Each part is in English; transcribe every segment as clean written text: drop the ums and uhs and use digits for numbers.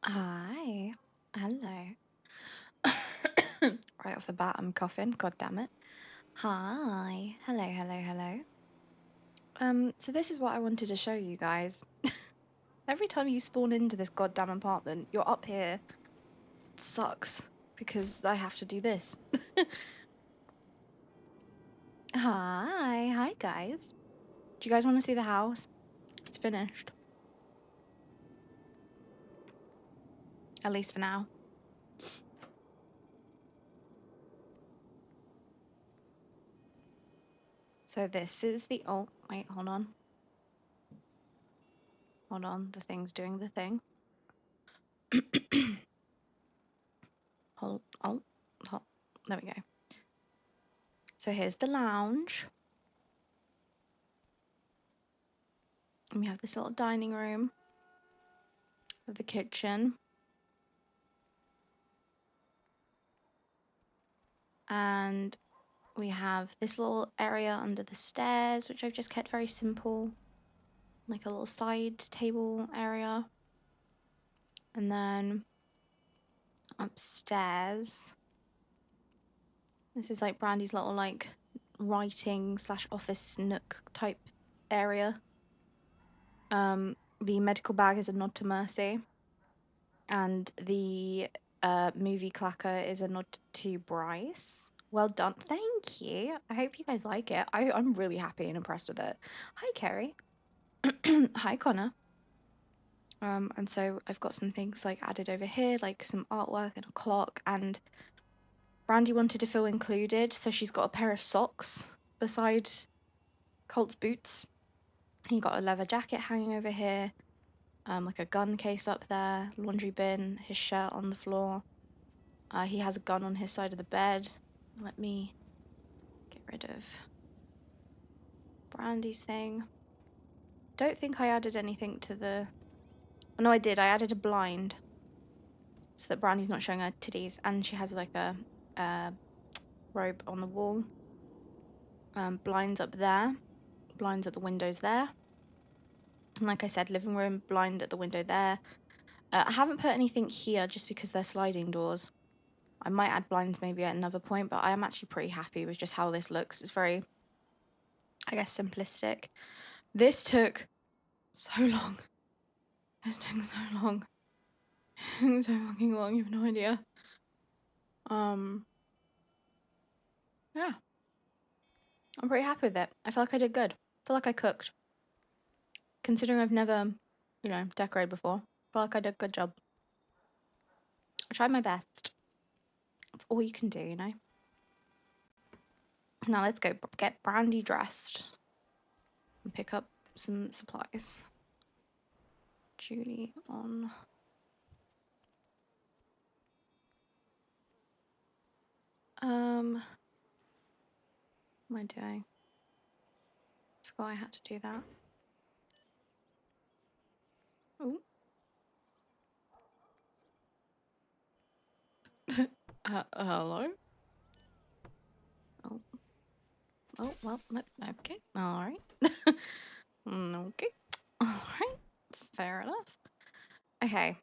Hi. Hello. Right off the bat, I'm coughing. God damn it. Hi. Hello, hello, hello. So this is what I wanted to show you guys. Every time you spawn into this goddamn apartment, you're up here. It sucks because I have to do this. Hi guys. Do you guys want to see the house? It's finished. At least for now. So this is the wait, hold on. Hold on, the thing's doing the thing. hold, there we go. So here's the lounge. And we have this little dining room with the kitchen. And we have this little area under the stairs, which I've just kept very simple. Like a little side table area. And then upstairs, this is like Brandy's little like writing / office nook type area. The medical bag is a nod to Mercy. And the movie clacker is a nod to Bryce. Well done. Thank you. I hope you guys like it. I'm really happy and impressed with it. Hi, Kerry. Hi, Connor. And so I've got some things like added over here, like some artwork and a clock, and Brandi wanted to feel included, so she's got a pair of socks beside Colt's boots. He got a leather jacket hanging over here, like a gun case up there, laundry bin, his shirt on the floor. He has a gun on his side of the bed. Let me get rid of Brandy's thing. Don't think I added anything to the... Oh, no, I did. I added a blind so that Brandy's not showing her titties, and she has like a robe on the wall. Blinds up there. Blinds at the windows there. And like I said, living room, blind at the window there. I haven't put anything here just because they're sliding doors. I might add blinds maybe at another point, but I am actually pretty happy with just how this looks. It's very, I guess, simplistic. This took so long. This took so long. So fucking long, you have no idea. Yeah. I'm pretty happy with it. I feel like I did good. I feel like I cooked. Considering I've never, decorated before, I feel like I did a good job. I tried my best. That's all you can do, you know? Now let's go get Brandy dressed and pick up some supplies. Julie on. What am I doing? Forgot I had to do that. Oh. Hello? Oh. Oh, well, okay. Alright. Okay. Alright. Fair enough. Okay.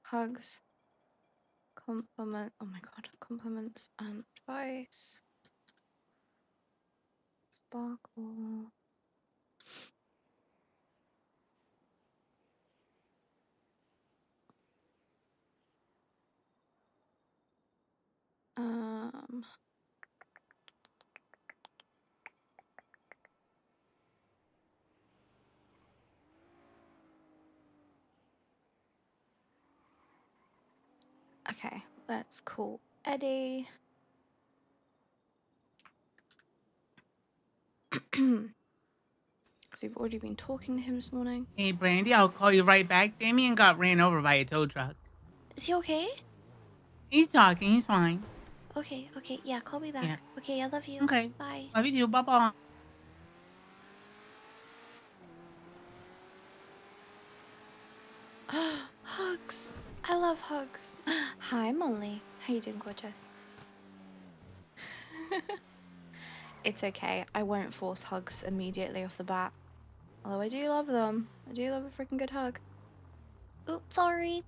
Hugs. Compliment. Oh my god. Compliments and advice. Sparkle. Okay, let's call Eddie. Because we've already been talking to him this morning. Hey, Brandi, I'll call you right back. Damien got ran over by a tow truck. Is he okay? He's talking. He's fine. Okay, yeah, call me back. Yeah. Okay, I love you. Okay. Bye. Love you too. Bye-bye. Hugs. I love hugs. Hi, Molly. How you doing, gorgeous? It's okay. I won't force hugs immediately off the bat. Although I do love them. I do love a freaking good hug. Oops, sorry.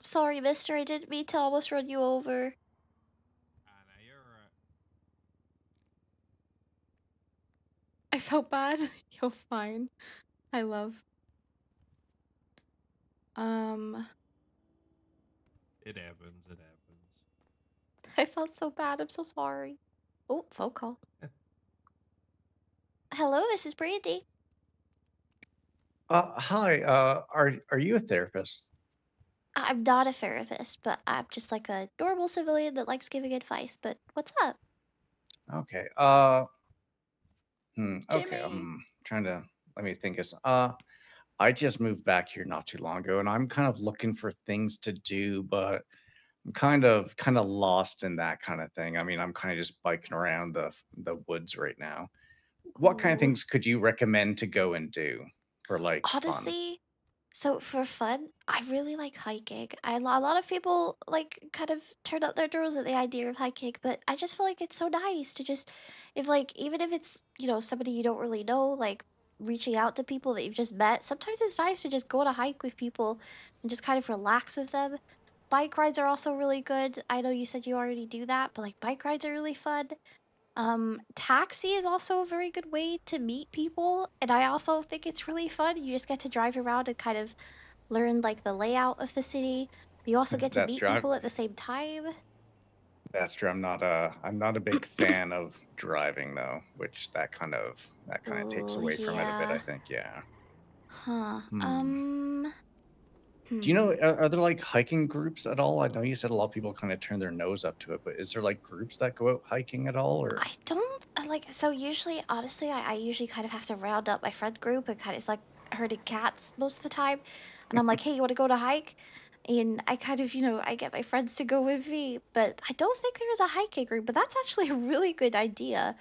Sorry, mister. I didn't mean to almost run you over. Now you're I felt bad. You're fine. I love. Um, It happens. It happens. I felt so bad. I'm so sorry. Oh, phone call. Hello, this is Brandi. Hi. Are you a therapist? I'm not a therapist, but I'm just like a normal civilian that likes giving advice. But what's up, Okay. Okay. Jimmy? Trying to let me think. I just moved back here not too long ago, and I'm kind of looking for things to do, but I'm kind of lost in that kind of thing. I mean, I'm kind of just biking around the woods right now. What kind of Ooh, things could you recommend to go and do for like fun? honestly, so for fun, I really like hiking. A lot of people like kind of turn up their nose at the idea of hiking, but I just feel like it's so nice to just, if like even if it's somebody you don't really know, like reaching out to people that you've just met. Sometimes it's nice to just go on a hike with people and just kind of relax with them. Bike rides are also really good. I know you said you already do that, but like bike rides are really fun. Taxi is also a very good way to meet people, and I also think it's really fun. You just get to drive around and kind of learn like the layout of the city. You also get to That's meet true. people at the same time. That's true. I'm not a big fan of driving though, which that kind of takes Oh, away from it a bit, I yeah. think. Yeah. Huh. Hmm. Do you know, Hmm. are there like hiking groups at all? I know you said a lot of people kind of turn their nose up to it, but is there like groups that go out hiking at all? Or I don't like so usually honestly I usually kind of have to round up my friend group and kind of it's like herding cats most of the time. And I'm like, hey, you want to go to hike? And I kind of, I get my friends to go with me, but I don't think there's a hiking group, but that's actually a really good idea.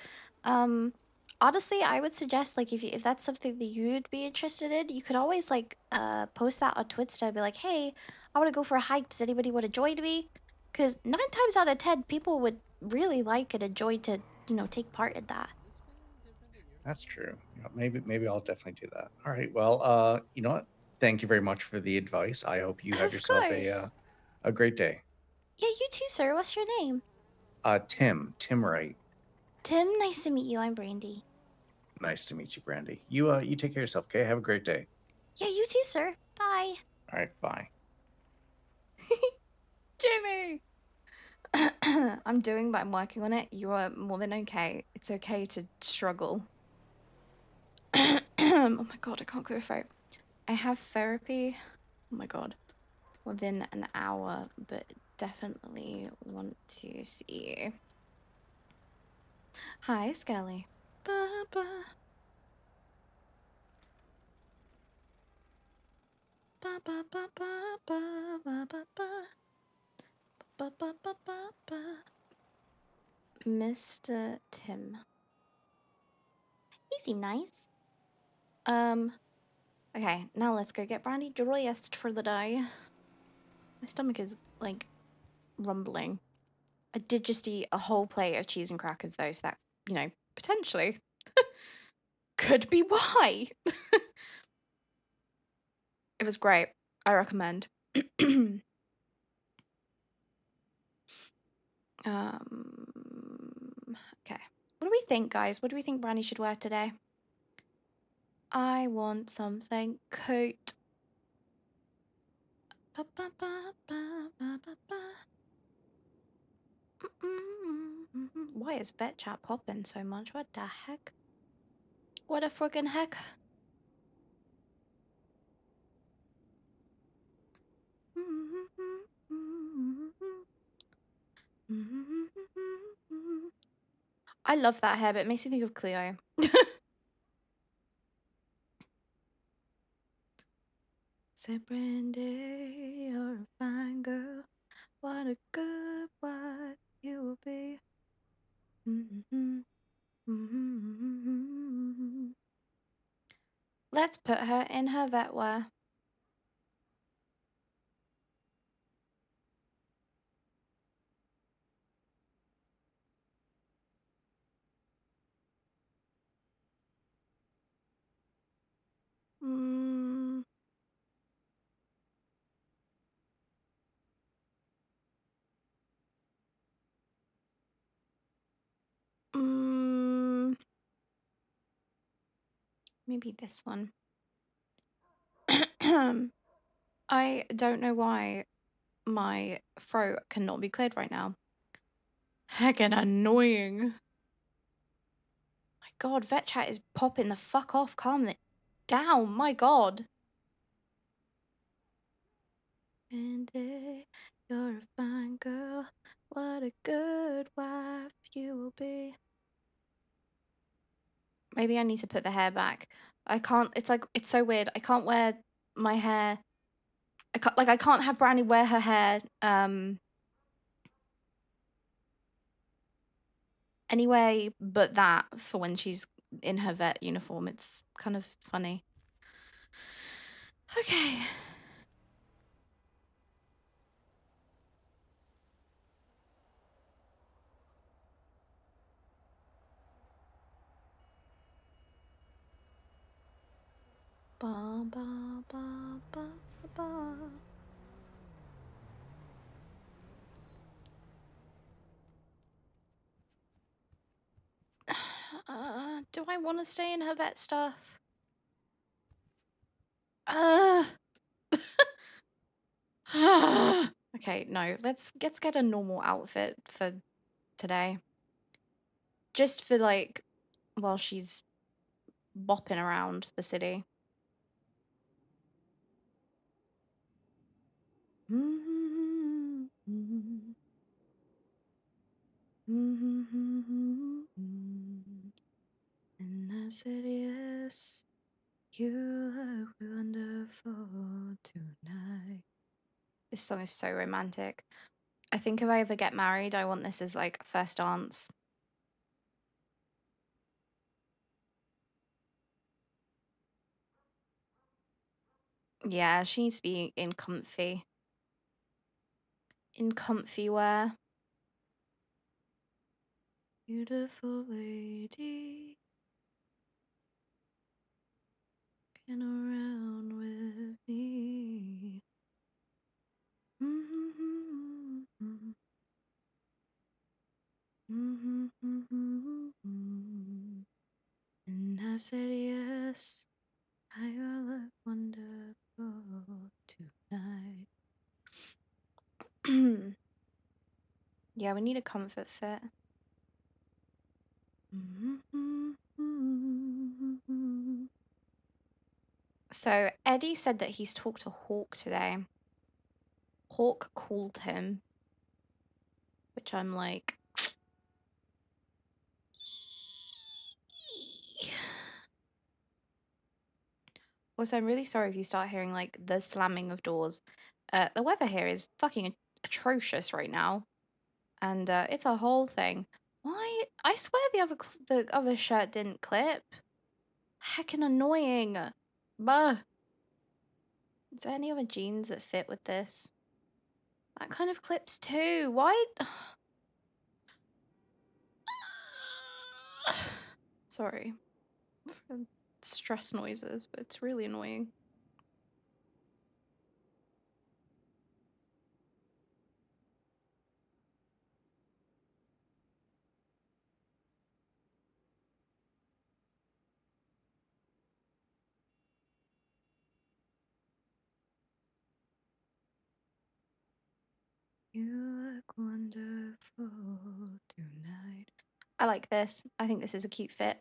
Um Honestly, I would suggest like if that's something that you'd be interested in, you could always like post that on Twitter and be like, hey, I want to go for a hike. Does anybody want to join me? Because 9 times out of 10, people would really like and enjoy to, take part in that. Is this fan different than your that's fan? true. Maybe I'll definitely do that. All right. Well, you know what? Thank you very much for the advice. I hope you have Of yourself course. a great day. Yeah, you too, sir. What's your name? Tim Wright. Tim, nice to meet you. I'm Brandy. Nice to meet you, Brandy. You take care of yourself. Okay. Have a great day. Yeah, you too, sir. Bye. All right. Bye. Jimmy! I'm doing, but I'm working on it. You are more than okay. It's okay to struggle. Oh my god, I can't clear a throat. I have therapy. Oh my god. Within an hour, but definitely want to see you. Hi, Skelly. Ba ba ba ba ba ba ba ba ba ba ba ba ba ba ba. Mr. Tim. He seemed nice. Um, okay, now let's go get Brandy dressed for the day. My stomach is like rumbling. I did just eat a whole plate of cheese and crackers though, so that, potentially could be why. It was great. I recommend. Okay. What do we think, guys? What do we think Brandy should wear today? I want something cute. Ba, ba, ba, ba, ba, ba, ba. Why is vet chat popping so much? What the heck? What a friggin' heck? I love that hair, but it makes me think of Cleo. Said Brandy, you're a fine girl. What a good wife you will be. Let's put her in her vet wear. maybe this one. I don't know why my throat cannot be cleared right now. Heckin' annoying. My god, vet chat is popping the fuck off. Calm it down. My god. And you're a fine girl. What a good wife you will be. Maybe I need to put the hair back. I can't. It's like it's so weird. I can't wear my hair. I can't have Brandi wear her hair anyway but that for when she's in her vet uniform. It's kind of funny. Okay. Ba ba ba ba ba. Do I want to stay in her vet stuff? Okay, no. Let's get a normal outfit for today. Just for like while she's bopping around the city. And I said yes. You look wonderful tonight. This song is so romantic. I think if I ever get married, I want this as like first dance. Yeah, she needs to be in comfy. In comfy wear. Beautiful lady. Get around with me. And I said yes. I look wonderful tonight. Yeah, we need a comfort fit. So Eddie said that he's talked to Hawk today. Hawk called him, which I'm like, also, I'm really sorry if you start hearing like the slamming of doors. The weather here is fucking atrocious right now, and it's a whole thing. Why? I swear the other shirt didn't clip. Heckin' annoying. Bah. Is there any other jeans that fit with this? That kind of clips too. Why? Sorry for stress noises, but it's really annoying. You look wonderful tonight. I like this. I think this is a cute fit.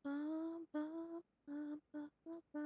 Ba, ba, ba, ba, ba, ba.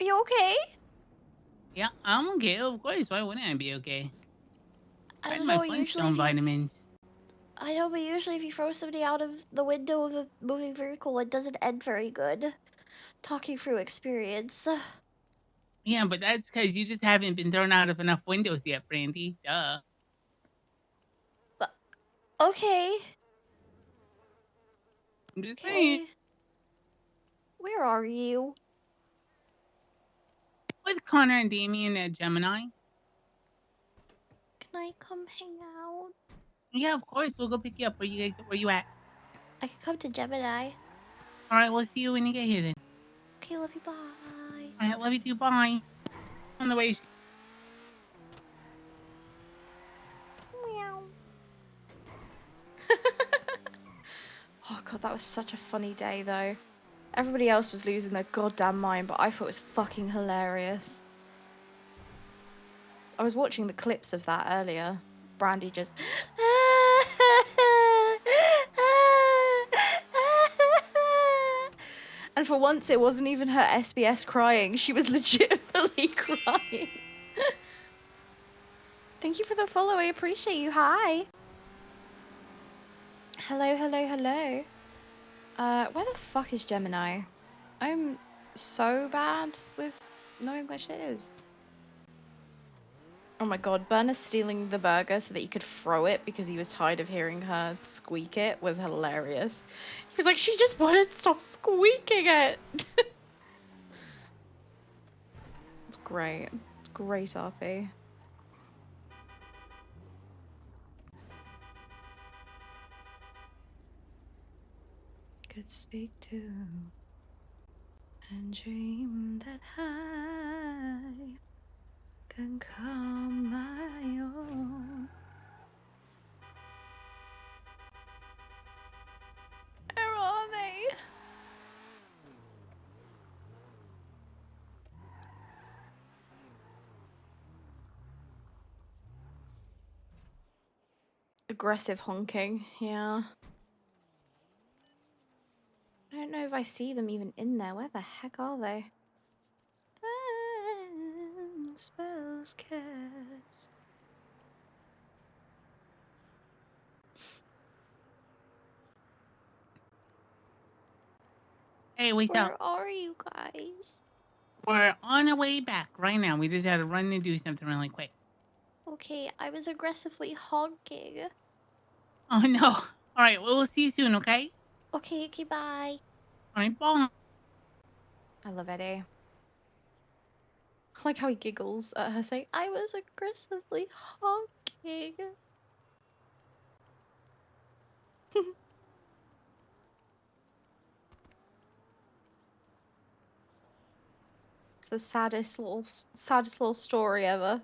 Are you okay? Yeah, I'm okay. Of course. Why wouldn't I be okay? I I had don't my know. Usually, Flintstone if you vitamins. I know, but usually if you throw somebody out of the window of a moving vehicle, it doesn't end very good. Talking through experience. Yeah, but that's because you just haven't been thrown out of enough windows yet, Brandy. Duh. Okay. I'm just saying. Okay. Where are you? With Connor and Damien at Gemini. Can I come hang out? Yeah, of course. We'll go pick you up. Where you at? I can come to Gemini. All right, we'll see you when you get here then. Okay, love you. Bye. All right, love you too. Bye. On the way. Meow. Oh god, that was such a funny day though. Everybody else was losing their goddamn mind, but I thought it was fucking hilarious. I was watching the clips of that earlier. Brandi just and for once it wasn't even her SBS crying, she was legitimately crying. Thank you for the follow, I appreciate you. Hi. Hello, hello, hello. Where the fuck is Gemini? I'm so bad with knowing where shit is. Oh my god, Burner stealing the burger so that he could throw it because he was tired of hearing her squeak it was hilarious. He was like, she just wanted to stop squeaking it. It's great. It's great, RP. Could speak to and dream that I can call my own. Where are they? Aggressive honking, yeah. I don't know if I see them even in there. Where the heck are they? Spells cast. Hey, what's up? Where are you guys? We're on our way back right now. We just had to run and do something really quick. Okay, I was aggressively honking. Oh no. All right, well, we'll see you soon, okay? Okay, okay, bye. All right, bye. I love Eddie. I like how he giggles at her saying, I was aggressively honking. It's the saddest little story ever.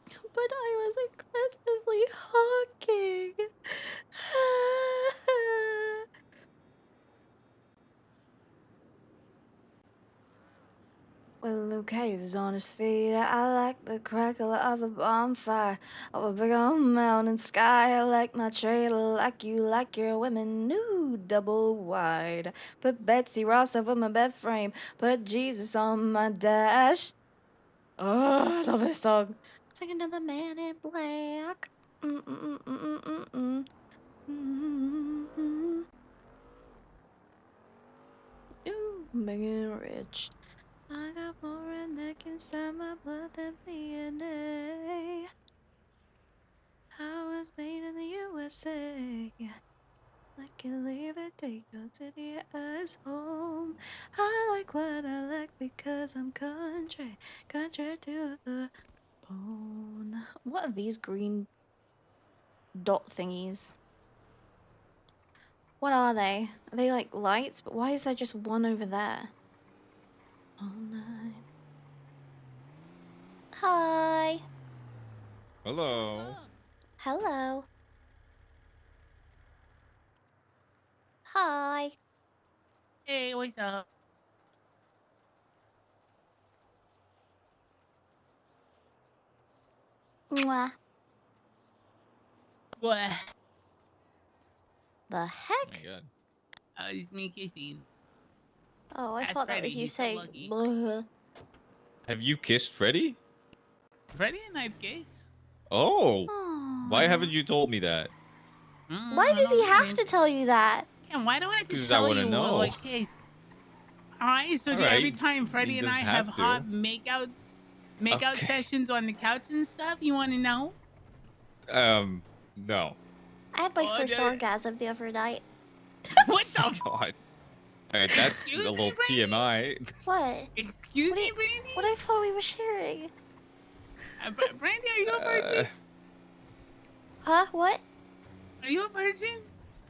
But I was aggressively honking. Well, Lucas is on his feet. I like the crackle of a bonfire of a big old mountain sky. I like my trailer like you like your women, new double wide. Put Betsy Ross over my bed frame. Put Jesus on my dash. Oh, I love this song. Singing to the man in black. Mm-mm-mm-mm-mm-mm. Mm-mm-mm-mm. Ooh, making rich. I got more redneck inside my blood than DNA. I was made in the USA. I can leave it, take go to the ass home. I like what I like because I'm country, country to the bone. What are these green dot thingies? What are they? Are they like lights? But why is there just one over there? All night. Hi. Hello. Hello. Hi. Hey, what's up? Mwah. What? The Oh my heck? god. It's me kissing. Oh, I Ask thought that Freddy, was you he's so saying. lucky. "Bleh." Have you kissed Freddy? Freddy and I've kissed. Oh, why Aw. haven't you told me that? Why I does don't he know, have man. to tell you that? Yeah, why do I have to 'Cause I tell wanna you know. what kiss? Alright, so All do every right, time he Freddy and I doesn't have have to. hot makeout Okay. sessions on the couch and stuff, you wanna know? No. I had my Oh, first orgasm the other night. what the f- God. All right, that's a Excuse me, little Brandy? TMI. What? Excuse What, me, what Brandy? I thought we were sharing. Brandy, are you a virgin? Huh? What? Are you a virgin?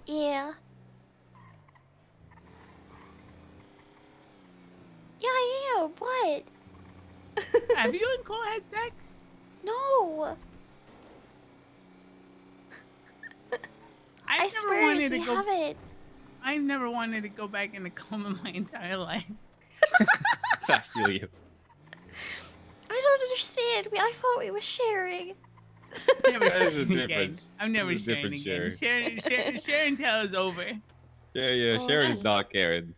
Yeah. Yeah, I am. What? Have you and Cole had sex? No. I I've never swear wanted to we go. haven't. I've never wanted to go back in a coma my entire life. I feel you. I don't understand. I thought we were sharing. Never There's a sharing again. difference. I'm never There's a sharing difference, again. Sharon. Share and tell is over. Yeah, Sharon is Okay. not Karen.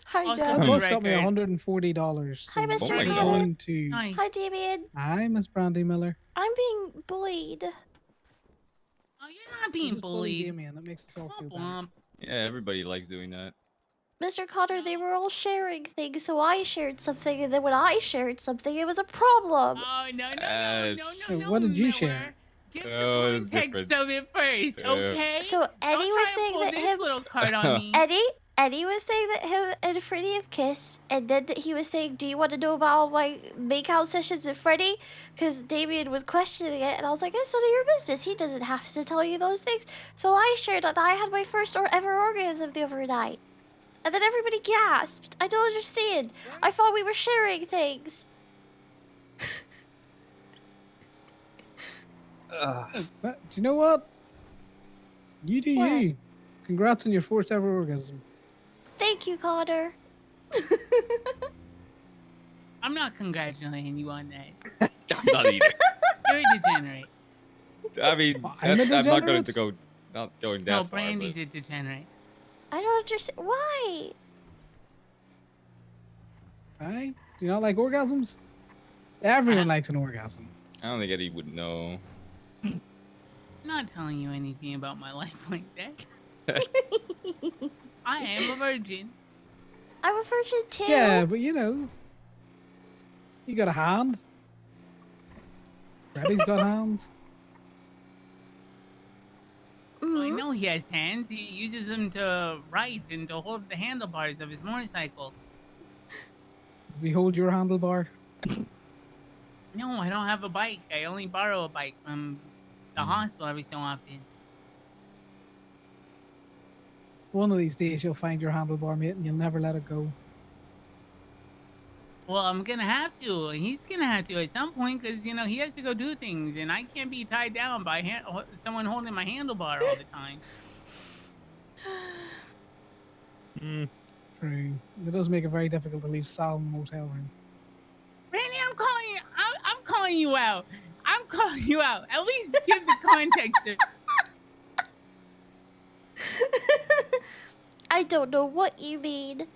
Hi, Also, That for Deb. the bus got me record, $140. Hi, So Oh Mr. my I'm God. Carter. going to. nice. Hi, Damien. Hi, Miss Brandy Miller. I'm being bullied. Oh, you're not You being just bully bullied. Damien. That makes us all feel Womp better. womp. Yeah, everybody likes doing that. Mr. Carter, they were all sharing things, so I shared something, and then when I shared something, it was a problem. Oh, no, So what did you Miller. share? Give the Oh, it's context different. of it first, okay? So Eddie Don't was try to saying pull that this him, little card on me. Eddie was saying that him and Freddie have kissed, and then that he was saying, "Do you want to know about all my makeout sessions with Freddie?" Because Damien was questioning it, and I was like, "It's none of your business. He doesn't have to tell you those things." So I shared that I had my first or ever orgasm the other night, and then everybody gasped. I don't understand. I thought we were sharing things. But do you know what? You do What? you. Congrats on your first ever orgasm. Thank you, Connor. I'm not congratulating you on that. I'm not either. You're a degenerate. I mean, Well, I'm a I'm not going to degenerate? not going that No, far. Brandy's But a degenerate. I don't understand. Why? Aye? Do you not like orgasms? Everyone likes an orgasm. I don't think Eddie would know. I'm not telling you anything about my life like that. I am a virgin. I'm a virgin too. Yeah, but you know, you got a hand. Freddy's got hands. Well, I know he has hands. He uses them to write and to hold the handlebars of his motorcycle. Does he hold your handlebar? No, I don't have a bike. I only borrow a bike from the hospital every so often. One of these days you'll find your handlebar, mate, and you'll never let it go. Well, I'm gonna have to. He's gonna have to at some point because you know he has to go do things, and I can't be tied down by someone holding my handlebar all the time. True. It does make it very difficult to leave Sal in the motel room. Randy, I'm calling you. I'm calling you out. I'm calling you out. At least give the context. I don't know what you mean.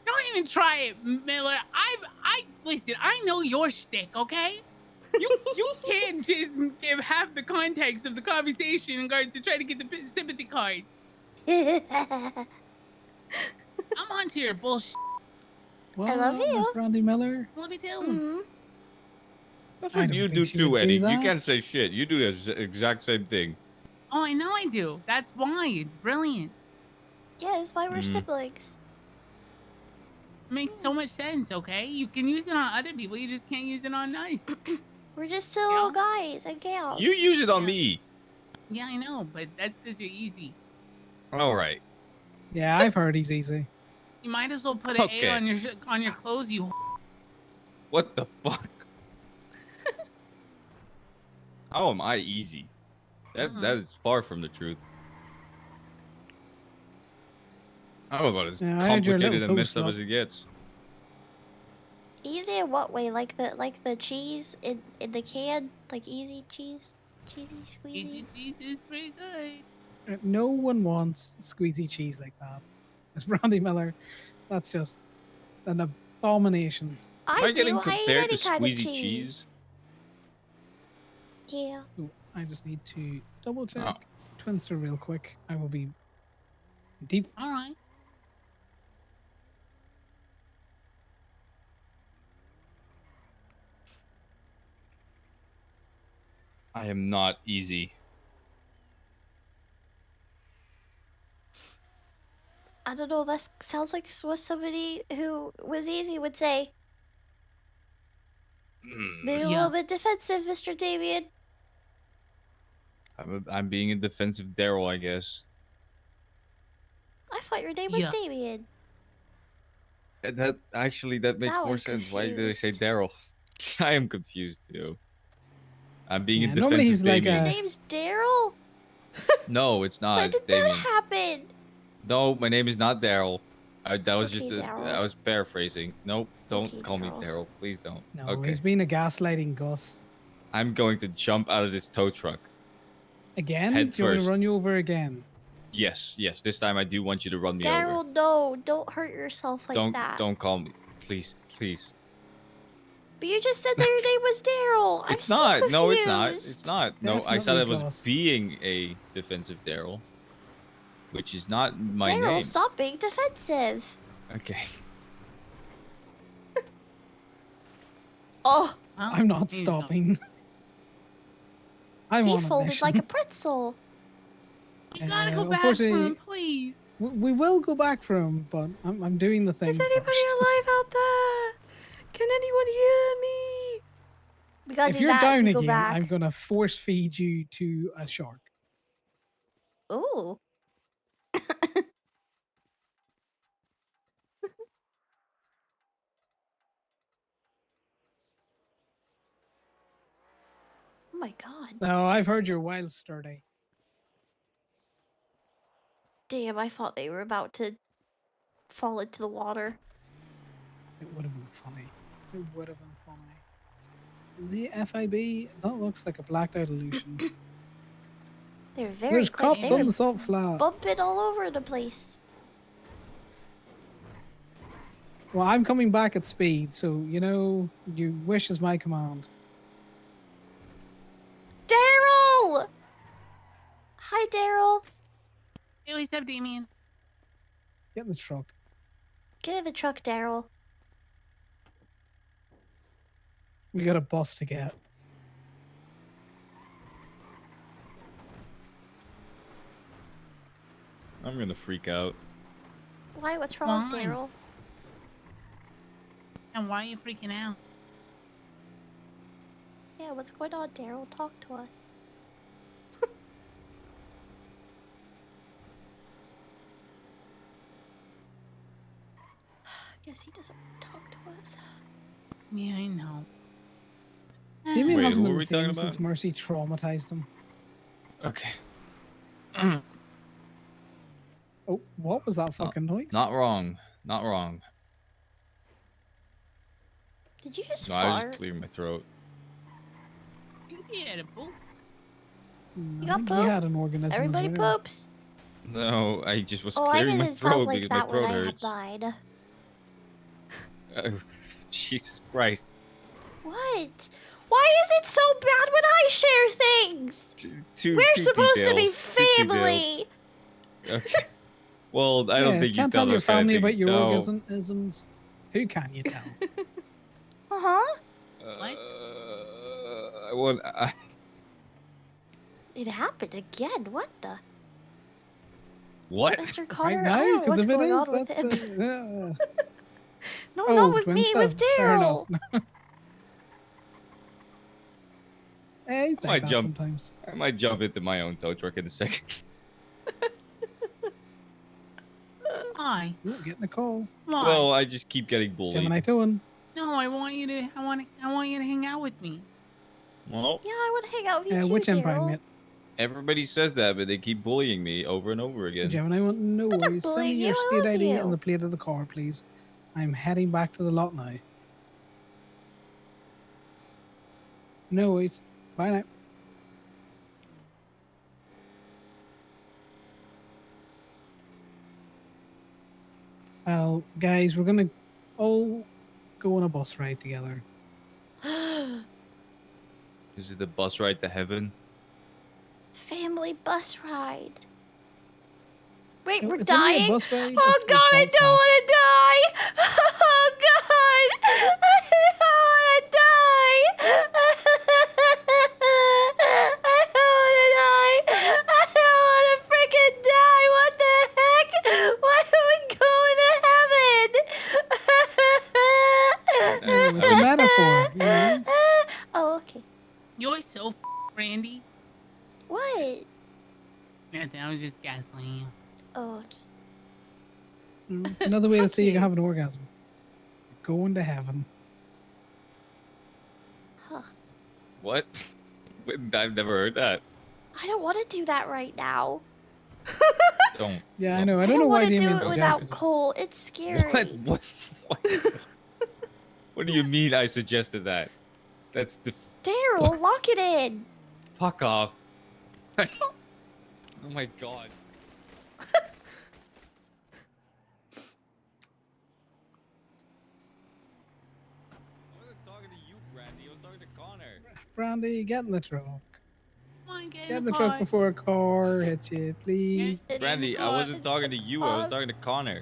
Don't even try it, Miller. I listen. I know your shtick, okay? You can't just give half the context of the conversation in regards to try to get the sympathy card. I'm onto your bullshit. Well, love Miss you. Brandy Miller. Love you too. Mm-hmm. That's I what don't you think do she too, would do Eddie. You that. can't say shit. You do the exact same thing. Oh, I know I do. That's why it's brilliant. Yeah, it's why we're siblings. It makes so much sense. Okay, you can use it on other people. You just can't use it on us. We're just silly little guys and gals. You use it on me. Yeah, I know, but that's because you're easy. All right. Yeah, I've heard he's easy. You might as well put an Okay. A on your clothes. You. What the fuck? How am I easy? That is far from the truth. I'm about as Yeah, I had your complicated little and messed toast up up. as it gets. Easy in what way? Like the cheese in the can? Like easy cheese? Cheesy Easy squeezy. cheese is pretty good. No one wants squeezy cheese like that. It's Brandy Miller. That's just an abomination. Am I I do. getting I eat compared to any kind of squeezy cheese. cheese? Yeah. So I just need to double check Oh. Twinster real quick. I will be deep. All right. I am not easy. I don't know. That sounds like what somebody who was easy would say. Maybe a Yeah. little bit defensive, Mr. Damien. I'm being a defensive Daryl, I guess. I thought your name was Yeah. Damien. That actually that makes Now more I'm sense. Why did I say confused. Daryl? I am confused too. I'm being a Yeah, normally defensive he's like Your Damien. a. name's Daryl? No, it's not. When It's did that Damien. happen? No, my name is not Daryl. That was Okay, just I Daryl. was paraphrasing. Nope, don't Okay, call me Daryl. Daryl. Please don't. No, Okay. he's been a gaslighting Gus. I'm going to jump out of this tow truck. Again? Head Do you want me to run first. you over again? Yes, yes. This time I do want you to run me over. Daryl, no. Don't hurt yourself like that. Don't call me. Please, please. But you just said that your name was Daryl. I'm It's so not. confused. No, it's not. It's not. No, I said I Definitely was Gus. being a defensive Daryl, which is not my Daryl, name. stop being defensive. Okay. Oh, Well, I'm not he's not. stopping. I'm he on a folded mission. like a pretzel. You gotta go back for unfortunately, him, please. we will go back for him, but I'm doing the thing Is anybody first. alive out there? Can anyone hear me? We gotta If do you're that as down we go again, back. I'm gonna force feed you to a shark. Ooh. Oh my god. No, I've heard your wild story. Damn, I thought they were about to fall into the water. It would have been funny. It would have been funny. The FIB, that looks like a blacked out illusion. They're very There's quick. cops They on were the salt flat. bumping all over the place. Well, I'm coming back at speed, so you know, your wish is my command. Daryl! Hi, Daryl. Hey, what's up, Damien? Get in the truck. Get in the truck, Daryl. We got a bus to get. I'm gonna freak out. Why? What's wrong with Why? Daryl? And why are you freaking out? Yeah, what's going on, Daryl? Talk to us. Guess he doesn't talk to us. Yeah, I know. Damien Wait, hasn't who been are the we talking same since about? Mercy traumatized him. Okay. Oh, what was that fucking noise? Not wrong. Not wrong. Did you just No, I was fart? just clearing my throat. Yeah, the poop. I got think he poop? had an organism. Everybody as well. poops. No, I just was Oh, I clearing my didn't sound throat like because my that when throat I had hurts. mine. Jesus Christ. What? Why is it so bad when I share things? Too We're supposed to be details, too detailed. family. Okay. Well, I don't Yeah, think you can't tell tell your those kind of family things. about your No. organisms. Who can you tell? Uh-huh. What? I want. It happened again. What the? What? Mr. Connor, Right I now, don't know because what's if it going is, on with that's him. No, oh, not with twin me, stuff. with Fair Daryl. enough. Hey, he's I like might that jump. sometimes. I might jump into my own tow truck in a second. Why? Ooh, getting a call. Why? Well, I just keep getting bullied. Gemini towing. No, I want you to. I want you to hang out with me. Well, Yeah, I want to hang out with you too, Which empire, Daryl. mate? everybody says that, but they keep bullying me over and over again. Gemini, want no I'm not worries. Send me bullying your you, I state love ID you. and the plate of the car, please. I'm heading back to the lot now. No worries. Bye now. Well, guys, we're gonna all go on a bus ride together. Is it the bus ride to heaven? Family bus ride. Wait, No, we're it's gonna be a dying? bus ride Oh up to the god, I salt don't flats. want to die! Oh god! I don't want to die! I don't want to die! I don't want to freaking die! What the heck? Why are we going to Oh, it's a heaven? metaphor, you know? Oh, okay. You're so Brandy. What? Nothing. I was just gaslighting you. Oh, okay. Another way How to say you can cute. have an orgasm. Going to heaven. Huh. What? I've never heard that. I don't want to do that right now. Don't. Yeah, I don't. know. I I don't know don't want why to do Damien it suggested without it. Cole. It's What? scary. What? What do you mean I suggested that? That's the Daryl, lock it in. fuck off. Oh my god. I wasn't talking to you, Brandi. I was talking to Connor. Brandi, get in the truck. Come on, Get in the truck before a car hits you, please. It Brandi, I is- wasn't talking to you. I was talking to Connor.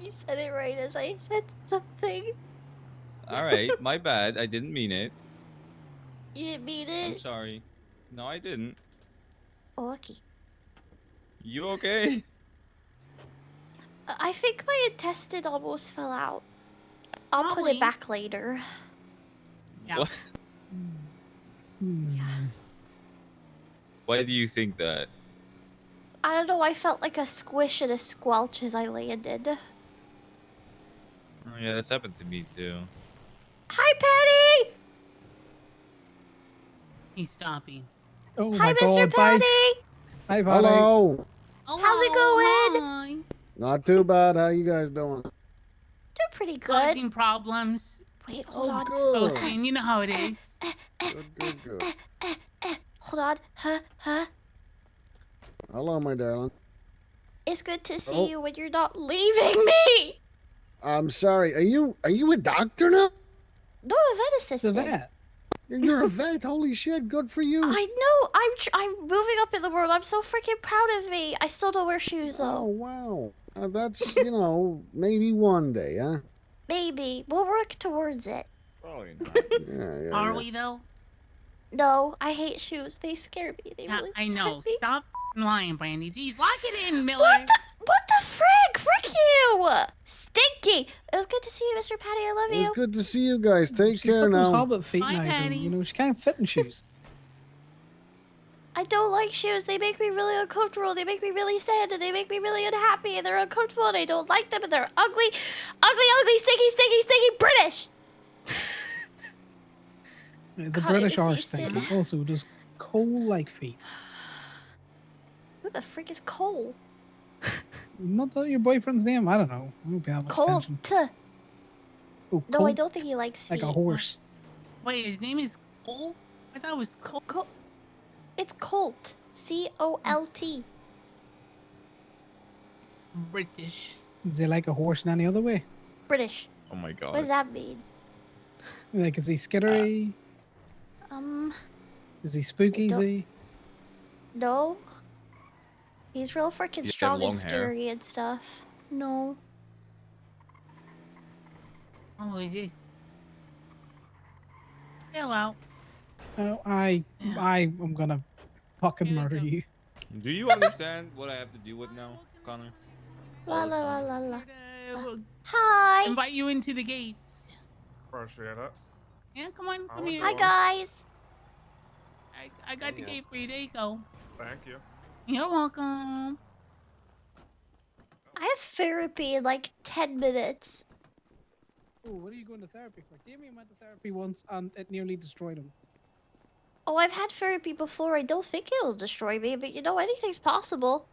You said it right as I said something. All right, my bad. I didn't mean it. You didn't mean I'm it. sorry. No, I didn't. Oh, okay. You okay? I think my intestine almost fell out. I'll put Probably. it back later. Yeah. What? Hmm. Why do you think that? I don't know. I felt like a squish and a squelch as I landed. Oh, yeah, that's happened to me too. Hi, Patty. He's stopping. Oh Hi, my Mr. god, bikes. Patty. Hi, Patty. Hello. How's it going? Hi. Not too bad. How you guys doing? Doing pretty good. Causing problems. Wait, hold Oh, on. good. Posting. You know how it is. Good. Hold on. Huh? Hello, my darling. It's good to see Oh. you when you're not leaving me. I'm sorry. Are you a doctor now? No, a vet The assistant. vet. You're a vet. Holy shit. Good for you. I know. I'm moving up in the world. I'm so freaking proud of me. I still don't wear shoes Oh, though. wow. That's, maybe one day, huh? Maybe we'll work towards it. Probably not. Yeah. Are we though? No, I hate shoes. They scare me. They Yeah, really I scare know. me. Stop lying, Brandy. Jeez, lock it in, Miller. What the frick? Frick you! Stinky. It was good to see you, Mr. Patty. I love It was you. good to see you guys. Take She's care got those now. hobbit feet Bye, now, though. Patty. You know, she can't fit in shoes. I don't like shoes. They make me really uncomfortable. They make me really sad, and they make me really unhappy, and they're uncomfortable, and I don't like them, and they're ugly, stinky, British. The God, British it was are so stinky. sad. Also, those coal-like feet. Who the frick is Cole? Not that your boyfriend's name. I don't know. I don't pay that much Colt. attention. Oh, No, I Colt? don't think he likes feet. Like a horse. Wait, his name is Cole? I thought it was Cole. It's Colt. C-O-L-T. British. Is he like a horse in any other way? British. Oh my god. What does that mean? Like, is he skittery? Is he spooky? don't- Is he? No. He's real freaking Does he have strong and long hair? scary and stuff. No. Oh, is this? Chill out. Oh, I'm gonna fucking murder you. Do you understand what I have to deal with now, Connor? La All the la la time. la la. We'll Hi. invite you into the gates. Appreciate it. Yeah, come on, come would here. Hi guys. I got the gate for you. There you go. Thank you. You're welcome. I have therapy in like 10 minutes. Oh, what are you going to therapy for? Damien went to therapy once and it nearly destroyed him. Oh, I've had therapy before. I don't think it'll destroy me, but you know, anything's possible.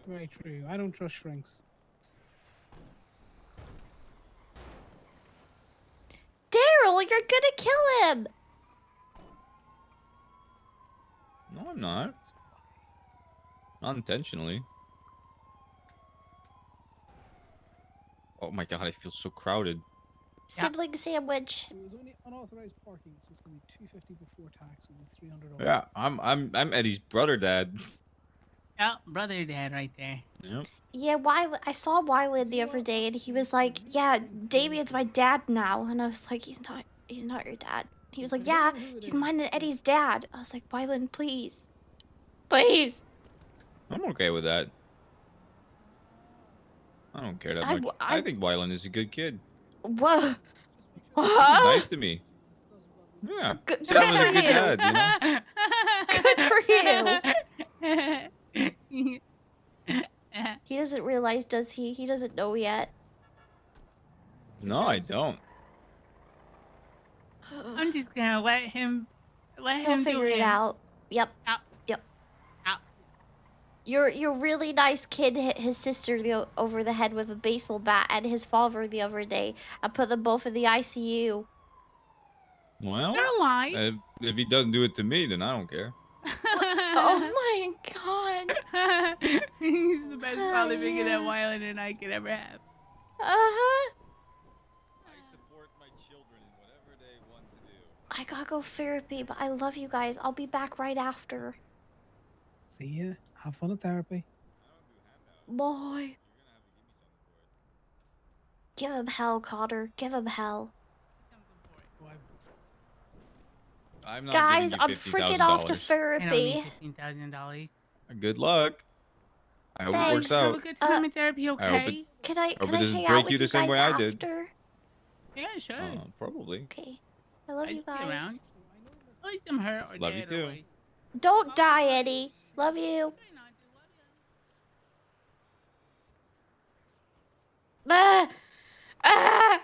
Very true. I don't trust shrinks. Daryl, you're gonna kill him. No, I'm not. Not intentionally. Oh my god, I feel so crowded. Sibling sandwich. So it was only unauthorized parking, so it's going to be 250 before tax, will be 300 over. Yeah, I'm Eddie's brother dad. Oh, brother dad right there. Yep. Yeah, I saw Wyland the other day, and he was like, "Yeah, Damien's my dad now," and I was like, "He's not. He's not your dad." He was like, I don't "Yeah, know who it he's is, mine and but Eddie's dad." I was like, "Wyland, please, please." I'm okay with that. I don't care that I, much. I I, think Wyland is a good kid. whoa, He was huh? nice to me. Yeah. Good, Said good I was for a good you. dad, you know? Good for you. He doesn't realize, does he? He doesn't know yet. No, I don't. I'm just gonna let him He'll do figure it him. out. Yep. Out, Yep. out. Your really nice kid hit his sister over the head with a baseball bat and his father the other day. I put them both in the ICU. Well, They're alive. if he doesn't do it to me, then I don't care. Oh my god. He's the best father figure that Yeah. Wyland and I could ever have. Uh-huh. I support my children in whatever they want to do. I gotta go therapy, but I love you guys. I'll be back right after. see ya. Have fun at therapy. Bye. Give him hell, Cotter. Give him hell. I'm not Guys, giving I'm you freaking off to $15,000. I don't need therapy. $15,000. Good luck. I hope it works Thanks. Have a out. good time in therapy, I hope it. okay? Can I Hope it doesn't hang out break you with the you same guys way I did. after? Yeah, sure. Probably. Okay. I love I'd you be around. guys. At least I'm hurt or Love you dead or too. worse. Don't die, Eddie. Love you. Try not to. Love you. Ah! Ah!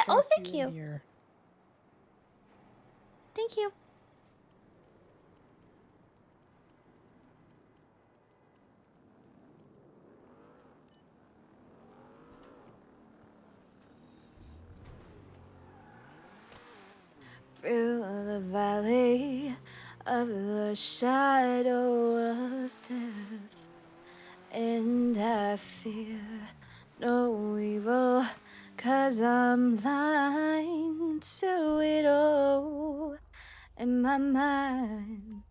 Oh, thank you. Here. Thank you. Through the valley of the shadow of death, and I fear no evil, 'cause I'm blind to it all. In my mind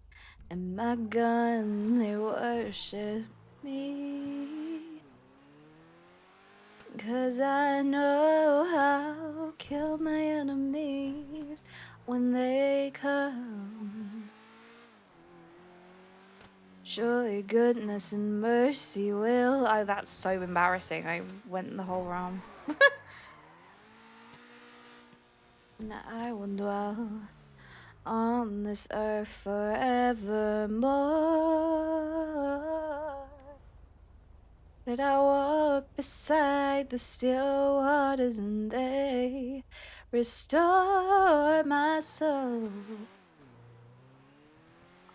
and my gun, they worship me, 'cause I know how to kill my enemies when they come. Surely goodness and mercy will. Oh, that's so embarrassing. I went the whole round. And I will dwell on this earth forevermore. That I walk beside the still waters and they restore my soul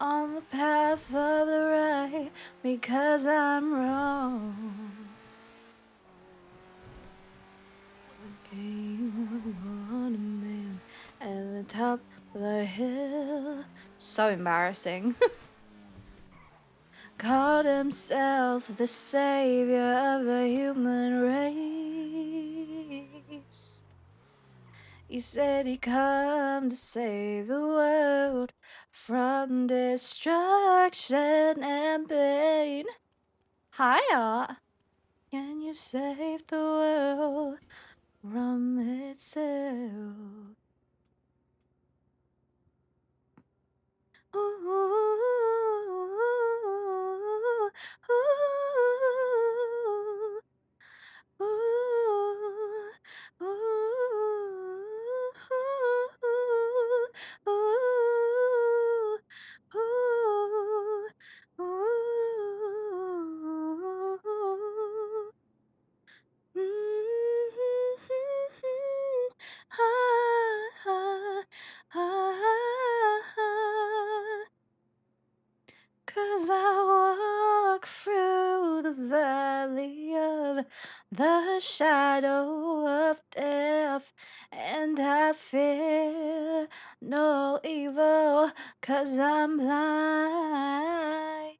on the path of the right, because I'm wrong. Came on a man at the top of the hill. So embarrassing. Called himself the savior of the human race. He said he'd come to save the world from destruction and pain. Hiya! Can you save the world from itself? Ooh, ooh, ooh, ooh. 'Cause I walk through the valley of the shadow of death, and I fear no evil, 'cause I'm blind.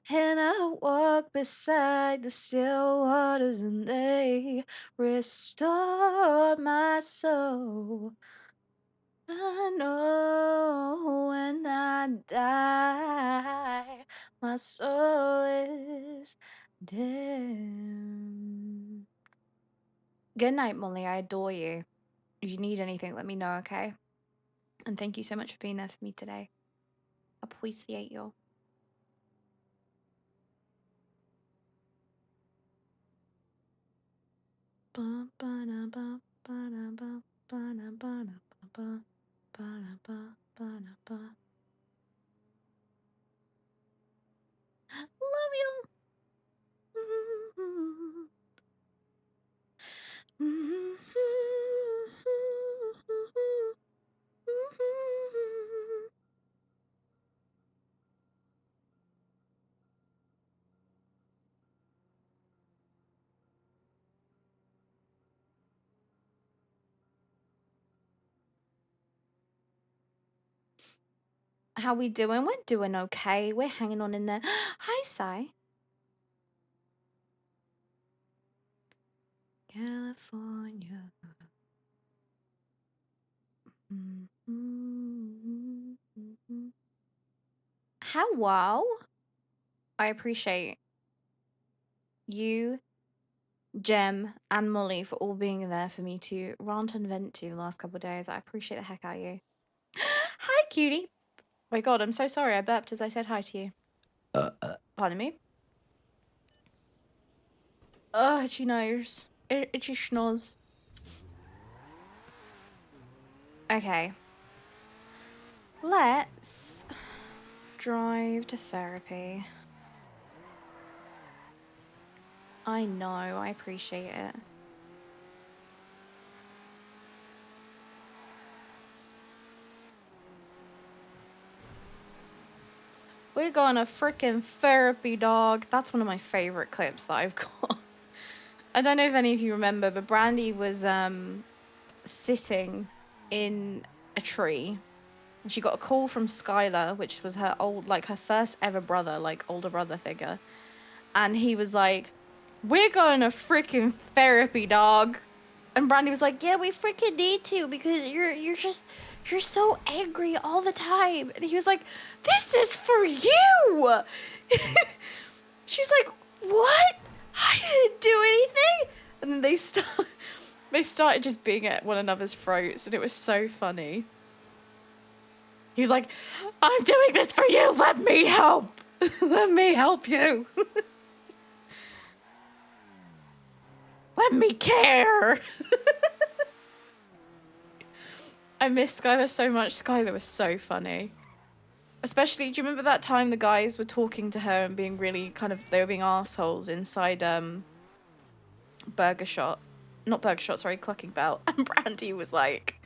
And I walk beside the still waters, and they restore my soul. I know when I die, my soul is dead. Good night, Molly. I adore you. If you need anything, let me know, okay? And thank you so much for being there for me today. I appreciate you. Ba ba da ba ba da ba ba da ba da ba ba da ba ba da ba. Love you. How we doing? We're doing okay. We're hanging on in there. Hi, Sai. California. Hello. I appreciate you, Jem, and Molly for all being there for me to rant and vent to the last couple of days. I appreciate the heck out of you. Hi, cutie. My god, I'm so sorry. I burped as I said hi to you. Pardon me? Oh, itchy nose. Itchy schnoz. Okay. Let's drive to therapy. I know, I appreciate it. We're going to frickin' therapy, dog. That's one of my favorite clips that I've got. I don't know if any of you remember, but Brandi was sitting in a tree, and she got a call from Skylar, which was her her first ever brother, like older brother figure. And he was like, "We're going to freaking therapy, dog." And Brandi was like, "Yeah, we freaking need to, because you're so angry all the time." And he was like, "This is for you." She's like, "What? I didn't do anything." And then they started just being at one another's throats, and it was so funny. He was like, "I'm doing this for you. Let me help. Let me help you. Let me care." I miss Skylar so much. Skylar was so funny. Especially, do you remember that time the guys were talking to her and being really they were being assholes inside Burger Shot. Not Burger Shot, sorry, Clucking Belt. And Brandi was like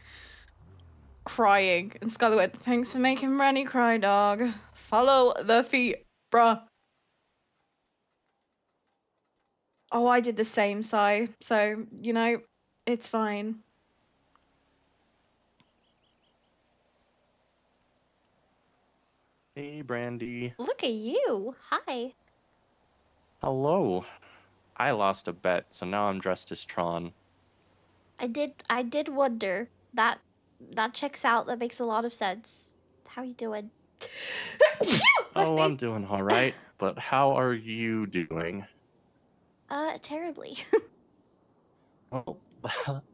crying. And Skylar went, "Thanks for making Brandi cry, dog. Follow the feet, bruh." Oh, I did the same, Sai. So, you know, it's fine. Hey, Brandy. Look at you. Hi. Hello. I lost a bet, so now I'm dressed as Tron. I did wonder. That checks out. That makes a lot of sense. How you doing? Oh, I'm doing all right, but how are you doing? Terribly. Well,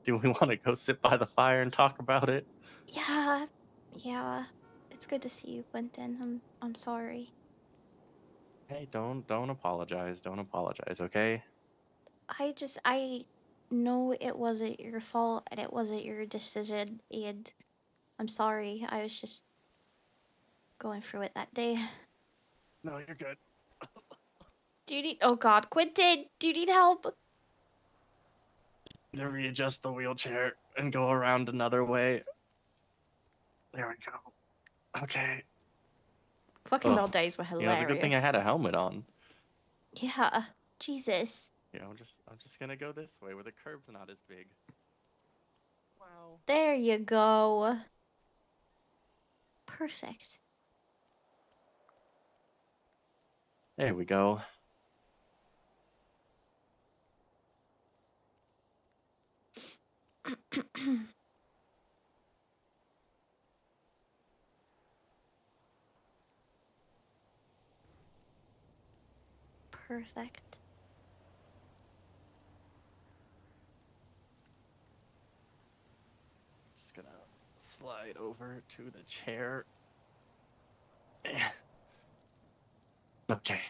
do we want to go sit by the fire and talk about it? Yeah. Yeah. It's good to see you, Quentin. I'm sorry. Hey, don't apologize. Don't apologize, okay? I know it wasn't your fault and it wasn't your decision, and I'm sorry. I was just going through it that day. No, you're good. Do you need— oh god, Quentin, do you need help? To readjust the wheelchair and go around another way. There we go. Okay. Fucking Bell days were You know, it's a good thing I hilarious. had a helmet on. Yeah. Jesus. You know, I'm just gonna go this way where the curb's not as big. Wow. There you go. Perfect. There we go. Perfect. Just gonna slide over to the chair. Okay.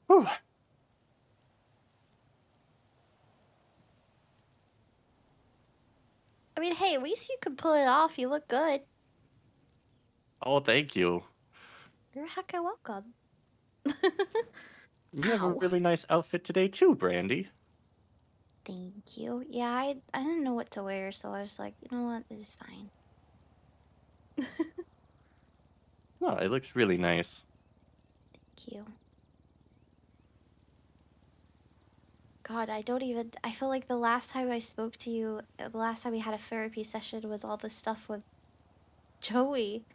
Whew. I mean, hey, at least you could pull it off. You look good. Oh, thank you. You're hecka welcome. You have a Ow. really nice outfit today too, Brandi. Thank you. Yeah, I didn't know what to wear, so I was like, you know what, this is fine. No, it looks really nice. Thank you. God, I feel like the last time I spoke to you, the last time we had a therapy session was all the stuff with Joey.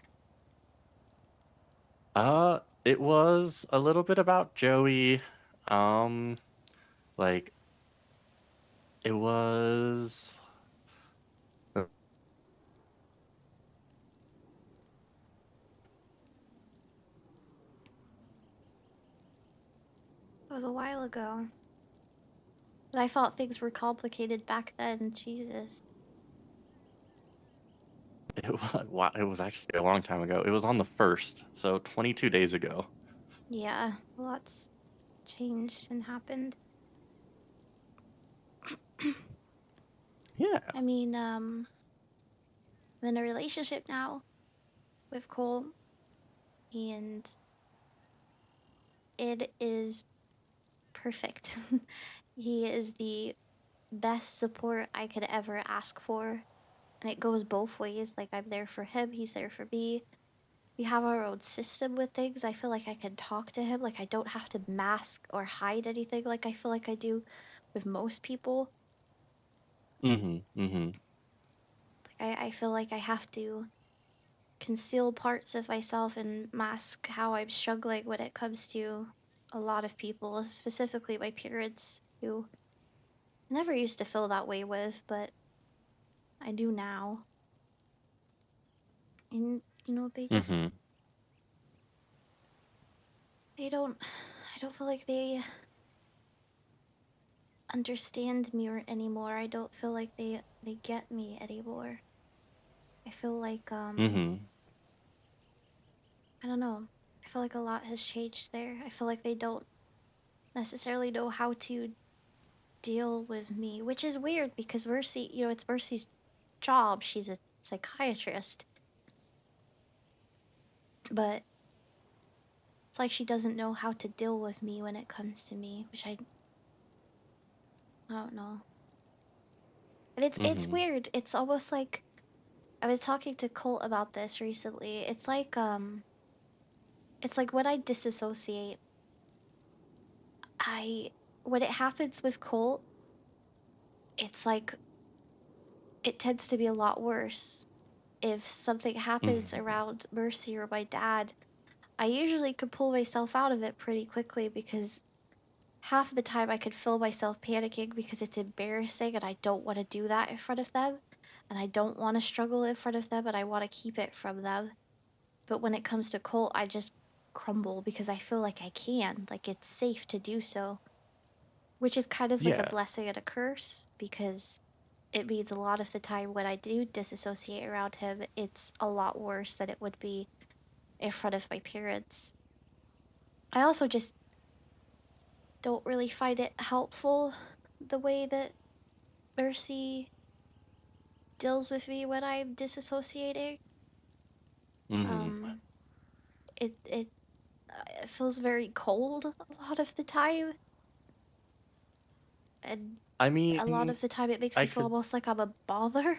It was a little bit about Joey. Um, like, it was. It was a while ago. But I thought things were complicated back then, Jesus. It was actually a long time ago. It was on the 1st, so 22 days ago. Yeah, lots changed and happened. Yeah. I mean, I'm in a relationship now with Cole, and it is perfect. He is the best support I could ever ask for, and it goes both ways. Like, I'm there for him, he's there for me. We have our own system with things. I feel like I can talk to him. Like, I don't have to mask or hide anything like I feel like I do with most people. Mm-hmm. Like, I feel like I have to conceal parts of myself and mask how I'm struggling when it comes to a lot of people, specifically my parents, who I never used to feel that way with, but I do now. And, you know, Mm-hmm. they don't, I don't feel like they understand me anymore. I don't feel like they get me anymore. I feel like, Mm-hmm. I don't know. I feel like a lot has changed there. I feel like they don't necessarily know how to deal with me, which is weird because Mercy, you know, it's Mercy's job. She's a psychiatrist, but it's like she doesn't know how to deal with me when it comes to me, which I don't know. And it's Mm-hmm. weird. It's almost like I was talking to Colt about this recently. It's like when I disassociate, I when it happens with Colt, it's like it tends to be a lot worse. If something happens Mm-hmm. around Mercy or my dad, I usually could pull myself out of it pretty quickly because half the time I could feel myself panicking because it's embarrassing and I don't want to do that in front of them. And I don't want to struggle in front of them and I want to keep it from them. But when it comes to Colt, I just crumble because I feel like I can. Like it's safe to do so. Which is kind of like a Yeah. blessing and a curse because it means a lot of the time when I do disassociate around him, it's a lot worse than it would be in front of my parents. I also just don't really find it helpful the way that Mercy deals with me when I'm disassociating. Mm-hmm. Um, it feels very cold a lot of the time, and I a lot mean, of the time it makes I me feel could. almost like I'm a bother.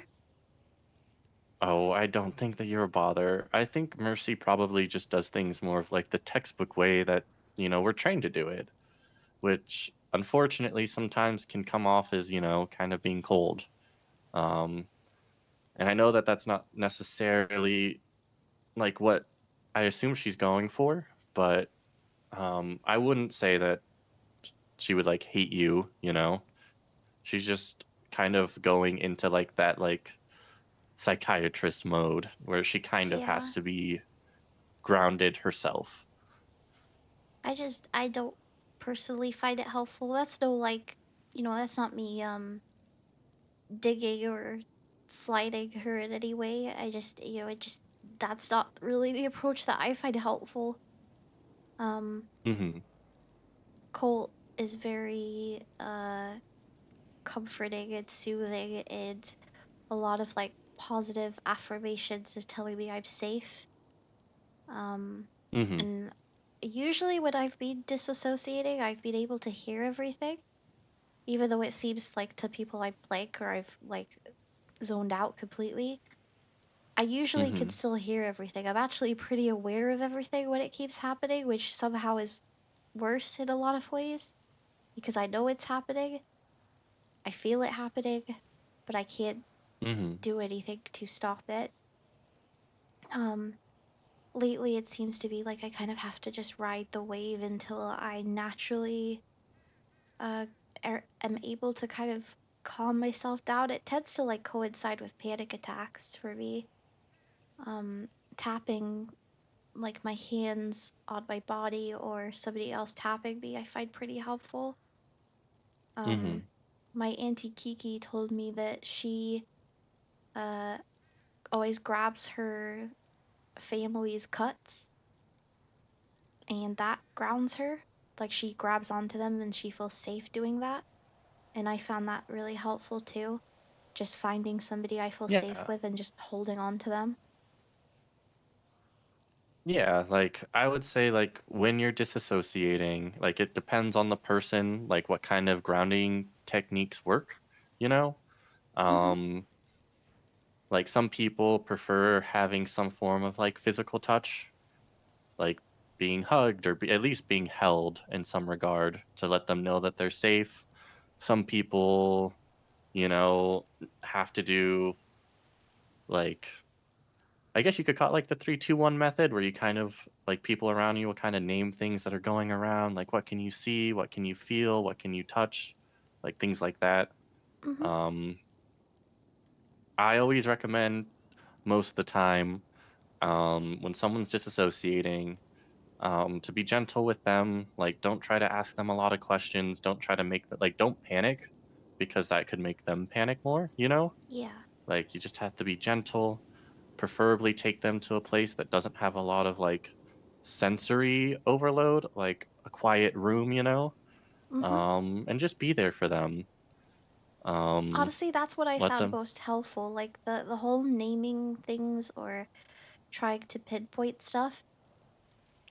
Oh, I don't think that you're a bother. I think Mercy probably just does things more of like the textbook way that, we're trained to do it, which unfortunately sometimes can come off as, kind of being cold. Um, and I know that that's not necessarily like what I assume she's going for, but I wouldn't say that she would like hate you, you know. She's just kind of going into like that like psychiatrist mode where she kind of Yeah. has to be grounded herself. I don't personally find it helpful. That's no like, that's not me digging or sliding her in any way. I just, that's not really the approach that I find helpful. Um Mm-hmm. Colt is very comforting and soothing and a lot of like positive affirmations of telling me I'm safe. Um Mm-hmm. and usually when I've been disassociating, I've been able to hear everything, even though it seems like to people I blank or I've like zoned out completely. I usually can Mm-hmm. still hear everything. I'm actually pretty aware of everything when it keeps happening, which somehow is worse in a lot of ways because I know it's happening. I feel it happening, but I can't Mm-hmm. do anything to stop it. Um Lately it seems to be like I kind of have to just ride the wave until I naturally uh am able to kind of calm myself down. It tends to like coincide with panic attacks for me. Um Tapping like my hands on my body or somebody else tapping me I find pretty helpful. Mm-hmm. Um my auntie Kiki told me that she uh always grabs her family's cuts and that grounds her. Like she grabs onto them and she feels safe doing that. And I found that really helpful too. Just finding somebody I feel safe Yeah. with and just holding on to them. Yeah, like I would say like when you're disassociating, like it depends on the person, like what kind of grounding techniques work, you know? Mhm. Um like some people prefer having some form of like physical touch, like being hugged or at least being held in some regard to let them know that they're safe. Some people, you know, have to do like I guess you could call it like the 3-2-1 method where you kind of like people around you will kind of name things that are going around, like what can you see, what can you feel, what can you touch, like things like that. Mhm. Um, I always recommend most of the time when someone's disassociating to be gentle with them. Like, don't try to ask them a lot of questions. Don't try to make them like, don't panic because that could make them panic more, you know? Yeah. Like, you just have to be gentle, preferably take them to a place that doesn't have a lot of like sensory overload, like a quiet room, you know? Mhm. And just be there for them. Um, Honestly, that's what I let found them, most helpful. Like the whole naming things or trying to pinpoint stuff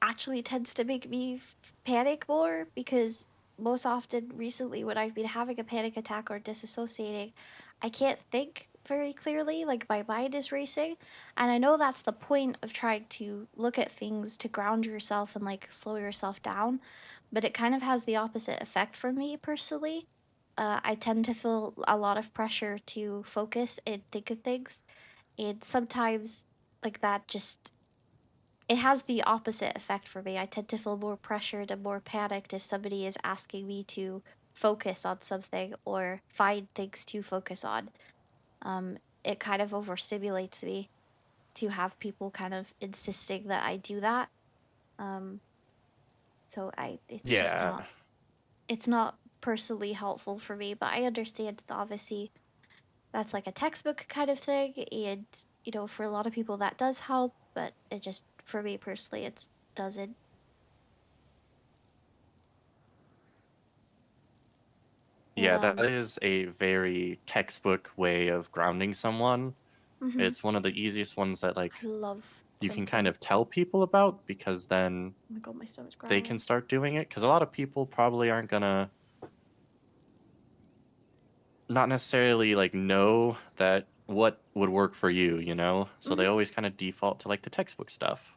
actually tends to make me panic more because most often recently when I've been having a panic attack or disassociating, I can't think very clearly, like my mind is racing. And I know that's the point of trying to look at things to ground yourself and like slow yourself down, but it kind of has the opposite effect for me personally. I tend to feel a lot of pressure to focus and think of things, and sometimes like that just it has the opposite effect for me. I tend to feel more pressured and more panicked if somebody is asking me to focus on something or find things to focus on. It kind of overstimulates me to have people kind of insisting that I do that. Um, so it's just yeah, not personally helpful for me, but I understand that obviously that's like a textbook kind of thing, and for a lot of people that does help, but it just for me personally, it doesn't. And yeah, that is a very textbook way of grounding someone. mhm. It's one of the easiest ones that like I love you can kind pinpoint. of tell people about because then Oh my god, my stomach's they can growling. start doing it because a lot of people probably aren't gonna not necessarily like know that what would work for you, you know? So they Mhm. always kind of default to like the textbook stuff.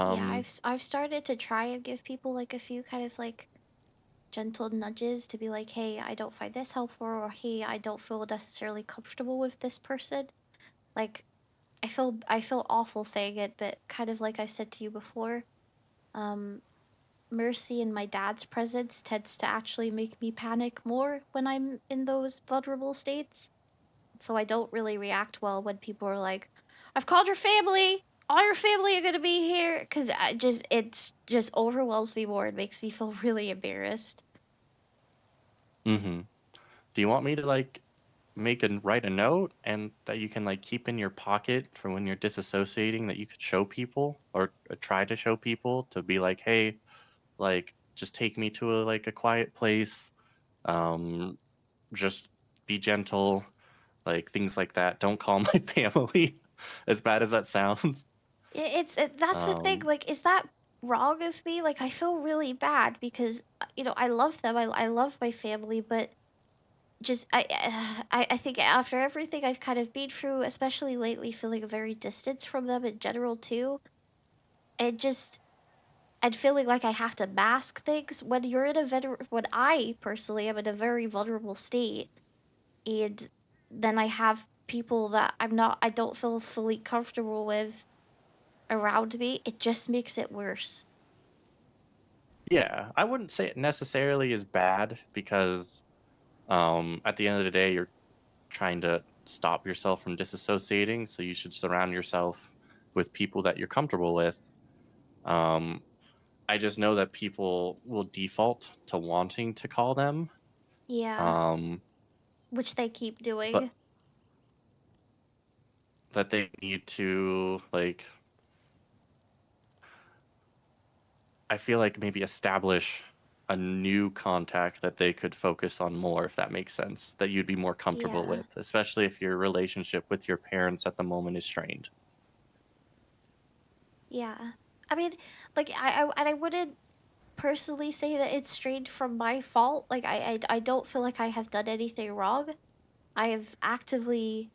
Yeah, Um I've started to try and give people like a few kind of like gentle nudges to be like, "Hey, I don't find this helpful," or "Hey, I don't feel necessarily comfortable with this person." Like I feel awful saying it, but kind of like I've said to you before, um Mercy and my dad's presence tends to actually make me panic more when I'm in those vulnerable states. So I don't really react well when people are like, "I've called your family. All your family are gonna be here," because it just overwhelms me more. It makes me feel really embarrassed. Mm-hmm. Do you want me to like write a note and that you can like keep in your pocket for when you're disassociating that you could show people or try to show people to be like, hey, like just take me to a quiet place, um, just be gentle, like things like that. Don't call my family, as bad as that sounds. That's the thing. Um, Like, is that wrong of me? Like, I feel really bad because I love them. I love my family, but just I think after everything I've kind of been through, especially lately, feeling a very distance from them in general too, it just and feeling like I have to mask things when you're in a when I personally am in a very vulnerable state, and then I have people that I don't feel fully comfortable with around me, it just makes it worse. yeah, I wouldn't say it necessarily is bad because at the end of the day, you're trying to stop yourself from disassociating. So you should surround yourself with people that you're comfortable with. Um, I just know that people will default to wanting to call them. Yeah, Um, which they keep doing. but that they need to like I feel like maybe establish a new contact that they could focus on more, if that makes sense, that you'd be more comfortable Yeah, with, especially if your relationship with your parents at the moment is strained. yeah. I mean, like and I wouldn't personally say that it's strayed from my fault. Like I don't feel like I have done anything wrong. I have actively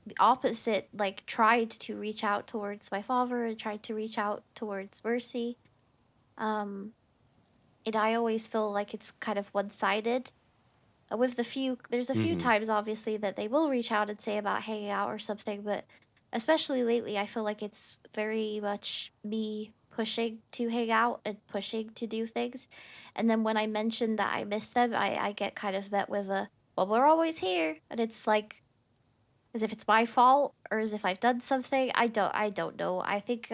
the opposite, like tried to reach out towards my father and tried to reach out towards Mercy. Um, and I always feel like it's kind of one-sided. With there's a few Mhm. times obviously that they will reach out and say about hanging out or something, but especially lately, I feel like it's very much me pushing to hang out and pushing to do things. And then when I mention that I miss them, I get kind of met with a, well, we're always here. And it's like, as if it's my fault or as if I've done something. I don't know. I think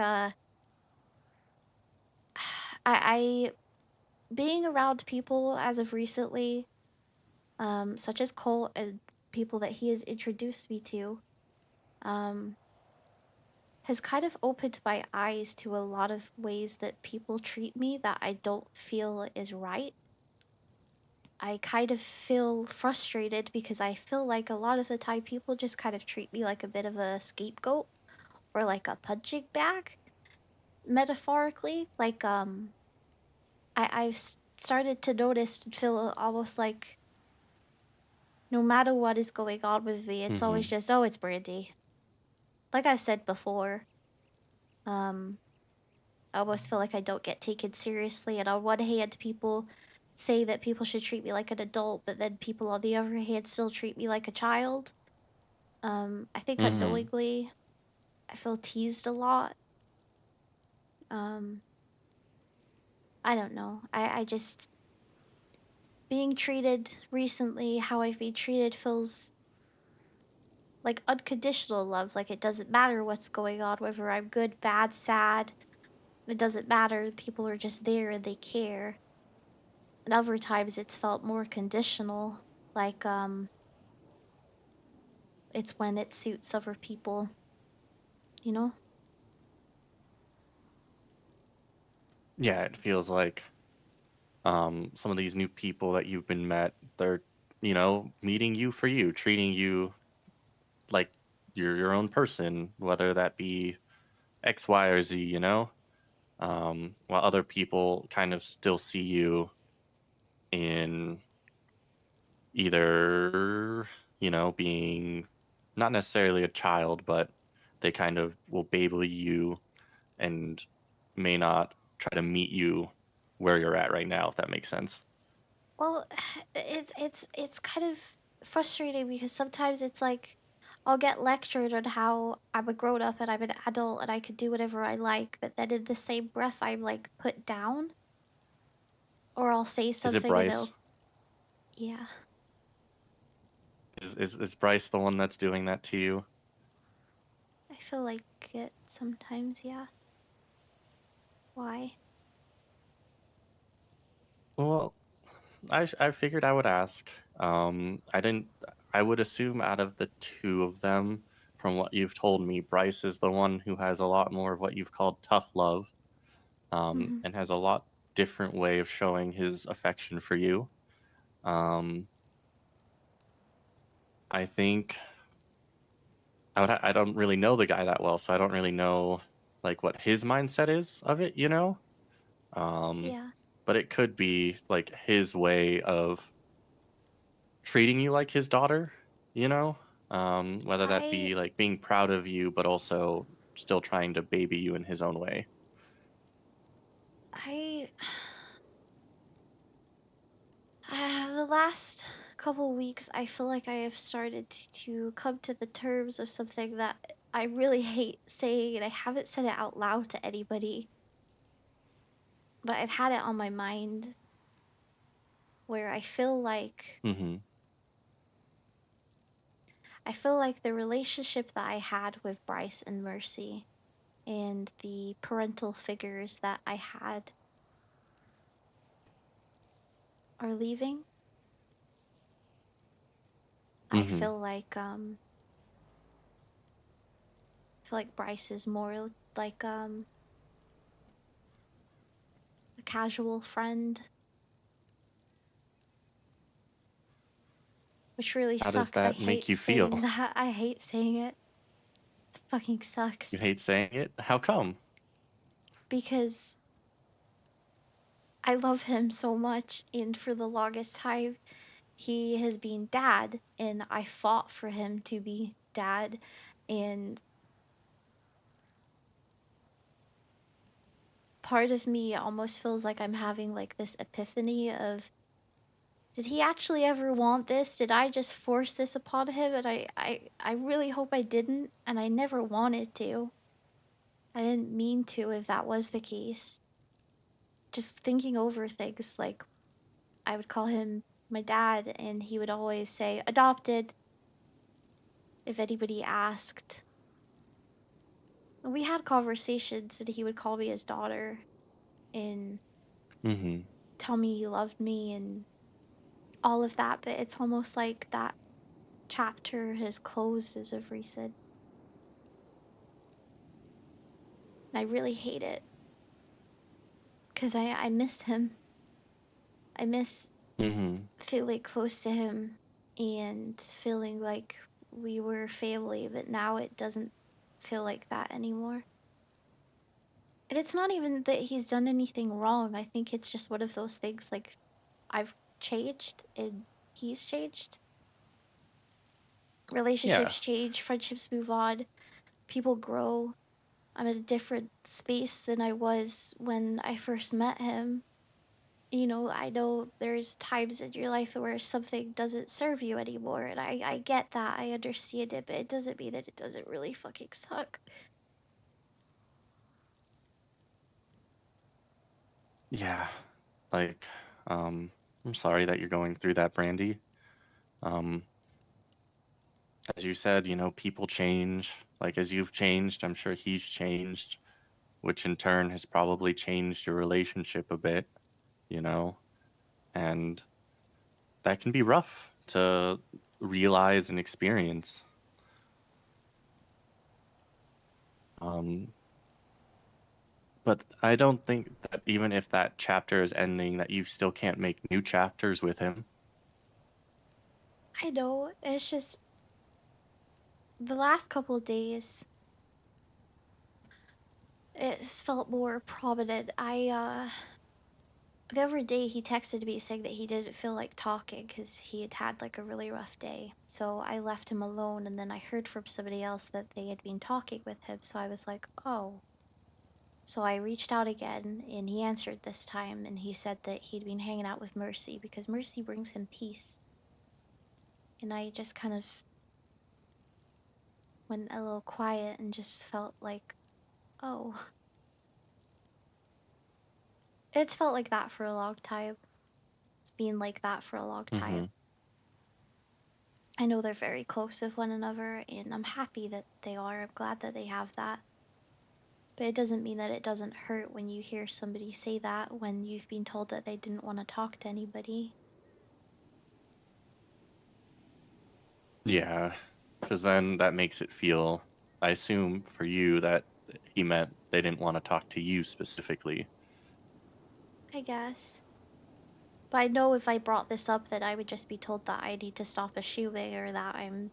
I being around people as of recently, such as Cole and people that he has introduced me to, um, has kind of opened my eyes to a lot of ways that people treat me that I don't feel is right. I kind of feel frustrated because I feel like a lot of the time people just kind of treat me like a bit of a scapegoat or like a punching bag, metaphorically. Like, started to notice and feel almost like no matter what is going on with me, it's always Mhm. just, oh, it's Brandy. Like I've said before, um, I almost feel like I don't get taken seriously. And on one hand, people say that people should treat me like an adult, but then people on the other hand still treat me like a child. I think Mhm. unknowingly, I feel teased a lot. Um, I don't know. I just being treated recently, how I've been treated feels like unconditional love. Like it doesn't matter what's going on, whether I'm good, bad, sad. It doesn't matter. People are just there and they care. And other times it's felt more conditional. Like it's when it suits other people, you know? Yeah, it feels like some of these new people that you've been met, they're, meeting you for you, treating you like you're your own person, whether that be X, Y, or Z, while other people kind of still see you in either, being not necessarily a child, but they kind of will baby you and may not try to meet you where you're at right now, if that makes sense. Well, it's kind of frustrating because sometimes it's like I'll get lectured on how I'm a grown up and I'm an adult and I can do whatever I like, but then in the same breath I'm like put down. Or I'll say Is it something and Bryce? yeah. Is Bryce the one that's doing that to you? I feel like it sometimes, yeah. Why? Well, I figured I would ask. I didn't. I would assume out of the two of them, from what you've told me, Bryce is the one who has a lot more of what you've called tough love, Mhm. and has a lot different way of showing his affection for you. Um, I think I don't really know the guy that well, so I don't really know like what his mindset is of it, you know. Um, Yeah. but it could be like his way of treating you like his daughter, you know? Whether that I be like being proud of you, but also still trying to baby you in his own way. I the last couple weeks I feel like I have started to come to the terms of something that I really hate saying, and I haven't said it out loud to anybody, but I've had it on my mind, where Mm-hmm. I feel like the relationship that I had with Bryce and Mercy and the parental figures that I had are leaving. I Mm-hmm. feel like Bryce is more like a casual friend, which really How does sucks. I that make hate you saying feel? that. I hate saying it. It fucking You sucks hate saying it? How come? because I love him so much, and for the longest time he has been dad, and I fought for him to be dad, and part of me almost feels like I'm having like this epiphany of, did he actually ever want this? Did I just force this upon him? And I really hope I didn't, and I never wanted to. I didn't mean to if that was the case. Just thinking over things, like I would call him my dad, and he would always say, adopted, if anybody asked. And we had conversations, and he would call me his daughter and Mm-hmm. tell me he loved me and all of that, but it's almost like that chapter has closed as of recent. And I really hate it because I miss him. I miss Mm-hmm. feeling close to him and feeling like we were family, but now it doesn't feel like that anymore. And it's not even that he's done anything wrong. I think it's just one of those things, like I've changed and he's changed. Yeah. Relationships change, friendships move on, people grow. I'm in a different space than I was when I first met him. You know, I know there's times in your life where something doesn't serve you anymore, and I get that. I understand it, but it doesn't mean that it doesn't really fucking suck. Yeah. Like, I'm sorry that you're going through that, Brandy. Um, as you said, you know, people change. Like as you've changed, I'm sure he's changed, which in turn has probably changed your relationship a bit, you know? And that can be rough to realize and experience. Um, but I don't think that even if that chapter is ending, that you still can't make new chapters with him. I know, it's just the last couple of days, it's felt more prominent. The other day he texted me saying that he didn't feel like talking because he had had like a really rough day. So I left him alone, and then I heard from somebody else that they had been talking with him. So I was like, oh. So I reached out again, and he answered this time, and he said that he'd been hanging out with Mercy because Mercy brings him peace. And I just kind of went a little quiet and just felt like, oh. It's felt like that for a long time. It's been like that for a long Mm-hmm. time. I know they're very close with one another, and I'm happy that they are. I'm glad that they have that. But it doesn't mean that it doesn't hurt when you hear somebody say that when you've been told that they didn't want to talk to anybody. Yeah, because then that makes it feel, I assume for you, that he meant they didn't want to talk to you specifically. I guess. But I know if I brought this up that I would just be told that I need to stop assuming or that I'm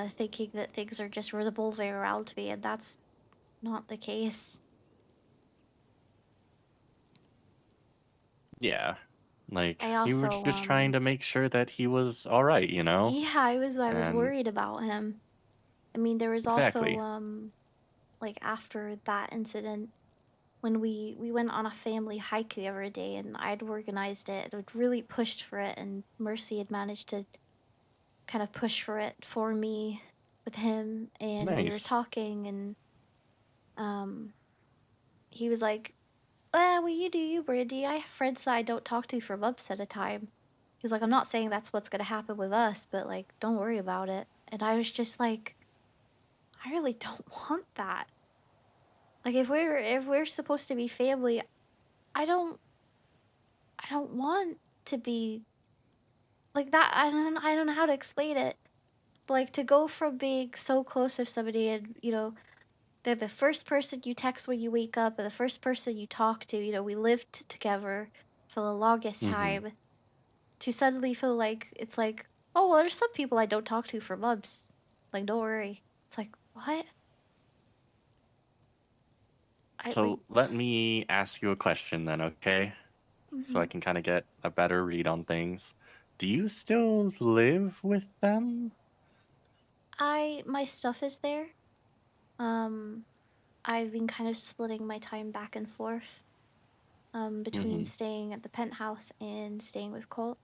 thinking that things are just revolving around me, and that's not the case. Yeah, like I you were also just trying to make sure that he was all right, you know? yeah, I was And worried about him. I mean, there was also exactly. like after that incident when we went on a family hike the other day and I'd organized it, I'd really pushed for it, and Mercy had managed to kind of push for it for me with him, and we were Nice. talking, and um he was like, well, you do you, Brandi. I have friends that I don't talk to for months at a time. He was like, I'm not saying that's what's gonna happen with us, but like, don't worry about it. And I was just like, I really don't want that. Like, if we're supposed to be family, I don't I don't want to be like that. I don't know how to explain it. But like to go from being so close with somebody and they're the first person you text when you wake up and the first person you talk to, we lived together for the longest Mm-hmm. time, to suddenly feel like it's like, oh well, there's some people I don't talk to for months. Like, don't worry. It's like, what? I like So let me ask you a question then, okay? So I mhm. can kind of get a better read on things. Do you still live with them? My stuff is there. Um I've been kind of splitting my time back and forth between Mm-hmm. staying at the penthouse and staying with Colt.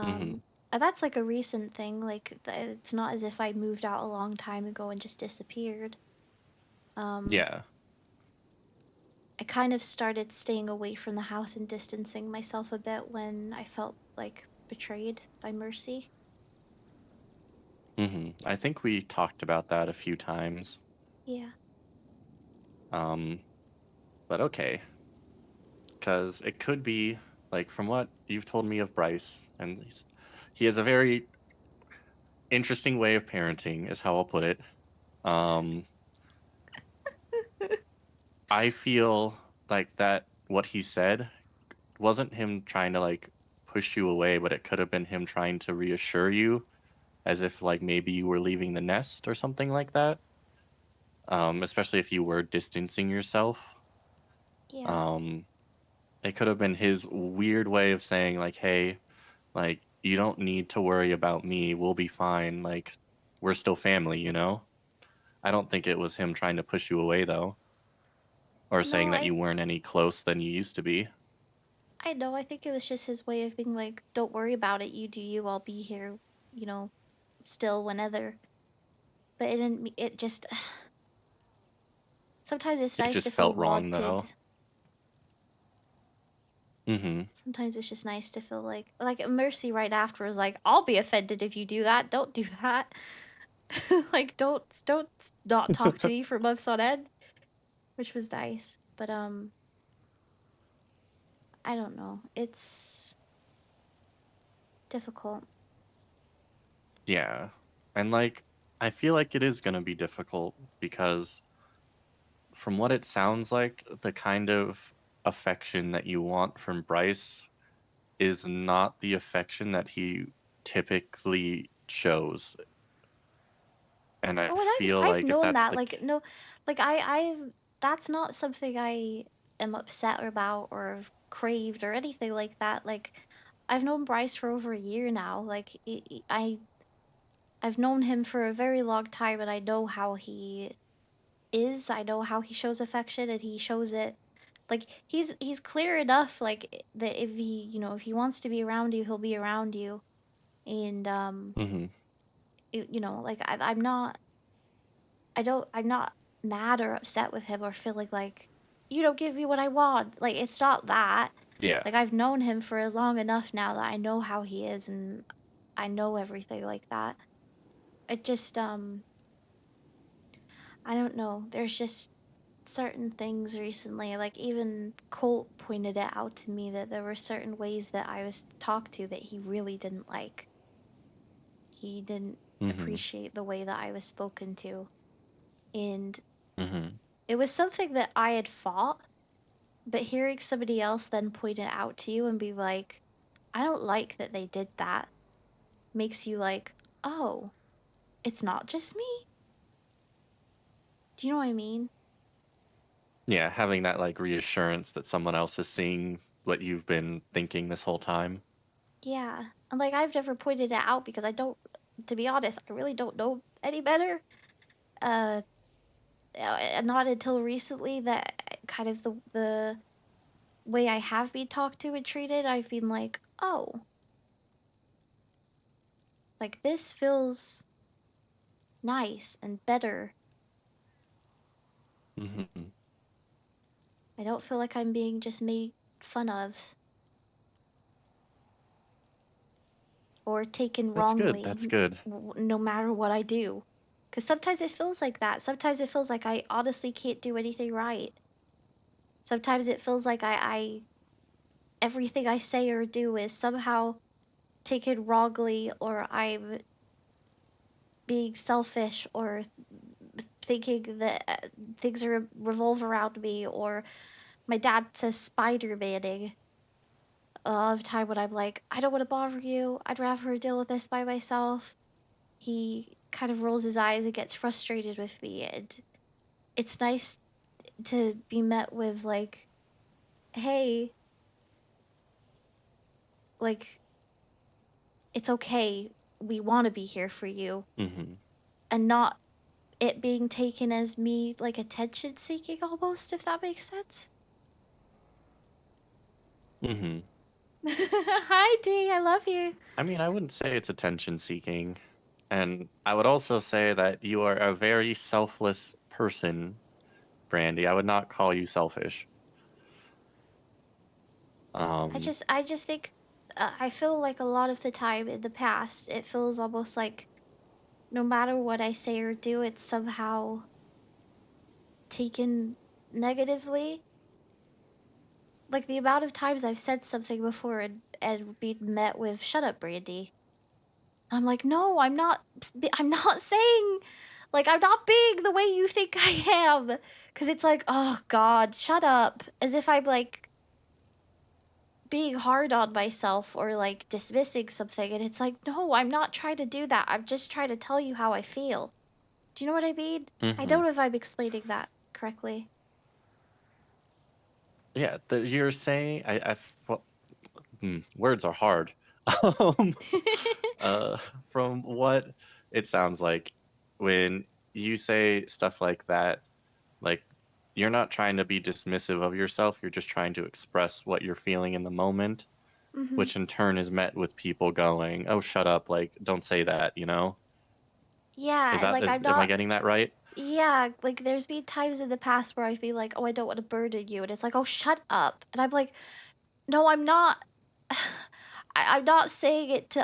Mm-hmm. And that's like a recent thing. Like it's not as if I moved out a long time ago and just disappeared. Um, Yeah. I kind of started staying away from the house and distancing myself a bit when I felt like betrayed by Mercy. Mm-hmm. I think we talked about that a few times. Yeah. Um, but okay. Because it could be, like, from what you've told me of Bryce, and he has a very interesting way of parenting, is how I'll put it. Um, I feel like that what he said wasn't him trying to like push you away, but it could have been him trying to reassure you, as if like maybe you were leaving the nest or something like that. Especially if you were distancing yourself. Yeah. Um, it could have been his weird way of saying like, "Hey, like you don't need to worry about me. We'll be fine. Like we're still family, you know?" I don't think it was him trying to push you away though, or No, saying that you weren't any close than you used to be. I know. I think it was just his way of being like, don't worry about it. You do you. I'll be here, you know, still whenever. But it didn't. It just sometimes it's It nice to just feel felt wrong though. wanted. Mm-hmm. Sometimes it's just nice to feel like Mercy right after was like, I'll be offended if you do that. Don't do that. Like don't not talk to me for months on end, which was nice. But I don't know. It's difficult. Yeah. And like I feel like it is going to be difficult because from what it sounds like, the kind of affection that you want from Bryce is not the affection that he typically shows. And I Oh, and feel I've like if known that's that. the Like no, like I've that's not something I am upset about or have craved or anything like that. Like I've known Bryce for over a year now. Like I've known him for a very long time, and I know how he is. I know how he shows affection, and he shows it. Like he's clear enough. Like that if he if he wants to be around you, he'll be around you. And Mhm. like I'm not. I'm not mad or upset with him or feeling like you don't give me what I want. Like, it's not that. Yeah. Like, I've known him for long enough now that I know how he is and I know everything like that. It just, I don't know. There's just certain things recently, like even Colt pointed it out to me that there were certain ways that I was talked to that he really didn't like. He didn't Mm-hmm. appreciate the way that I was spoken to. And Mm-hmm. it was something that I had fought, but hearing somebody else then point it out to you and be like, I don't like that they did that, makes you like, oh, it's not just me? Do you know what I mean? Yeah, having that like reassurance that someone else is seeing what you've been thinking this whole time. Yeah. And like, I've never pointed it out because I don't, to be honest, I really don't know any better. Uh, not until recently that kind of the way I have been talked to and treated, I've been like, oh, like this feels nice and better. Mm-hmm. I don't feel like I'm being just made fun of or taken That's good. wrongly, That's good. no matter what I do. Because sometimes it feels like that. Sometimes it feels like I honestly can't do anything right. Sometimes it feels like I everything I say or do is somehow taken wrongly, or I'm being selfish, or thinking that things are revolve around me, or my dad says Spider-Maning a lot of time when I'm like, I don't want to bother you. I'd rather deal with this by myself. He kind of rolls his eyes and gets frustrated with me, and it's nice to be met with like, hey, like it's okay. We want to be here for you, Mm-hmm. and not it being taken as me like attention seeking almost, if that makes sense. Mm-hmm. Hi D, I love you. I mean, I wouldn't say it's attention seeking. And I would also say that you are a very selfless person, Brandy. I would not call you selfish. Um, I just think I feel like a lot of the time in the past, it feels almost like no matter what I say or do, it's somehow taken negatively. Like the amount of times I've said something before and been met with "Shut up, Brandy." I'm like, no, I'm not saying, like, I'm not being the way you think I am. Cause it's like, oh God, shut up. As if I'm like being hard on myself or like dismissing something. And it's like, no, I'm not trying to do that. I'm just trying to tell you how I feel. Do you know what I mean? I mm-hmm. don't know if I'm explaining that correctly. Yeah, you're saying well, words are hard. Um, uh, from what it sounds like, when you say stuff like that, like you're not trying to be dismissive of yourself. You're just trying to express what you're feeling in the moment, hmm which in turn is met with people going, "Oh, shut up! Like, don't say that." You know? Yeah, like I'm Am I not. getting that right? Yeah, like there's been times in the past where I've been like, oh, I don't want to burden you. And it's like, oh, shut up. And I'm like, no, I'm not. I'm not saying it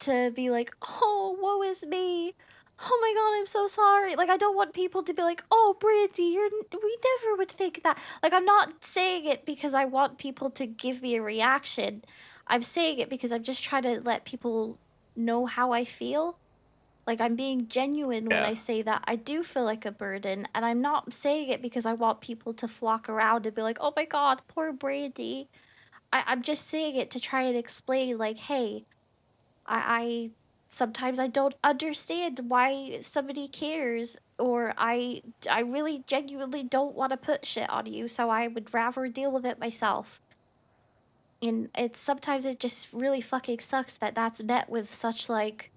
to be like, oh, woe is me. Oh my god, I'm so sorry. Like I don't want people to be like, oh, Brandy, we never would think that. Like I'm not saying it because I want people to give me a reaction. I'm saying it because I'm just trying to let people know how I feel. Like I'm being genuine when Yeah. I say that I do feel like a burden, and I'm not saying it because I want people to flock around and be like, "Oh my god, poor Brandy." I'm just saying it to try and explain, like, hey, I sometimes I don't understand why somebody cares, or I really genuinely don't want to put shit on you, so I would rather deal with it myself. And it's sometimes it just really fucking sucks that that's met with such like,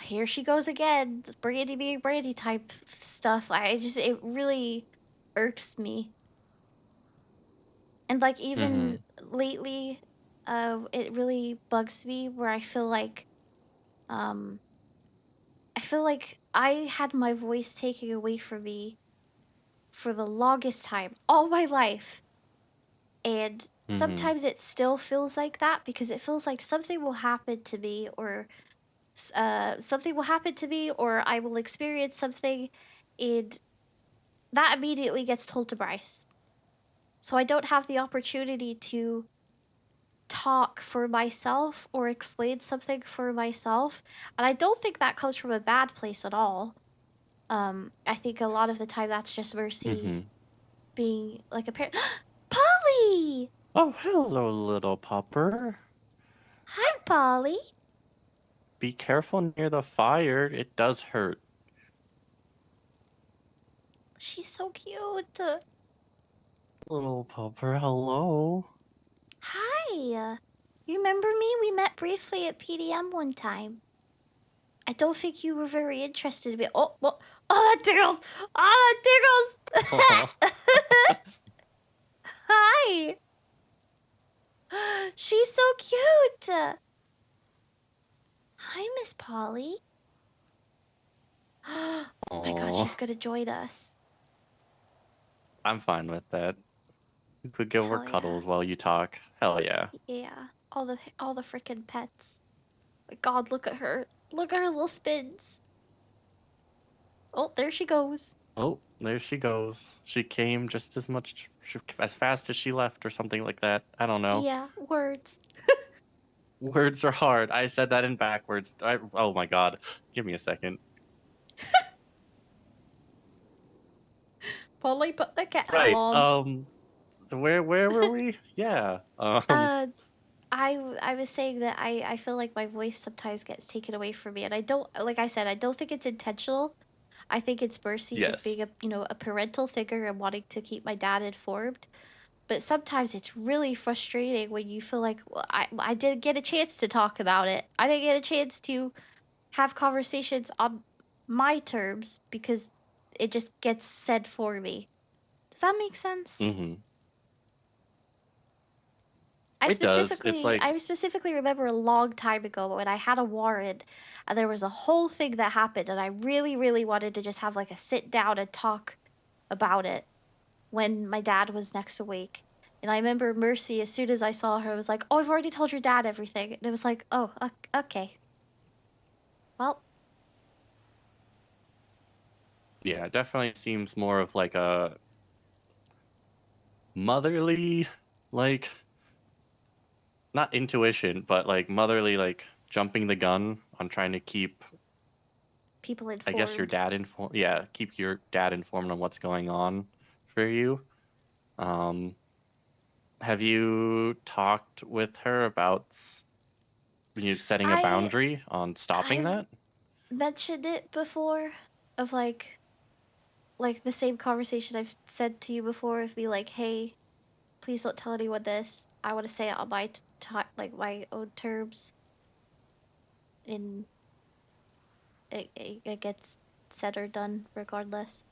here she goes again, Brandy being Brandy type stuff. It really irks me. And like Mm-hmm. even lately, it really bugs me where um I feel like I had my voice taken away from me for the longest time, all my life. And sometimes it still feels like that because it feels like something will happen to me or something will happen to me or I will experience something and that immediately gets told to Bryce. So I don't have the opportunity to talk for myself or explain something for myself. And I don't think that comes from a bad place at all. I think a lot of the time that's just Mercy being like a parent. Polly! Oh, hello, little pupper. Hi, Polly. Be careful near the fire. It does hurt. She's so cute. Little pupper, hello. Hi. You remember me? We met briefly at PDM one time. I don't think you were very interested in me. Oh, that tickles! Oh, that tickles! Hi! She's so cute! Hi, Miss Polly. Oh my god, she's gonna join us. I'm fine with that. We could give her Hell yeah. cuddles while you talk. Hell yeah. Yeah, all the freaking pets. My god, look at her. Look at her little spins. Oh, there she goes. Oh, there she goes. She came just as much, as fast as she left, or something like that. I don't know. Yeah, words. Words are hard. I said that in backwards. Oh my god. Give me a second. Polly put the kettle Right. on. Where were we? Yeah. I was saying that I feel like my voice sometimes gets taken away from me, and I don't, like I said, I don't think it's intentional. I think it's Mercy just being Yes. a parental figure and wanting to keep my dad informed. But sometimes it's really frustrating when you feel like, well, I didn't get a chance to talk about it. I didn't get a chance to have conversations on my terms because it just gets said for me. Does that make sense? It does. It's like, I specifically remember a long time ago when I had a warrant and there was a whole thing that happened and I really, really wanted to just have like a sit down and talk about it when my dad was next awake. And I remember Mercy, as soon as I saw her, was like, "Oh, I've already told your dad everything." And it was like, "Oh, okay. Well, yeah, it definitely seems more of like a motherly, like, not intuition, but like motherly, like jumping the gun on trying to keep, people I guess, your informed." dad informed. Yeah, keep your dad informed on what's going on for you. Have you talked with her about you setting a I boundary on stopping I've that? mentioned it before of like the same conversation I've said to you before of be like, "Hey, please don't tell anyone this. I want to say it on my like my own terms." And it gets said or done regardless.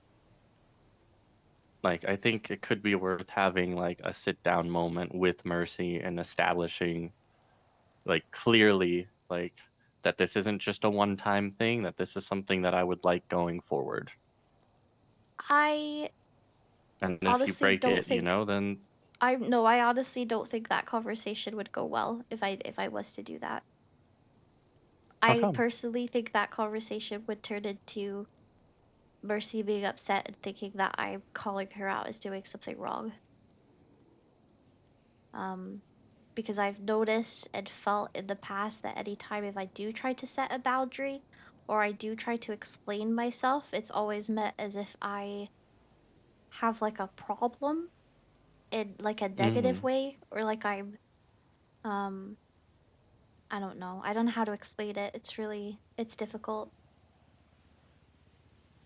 Like, I think it could be worth having like a sit down moment with Mercy and establishing, like, clearly, like, that this isn't just a one time thing, that this is something that I would like going forward. I And if you honestly break don't it, think then I honestly don't think that conversation would go well if I was to do that. how I come? personally think that conversation would turn into Mercy being upset and thinking that I'm calling her out as doing something wrong. Because I've noticed and felt in the past that anytime if I do try to set a boundary or I do try to explain myself, it's always met as if I have like a problem in like a negative way or like I'm um I don't know. I don't know how to explain it. It's difficult.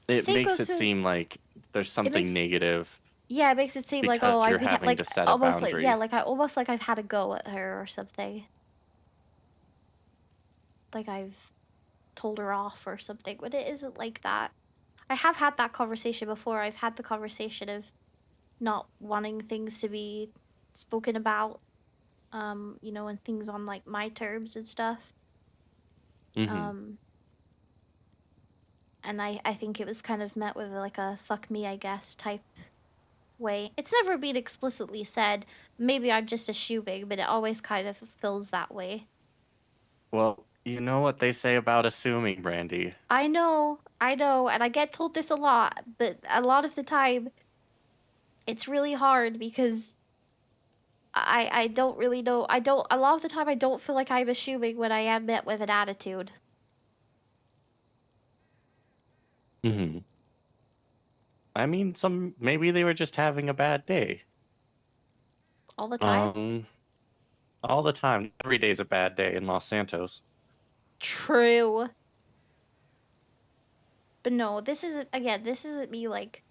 It Same makes goes it for seem like there's it something makes negative yeah, it makes it seem like, oh, because you're having like to set a almost like yeah, boundary. like I almost like I've had a go at her or something. Like I've told her off or something, but it isn't like that. I have had that conversation before. I've had the conversation of not wanting things to be spoken about, and things on like my terms and stuff. Mm-hmm. Um, and I think it was kind of met with like a fuck me, I guess type way. It's never been explicitly said. Maybe I'm just assuming, but it always kind of feels that way. Well, you know what they say about assuming, Brandy. I know, and I get told this a lot, but a lot of the time, it's really hard because I don't really know. I don't, a lot of the time, I don't feel like I'm assuming when I am met with an attitude. Hmm. I mean, maybe they were just having a bad day. All the time? All the time. Every day's a bad day in Los Santos. True. But no, this isn't, again, this isn't me like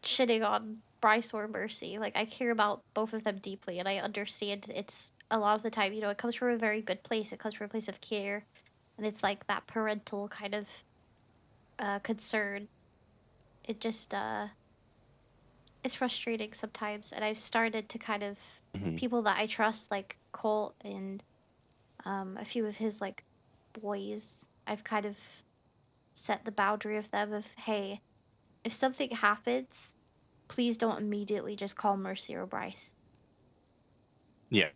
shitting on Bryce or Mercy. Like, I care about both of them deeply, and I understand it's a lot of the time, you know, it comes from a very good place. It comes from a place of care, and it's like that parental kind of concern. It just, it's frustrating sometimes, and I've started to kind of, Hmm. people that I trust, like Colt and a few of his, like, boys, I've kind of set the boundary of them of, hey, if something happens, please don't immediately just call Mercy or Bryce. Yeah,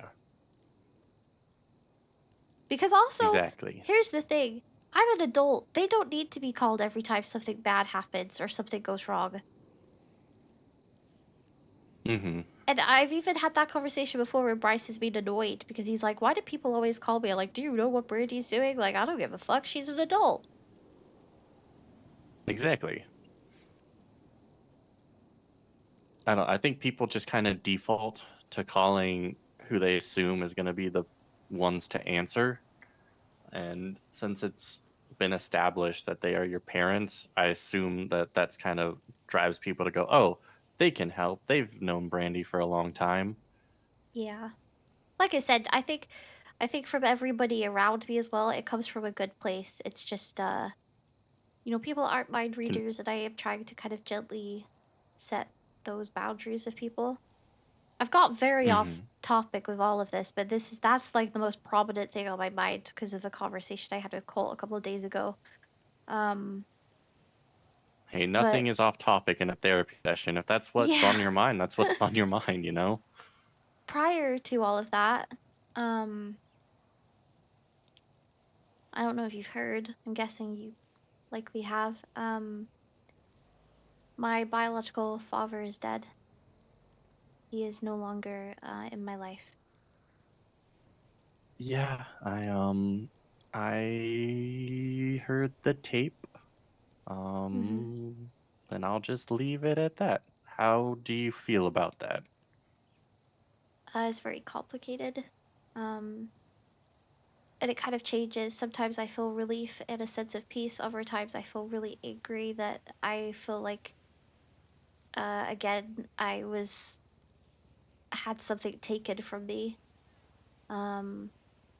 Because also, exactly. here's the thing. I'm an adult. They don't need to be called every time something bad happens or something goes wrong. Hmm. And I've even had that conversation before where Bryce has been annoyed because he's like, why do people always call me? I'm like, do you know what Brandy's doing? Like, I don't give a fuck. She's an adult. Exactly. I think people just kind of default to calling who they assume is going to be the ones to answer. And since it's been established that they are your parents, I assume that that's kind of drives people to go, oh, they can help. They've known Brandy for a long time. Yeah. Like I said, I think from everybody around me as well, it comes from a good place. It's just you know, people aren't mind Can, readers, and I am trying to kind of gently set those boundaries with people. I've got very off hmm. topic with all of this, but that's like the most prominent thing on my mind because of a conversation I had with Colt a couple of days ago. Um, Hey, but nothing is off topic in a therapy session. If that's what's yeah, on your mind, that's what's on your mind, you know? prior to all of that, um, I don't know if you've heard. I'm guessing you likely have. My biological father is dead. He is no longer in my life. Yeah, I heard the tape. Mm-hmm. Then I'll just leave it at that. How do you feel about that? It's very complicated. Um, and it kind of changes. Sometimes I feel relief and a sense of peace. Other times I feel really angry that I feel like, again, I was had something taken from me, um,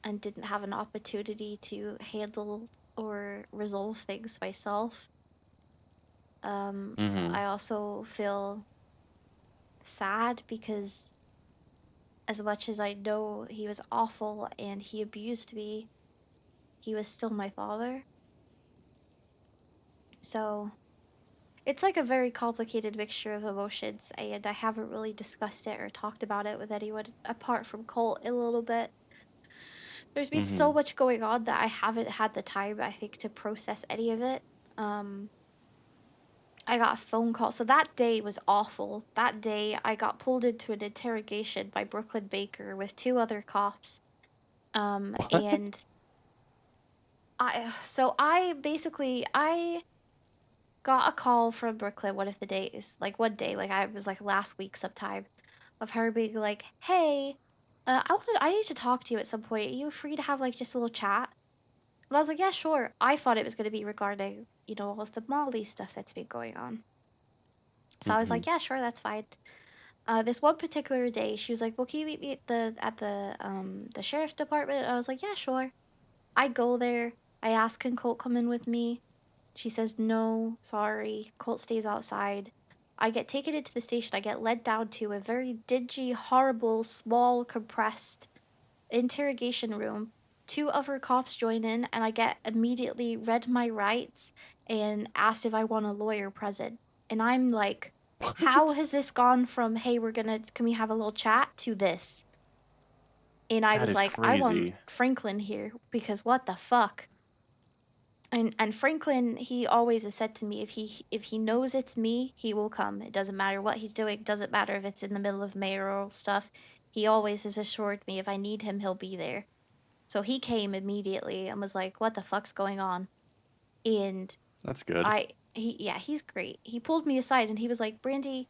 and didn't have an opportunity to handle or resolve things myself. Mm-hmm. I also feel sad because as much as I know he was awful and he abused me, he was still my father. So it's like a very complicated mixture of emotions, and I haven't really discussed it or talked about it with anyone apart from Colt a little bit. There's been Mm-hmm. so much going on that I haven't had the time, I think, to process any of it. Um, I got a phone call. So that day was awful. That day, I got pulled into an interrogation by Brooklyn Baker with two other cops. What? And I basically, I got a call from Brooklyn one of the days, like one day, like I was like last week sometime, of her being like, "Hey, I need to talk to you at some point. Are you free to have like just a little chat?" And I was like, "Yeah, sure." I thought it was gonna be regarding, you know, all of the Molly stuff that's been going on. So I was Mm-hmm. like, "Yeah, sure, that's fine." This one particular day, she was like, "Well, can you meet me at the sheriff's department?" And I was like, "Yeah, sure." I go there. I ask, "Can Colt come in with me?" She says, "No, sorry." Colt stays outside. I get taken into the station. I get led down to a very dingy, horrible, small, compressed interrogation room 2 other cops join in, and I get immediately read my rights and asked if I want a lawyer present. And I'm like, how has this gone from, hey, can we have a little chat, to this? And I That was is like, I want crazy. Franklin here, because what the fuck? And Franklin, he always has said to me, if he knows it's me, he will come. It doesn't matter what he's doing. It doesn't matter if it's in the middle of mayoral stuff. He always has assured me if I need him, he'll be there. So he came immediately and was like, "What the fuck's going on?" And That's good. he's great. He pulled me aside and he was like, "Brandi,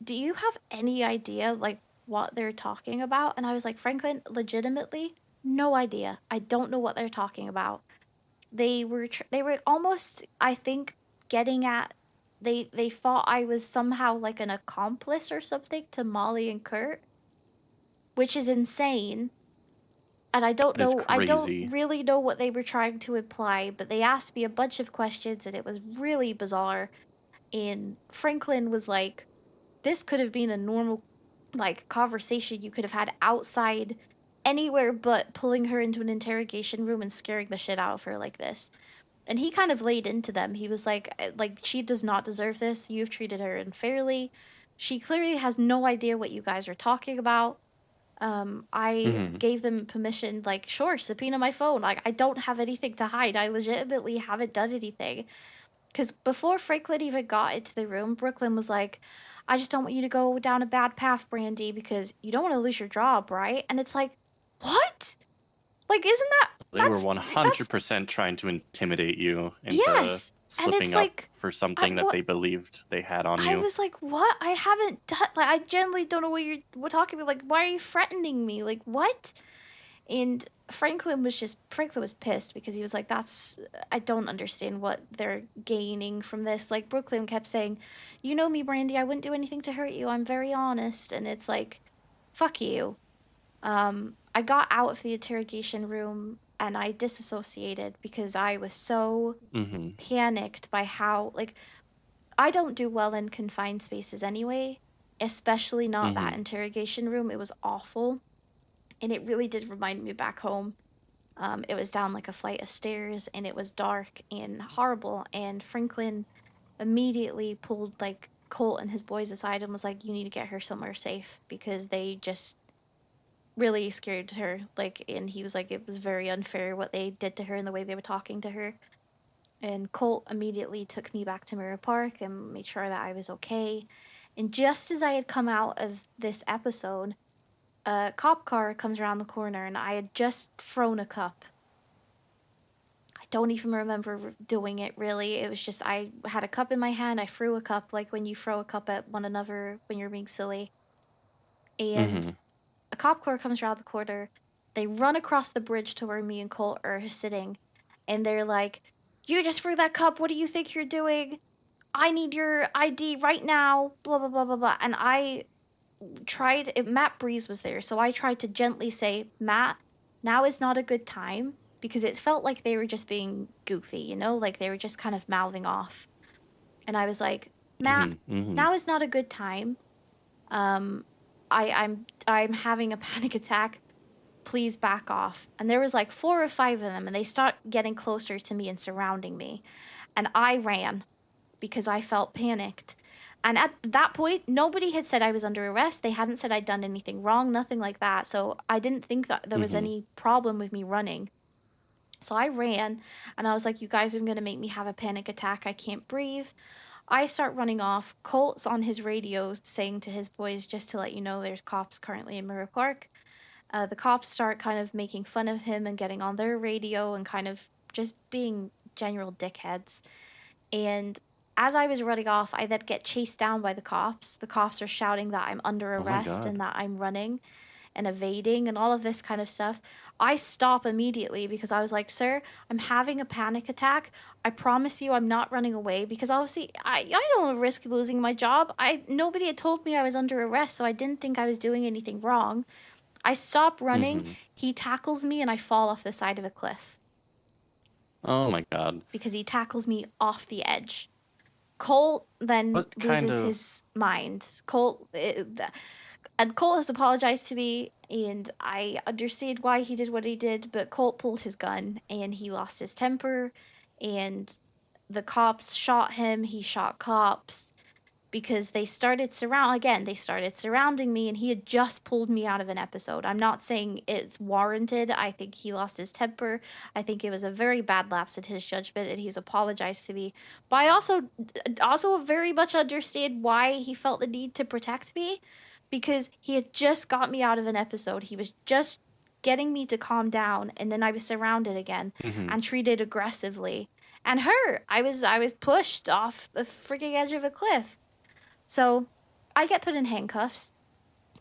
do you have any idea like what they're talking about?" And I was like, "Franklin, legitimately, no idea. I don't know what they're talking about." They were almost, I think, getting at, they thought I was somehow like an accomplice or something to Molly and Kurt, which is insane. And That is I don't crazy. really know what they were trying to imply, but they asked me a bunch of questions and it was really bizarre. And Franklin was like, this could have been a normal like conversation you could have had outside anywhere but pulling her into an interrogation room and scaring the shit out of her like this. And he kind of laid into them. He was like, she does not deserve this. You've treated her unfairly. She clearly has no idea what you guys are talking about. I Hmm. gave them permission, like, sure, subpoena my phone. Like, I don't have anything to hide. I legitimately haven't done anything. Because before Franklin even got into the room, Brooklyn was like, I just don't want you to go down a bad path, Brandi, because you don't want to lose your job, right? And it's like, what? Like, isn't that, They were that's, 100% trying to intimidate you into yes. And slipping it's up like, for something that what? they believed they had on I you. was like, what? I haven't done, like, I genuinely don't know what you're talking about. Like, why are you threatening me? Like, what? And Franklin was pissed because he was like, that's, I don't understand what they're gaining from this. Like, Brooklyn kept saying, you know me, Brandi, I wouldn't do anything to hurt you. I'm very honest. And it's like, fuck you. I got out of the interrogation room and I disassociated because I was so Hmm. panicked by how, like, I don't do well in confined spaces anyway, especially not that Hmm. interrogation room. It was awful. And it really did remind me back home. It was down like a flight of stairs and it was dark and horrible. And Franklin immediately pulled like Colt and his boys aside and was like, you need to get her somewhere safe because they just really scared her. Like, and he was like, it was very unfair what they did to her and the way they were talking to her. And Colt immediately took me back to Mirror Park and made sure that I was okay. And just as I had come out of this episode, a cop car comes around the corner and I had just thrown a cup. I don't even remember doing it really. It was just I had a cup in my hand, I threw a cup like when you throw a cup at one another when you're being silly. And Hmm. a cop car comes around the corner. They run across the bridge to where me and Colt are sitting and they're like, "You just threw that cup. What do you think you're doing? I need your ID right now." Blah blah blah blah blah. And Matt Breeze was there, so I tried to gently say, Matt, now is not a good time, because it felt like they were just being goofy, you know, like they were just kind of mouthing off. And I was like, Matt, Hmm. Hmm. now is not a good time. Um, I'm having a panic attack. Please back off. And there was like 4 or 5 of them, and they start getting closer to me and surrounding me. And I ran because I felt panicked. And at that point, nobody had said I was under arrest. They hadn't said I'd done anything wrong, nothing like that. So I didn't think that there was Hmm. any problem with me running. So I ran and I was like, you guys are going to make me have a panic attack. I can't breathe. I start running off. Colt's on his radio saying to his boys, just to let you know, there's cops currently in Mirror Park. The cops start kind of making fun of him and getting on their radio and kind of just being general dickheads. And as I was running off, I then get chased down by the cops. The cops are shouting that I'm under Oh my arrest and god. that I'm running and evading and all of this kind of stuff. I stop immediately because I was like, sir, I'm having a panic attack. I promise you I'm not running away because obviously I don't want to risk losing my job. Nobody had told me I was under arrest, so I didn't think I was doing anything wrong. I stop running, Hmm. he tackles me and I fall off the side of a cliff Oh my god. because he tackles me off the edge. Colt then What kind loses of... his mind. Colt, And Colt has apologized to me, and I understand why he did what he did, but Colt pulled his gun, and he lost his temper, and the cops shot him, he shot cops, because they started surrounding me, and he had just pulled me out of an episode. I'm not saying it's warranted. I think he lost his temper. I think it was a very bad lapse in his judgment, and he's apologized to me. But I also very much understand why he felt the need to protect me, because he had just got me out of an episode. He was just getting me to calm down, and then I was surrounded again and treated aggressively and hurt. I was pushed off the freaking edge of a cliff. So, I get put in handcuffs.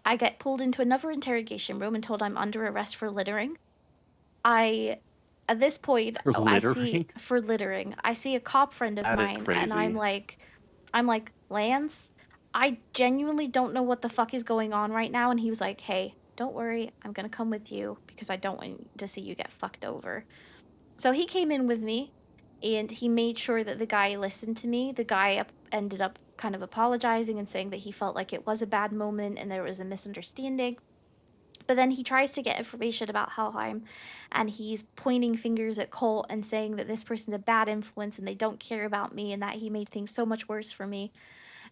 I get pulled into another interrogation room and told I'm under arrest for littering. At this point, For I see littering? for littering. I see a cop friend of That is mine, and crazy. I'm like, Lance, I genuinely don't know what the fuck is going on right now. And he was like, hey, don't worry, I'm gonna come with you because I don't want to see you get fucked over. So he came in with me, and he made sure that the guy listened to me. The guy ended up kind of apologizing and saying that he felt like it was a bad moment and there was a misunderstanding. But then he tries to get information about Helheim, and he's pointing fingers at Colt and saying that this person's a bad influence and they don't care about me and that he made things so much worse for me.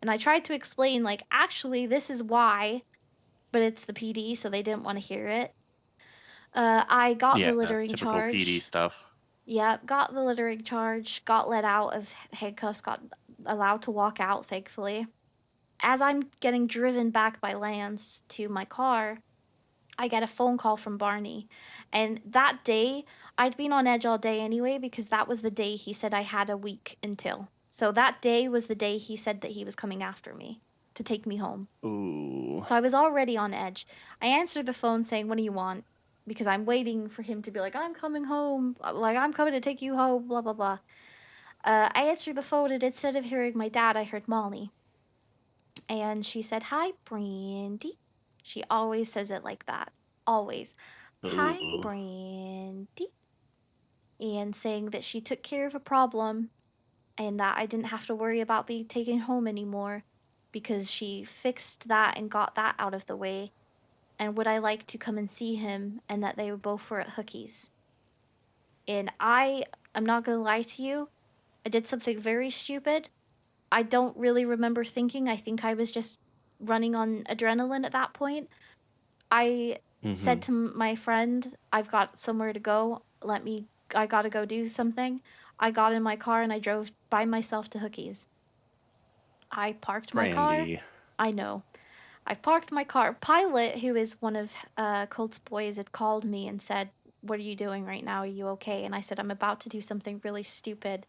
And I tried to explain, like, actually, this is why, but it's the PD, so they didn't want to hear it. I got the Yeah, littering typical PD charge. stuff. Yep, got the littering charge, got let out of handcuffs, got allowed to walk out, thankfully. As I'm getting driven back by Lance to my car, I get a phone call from Barney. And that day, I'd been on edge all day anyway because that was the day he said I had a week until. So that day was the day he said that he was coming after me to take me home. Ooh. So I was already on edge. I answered the phone saying, "What do you want?" Because I'm waiting for him to be like, "I'm coming home. Like, I'm coming to take you home, blah, blah, blah." I answered the phone, and instead of hearing my dad, I heard Molly. And she said, "Hi, Brandi." She always says it like that. Always. "Hi, Ooh. Brandi." And saying that she took care of a problem and that I didn't have to worry about being taken home anymore because she fixed that and got that out of the way. And would I like to come and see him, and that they both were at Hookie's. And I'm not gonna lie to you, I did something very stupid. I don't really remember thinking. I think I was just running on adrenaline at that point. I said to my friend, "I've got somewhere to go. I gotta go do something." I got in my car and I drove by myself to Hookie's. I parked my car. Brandy. I know. I parked my car. Pilot, who is one of Colt's boys, had called me and said, "What are you doing right now? Are you okay?" And I said, "I'm about to do something really stupid."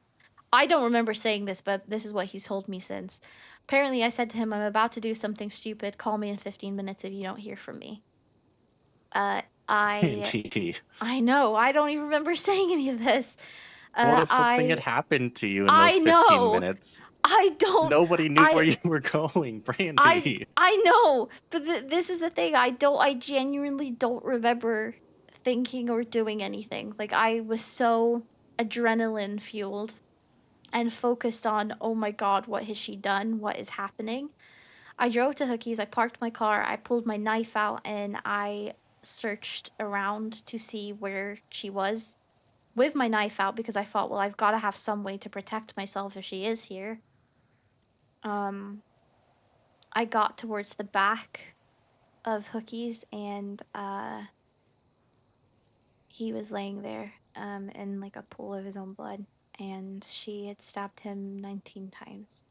I don't remember saying this, but this is what he's told me since. Apparently, I said to him, "I'm about to do something stupid. Call me in 15 minutes if you don't hear from me." Uh, I Brandy. I know. I don't even remember saying any of this. What if something had I happened to you in those I 15 know. minutes? I don't. Nobody knew where I you were going, Brandy. I know, but this is the thing. I genuinely don't remember thinking or doing anything. Like, I was so adrenaline fueled and focused on, oh my god, what has she done? What is happening? I drove to Hookie's, I parked my car, I pulled my knife out, and I searched around to see where she was with my knife out because I thought, well, I've got to have some way to protect myself if she is here. I got towards the back of Hookie's, and he was laying there in like a pool of his own blood, and she had stabbed him 19 times.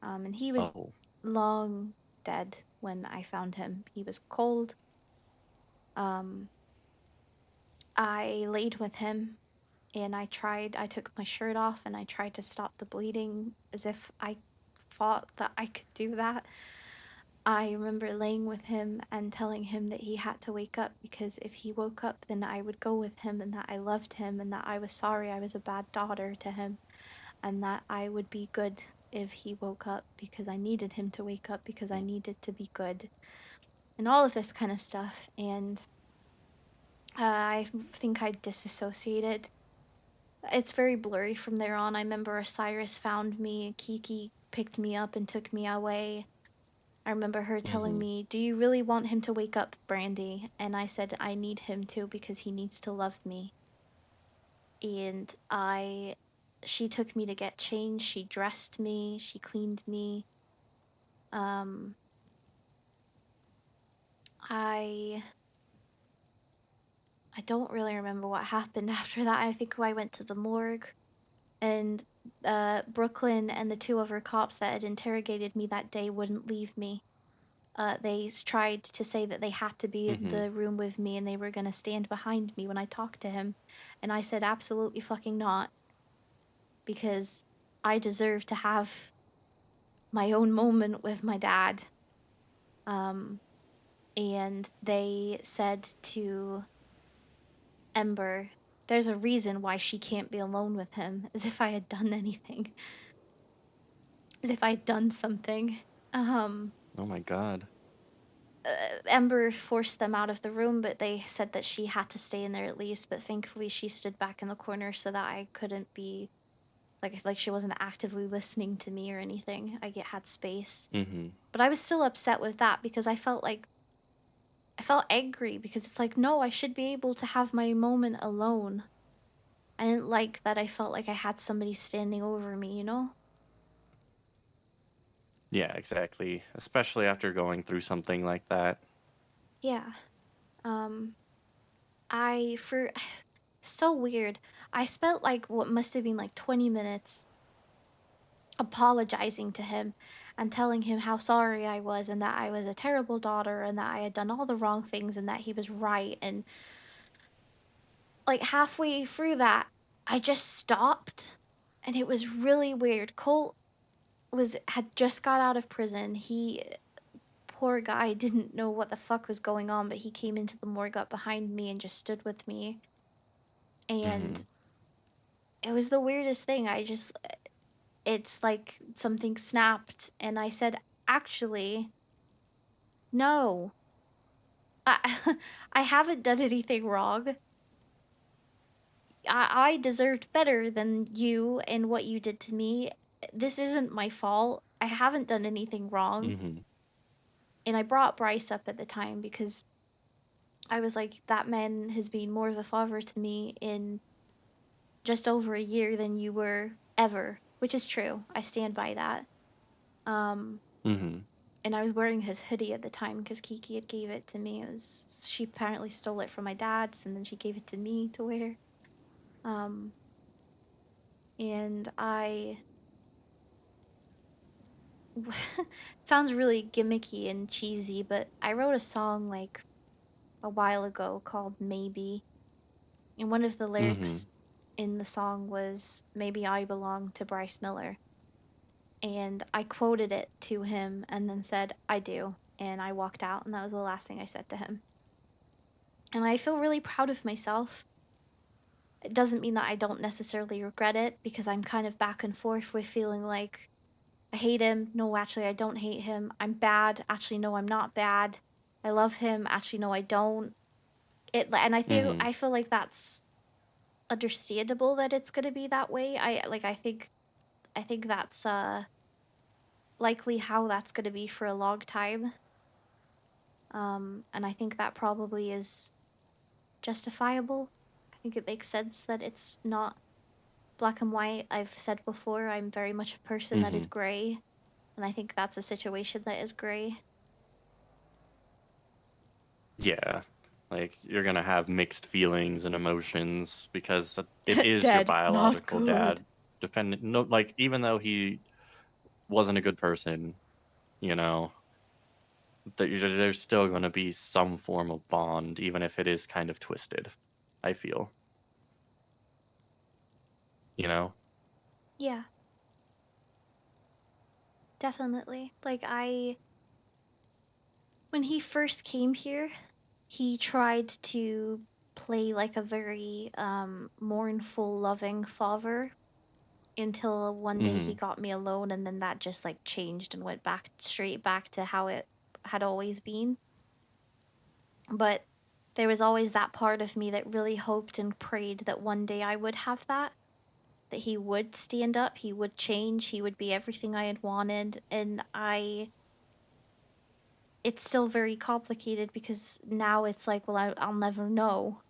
And he was Oh. long dead when I found him. He was cold. I laid with him, and I took my shirt off and I tried to stop the bleeding as if I thought that I could do that. I remember laying with him and telling him that he had to wake up because if he woke up, then I would go with him, and that I loved him, and that I was sorry I was a bad daughter to him, and that I would be good if he woke up because I needed him to wake up because I needed to be good, and all of this kind of stuff. And I think I disassociated. It's very blurry from there on. I remember Osiris found me, Kiki picked me up and took me away. I remember her telling Mhm. me, "Do you really want him to wake up, Brandy?" And I said, "I need him to because he needs to love me." And she took me to get changed, she dressed me, she cleaned me. Um, I don't really remember what happened after that. I think I went to the morgue, and Brooklyn and the two other cops that had interrogated me that day wouldn't leave me. They tried to say that they had to be in Mhm. the room with me and they were gonna stand behind me when I talked to him. And I said, absolutely fucking not. Because I deserve to have my own moment with my dad. And they said to Ember, there's a reason why she can't be alone with him, as if I had done anything. As if I had done something. Oh my god. Ember forced them out of the room, but they said that she had to stay in there at least. But thankfully, she stood back in the corner so that I couldn't be like she wasn't actively listening to me or anything. Had space, Mhm. but I was still upset with that because I felt angry because it's like, no, I should be able to have my moment alone. I didn't like that. I felt like I had somebody standing over me, you know? Yeah, exactly. Especially after going through something like that. Yeah. Um, so weird. I spent like what must have been like 20 minutes apologizing to him and telling him how sorry I was and that I was a terrible daughter and that I had done all the wrong things and that he was right. And like halfway through that, I just stopped and it was really weird. Colt had just got out of prison. He poor guy didn't know what the fuck was going on, but he came into the morgue up behind me and just stood with me. And Mhm. it was the weirdest thing. It's like something snapped and I said, "Actually, no. I I haven't done anything wrong. I deserved better than you and what you did to me. This isn't my fault. I haven't done anything wrong." Mhm. And I brought Bryce up at the time because I was like, that man has been more of a father to me in just over a year than you were ever, which is true. I stand by that. Um, Mhm. and I was wearing his hoodie at the time because Kiki had gave it to me. She apparently stole it from my dad's, and then she gave it to me to wear. Um, and I sounds really gimmicky and cheesy, but I wrote a song like a while ago called Maybe. And one of the lyrics Mhm. in the song was Maybe I Belong to Bryce Miller. And I quoted it to him and then said, I do. And I walked out, and that was the last thing I said to him. And I feel really proud of myself. It doesn't mean that I don't necessarily regret it because I'm kind of back and forth with feeling like I hate him. No, actually, I don't hate him. I'm bad. Actually, no, I'm not bad. I love him. Actually, no, I don't. And Mhm. I feel like that's understandable that it's gonna be that way. I think that's likely how that's gonna be for a long time. And I think that probably is justifiable. I think it makes sense that it's not black and white. I've said before, I'm very much a person that is Mhm. gray, and I think that's a situation that is gray. Yeah. Like you're going to have mixed feelings and emotions because it is your Dead, not biological good. dad. Dependent no like even though he wasn't a good person, you know, there's still going to be some form of bond even if it is kind of twisted. I feel, you know. Yeah, definitely. When he first came here, he tried to play like a very mournful, loving father until one day he Mhm. got me alone, and then that just like changed and went back straight back to how it had always been. But there was always that part of me that really hoped and prayed that one day I would have that he would stand up, he would change, he would be everything I had wanted. And it's still very complicated because now it's like, well, I'll never know.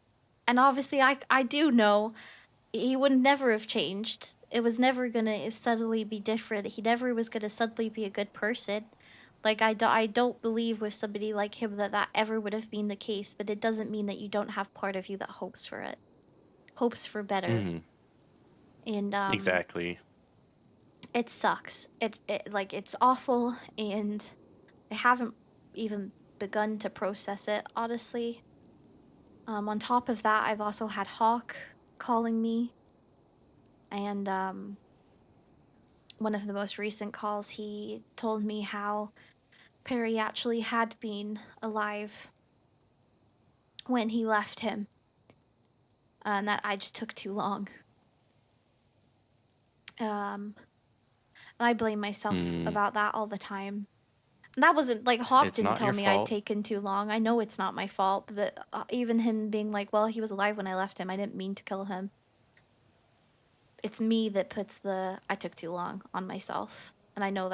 And obviously, I do know he would never have changed. It was never gonna suddenly be different. He never was gonna suddenly be a good person. Like, I don't believe with somebody like him that that ever would have been the case, but it doesn't mean that you don't have part of you that hopes for it. Hopes for better. Hmm. And, Exactly. it sucks. It like, it's awful, and I haven't even begun to process it, honestly. On top of that, I've also had Hawk calling me, and, one of the most recent calls, he told me how Perry actually had been alive when he left him, and that I just took too long. And I blame myself Hmm. about that all the time. That wasn't like Hawk It's didn't not tell your me I'd fault. taken too long. I know it's not my fault, but even him being like, well, he was alive when I left him. I didn't mean to kill him. It's me that puts the I took too long on myself. And I know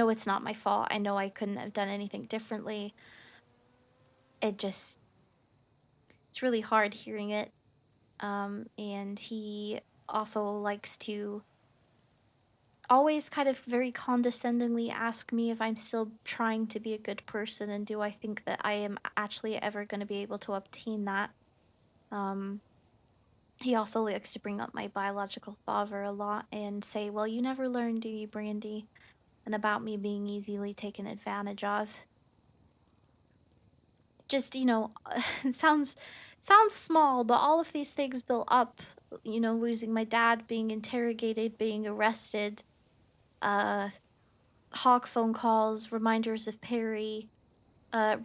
it's not my fault. I know I couldn't have done anything differently. It just, it's really hard hearing it. And he also likes to always kind of very condescendingly ask me if I'm still trying to be a good person and do I think that I am actually ever going to be able to obtain that. Um, he also likes to bring up my biological father a lot and say, well, you never learned, do you, Brandy? And about me being easily taken advantage of. Just, it sounds small, but all of these things built up, losing my dad, being interrogated, being arrested, uh Hawk phone calls, reminders of Perry,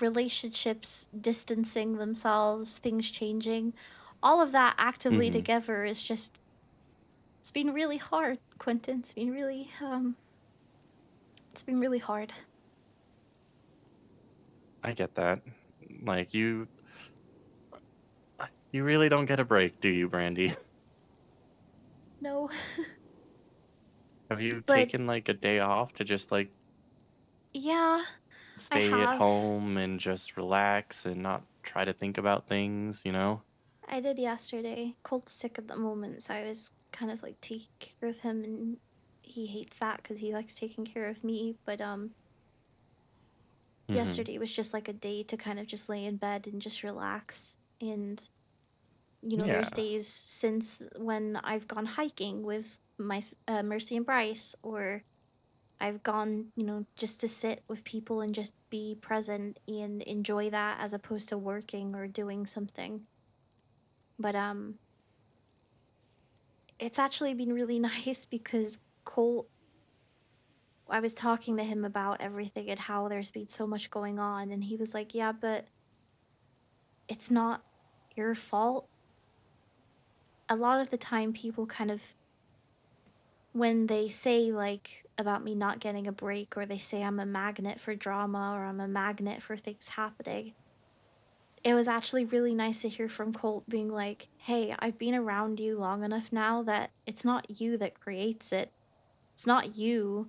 relationships distancing themselves, things changing. All of that actively Hmm. together is just, it's been really hard, Quentin. It's been really hard. I get that. Like you really don't get a break, do you, Brandy? No. Have you But taken like a day off to just like yeah, I stay at have. home and just relax and not try to think about things, you know? I did yesterday. Colt's sick at the moment, so I was kind of like taking care of him, and he hates that because he likes taking care of me. But Hmm. yesterday was just like a day to kind of just lay in bed and just relax. And there's Yeah. days since when I've gone hiking with Mercy and Bryce, or I've gone, just to sit with people and just be present and enjoy that as opposed to working or doing something. But it's actually been really nice because Colt, I was talking to him about everything and how there's been so much going on, and he was like, yeah, but it's not your fault. A lot of the time, people kind of, when they say, like, about me not getting a break, or they say I'm a magnet for drama, or I'm a magnet for things happening, it was actually really nice to hear from Colt being like, hey, I've been around you long enough now that it's not you that creates it. It's not you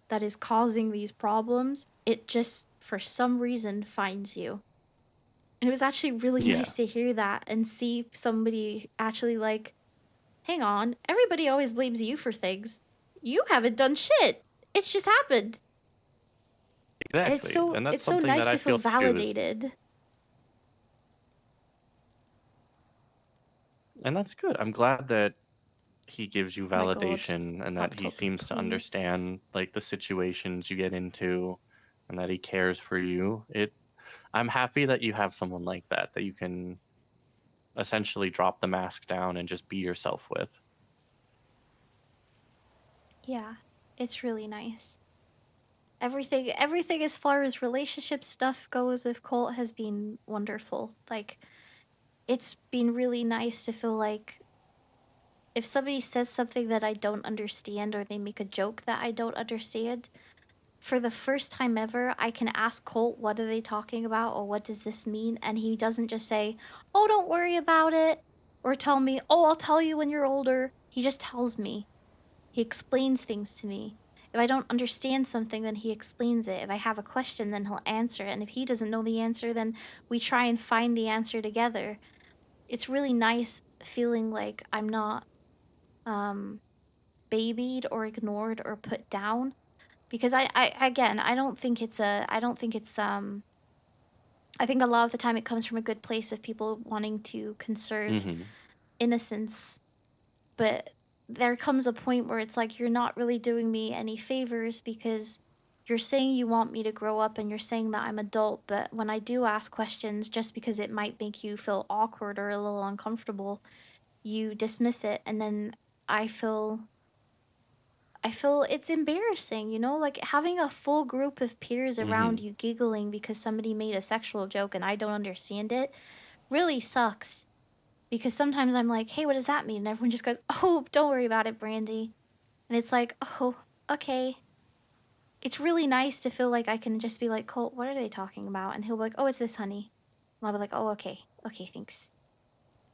that is causing these problems. It just, for some reason, finds you. And it was actually really Yeah. nice to hear that and see somebody actually like, hang on, everybody always blames you for things. You haven't done shit. It's just happened. And Exactly. And that's it's so something nice that I to feel feel too is validated. and that's good. I'm glad that he gives you My god. validation and that Hot he topic, seems to please. understand like the situations you get into and that he cares for you. I'm happy that you have someone like that that you can essentially drop the mask down and just be yourself with. Yeah, it's really nice. Everything as far as relationship stuff goes with Colt has been wonderful. Like, it's been really nice to feel like if somebody says something that I don't understand, or they make a joke that I don't understand, for the first time ever, I can ask Colt, what are they talking about, or what does this mean? And he doesn't just say, oh, don't worry about it, or tell me, oh, I'll tell you when you're older. He just tells me. He explains things to me. If I don't understand something, then he explains it. If I have a question, then he'll answer it. And if he doesn't know the answer, then we try and find the answer together. It's really nice feeling like I'm not babied or ignored or put down, because I don't think it's I think a lot of the time it comes from a good place of people wanting to conserve Mm-hmm. innocence, but there comes a point where it's like you're not really doing me any favors, because you're saying you want me to grow up and you're saying that I'm adult, but when I do ask questions, just because it might make you feel awkward or a little uncomfortable, you dismiss it, and then I feel it's embarrassing, you know? Like having a full group of peers Mm-hmm. around you giggling because somebody made a sexual joke and I don't understand it really sucks. Because sometimes I'm like, hey, what does that mean? And everyone just goes, oh, don't worry about it, Brandy. And it's like, oh, okay. It's really nice to feel like I can just be like, Colt, what are they talking about? And he'll be like, oh, it's this, honey. And I'll be like, oh, okay. Okay, thanks.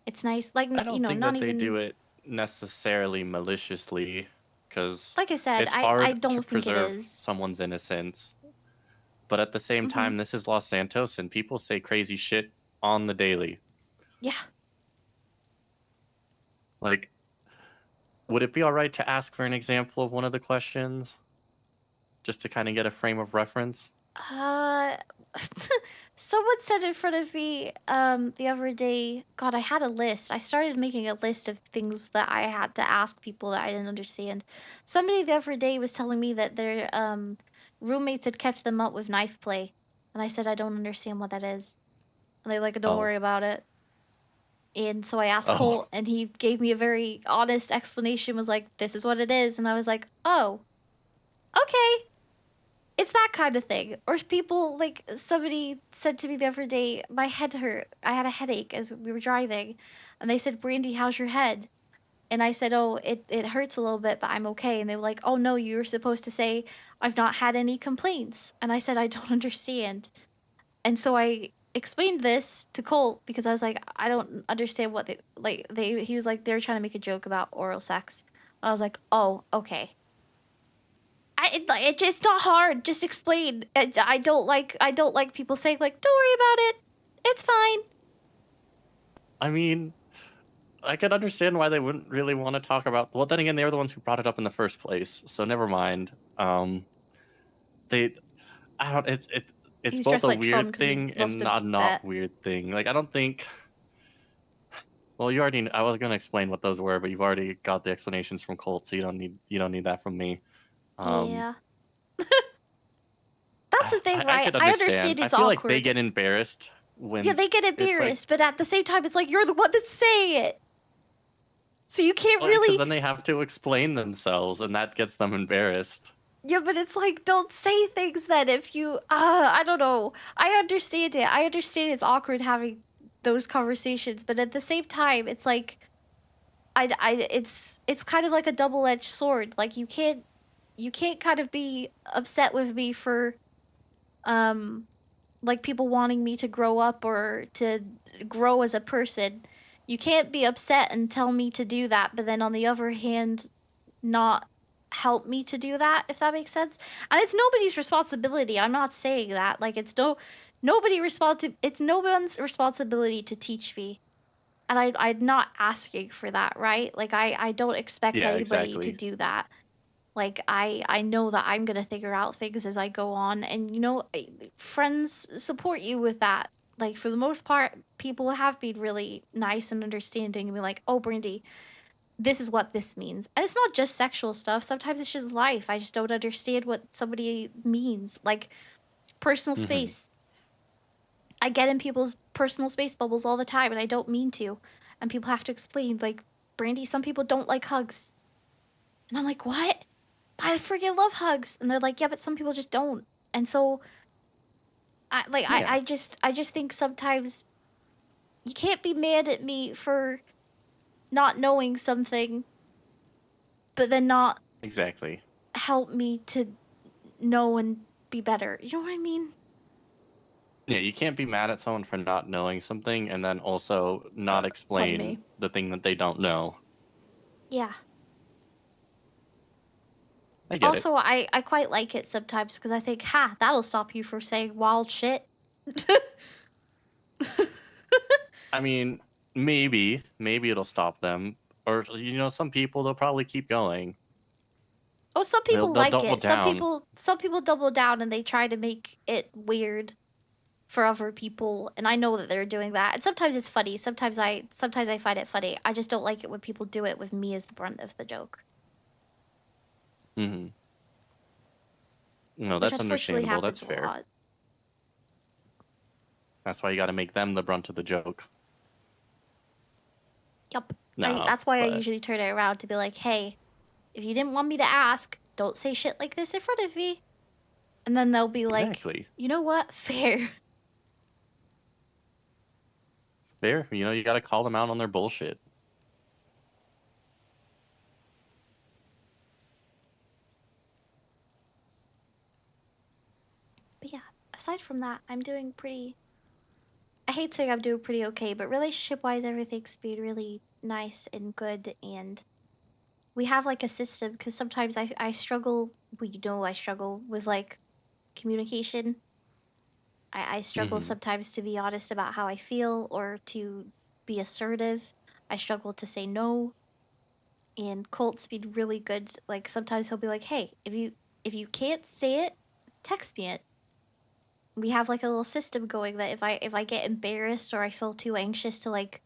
It's nice. Like, I you don't know, think not that they even, do it necessarily maliciously, because like I said, it's I hard to don't think it preserve is. someone's innocence. But at the same Mm-hmm. time, this is Los Santos, and people say crazy shit on the daily. Yeah. Like, would it be all right to ask for an example of one of the questions? Just to kind of get a frame of reference? Uh, someone said in front of me the other day, God, I had a list. I started making a list of things that I had to ask people that I didn't understand. Somebody the other day was telling me that their roommates had kept them up with knife play. And I said I don't understand what that is. And they like, don't Oh. worry about it. And so I asked Oh. Colt, and he gave me a very honest explanation, was like, this is what it is. And I was like, oh, okay. It's that kind of thing. Or people, like, somebody said to me the other day, my head hurt. I had a headache as we were driving. And they said, Brandy, how's your head? And I said, oh, it hurts a little bit, but I'm okay. And they were like, oh, no, you were supposed to say, I've not had any complaints. And I said, I don't understand. And so I explained this to Colt, because I was like, I don't understand what he was like, they were trying to make a joke about oral sex. I was like, oh, okay. It just not hard. Just explain. I don't like people saying like, don't worry about it. It's fine. I mean, I could understand why they wouldn't really want to talk about. Well, then again, they were the ones who brought it up in the first place, so never mind. They, I don't. It's He's both dressed a like Tron weird because he thing lost and a not bet. weird thing. Like, I don't think. Well, you already. I was gonna explain what those were, but you've already got the explanations from Colt, so you don't need that from me. Yeah. That's the thing, I right? could I understand. understand I it's feel like they awkward. get embarrassed Yeah, when they get it's like, embarrassed, but at the same time, it's like you're the one that's saying it. So you can't well, because really. then they have to explain themselves, and that gets them embarrassed. Yeah, but it's like, don't say things then if you. I don't know. I understand it. I understand it's awkward having those conversations, but at the same time, it's like. It's kind of like a double-edged sword. Like you can't kind of be upset with me for like people wanting me to grow up or to grow as a person. You can't be upset and tell me to do that, but then on the other hand, not help me to do that, if that makes sense. And it's nobody's responsibility. I'm not saying that. Like it's it's no one's responsibility to teach me. And I'm not asking for that, right? Like I don't expect Yeah, anybody to exactly. do that. Like I know that I'm gonna figure out things as I go on, and you know, friends support you with that. Like for the most part, people have been really nice and understanding and be like, "Oh, Brandy, this is what this means." And it's not just sexual stuff. Sometimes it's just life. I just don't understand what somebody means. Like personal Mm-hmm. space. I get in people's personal space bubbles all the time, and I don't mean to. And people have to explain, like, Brandy, some people don't like hugs. And I'm like, what? I freaking love hugs. And they're like, yeah, but some people just don't. And so, Yeah, I just think sometimes you can't be mad at me for not knowing something, but then not exactly. help me to know and be better. You know what I mean? Yeah, you can't be mad at someone for not knowing something and then also not Pardon explain me. the thing that they don't know. Yeah. I get it. Also, I quite like it sometimes because I think, ha, that'll stop you from saying wild shit. I mean, maybe it'll stop them, or some people they'll probably keep going. Oh, some They'll people like double it. Some down. people double down and they try to make it weird for other people, and I know that they're doing that. And sometimes it's funny. Sometimes I find it funny. I just don't like it when people do it with me as the brunt of the joke, Mm-hmm. No, which that's unfortunately understandable. That's happens a fair. lot. That's why you got to make them the brunt of the joke. Yup. No, That's why I but usually turn it around to be like, hey, if you didn't want me to ask, don't say shit like this in front of me. And then they'll be like, exactly. you know what? Fair. Fair. You got to call them out on their bullshit. But yeah, aside from that, I'm doing pretty. I hate saying I'm doing pretty okay, but relationship wise, everything's been really nice and good. And we have like a system because sometimes I struggle. I struggle with like communication. I struggle Mm-hmm. sometimes to be honest about how I feel or to be assertive. I struggle to say no. And Colt's been really good. Like sometimes he'll be like, "Hey, if you can't say it, text me it." We have like a little system going that if I get embarrassed or I feel too anxious to like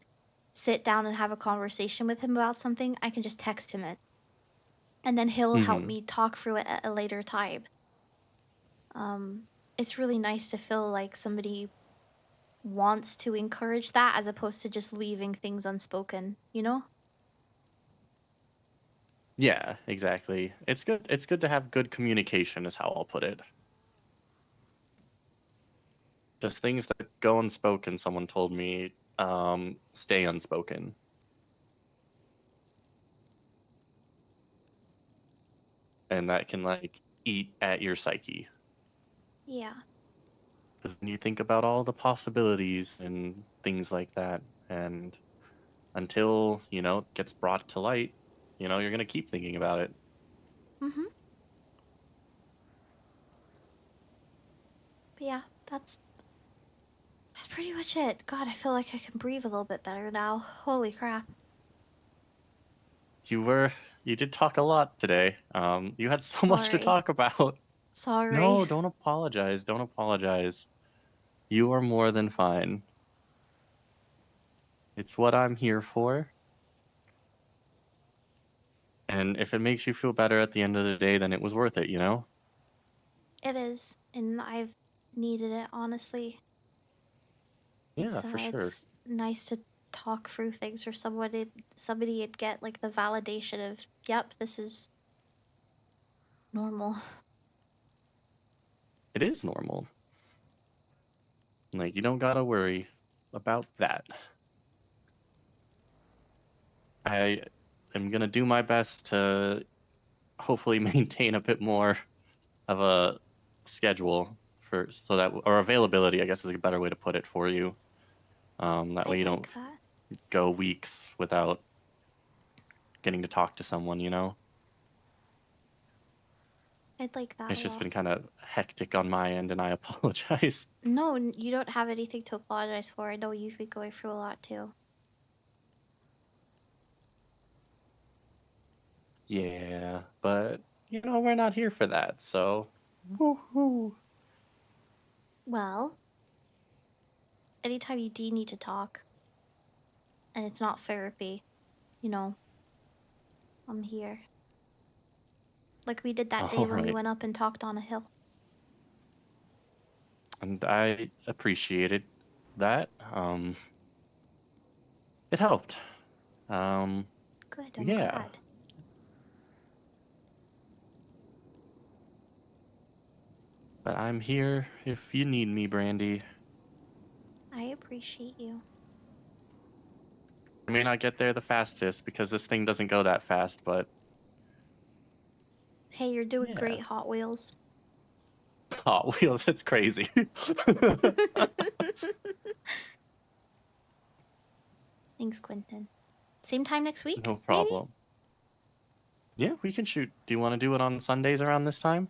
sit down and have a conversation with him about something, I can just text him it. And then he'll help Mm-hmm. me talk through it at a later time. It's really nice to feel like somebody wants to encourage that as opposed to just leaving things unspoken, you know? Yeah, exactly. It's good. It's good to have good communication, is how I'll put it. Just things that go unspoken, someone told me, stay unspoken. And that can like eat at your psyche. Yeah. Because when you think about all the possibilities and things like that, and until, it gets brought to light, you're going to keep thinking about it. Mhm. But yeah, that's pretty much it. God, I feel like I can breathe a little bit better now. Holy crap. You did talk a lot today. You had so much to Sorry. talk about. Sorry. No, don't apologize. Don't apologize. You are more than fine. It's what I'm here for. And if it makes you feel better at the end of the day, then it was worth it, It is, and I've needed it, honestly. Yeah, for sure. It's nice to talk through things for somebody would get like the validation of, yep, this is normal. It is normal. Like, you don't gotta worry about that. I am gonna do my best to hopefully maintain a bit more of a schedule or availability, I guess is a better way to put it for you. That way I'd you don't like that. go weeks without getting to talk to someone. I'd like that a It's just lot. been kind of hectic on my end, and I apologize. No, you don't have anything to apologize for. I know you've been going through a lot too. Yeah, but we're not here for that, so. Woo-hoo. Well, anytime you do need to talk, and it's not therapy, you know, I'm here. Like we did that day All when we right, went up and talked on a hill. and I appreciated that. It helped. Um, Good, I'm yeah, glad. but I'm here if you need me, Brandy. I appreciate you. I may not get there the fastest because this thing doesn't go that fast, but Hey, you're doing yeah. great, Hot Wheels. Hot Wheels, that's crazy. Thanks, Quentin. Same time next week, No maybe? problem. Yeah, we can shoot. Do you want to do it on Sundays around this time?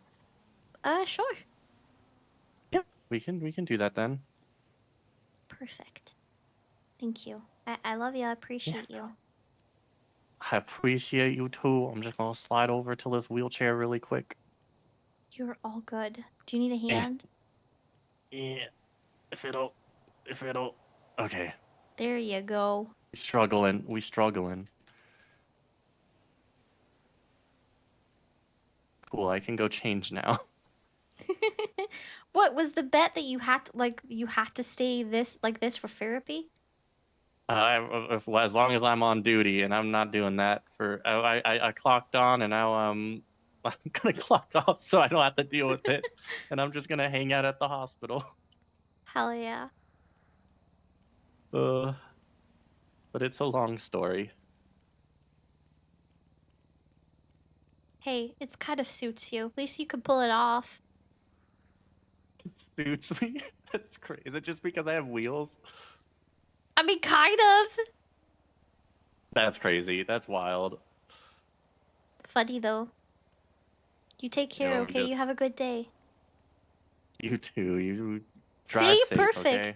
Sure. Yeah, we can do that then. Perfect. Thank you. I love you. I appreciate you. I appreciate you too. I'm just gonna slide over to this wheelchair really quick. You're all good. Do you need a Eh. hand? Yeah, if it'll. Okay, There you go. we struggling. Cool, I can go change now. What was the bet that you had to, you had to stay like this for therapy? As long as I'm on duty, and I'm not doing that for. I clocked on, and now I'm gonna clock off, so I don't have to deal with it, and I'm just gonna hang out at the hospital. Hell yeah. But it's a long story. Hey, it's kind of suits you. At least you could pull it off. It suits me. That's crazy. Is it just because I have wheels? I mean, kind of. That's crazy. That's wild. Funny though. You take care, I'm okay? You just- have a good day. You too. You drive See? safe, Perfect. okay?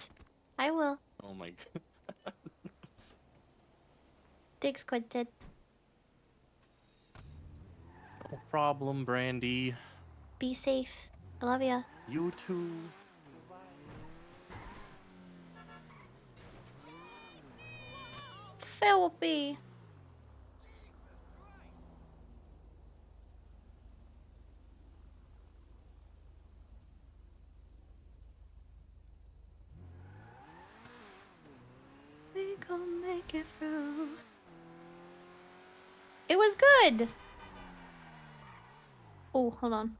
I will. Oh my god. Thanks, Quentin. No problem, Brandi. Be safe. I love ya. You too. Therapy. We gon' make it through. It was good. Oh, hold on.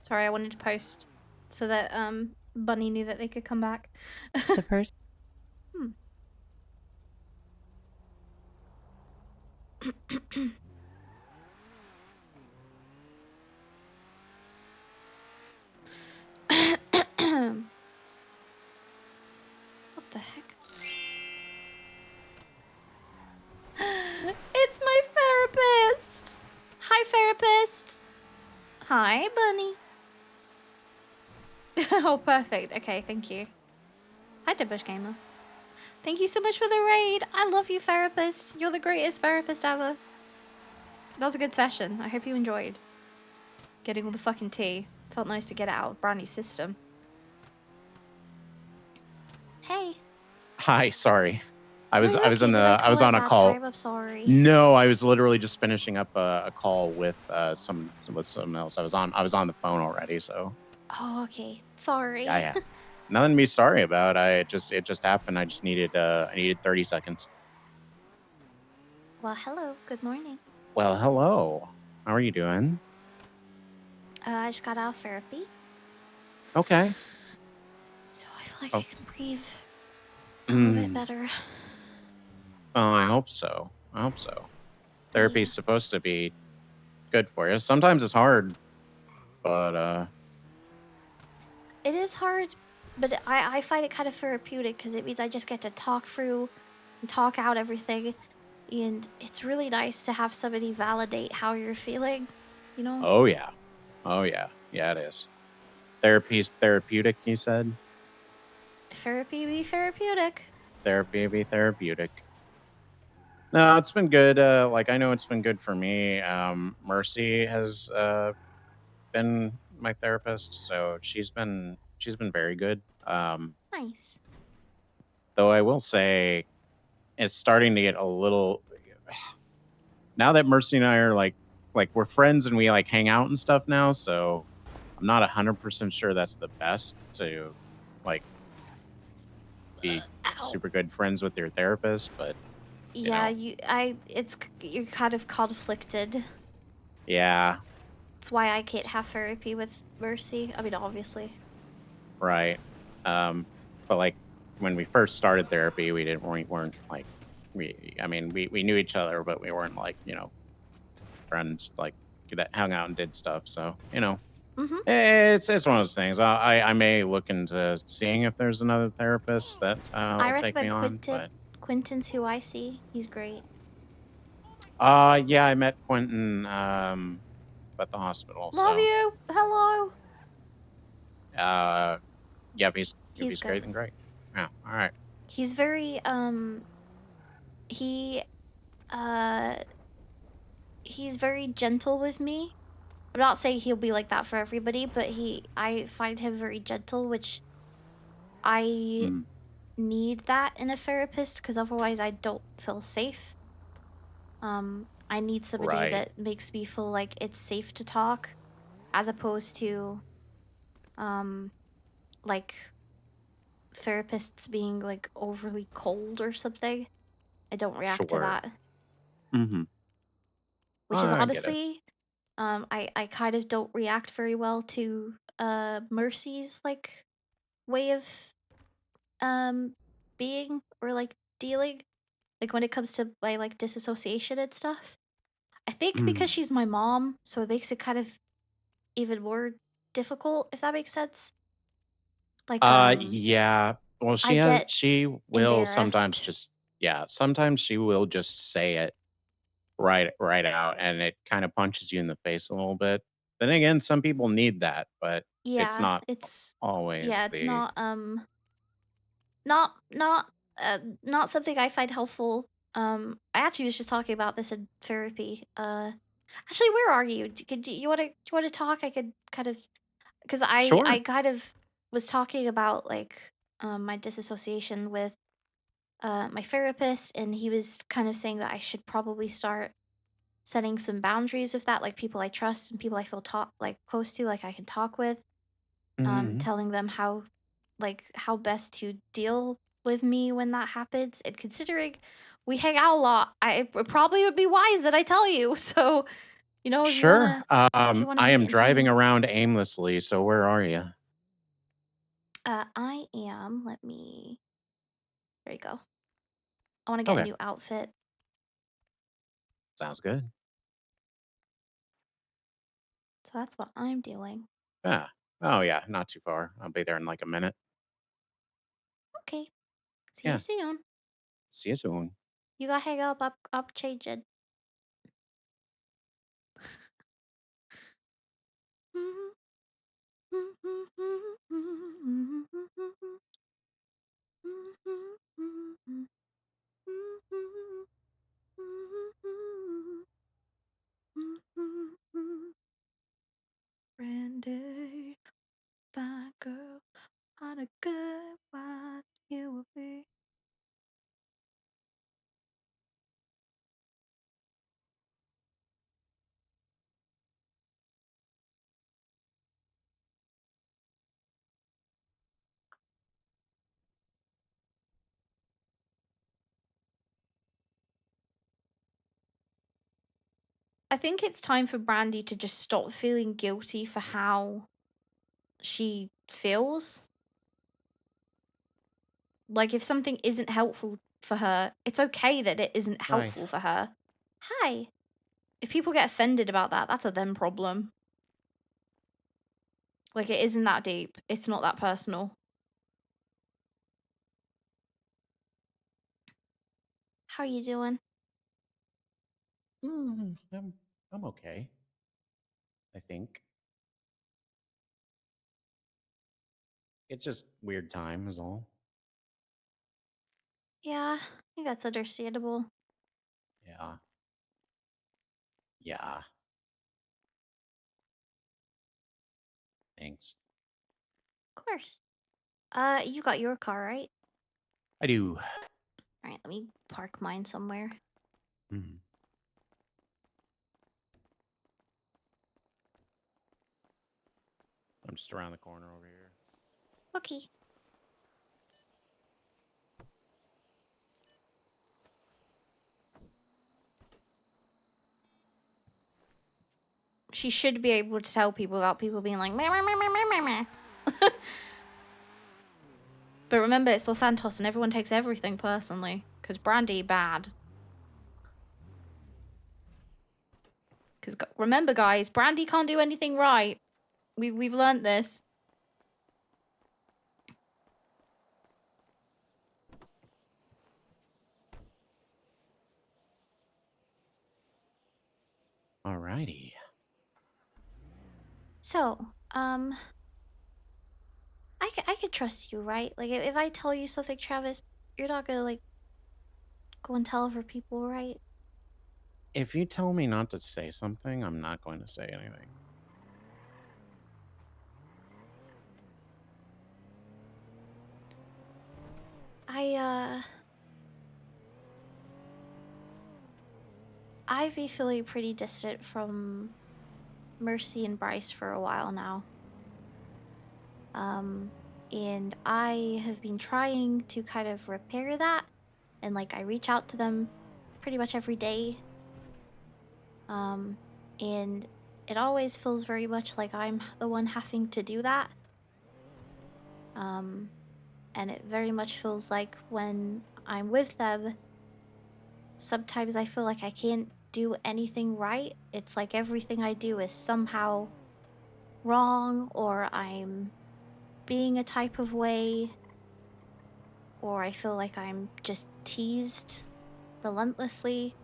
Sorry, I wanted to post so that Bunny knew that they could come back. The person. What the heck? It's my therapist! Hi, therapist! Hi, Bunny. Oh, perfect. Okay, thank you. Hi, Debush Gamer. Thank you so much for the raid. I love you, therapist. You're the greatest therapist ever. That was a good session. I hope you enjoyed. Getting all the fucking tea. Felt nice to get it out of Brandy's system. Hey. Hi, sorry. I was No, you're on okay. Did I call on at a bad call. time? I'm sorry. No, I was literally just finishing up a call with someone else. I was on the phone already, so Oh, okay. Sorry. yeah. Nothing to be sorry about. It just happened. I just needed 30 seconds. Well, hello. Good morning. Well, hello. How are you doing? I just got out of therapy, Okay. so I feel like Oh. I can breathe a little bit Mm. better. Oh, I hope so. Therapy is supposed to be good for you. Sometimes it's hard, but It is hard, but I find it kind of therapeutic because it means I just get to talk through and talk out everything. And it's really nice to have somebody validate how you're feeling, you know? oh yeah, yeah, it is. Therapy's therapeutic. You said Therapy be therapeutic. therapy be therapeutic. No, it's been good. Like I know it's been good for me. Mercy has been my therapist, so she's been very good. Nice. Though I will say, it's starting to get a little. Now that Mercy and I are like we're friends and we like hang out and stuff now, so I'm not 100% sure that's the best to like be super good friends with your therapist, but Yeah, you're kind of conflicted. yeah, That's why I can't have therapy with Mercy. I mean, obviously. right. But like when we first started therapy, we weren't like we knew each other, but we weren't like friends like that hung out and did stuff. So Mm-hmm. It's one of those things. I may look into seeing if there's another therapist that I will take me recommend on, Quentin. but Quentin's who I see. He's great. yeah, I met Quentin at the hospital. Love So you. Hello. yeah, if He's he's good. great, then great. Yeah, all right. He's very he uh he's very gentle with me. I'm not saying he'll be like that for everybody, but I find him very gentle, which I Mm, need that in a therapist because otherwise I don't feel safe. I need somebody right, that makes me feel like it's safe to talk as opposed to like therapists being like overly cold or something. I don't react to sure. that, Mm-hmm. which is I get it. honestly I kind of don't react very well to Mercy's like way of um being or like dealing like when it comes to my like disassociation and stuff. I think because Mm. she's my mom, so it makes it kind of even more difficult if that makes sense. Like Yeah. Well, I get she will sometimes embarrassed. just sometimes she will just say it right out, and it kind of punches you in the face a little bit. Then again, some people need that, but it's Yeah, not it's always yeah, the not something I find helpful. I actually was just talking about this in therapy. Actually, where are you? Do you want to talk? I could kind of because I sure. kind of was talking about like my disassociation with my therapist, and he was kind of saying that I should probably start setting some boundaries with that, like people I trust and people I feel talk like close to, like I can talk with. Hmm. Telling them how best to deal with me when that happens. And considering we hang out a lot, it probably would be wise that I tell you. So, Sure. if you wanna I meet am and driving hang, around aimlessly, so where are you? I am. Let me. There you go. I want to get a Okay, new outfit, sounds good. so that's what I'm doing. Yeah. Oh yeah, not too far. I'll be there in like a minute. Okay. See you Yeah. soon. See you soon. You gotta hang up. Up changing. Brandi, fine girl, on a good one, you will be. I think it's time for Brandy to just stop feeling guilty for how she feels. Like, if something isn't helpful for her, it's okay that it isn't Hi. helpful for her. Hi. If people get offended about that, that's a them problem. Like, it isn't that deep. It's not that personal. How you doing? I'm okay. I think it's just weird time is all. Yeah, I think that's understandable. Yeah. Yeah. Thanks. Of course. You got your car, right? I do. Alright, let me park mine somewhere. Mhm. I'm just around the corner over here. Okay. She should be able to tell people without people being like, meh, meh, meh, meh, meh, meh, meh. But remember, it's Los Santos and everyone takes everything personally. Because Brandi, bad. Because remember, guys, Brandi can't do anything right. We've learned this. Alrighty. So, I could trust you, right? Like, if I tell you something, Travis, you're not gonna, like, go and tell other people, right? If you tell me not to say something, I'm not going to say anything. I've been feeling pretty distant from Mercy and Bryce for a while now. And I have been trying to kind of repair that, and like I reach out to them pretty much every day. And it always feels very much like I'm the one having to do that. And it very much feels like when I'm with them, sometimes I feel like I can't do anything right. It's like everything I do is somehow wrong, or I'm being a type of way, or I feel like I'm just teased relentlessly.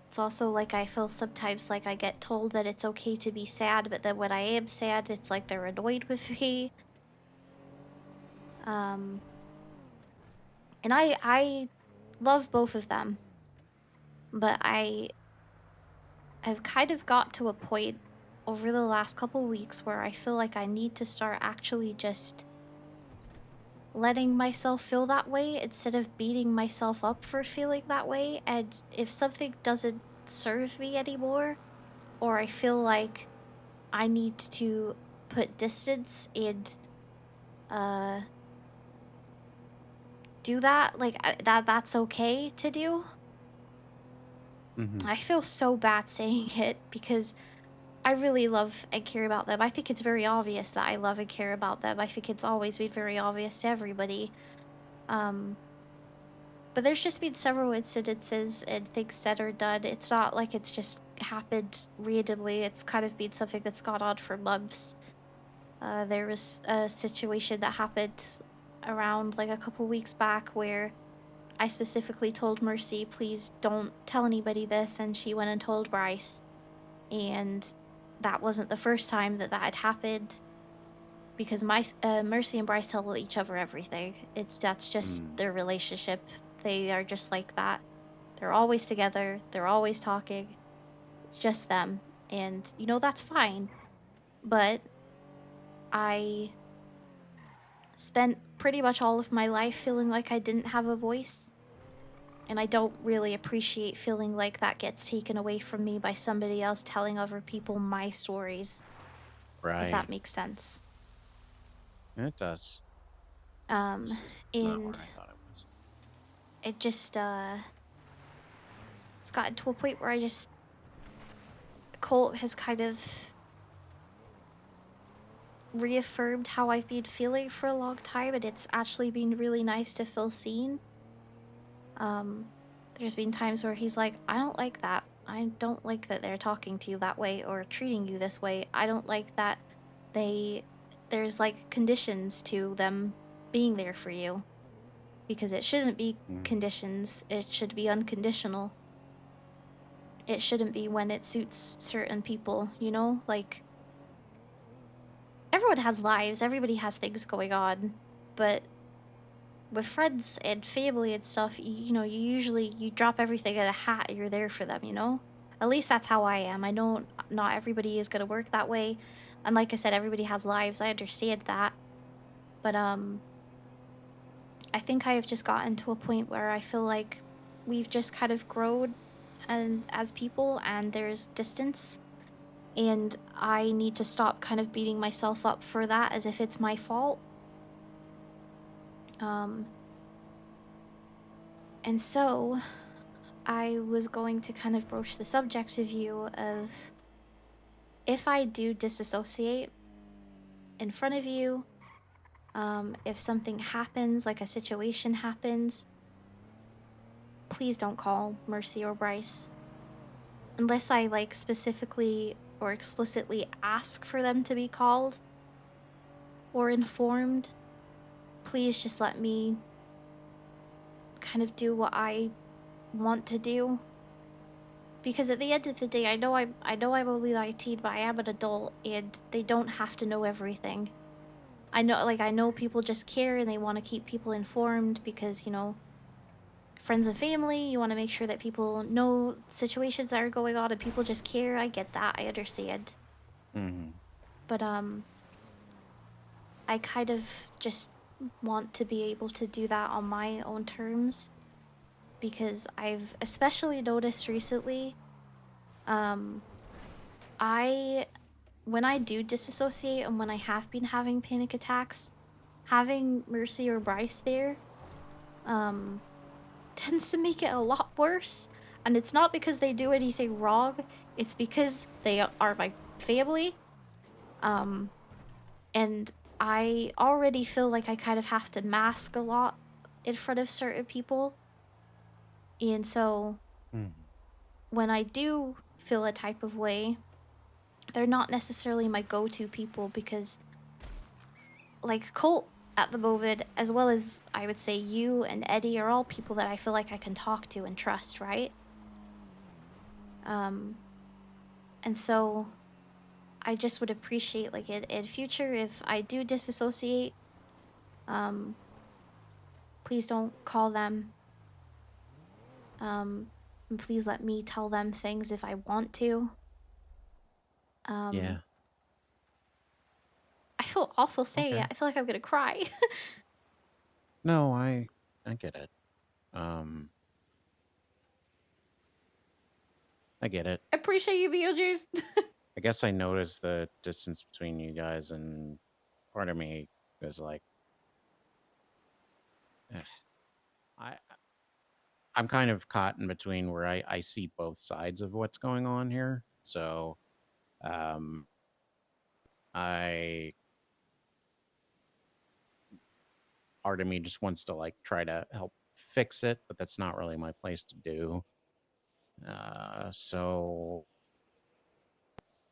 It's also like I feel sometimes like I get told that it's okay to be sad, but then when I am sad, it's like they're annoyed with me. And I love both of them, but I've kind of got to a point over the last couple weeks where I feel like I need to start actually just letting myself feel that way instead of beating myself up for feeling that way. And if something doesn't serve me anymore, or I feel like I need to put distance and do that, like that's okay to do. Mm-hmm. I feel so bad saying it because I really love and care about them. I think it's very obvious that I love and care about them. I think it's always been very obvious to everybody. But there's just been several incidences and things said or done. It's not like it's just happened randomly. It's kind of been something that's gone on for months. There was a situation that happened around like a couple weeks back where I specifically told Mercy, please don't tell anybody this, and she went and told Bryce. And that wasn't the first time that that had happened, because Mercy and Bryce tell each other everything. That's just their relationship. They are just like that. They're always together. They're always talking. It's just them, and that's fine. But I spent pretty much all of my life feeling like I didn't have a voice, and I don't really appreciate feeling like that gets taken away from me by somebody else telling other people my stories. Right. If that makes sense. It does. And This is not where I thought it was. it just it's gotten to a point where Colt has kind of reaffirmed how I've been feeling for a long time, and it's actually been really nice to feel seen. There's been times where he's like, I don't like that. I don't like that they're talking to you that way or treating you this way. I don't like that there's like conditions to them being there for you. Because it shouldn't be conditions, it should be unconditional. It shouldn't be when it suits certain people, like everyone has lives, everybody has things going on, but with friends and family and stuff, you usually you drop everything in a hat and you're there for them, At least that's how I am. I know not everybody is going to work that way. And like I said, everybody has lives. I understand that. But I think I have just gotten to a point where I feel like we've just kind of grown and as people, and there's distance, and I need to stop kind of beating myself up for that as if it's my fault. And so I was going to kind of broach the subject of you of if I do disassociate in front of you, if something happens, like a situation happens, please don't call Mercy or Bryce. Unless I like specifically or explicitly ask for them to be called or informed. Please just let me kind of do what I want to do. Because at the end of the day, I know I'm only 19, but I am an adult, and they don't have to know everything. I know people just care and they want to keep people informed because, you know, friends and family, you want to make sure that people know situations that are going on and people just care. I get that. I understand. Mm-hmm. But I kind of just want to be able to do that on my own terms because I've especially noticed recently I when I do disassociate and when I have been having panic attacks, having Mercy or Bryce there um tends to make it a lot worse. And it's not because they do anything wrong, it's because they are my family. Um, and I already feel like I kind of have to mask a lot in front of certain people. And so Mm-hmm. when I do feel a type of way, they're not necessarily my go to people because, like, Colt at the moment, as well as I would say you and Eddie, are all people that I feel like I can talk to and trust, right? Um, and so I just would appreciate, like, in future, if I do disassociate, um, please don't call them. And please let me tell them things if I want to. Yeah. Um, I feel awful saying Okay. it. I feel like I'm gonna cry. No, I get it. Um, I get it. Appreciate you, Beetlejuice. I guess I noticed the distance between you guys, and part of me is like, eh, I I'm kind of caught in between where I see both sides of what's going on here. So, um, I part of me just wants to like try to help fix it, but that's not really my place to do. So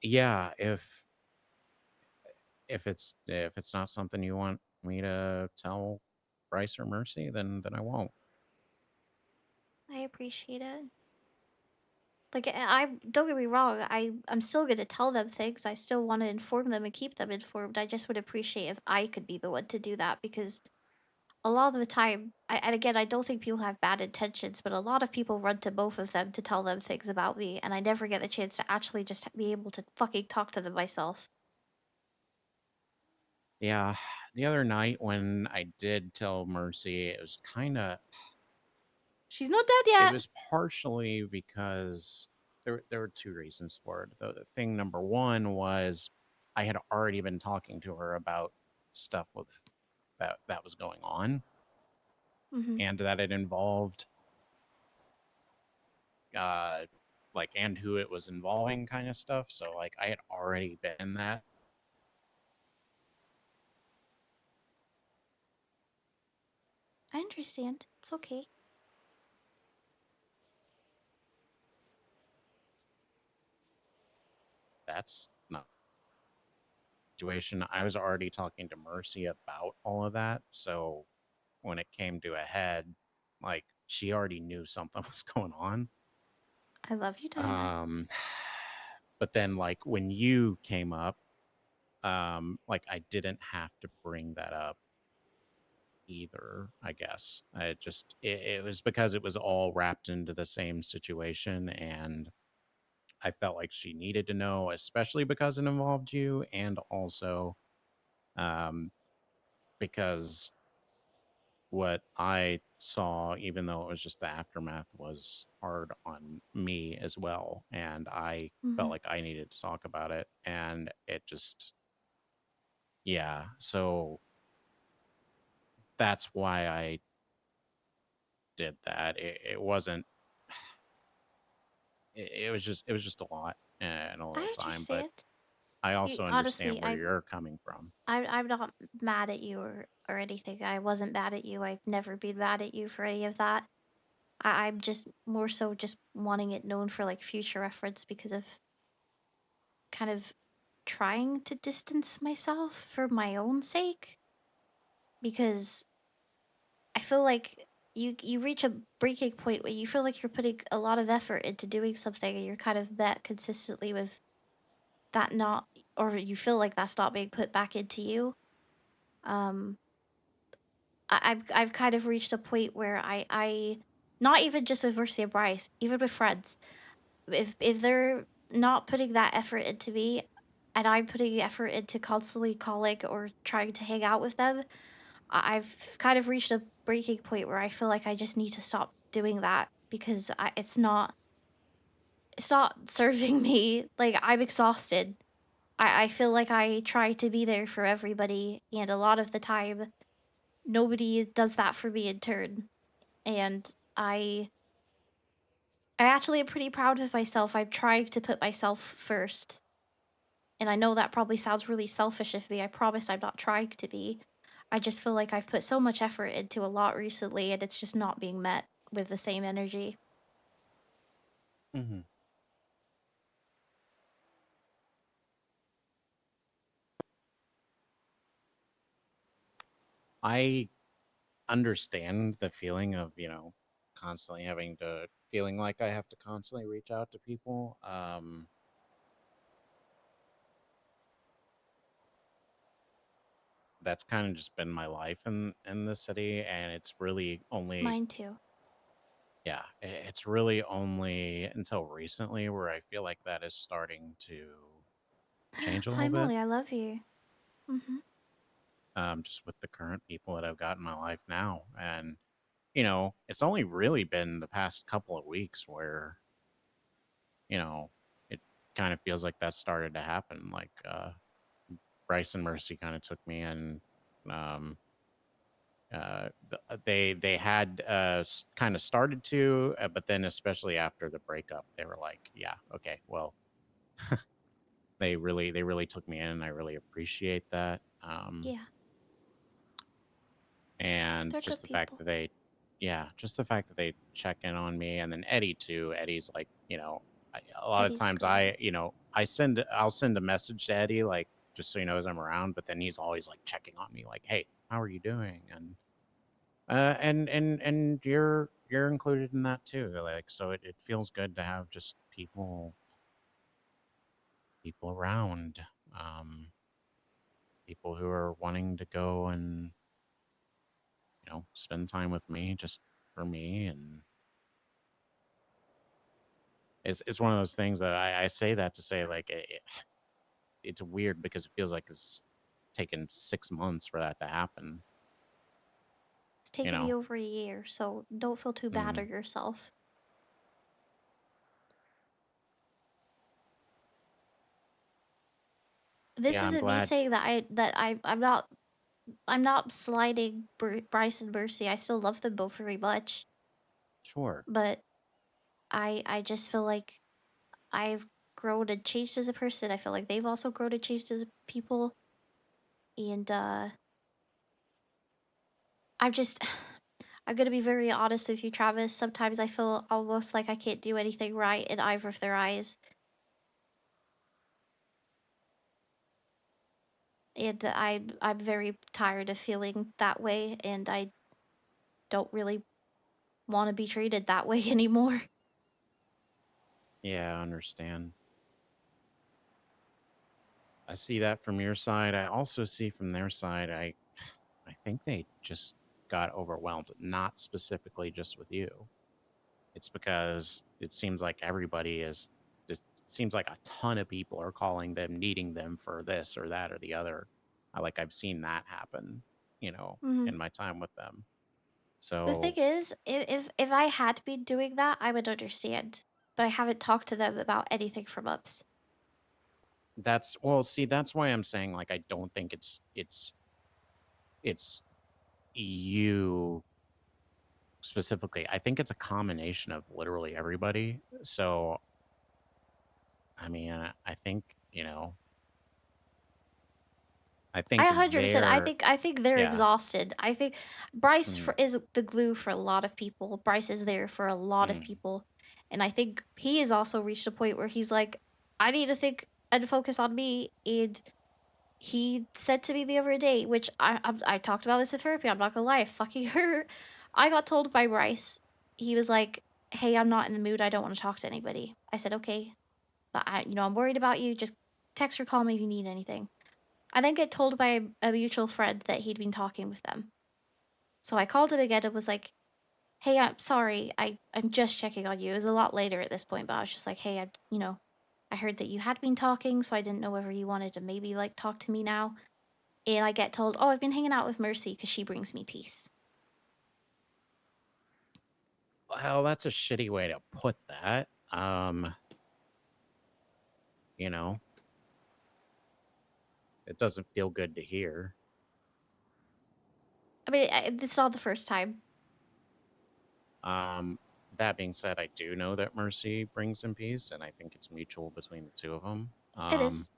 yeah, if it's not something you want me to tell Bryce or Mercy, then I won't. I appreciate it. Like, I don't get me wrong. I'm still gonna tell them things. I still want to inform them and keep them informed. I just would appreciate if I could be the one to do that because a lot of the time, and again, I don't think people have bad intentions, but a lot of people run to both of them to tell them things about me, and I never get the chance to actually just be able to fucking talk to them myself. Yeah, the other night when I did tell Mercy, it was kind of She's not dead it yet. was partially because there were two reasons for it. The thing number one was I had already been talking to her about stuff with that was going on, Mm-hmm. and that it involved uh like and who it was involving kind of stuff. So like I had already been in that. I understand. It's okay. That's not the situation. I was already talking to Mercy about all of that. So when it came to a head, like she already knew something was going on. I love you, Tyler. Um, but then like when you came up, like I didn't have to bring that up either, I guess. It was because it was all wrapped into the same situation, and I felt like she needed to know, especially because it involved you, and also um because what I saw, even though it was just the aftermath, was hard on me as well. And I Mm-hmm. felt like I needed to talk about it. And it just, yeah. So that's why I did that. It wasn't, it was just a lot and all I the time. But understand. I also understand Honestly, where you're coming from. I'm not mad at you or anything. I wasn't mad at you. I've never been mad at you for any of that. I'm just more so just wanting it known for like future reference because of kind of trying to distance myself for my own sake because I feel like you reach a breaking point where you feel like you're putting a lot of effort into doing something and you're kind of met consistently with that not, or you feel like that's not being put back into you. Um, I've kind of reached a point where I not even just with Mercy and Bryce, even with friends, if they're not putting that effort into me, and I'm putting effort into constantly calling or trying to hang out with them, I've kind of reached a breaking point where I feel like I just need to stop doing that because it's not serving me. Like I'm exhausted. I feel like I try to be there for everybody, and a lot of the time nobody does that for me in turn. And I actually am pretty proud of myself. I'm trying to put myself first. And I know that probably sounds really selfish of me. I promise I'm not trying to be. I just feel like I've put so much effort into a lot recently and it's just not being met with the same energy. Hmm. I understand the feeling of, constantly having to feeling like I have to constantly reach out to people. That's kind of just been my life in the city, and it's really only Mine too. yeah, it's really only until recently where I feel like that is starting to change a Hi little bit. Molly, I love you. Just with the current people that I've got in my life now, and it's only really been the past couple of weeks where it kind of feels like that started to happen. Like Bryce and Mercy kind of took me in. Um, they had kind of started to, but then especially after the breakup, they were like, yeah, okay, well, they really took me in, and I really appreciate that. Yeah, And they're just good the fact people. that they check in on me, and then Eddie too. Eddie's like, a lot of Eddie's times great. I'll send a message to Eddie, like, just so he knows I'm around, but then he's always like checking on me, like, hey, how are you doing? And you're included in that too. Like, so it feels good to have just people around, um, people who are wanting to go and spend time with me just for me. And it's one of those things that I say that to say, like, it's weird because it feels like it's taken 6 months for that to happen. It's taken me over a year, so don't feel too bad Mm. on yourself. This Yeah, I'm isn't me glad. saying that I'm not sliding Bryce and Mercy. I still love them both very much, Sure. but I just feel like I've grown and changed as a person. I feel like they've also grown and changed as people, and I'm just I'm gonna be very honest with you, Travis. Sometimes I feel almost like I can't do anything right in either of their eyes, and I'm very tired of feeling that way, and I don't really want to be treated that way anymore. Yeah, I understand. I see that from your side. I also see from their side. I think they just got overwhelmed, not specifically just with you. It's because it seems like everybody is. It seems like a ton of people are calling them, needing them for this or that or the other. I've seen that happen, Mhm. in my time with them. The thing So is, if I had been doing that, I would understand. But I haven't talked to them about anything from ups. that's why I'm saying, like, I don't think it's you specifically. I think it's a combination of literally everybody. So I mean, I think, I I think 100%. they're I think they're yeah. exhausted. I think Bryce Mm, is the glue for a lot of people. Bryce is there for a lot of mm, people, and I think he has also reached a point where he's like, I need to think and focus on me. And he said to me the other day, which I talked about this in therapy. I'm not gonna lie, fucking hurt. I got told by Bryce. He was like, "Hey, I'm not in the mood. I don't want to talk to anybody." I said, "Okay, but I'm worried about you. Just text or call me if you need anything." I then get told by a mutual friend that he'd been talking with them. So I called him again and was like, "Hey, I'm sorry. I'm just checking on you." It was a lot later at this point, but I was just like, "Hey, I heard that you had been talking, so I didn't know whether you wanted to maybe like talk to me now." And I get told, "Oh, I've been hanging out with Mercy because she brings me peace." Well, that's a shitty way to put that. You know, it doesn't feel good to hear. I mean, it's not the first time. That being said, I do know that Mercy brings him peace, and I think it's mutual between the two of them. It is.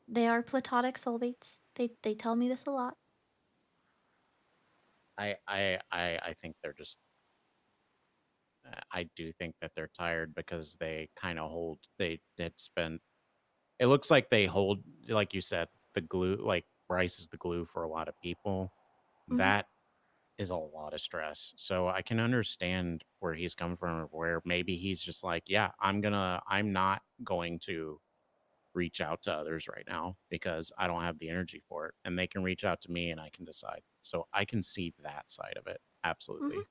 They are platonic soulmates. They tell me this a lot. I think they're just. I do think that they're tired because they kind of hold. They had spent. It looks like they hold, like you said, the glue. Like Bryce is the glue for a lot of people. Mhm. That is a lot of stress. So I can understand where he's coming from, where maybe he's just like, yeah, I'm not going to reach out to others right now because I don't have the energy for it. And they can reach out to me and I can decide. So I can see that side of it. Mhm. Absolutely.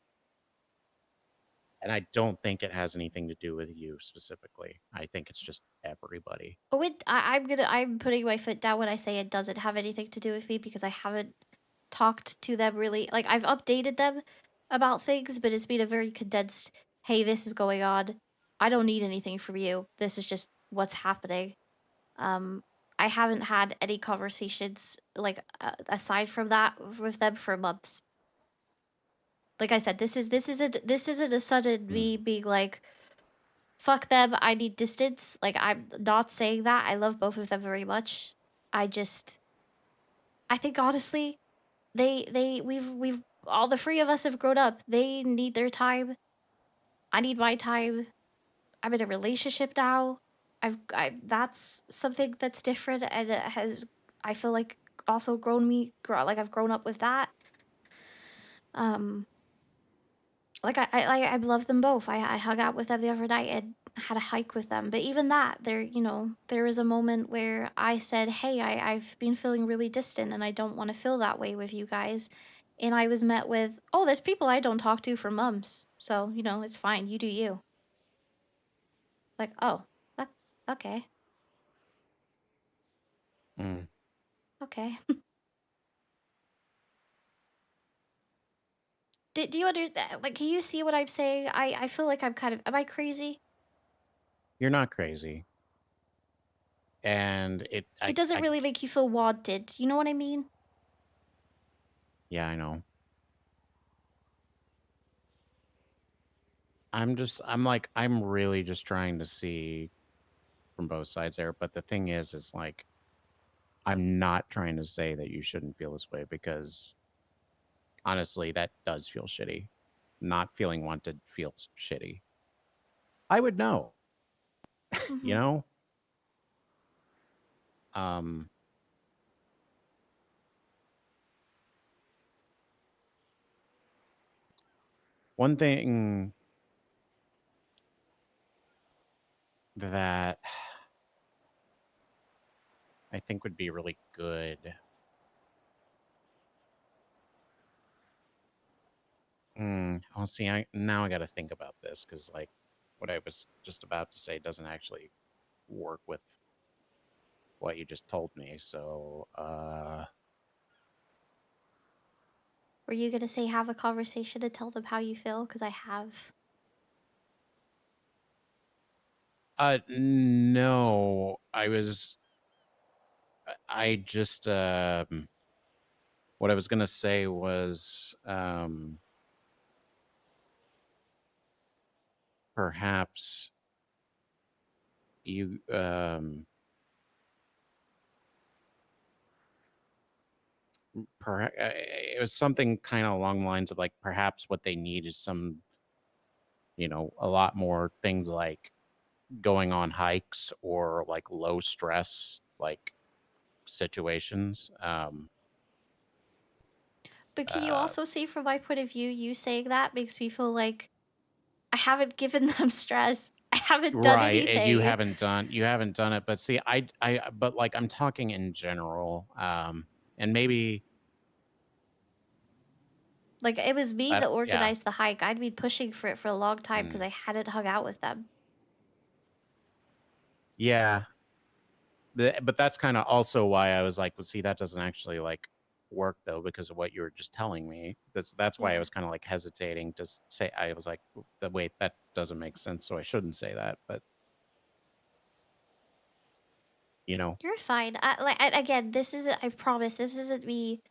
And I don't think it has anything to do with you specifically. I think it's just everybody. Oh, I'm putting my foot down when I say it doesn't have anything to do with me because I haven't talked to them really. Like, I've updated them about things, but it's been a very condensed, "Hey, this is going on. I don't need anything from you. This is just what's happening." Um, I haven't had any conversations like aside from that with them for months. Like I said, this isn't a sudden me being like, "Fuck them, I need distance." Like, I'm not saying that. I love both of them very much. I think honestly, we've all the three of us have grown up. They need their time. I need my time. I'm in a relationship now. I that's something that's different and it has I feel like also like I've grown up with that. Um like I love them both. I hung out with them the other night and had a hike with them. But even that, there was a moment where I said, "Hey, I've been feeling really distant and I don't want to feel that way with you guys." And I was met with, "Oh, there's people I don't talk to for months. So, it's fine. You do you." Like, "Oh, o- okay. Mm. Okay." Do you understand? Like, can you see what I'm saying? I feel like I'm kind of, am I crazy? You're not crazy. And It doesn't really make you feel wanted. You know what I mean? yeah, I know. I'm really just trying to see from both sides there. But the thing is like, I'm not trying to say that you shouldn't feel this way because honestly, that does feel shitty. Not feeling wanted feels shitty. I would know, you Mhm. know? Um, One thing that I think would be really good. I'll see. Now I got to think about this because, like, what I was just about to say doesn't actually work with what you just told me. So, Were you gonna say have a conversation to tell them how you feel? Because I have. no, I just, what I was gonna say was, perhaps you, perhaps it was something kind of along the lines of like perhaps what they need is some, a lot more things like going on hikes or like low stress like situations. But can you Uh, also see from my point of view, you saying that makes me feel like I haven't given them stress. I haven't done right, and you anything. haven't done it, but see, but like I'm talking in general, and maybe Like, it was me that yeah, organized the hike. I'd been pushing for it for a long time because mm, I hadn't hung out with them. yeah, but that's kind of also why I was like, well, see, that doesn't actually like work though because of what you were just telling me. That's why I Yeah. was kind of like hesitating to say. I was like, wait, that doesn't make sense, so I shouldn't say that. But you know, You're fine. Again, this isn't, I promise, this isn't me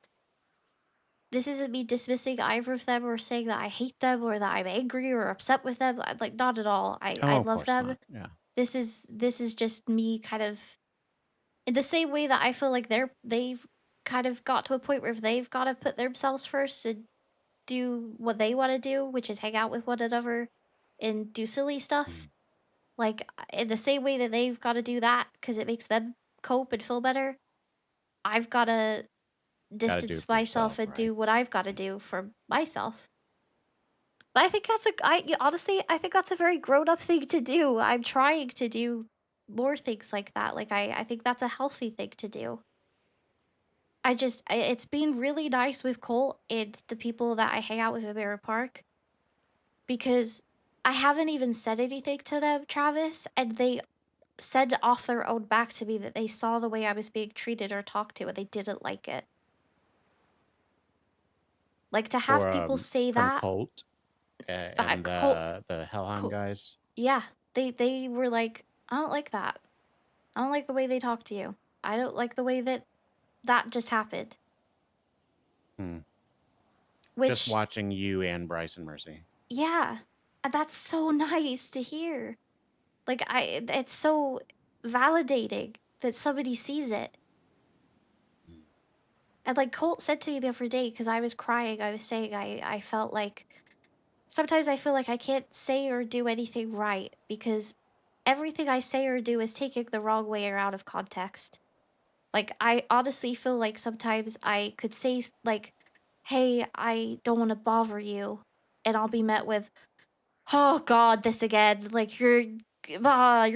dismissing either of them or saying that I hate them or that I'm angry or upset with them. Like, not at all. I oh, of love course them. not. Yeah, This is just me kind of in the same way that I feel like they've kind of got to a point where they've got to put themselves first and do what they want to do, which is hang out with one another and do silly stuff. mm, Like in the same way that they've got to do that because it makes them cope and feel better. I've got to got to do it distance for myself yourself, and right? do what I've got to do for myself. But I think that's honestly, I think that's a very grown up thing to do. I'm trying to do more things like that. Like I think that's a healthy thing to do. It's been really nice with Colt and the people that I hang out with at Mirror Park because I haven't even said anything to them, Travis, and they said off their own back to me that they saw the way I was being treated or talked to and they didn't like it. Like to have people say From that, Colt and Colt, the Hellhound Colt, guys. yeah, they were like, I don't like that. I don't like the way they talk to you. I don't like the way that that just happened. Hmm. Just Which, watching you and Bryce and Mercy. yeah, that's so nice to hear. Like it's so validating that somebody sees it. Mm. And like Colt said to me the other day, because I was crying, I was saying I felt like sometimes I feel like I can't say or do anything right because everything I say or do is taken the wrong way or out of context. Like I honestly feel like sometimes I could say like, "Hey, I don't want to bother you," and I'll be met with, "Oh God, this again! Like you're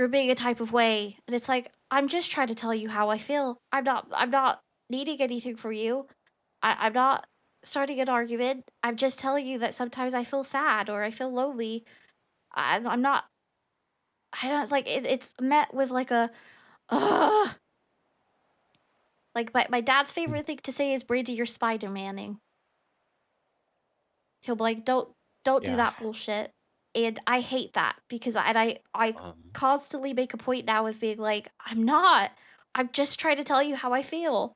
being a type of way," and it's like I'm just trying to tell you how I feel. I'm not needing anything from you. I'm not starting an argument. I'm just telling you that sometimes I feel sad or I feel lonely. I'm not. I don't like it. It's met with like a, ugh. Like my dad's favorite thing to say is Brady, you're Spider Manning. He'll be like, don't do Yeah. that bullshit. And I hate that because I constantly make a point now of being like, I'm not. I'm just trying to tell you how I feel.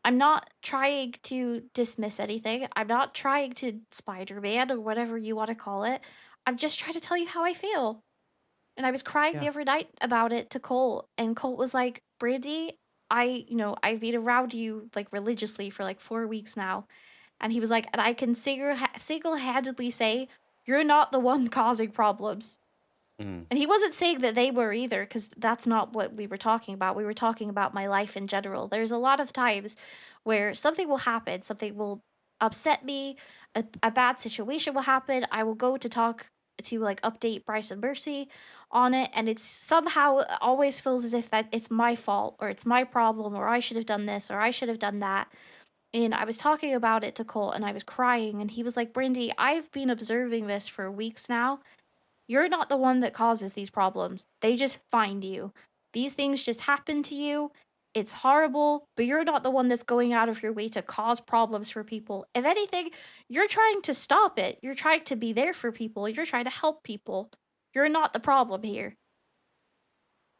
I'm not trying to dismiss anything. I'm not trying to Spider Man or whatever you want to call it. I'm just trying to tell you how I feel. And I was crying the Yeah. other night about it to Colt, and Colt was like, Brandy, I've been around you like religiously for like 4 weeks now. And he was like, and I can single handedly say, you're not the one causing problems. Mm. And he wasn't saying that they were either, because that's not what we were talking about. We were talking about my life in general. There's a lot of times where something will happen, something will upset me, a bad situation will happen. I will go to talk to like update Bryce and Mercy on it, and it's somehow always feels as if that it's my fault or it's my problem or I should have done this or I should have done that. And I was talking about it to Colt and I was crying, and he was like, Brandy, I've been observing this for weeks now. You're not the one that causes these problems. They just find you. These things just happen to you. It's horrible, but you're not the one that's going out of your way to cause problems for people. If anything, you're trying to stop it. You're trying to be there for people. You're trying to help people. You're not the problem here.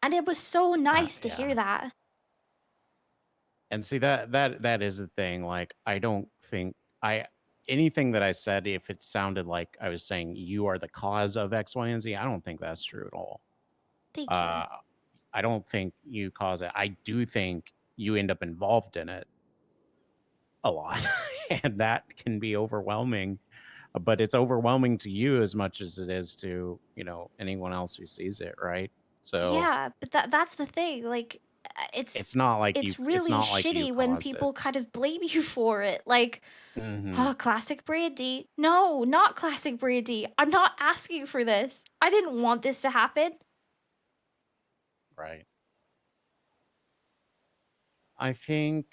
And it was so nice to hear Yeah. that. And see that is the thing. Like, I don't think anything that I said, if it sounded like I was saying you are the cause of X, Y, and Z, I don't think that's true at all. Thank you. I don't think you cause it. I do think you end up involved in it a lot, and that can be overwhelming. but it's overwhelming to you as much as it is to, anyone else who sees it, right? So Yeah, but that's the thing. Like, it's not like it's it's really not like you shitty when caused it. people kind of blame you for it. Like, Hmm. oh, classic Brandi. No, not classic Brandi. I'm not asking for this. I didn't want this to happen. Right. I think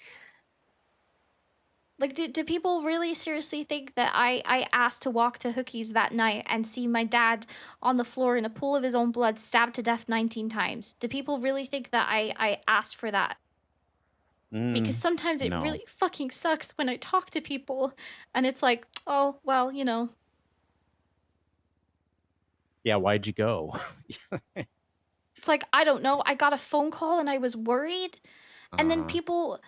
Like, do people really seriously think that I asked to walk to Hookies that night and see my dad on the floor in a pool of his own blood, stabbed to death 19 times? Do people really think that I asked for that? Because sometimes it no. really fucking sucks when I talk to people and it's like, oh, well, Yeah, why'd you go? it's like, I don't know. I got a phone call and I was worried. And then Uh-huh. people,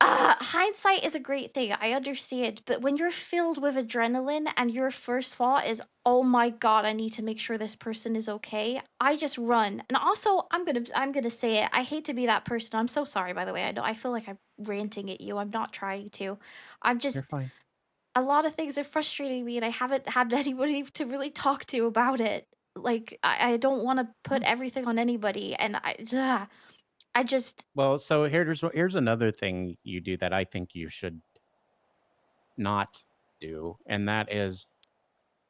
hindsight is a great thing. I understand. But when you're filled with adrenaline and your first thought is, oh my God, I need to make sure this person is okay, I just run. And also, I'm gonna say it. I hate to be that person. I'm so sorry, by the way. I feel like I'm ranting at you. I'm not trying to. I'm You're just, fine. a lot of things are frustrating me and I haven't had anybody to really talk to about it. Like, I don't want to put everything on anybody, and I just Well, so here's another thing you do that I think you should not do, and that is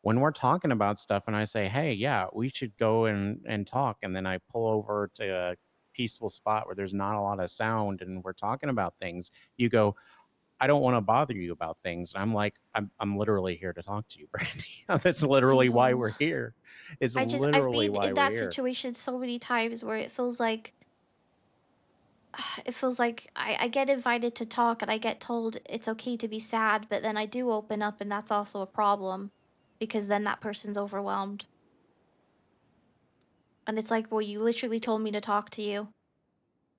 when we're talking about stuff and I say, "Hey, yeah, we should go and talk," and then I pull over to a peaceful spot where there's not a lot of sound and we're talking about things, you go, "I don't want to bother you about things." And I'm like, I'm literally here to talk to you, Brandy. That's I literally why know. we're here. It's I've literally been why in we're that here. situation so many times where it feels like I get invited to talk and I get told it's okay to be sad, but then I do open up and that's also a problem because then that person's overwhelmed. And it's like, well, you literally told me to talk to you.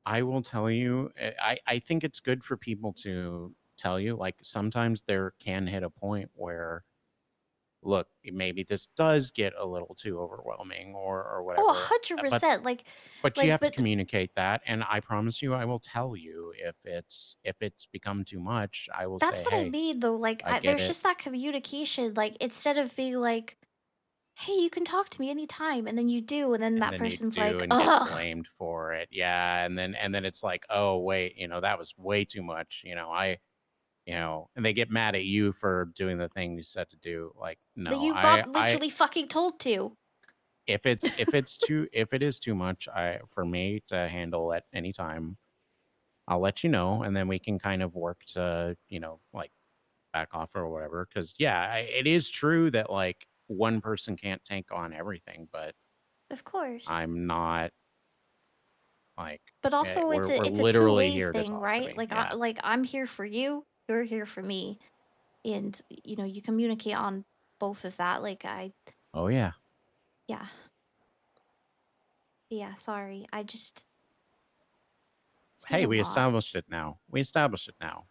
I will tell you, I think it's good for people to tell you, like, sometimes there can hit a point where, look, maybe this does get a little too overwhelming or Oh, whatever. But 100%. you have to But communicate that, and I promise you, I will tell you if it's become too much. I will that's say, what I hey, mean, though. Like, I get there's it, just that communication. Like, instead of being like, hey, you can talk to me anytime, and then you do, and then and that then you person's do like, and get ugh. blamed for it. Yeah, and then it's like, oh wait, that was way too much. And they get mad at you for doing the thing you said to do. Like, That no, you got literally fucking told to. if it is too much, for me to handle at any time, I'll let you know, and then we can kind of work to, like, back off or whatever. Because yeah, it is true that like one person can't take on everything, but Of course. I'm not like But also we're it's a literally two-way here to thing, talk. I right? mean, Like yeah. I'm here for you, you're here for me. And you communicate on both of that. Oh yeah. Yeah. Yeah, sorry. It's been Hey, a we lot. established it now.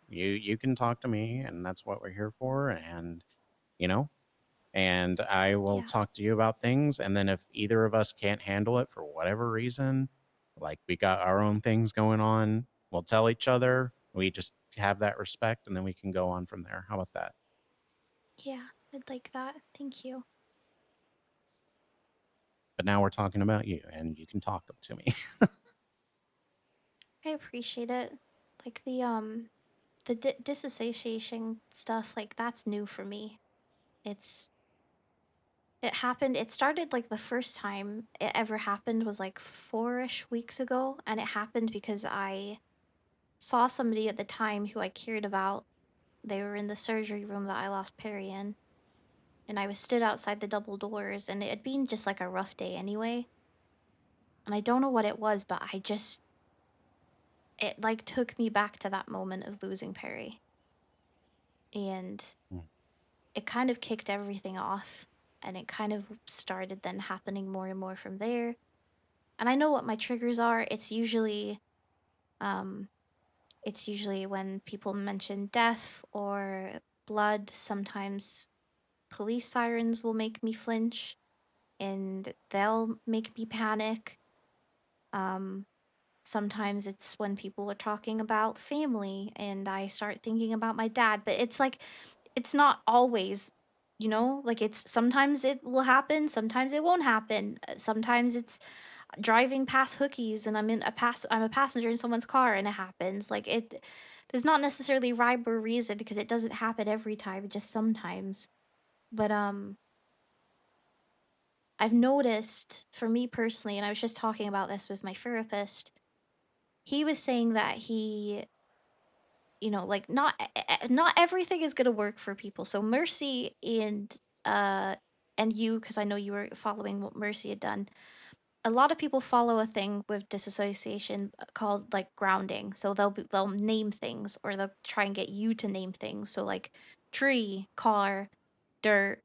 You can talk to me, and that's what we're here for. And you know, and I will Yeah. talk to you about things. And then if either of us can't handle it for whatever reason, like we got our own things going on, we'll tell each other. We just have that respect, and then we can go on from there. How about that? Yeah, I'd like that. Thank you. But now we're talking about you, and you can talk to me. I appreciate it. Like the disassociation stuff, like that's new for me. It happened, it started like the first time it ever happened was like 4-ish weeks ago, and it happened because I saw somebody at the time who I cared about. They were in the surgery room that I lost Perry in, and I was stood outside the double doors, and it had been just like a rough day anyway. And I don't know what it was, but it like took me back to that moment of losing Perry. And Mm. it kind of kicked everything off, and it kind of started then happening more and more from there. And I know what my triggers are. Um it's usually when people mention death or blood. Sometimes police sirens will make me flinch and they'll make me panic. Um Sometimes it's when people are talking about family and I start thinking about my dad, but it's like it's not always You know, like it's sometimes it will happen, sometimes it won't happen. Sometimes it's driving past hookies and I'm a passenger in someone's car and it happens. Like there's not necessarily rhyme or reason because it doesn't happen every time, just sometimes. But I've noticed for me personally, and I was just talking about this with my therapist, he was saying that he, you know, like not everything is going to work for people. So Mercy and you, because I know you were following what Mercy had done, a lot of people follow a thing with disassociation called like grounding. So they'll name things or they'll try and get you to name things. So like tree, car, dirt,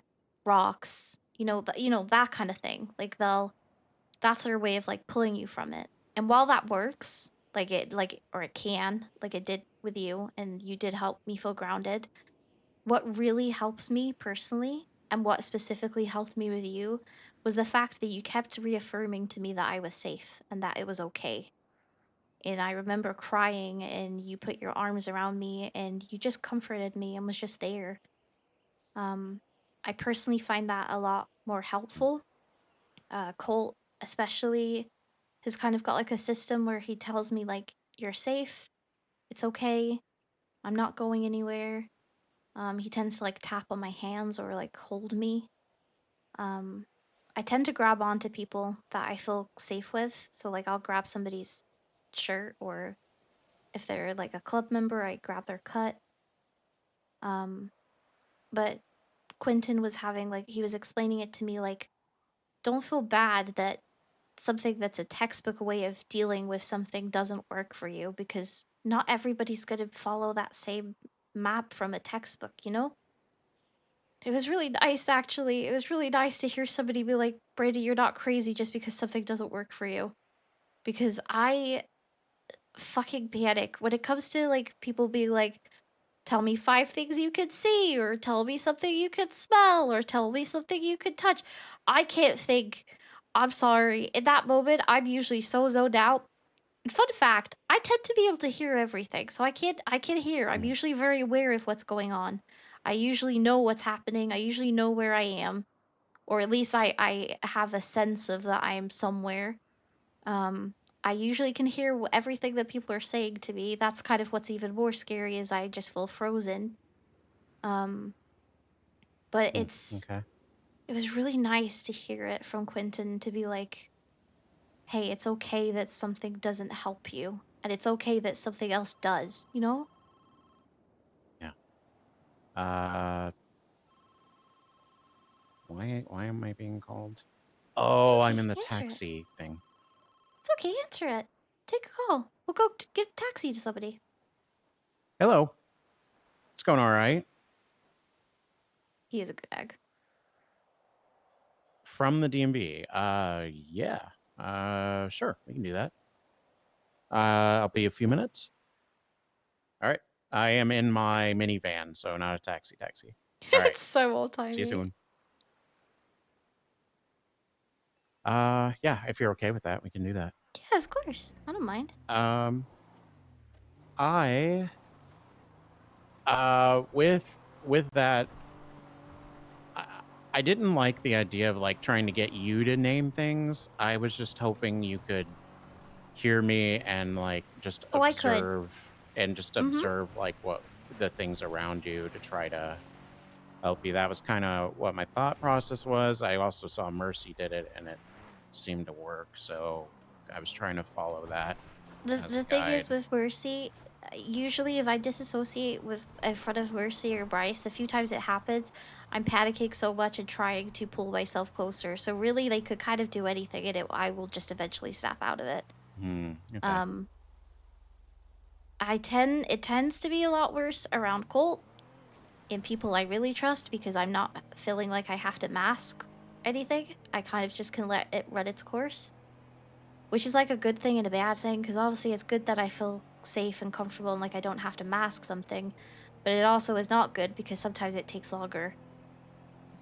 rocks, you know that kind of thing. Like that's their way of like pulling you from it. And while that works, or it can, like it did with you and you did help me feel grounded, what really helps me personally and what specifically helped me with you was the fact that you kept reaffirming to me that I was safe and that it was okay. And I remember crying and you put your arms around me and you just comforted me and was just there. I personally find that a lot more helpful. Colt especially has kind of got like a system where he tells me like you're safe, it's okay, I'm not going anywhere. He tends to like tap on my hands or like hold me. Um, I tend to grab onto people that I feel safe with. So like I'll grab somebody's shirt or if they're like a club member, I grab their cut. But Quentin was having like he was explaining it to me like don't feel bad that something that's a textbook way of dealing with something doesn't work for you because not everybody's going to follow that same map from a textbook, you know? It was really nice, actually. It was really nice to hear somebody be like, Brady, you're not crazy just because something doesn't work for you. Because I fucking panic when it comes to like people being like, tell me 5 things you could see, or tell me something you could smell, or tell me something you could touch. I can't think. I'm sorry. In that moment, I'm usually so zoned out. And fun fact, I tend to be able to hear everything, so I can hear. I'm usually very aware of what's going on. I usually know what's happening. I usually know where I am. Or at least I have a sense of that I am somewhere. I usually can hear everything that people are saying to me. That's kind of what's even more scary is I just feel frozen. Um, but Okay. it was really nice to hear it from Quentin to be like, hey, it's okay that something doesn't help you. And it's okay that something else does, you know? Yeah. Why am I being called? Oh, I'm Okay, in the answer it. taxi thing. It's okay, answer it. Take a call. We'll go get a taxi to somebody. Hello. It's going all right. He is a good egg. From the DMV. Yeah. Sure, we can do that. I'll be a few minutes. All right. I am in my minivan, so not a taxi. All right. It's so old timey. See you soon. Yeah, if you're okay with that, we can do that. Yeah, of course. I don't mind. I with that, I didn't like the idea of like trying to get you to name things. I was just hoping you could hear me and like just Oh, I could. observe like what the things around you to try to help you. That was kind of what my thought process was. I also saw Mercy did it and it seemed to work, so I was trying to follow that as a The thing guide. is with Mercy, usually if I disassociate with in front of Mercy or Bryce, the few times it happens, I'm panicking so much and trying to pull myself closer. So really, they could kind of do anything, and I will just eventually snap out of it. Okay. It tends to be a lot worse around Colt and people I really trust because I'm not feeling like I have to mask anything. I kind of just can let it run its course. Which is like a good thing and a bad thing, because obviously it's good that I feel safe and comfortable and like I don't have to mask something. But it also is not good because sometimes it takes longer.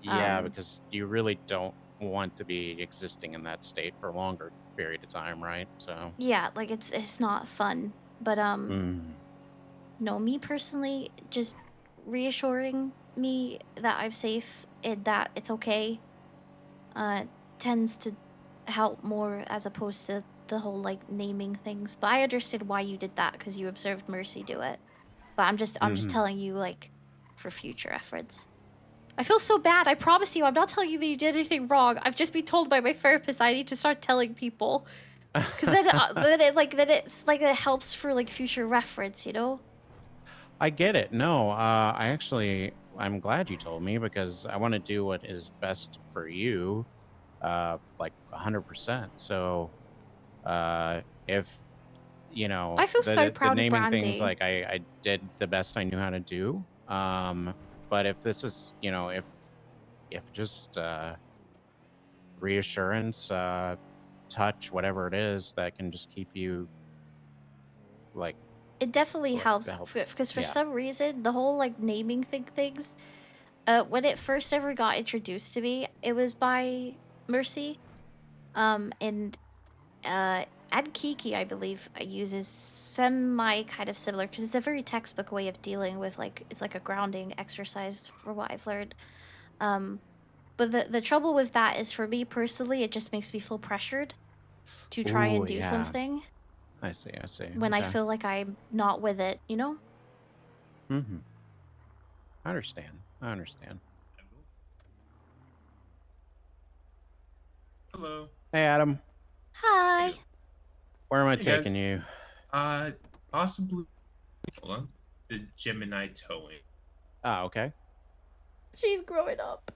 Yeah, because you really don't want to be existing in that state for a longer period of time, right? So Yeah, like it's not fun. But no, me personally, just reassuring me that I'm safe that it's okay tends to help more as opposed to the whole like naming things. But I understood why you did that because you observed Mercy do it. But I'm just telling you like for future reference. I feel so bad. I promise you, I'm not telling you that you did anything wrong. I've just been told by my therapist that I need to start telling people, because then it helps for like future reference, you know. I get it. No, I'm glad you told me because I want to do what is best for you, like 100%. So, if you know I feel so the proud of naming things, Brandi. like I did the best I knew how to do. But if this is, if just reassurance, touch, whatever it is that can just keep you like It definitely helps help. because for Yeah. some reason the whole like naming things, when it first ever got introduced to me, it was by Mercy, and and Kiki, I believe, uses semi kind of similar because it's a very textbook way of dealing with like it's like a grounding exercise for what I've learned. But the trouble with that is for me personally, it just makes me feel pressured to try Ooh, and do yeah. something I see. when I Okay. feel like I'm not with it, you know? Mm-hmm. I understand. Hello. Hey, Adam. Hi. Where am I Hey, taking guys. you? Possibly. Hold on. The Gemini towing. Ah, okay. She's growing up.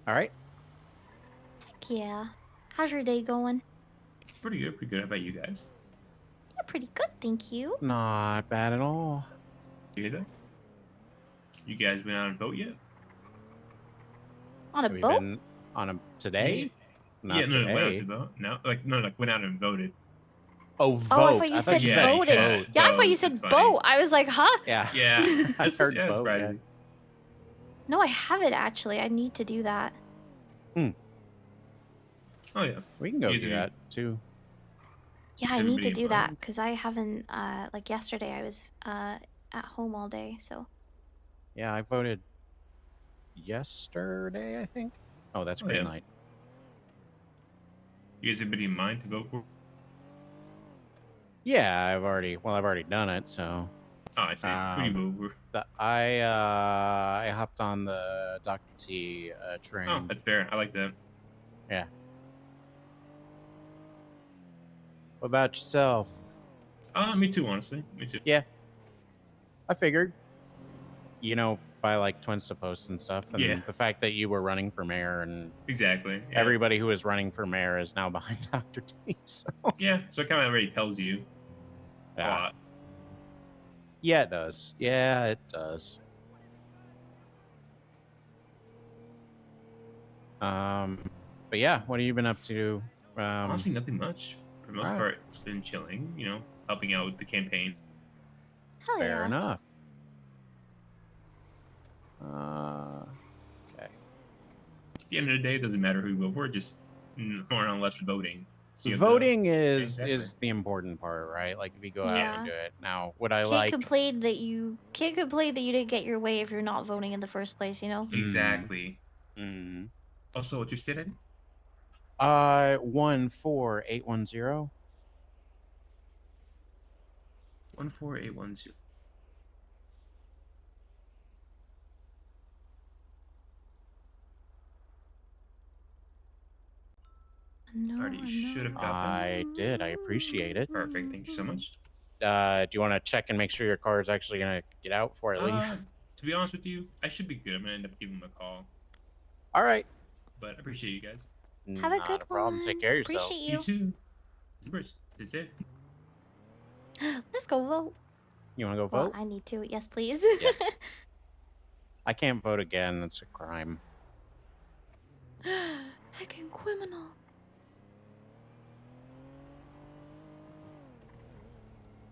All right. Heck yeah. How's your day going? Pretty good. Pretty good. How about you guys? Yeah, pretty good, thank you. Not bad at all. You hear that? You guys been out and vote yet? On a Have we boat? been on a today? Not Yeah, no, went out to today. vote. No, like went out and voted. Oh, vote. Oh, I thought you I thought said you said voted. vote. Yeah, I thought you Vote. said It's funny. boat. I was like, huh? Yeah. Yeah, I it's heard it's vote. Yeah. surprising. No, I haven't actually. I need to do that. Oh yeah, We can go You guys do have- that too. Yeah, Is I need to everybody do that invited? because I haven't. Like yesterday, I was at home all day, so. Yeah, I voted yesterday, I think. Oh, that's Oh, green yeah. light. You guys have anybody in mind to vote for? Yeah, I've already done it, so. Oh, I see. Who do you vote for? I hopped on the Dr. T Oh, train. that's fair. I like that. Yeah. What about yourself? Me too, honestly. Me too. Yeah. I figured. By like Twins to Post and stuff, and Yeah. the fact that you were running for mayor and Exactly. Yeah. everybody who is running for mayor is now behind Dr. T. So. Yeah, so it kind of already tells you a Yeah. lot. Yeah, it does. Yeah, it does. But yeah, what have you been up to? Honestly, nothing much. For the most alright. part, it's been chilling, helping out with the campaign. Hell Fair yeah. enough. Okay. At the end of the day, it doesn't matter who you vote for, just more or less voting. So you have to- Voting Yeah, is exactly. the important part, right? Like if you go out Yeah. and do it. Now, would I Can't complain that you didn't get your way if you're not voting in the first place, you know? Exactly. Mm. Also, what's your state ID? 14810. 14810. No, Already, you should have got that. I did. I appreciate it. Perfect. Thank you so much. Do you want to check and make sure your car is actually going to get out before I leave? To be honest with you, I should be good. I'm gonna end up giving him a call. All right. But I appreciate you guys. Have a Not good a problem. one. Take care of yourself. Appreciate You too. Stay safe. Let's go vote. You want to go Well, vote? I need to. Yes, please. Yeah. I can't vote again. That's a crime. Heckin' criminal.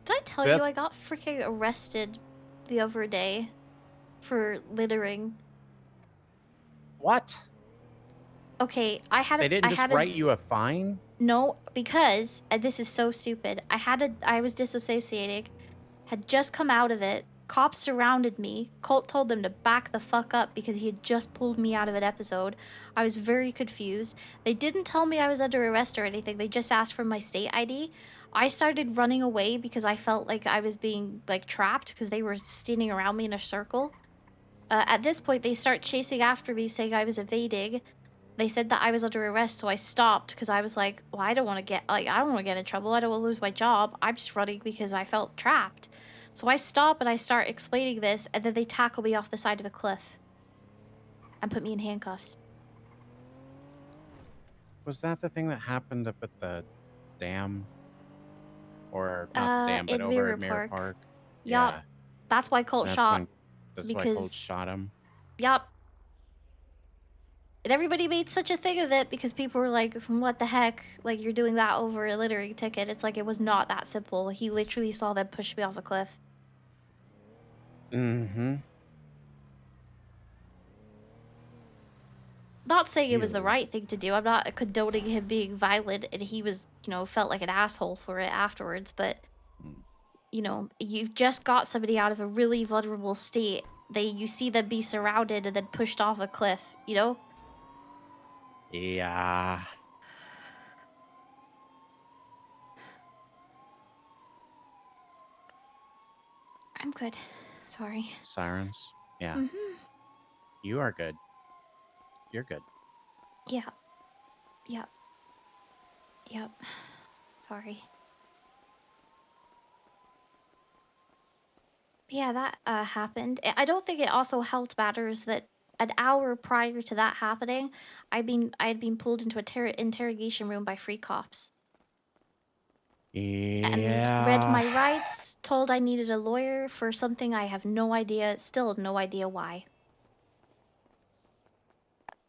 Did I tell you I got freaking arrested the other day for littering? What? Okay, I had They didn't just write you a fine? No, because and this is so stupid. I was disassociated, had just come out of it, Cops surrounded me. Colt told them to back the fuck up because he had just pulled me out of an episode. I was very confused. They didn't tell me I was under arrest or anything. They just asked for my state ID. I started running away because I felt like I was being, like, trapped because they were standing around me in a circle. At this point, they start chasing after me, saying I was evading. They said that I was under arrest, so I stopped because I was like, well, I don't want to get in trouble. I don't want to lose my job. I'm just running because I felt trapped. So I stop and I start explaining this, and then they tackle me off the side of a cliff and put me in handcuffs. Was that the thing that happened up at the dam? Or not the dam, but In over Mirror at Mirror Park. Park? Yup. Yeah. That's why Colt That's shot. when that's why Colt Because shot him. yup. And everybody made such a thing of it because people were like, what the heck? Like, you're doing that over a littering ticket. It's like, it was not that simple. He literally saw them push me off a cliff. Mm-hmm. Not saying it was the Ew. right thing to do. I'm not condoning him being violent, and he was, felt like an asshole for it afterwards, but, you've just got somebody out of a really vulnerable state. You see them be surrounded and then pushed off a cliff, Yeah. I'm good. Sorry. Sirens? Yeah. Mm-hmm. You are good. You're good. Yeah. Yep. Yep. Sorry. Yeah, that happened. I don't think it also helped matters that an hour prior to that happening, I had been pulled into a interrogation room by free cops. And read Yeah. my rights, told I needed a lawyer for something I have no idea, still no idea why.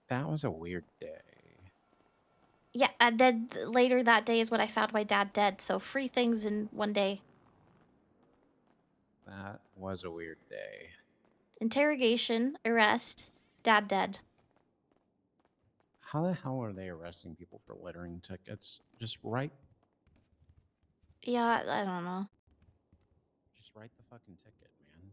That was a weird day. Yeah, and then later that day is when I found my dad dead, so 3 things in one day. That was a weird day. Interrogation, arrest, dad dead. How the hell are they arresting people for littering tickets? Just write Yeah, I don't know. the fucking ticket, man.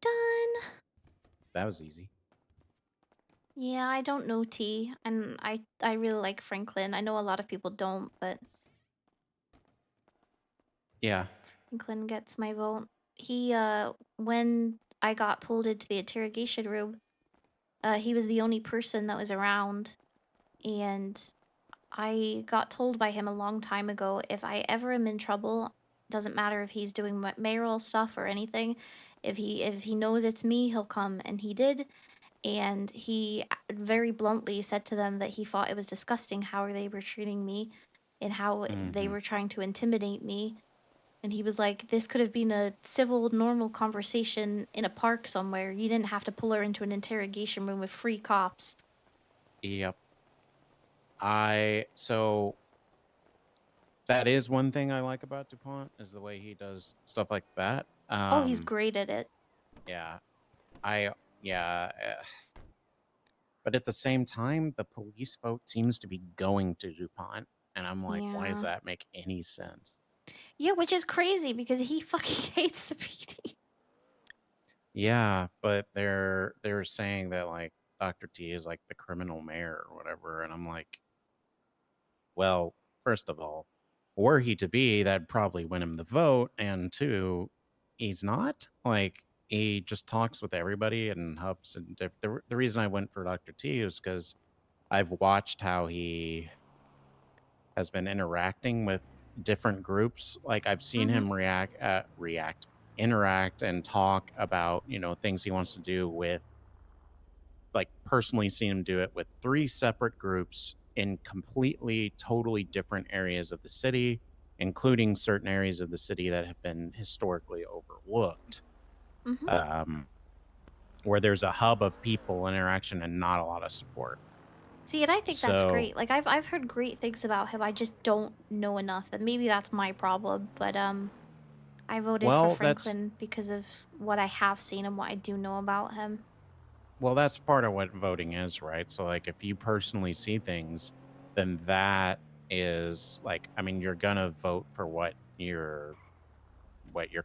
Done. That was easy. Yeah, I don't know T, and I really like Franklin. I know a lot of people don't, but Yeah. Franklin gets my vote. He when I got pulled into the interrogation room, he was the only person that was around, and I got told by him a long time ago, if I ever am in trouble, doesn't matter if he's doing mayoral stuff or anything, if he knows it's me, he'll come, and he did. And he very bluntly said to them that he thought it was disgusting how they were treating me and how they were trying to intimidate me. And he was like, this could have been a civil, normal conversation in a park somewhere. You didn't have to pull her into an interrogation room with 3 cops. Yep. So that is one thing I like about DuPont is the way he does stuff like that. Oh, he's great at it. Yeah. Yeah. But at the same time, the police vote seems to be going to DuPont. And I'm like, why does Yeah. that make any sense? Yeah, which is crazy because he fucking hates the PD. Yeah, but they're saying that like Dr. T is like the criminal mayor or whatever, and I'm like, well, first of all, were he to be, that'd probably win him the vote, and 2, he's not. Like he just talks with everybody and hubs, and the reason I went for Dr. T is because I've watched how he has been interacting with different groups. Like I've seen him interact and talk about, things he wants to do with, like personally seen him do it with 3 separate groups in completely, totally different areas of the city, including certain areas of the city that have been historically overlooked. Where there's a hub of people interaction and not a lot of support. See, and I think that's So- great. Like I've heard great things about him. I just don't know enough, and maybe that's my problem. But I voted Well, for that's- Franklin because of what I have seen and what I do know about him. Well, that's part of what voting is, right? So, like, if you personally see things, then that is like, I mean, you're gonna vote for what you're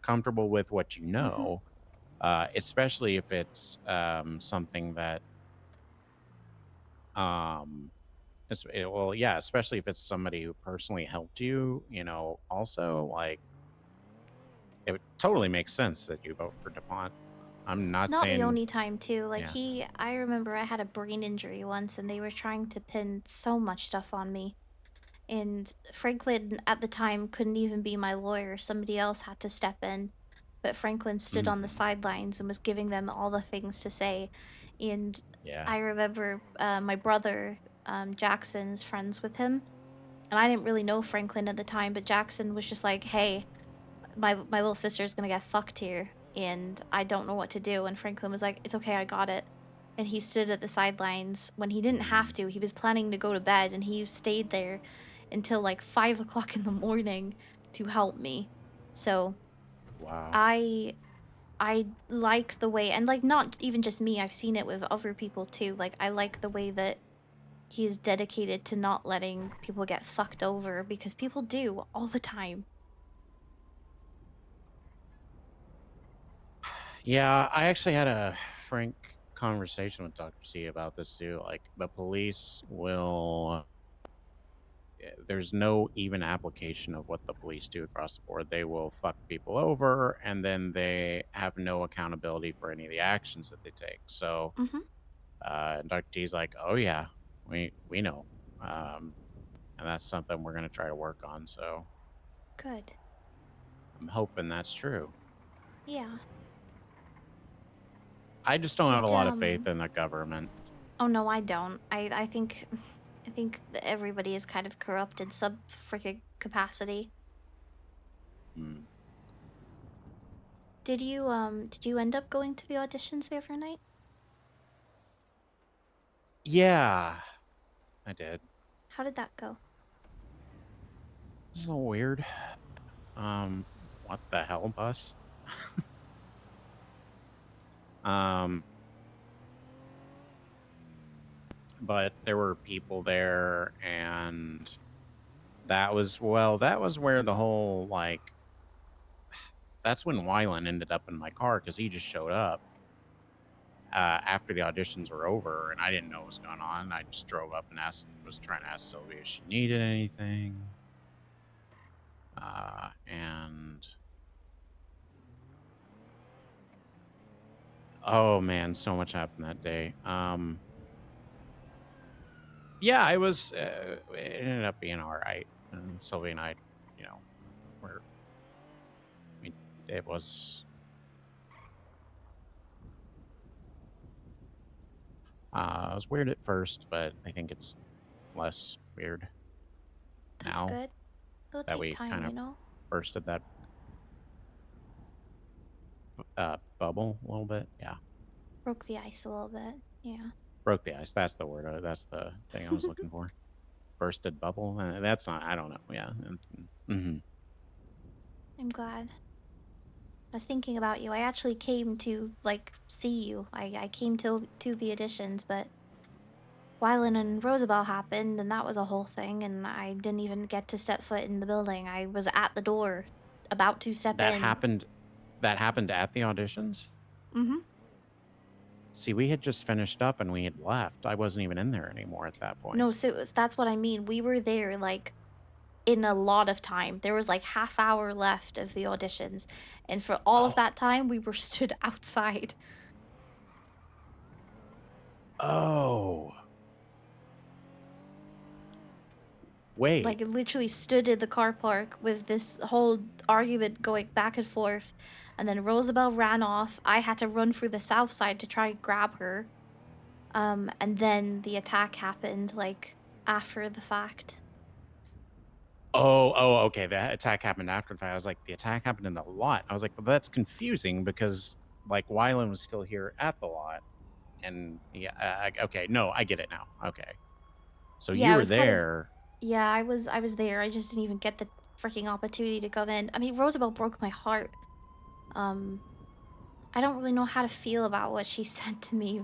comfortable with, what you Mhm. know, especially if it's something that um well, yeah, especially if it's somebody who personally helped you, you know, also like it would totally makes sense that you vote for DuPont. I'm not Not the saying, only time too. Like yeah. I remember I had a brain injury once and they were trying to pin so much stuff on me. And Franklin at the time couldn't even be my lawyer. Somebody else had to step in. But Franklin stood on the Mhm. sidelines and was giving them all the things to say. And Yeah. I remember my brother, Jackson's friends with him. And I didn't really know Franklin at the time, but Jackson was just like, hey, my little sister's gonna get fucked here, and I don't know what to do. And Franklin was like, "It's okay, I got it." And he stood at the sidelines when he didn't have to. He was planning to go to bed, and he stayed there until like 5 o'clock in the morning to help me. So Wow. I like the way, and like not even just me. I've seen it with other people too. Like I like the way that he is dedicated to not letting people get fucked over because people do all the time. Yeah, I actually had a frank conversation with Dr. C about this too. Like the police will there's no even application of what the police do across the board. They will fuck people over and then they have no accountability for any of the actions that they take. So Mhm. Dr. T's like, "Oh yeah, we know." Um and that's something we're going to try to work on. So Good. I'm hoping that's true. Yeah. I just don't have a Did lot of faith in the government. Oh no, I don't. I think I think that everybody is kind of corrupt in some freaking capacity. Mm. Did you end up going to the auditions the other night? Yeah, I did. How did that go? This is a little weird. What the hell, bus? um, but there were people there, and that was where the whole like, that's when Wyland ended up in my car because he just showed up after the auditions were over, and I didn't know what was going on. I just drove up and was trying to ask Sylvia if she needed anything, and oh man, so much happened that day. Yeah, it ended up being all right. And Sylvia and I, you know, were, I mean, it was, it was weird at first, but I think it's less weird That's now good. It'll that take we time, kind you of know? bursted that bubble a little bit. Yeah. Broke the ice a little bit. Yeah. Broke the ice. That's the word. That's the thing I was looking for. Bursted bubble. That's not, I don't know. Yeah. Mm-hmm. I'm glad. I was thinking about you. I actually came to like see you. I came to the auditions, but Wylan and Rosabelle happened, and that was a whole thing, and I didn't even get to step foot in the building. I was at the door, about to step That in. happened. That happened at the auditions. Mm-hmm. See, we had just finished up and we had left. I wasn't even in there anymore at that point. No, so that's what I mean. We were there like in a lot of time. There was like half hour left of the auditions, and for all of Oh, that time, we were stood outside. oh, wait. Like literally stood in the car park with this whole argument going back and forth, and then Rosabelle ran off. I had to run through the south side to try and grab her. And then the attack happened like after the fact. Okay. The attack happened after the fact. I was like, the attack happened in the lot. I was like, well, that's confusing because like Wyland was still here at the lot, and yeah, okay, no, I get it now. Okay, so you Yeah, it were was kind of there. yeah, I was there. I just didn't even get the freaking opportunity to come in. I mean, Rosabelle broke my heart. Um I don't really know how to feel about what she said to me.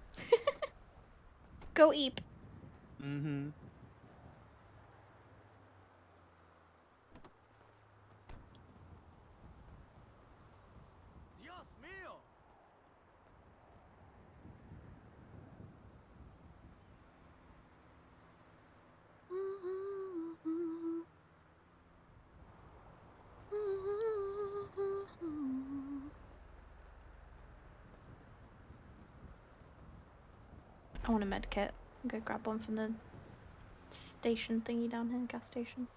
go eep. Mm-hmm. I want a med kit. Go grab one from the station thingy down here, gas station.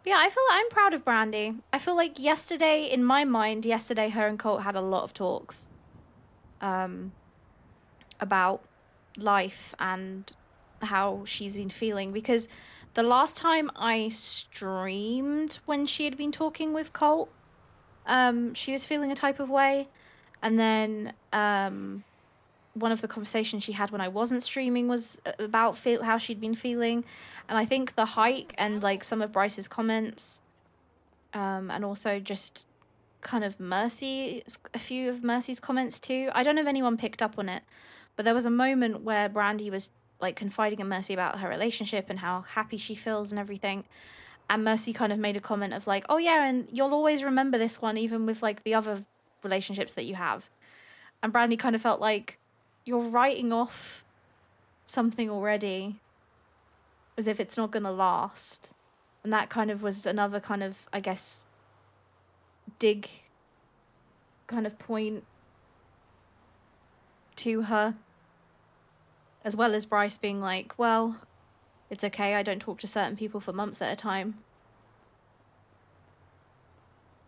But yeah, I feel like I'm proud of Brandi. I feel like yesterday, in my mind, yesterday her and Colt had a lot of talks about life and how she's been feeling, because the last time I streamed when she had been talking with Colt, she was feeling a type of way, and then one of the conversations she had when I wasn't streaming was about how she'd been feeling, and I think the hike and like some of Bryce's comments, and also just kind of a few of Mercy's comments too. I don't know if anyone picked up on it, but there was a moment where Brandi was like confiding in Mercy about her relationship and how happy she feels and everything. And Mercy kind of made a comment of like, oh yeah, and you'll always remember this one, even with like the other relationships that you have. And Brandi kind of felt like you're writing off something already as if it's not going to last. And that kind of was another kind of, I guess, dig kind of point to her, as well as Bryce being like, well, it's okay, I don't talk to certain people for months at a time.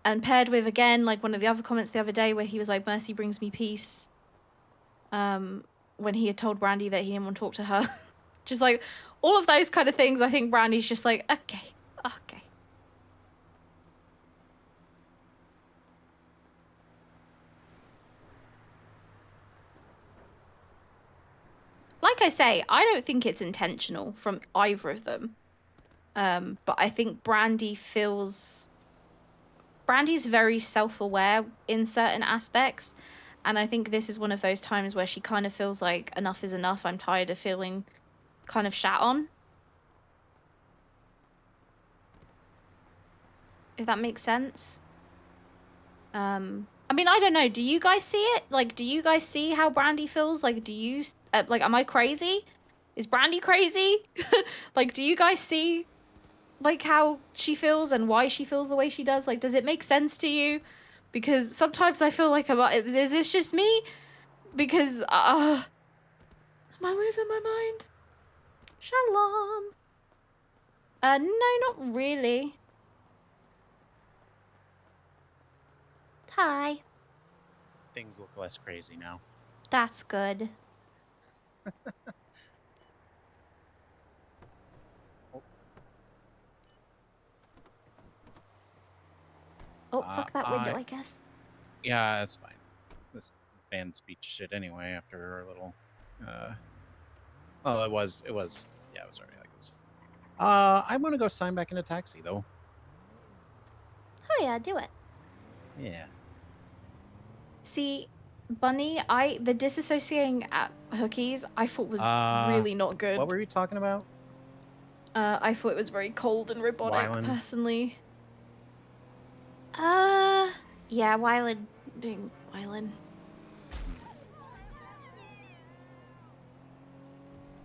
And paired with, again, like one of the other comments the other day where he was like, Mercy brings me peace, when he had told Brandi that he didn't want to talk to her. Just like all of those kind of things, I think Brandi's just like, okay. Like I say, I don't think it's intentional from either of them. But I think Brandi's very self-aware in certain aspects. And I think this is one of those times where she kind of feels like enough is enough. I'm tired of feeling kind of shat on. If that makes sense. I mean, I don't know. Do you guys see it? Like, do you guys see how Brandi feels? Like, do you, like, am I crazy? Is Brandi crazy? Like, do you guys see, like, how she feels and why she feels the way she does? Like, does it make sense to you? Because sometimes I feel like, is this just me? Because, am I losing my mind? Shalom. No, not really. Hi. Things look less crazy now. That's good. Oh, fuck that window, I guess. Yeah, that's fine. This band speech shit anyway after a little well, it was yeah, it was already like this. I want to go sign back in a taxi though. Oh yeah, do it. Yeah. See, Bunny, the disassociating hookies I thought was really not good. What were you talking about? I thought it was very cold and robotic, Wyland. personally. Yeah, Wyland being Wyland.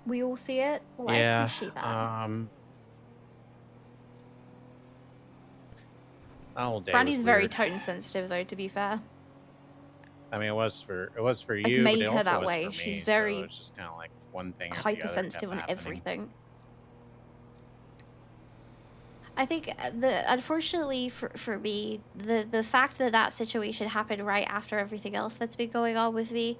We all see it? Well, Yeah. I appreciate that. That whole day Brandy's was very weird. tone sensitive, though, to be fair. I mean, it was for I've you, but made it her also that was way. for me. She's So very it's just kind of like one thing after the other kept hypersensitive on happening. everything. I think unfortunately for me, the fact that situation happened right after everything else that's been going on with me,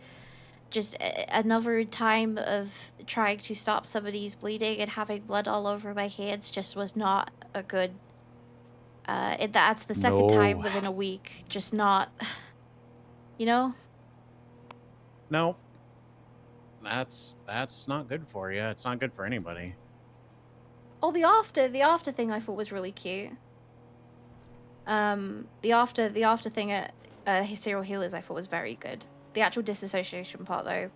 just another time of trying to stop somebody's bleeding and having blood all over my hands just was not a good. That's the second time within a week. Just not, you know. No, that's not good for you. It's not good for anybody. Oh, the after thing I thought was really cute. The after thing at his serial healers I thought was very good. The actual disassociation part though,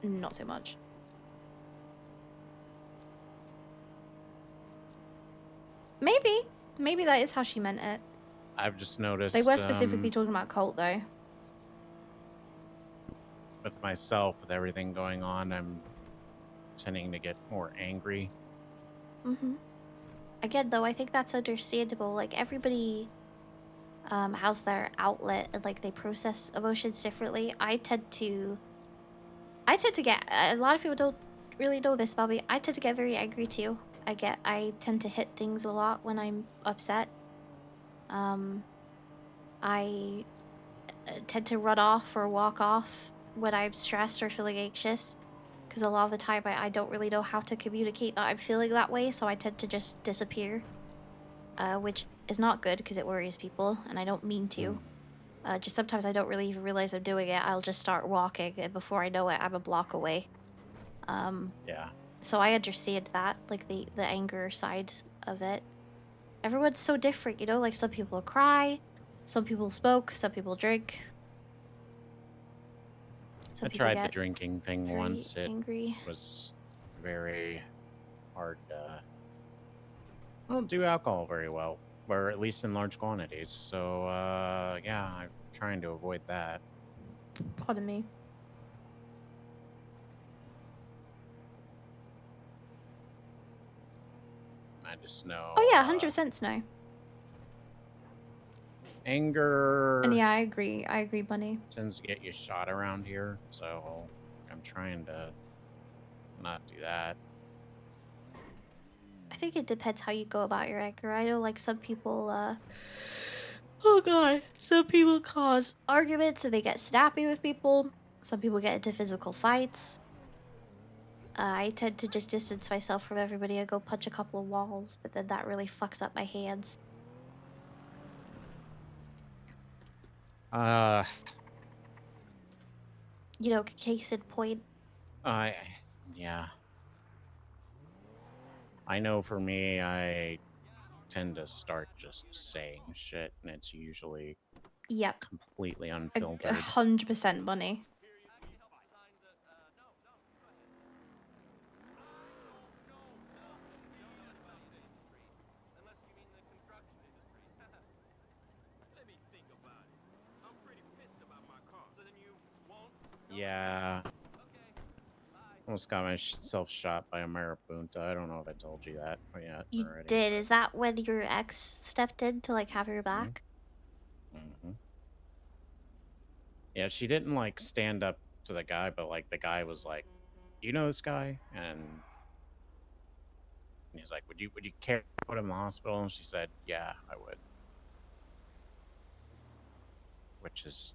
not so much. maybe that is how she meant it. I've just noticed. They were specifically talking about Colt, though. With myself, with everything going on, I'm tending to get more angry. Mm-hmm. Again, though, I think that's understandable. Like, everybody has their outlet and, like, they process emotions differently. I tend to get, a lot of people don't really know this about me. I tend to get very angry, too. I tend to hit things a lot when I'm upset. I tend to run off or walk off when I'm stressed or feeling anxious. Because a lot of the time I don't really know how to communicate that I'm feeling that way, so I tend to just disappear. Which is not good because it worries people, and I don't mean to. Just sometimes I don't really even realize I'm doing it. I'll just start walking, and before I know it, I'm a block away. Yeah. So I understand that, like the anger side of it. Everyone's so different, you know? Like, some people cry, some people smoke, some people drink. Some I people tried the get drinking thing very once. It angry. was very hard. I don't do alcohol very well, or at least in large quantities. So, yeah, I'm trying to avoid that. Pardon me. I just know. Oh yeah, 100% snow. Anger. And yeah, I agree. I agree, Bunny. Tends to get you shot around here, so I'm trying to not do that. I think it depends how you go about your anger. I know, like, some people, oh god, some people cause arguments and they get snappy with people. Some people get into physical fights. I tend to just distance myself from everybody and go punch a couple of walls, but then that really fucks up my hands. You know, case in point. Yeah. I know for me, I tend to start just saying shit, and it's usually completely unfiltered. 100% Bunny. Yeah. Almost got myself shot by a marabunta. I don't know if I told you that yet You already. did? Is that when your ex stepped in to, like, have your back? Mm-hmm. Yeah, she didn't, like, stand up to the guy, but, like, the guy was like, "You know this guy?" And he's like, "Would you care to put him in the hospital?" And she said, "Yeah, I would." Which is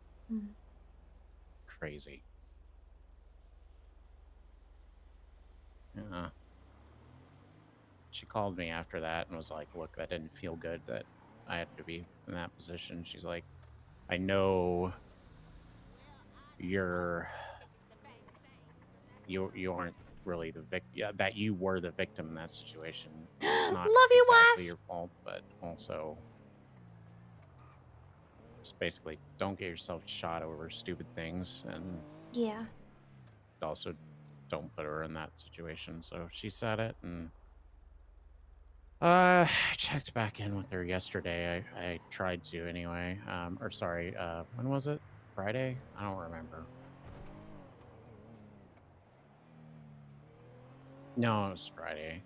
crazy. Yeah. She called me after that and was like, "Look, that didn't feel good that I had to be in that position." She's like, "I know you aren't really the victim. Yeah, that you were the victim in that situation. It's not Love you, exactly wife. your fault, but also just basically don't get yourself shot over stupid things, and Yeah. also don't put her in that situation." So she said it, and I checked back in with her yesterday. I tried to anyway. Or sorry, when was it? Friday? I don't remember. No, it was Friday.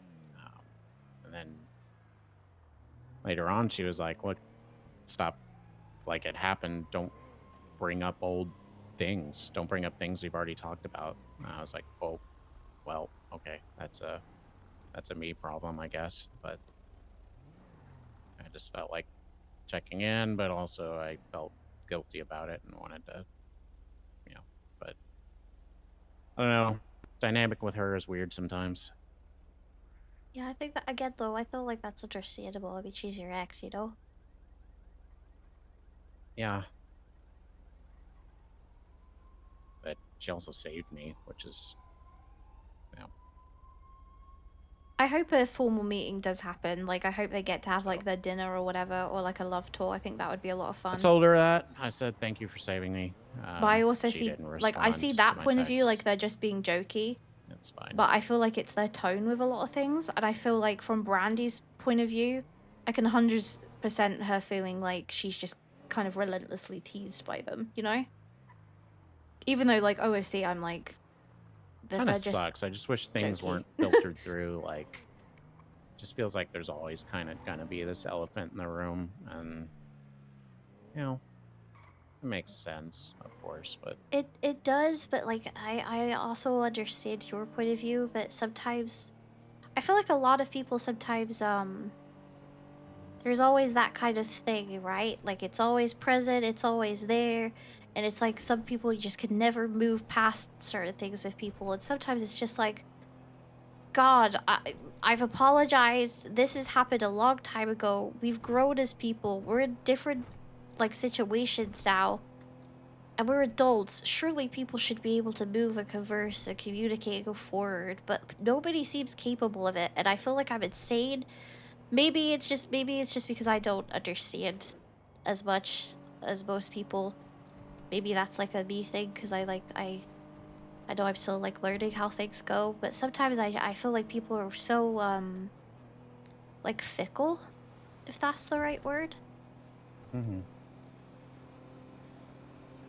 And then later on, she was like, "Look, stop. Like, it happened. Don't bring up old things. Don't bring up things we've already talked about." And I was like, "Oh, well, okay. That's a me problem, I guess." But I just felt like checking in, but also I felt guilty about it and wanted to, but I don't know. Dynamic with her is weird sometimes. Yeah, I think that, again, though, I feel like that's understandable. I mean, she's your ex, you know? Yeah. But she also saved me, which is, I hope a formal meeting does happen. Like, I hope they get to have, like, their dinner or whatever, or, like, a love tour. I think that would be a lot of I fun. told her that. I said, "Thank you for saving me." But I also she see, didn't like, I respond see to that my point of view, text. like, they're just being jokey. That's fine. But I feel like it's their tone with a lot of things. And I feel like from Brandy's point of view, I can 100% her feeling like she's just kind of relentlessly teased by them, you know? Even though, like, OOC, I'm like, Kind they're of just sucks. I just wish things jokey. weren't filtered through. Like, just feels like there's always kind of gonna be this elephant in the room, and you know, it makes sense, of course, but It does, but like I also understand your point of view that sometimes I feel like a lot of people sometimes there's always that kind of thing, right? Like it's always present, it's always there, and it's like some people just can never move past certain things with people, and sometimes it's just like, God, I've apologized. This has happened a long time ago. We've grown as people. We're in different like situations now. And we're adults. Surely people should be able to move and converse and communicate and go forward, but nobody seems capable of it, and I feel like I'm insane. Maybe it's just because I don't understand as much as most people. Maybe that's like a me thing because I know I'm still like learning how things go, but sometimes I feel like people are so like fickle, if that's the right word.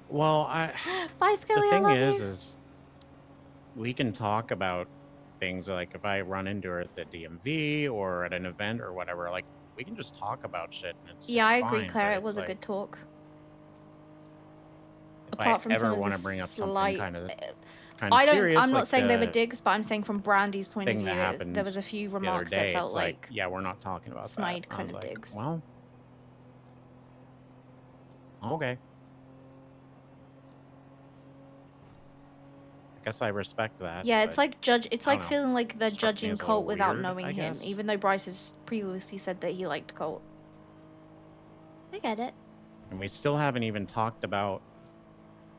well, Bye, the Skelly. I thing love you. is we can talk about things like if I run into her at the DMV or at an event or whatever, like we can just talk about shit and Yeah, it's I agree, fine. But Claire. It it's was a like good talk. if I Apart from some ever of the want to bring up something slight, kind of serious, I'm not like saying they were the digs, but I'm saying from Brandy's point of thing that view, there happened was a few the other remarks that day, felt it's like, like yeah, we're not talking about that. snide And I kind was of like, digs. well, okay. I guess I respect that. Yeah, it's But like it's I don't like know. feeling like the Struck me judging as a little Colt without weird, knowing I him, guess. even though Bryce has previously said that he liked Colt. I get it. And we still haven't even talked about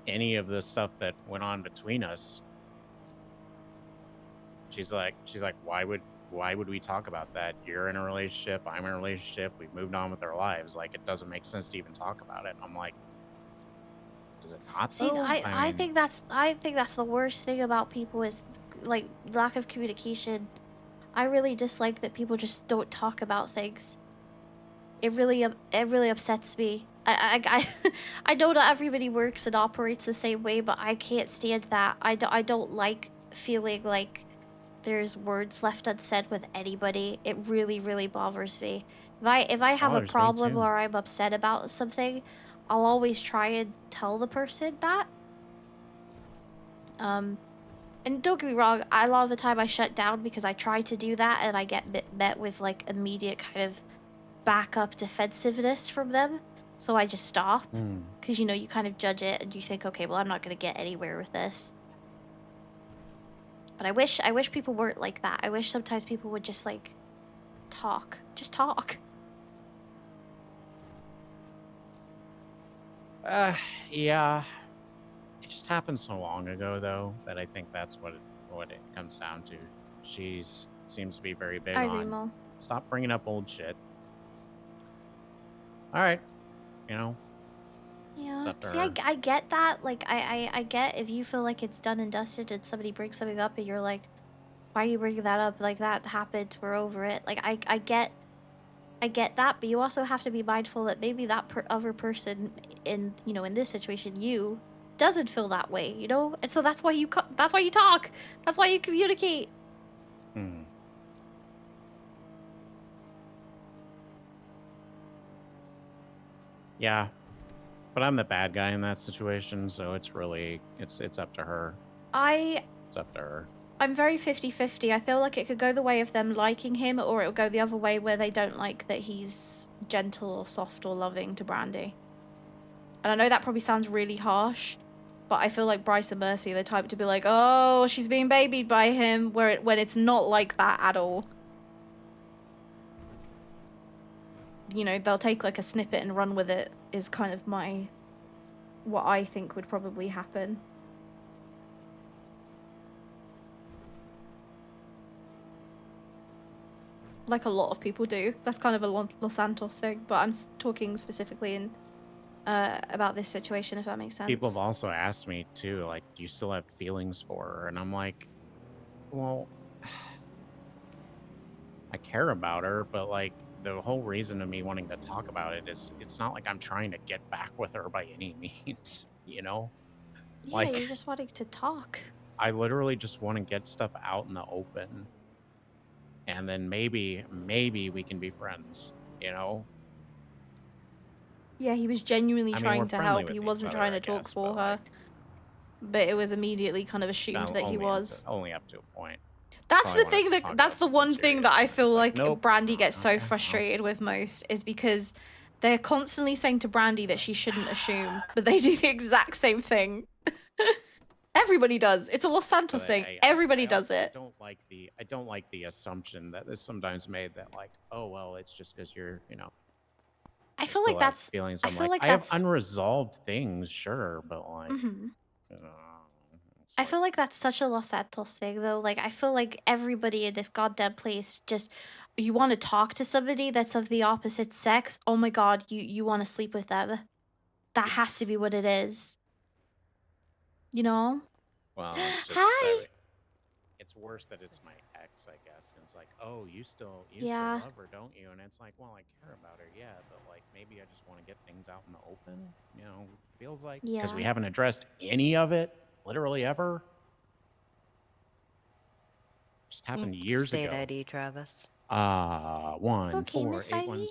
any of the stuff that went on between us. She's like, why would we talk about that? You're in a relationship, I'm in a relationship, we've moved on with our lives. Like, it doesn't make sense to even talk about it. I'm like, does it not See, though? I think that's the worst thing about people is like lack of communication. I really dislike that people just don't talk about things. It really upsets me. I know not everybody works and operates the same way, but I can't stand that. I don't like feeling like there's words left unsaid with anybody. It really bothers me. If I have a Bothers me problem too. or I'm upset about something, I'll always try and tell the person that. And don't get me wrong, a lot of the time I shut down because I try to do that and I get met with like immediate kind of backup defensiveness from them. So I just stop because you know you kind of judge it and you think, okay, well I'm not gonna get anywhere with this. But I wish people weren't like that. I wish sometimes people would just like talk, just talk. Yeah. It just happened so long ago, though, that I think that's what it comes down to. Seems to be very big I agree, on Mo. stop bringing up old shit. All right, you know. Yeah. Up to See, her. I get that. Like, I get if you feel like it's done and dusted and somebody brings something up and you're like, why are you bringing that up? Like, that happened. We're over it. Like, I get that, but you also have to be mindful that maybe that other person in, you know, in this situation, you doesn't feel that way, you know? And so that's why you talk. That's why you communicate. Yeah. But I'm the bad guy in that situation, so it's really it's up to her. It's up to her. I'm very 50-50. I feel like it could go the way of them liking him, or it'll go the other way where they don't like that he's gentle or soft or loving to Brandi. And I know that probably sounds really harsh, but I feel like Bryce and Mercy are the type to be like, oh, she's being babied by him, when it's not like that at all. You know, they'll take like a snippet and run with it, is kind of what I think would probably happen. Like a lot of people do. That's kind of a Los Santos thing, but I'm talking specifically in about this situation, if that makes sense. People have also asked me too, like, do you still have feelings for her? And I'm like, well, I care about her, but like, the whole reason of me wanting to talk about it is it's not like I'm trying to get back with her by any means, you know? Yeah, Like, you're just wanting to talk. I literally just want to get stuff out in the open. And then maybe we can be friends, you know? Yeah, he was genuinely I mean, we're trying to friendly help. He with each wasn't other, trying I to talk guess, for but her. like, But it was immediately kind of assumed that he was. only up to a point. That's Probably the wanted thing to that talk that's about the something one thing that serious, I and then feel it's like nope. Brandi gets so Okay, well. frustrated with most is because they're constantly saying to Brandi that she shouldn't assume, but they do the exact same thing. Everybody does. It's a Los Santos But thing. Everybody I does also it. I don't like the assumption that is sometimes made that like, oh well, it's just because you're, you know, I I feel still like have that's. feelings. I I'm feel like, like I have that's. unresolved things, sure, but like, Mhm. it's I like, feel like that's such a Los Santos thing, though. Like, I feel like everybody in this goddamn place just, you want to talk to somebody that's of the opposite sex. Oh my god, you want to sleep with them. That has to be what it is. You know? well, it's just that Hi. it's worse that it's my ex, I guess. And it's like, oh, you still Yeah. love her, don't you? And it's like, well, I care about her, yeah, but like maybe I just want to get things out in the open. You know, feels like because we Yeah. haven't addressed any of it, literally ever. Just happened years State ago. ID, Travis. 14810.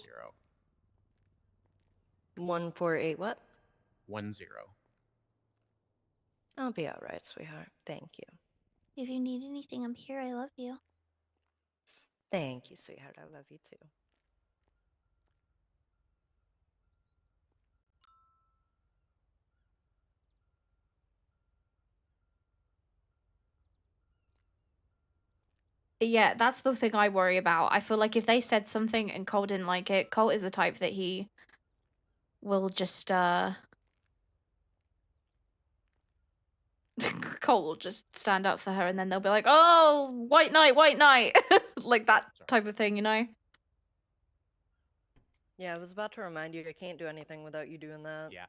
148 what? 10. I'll be all right, sweetheart. Thank you. If you need anything, I'm here. I love you. Thank you, sweetheart. I love you too. Yeah, that's the thing I worry about. I feel like if they said something and Cole didn't like it, Cole is the type that he will just Cole will just stand up for her and then they'll be like, "Oh, white knight, white knight." Like that type of thing, you know? Yeah, I was about to remind you I can't do anything without you doing that. Yeah.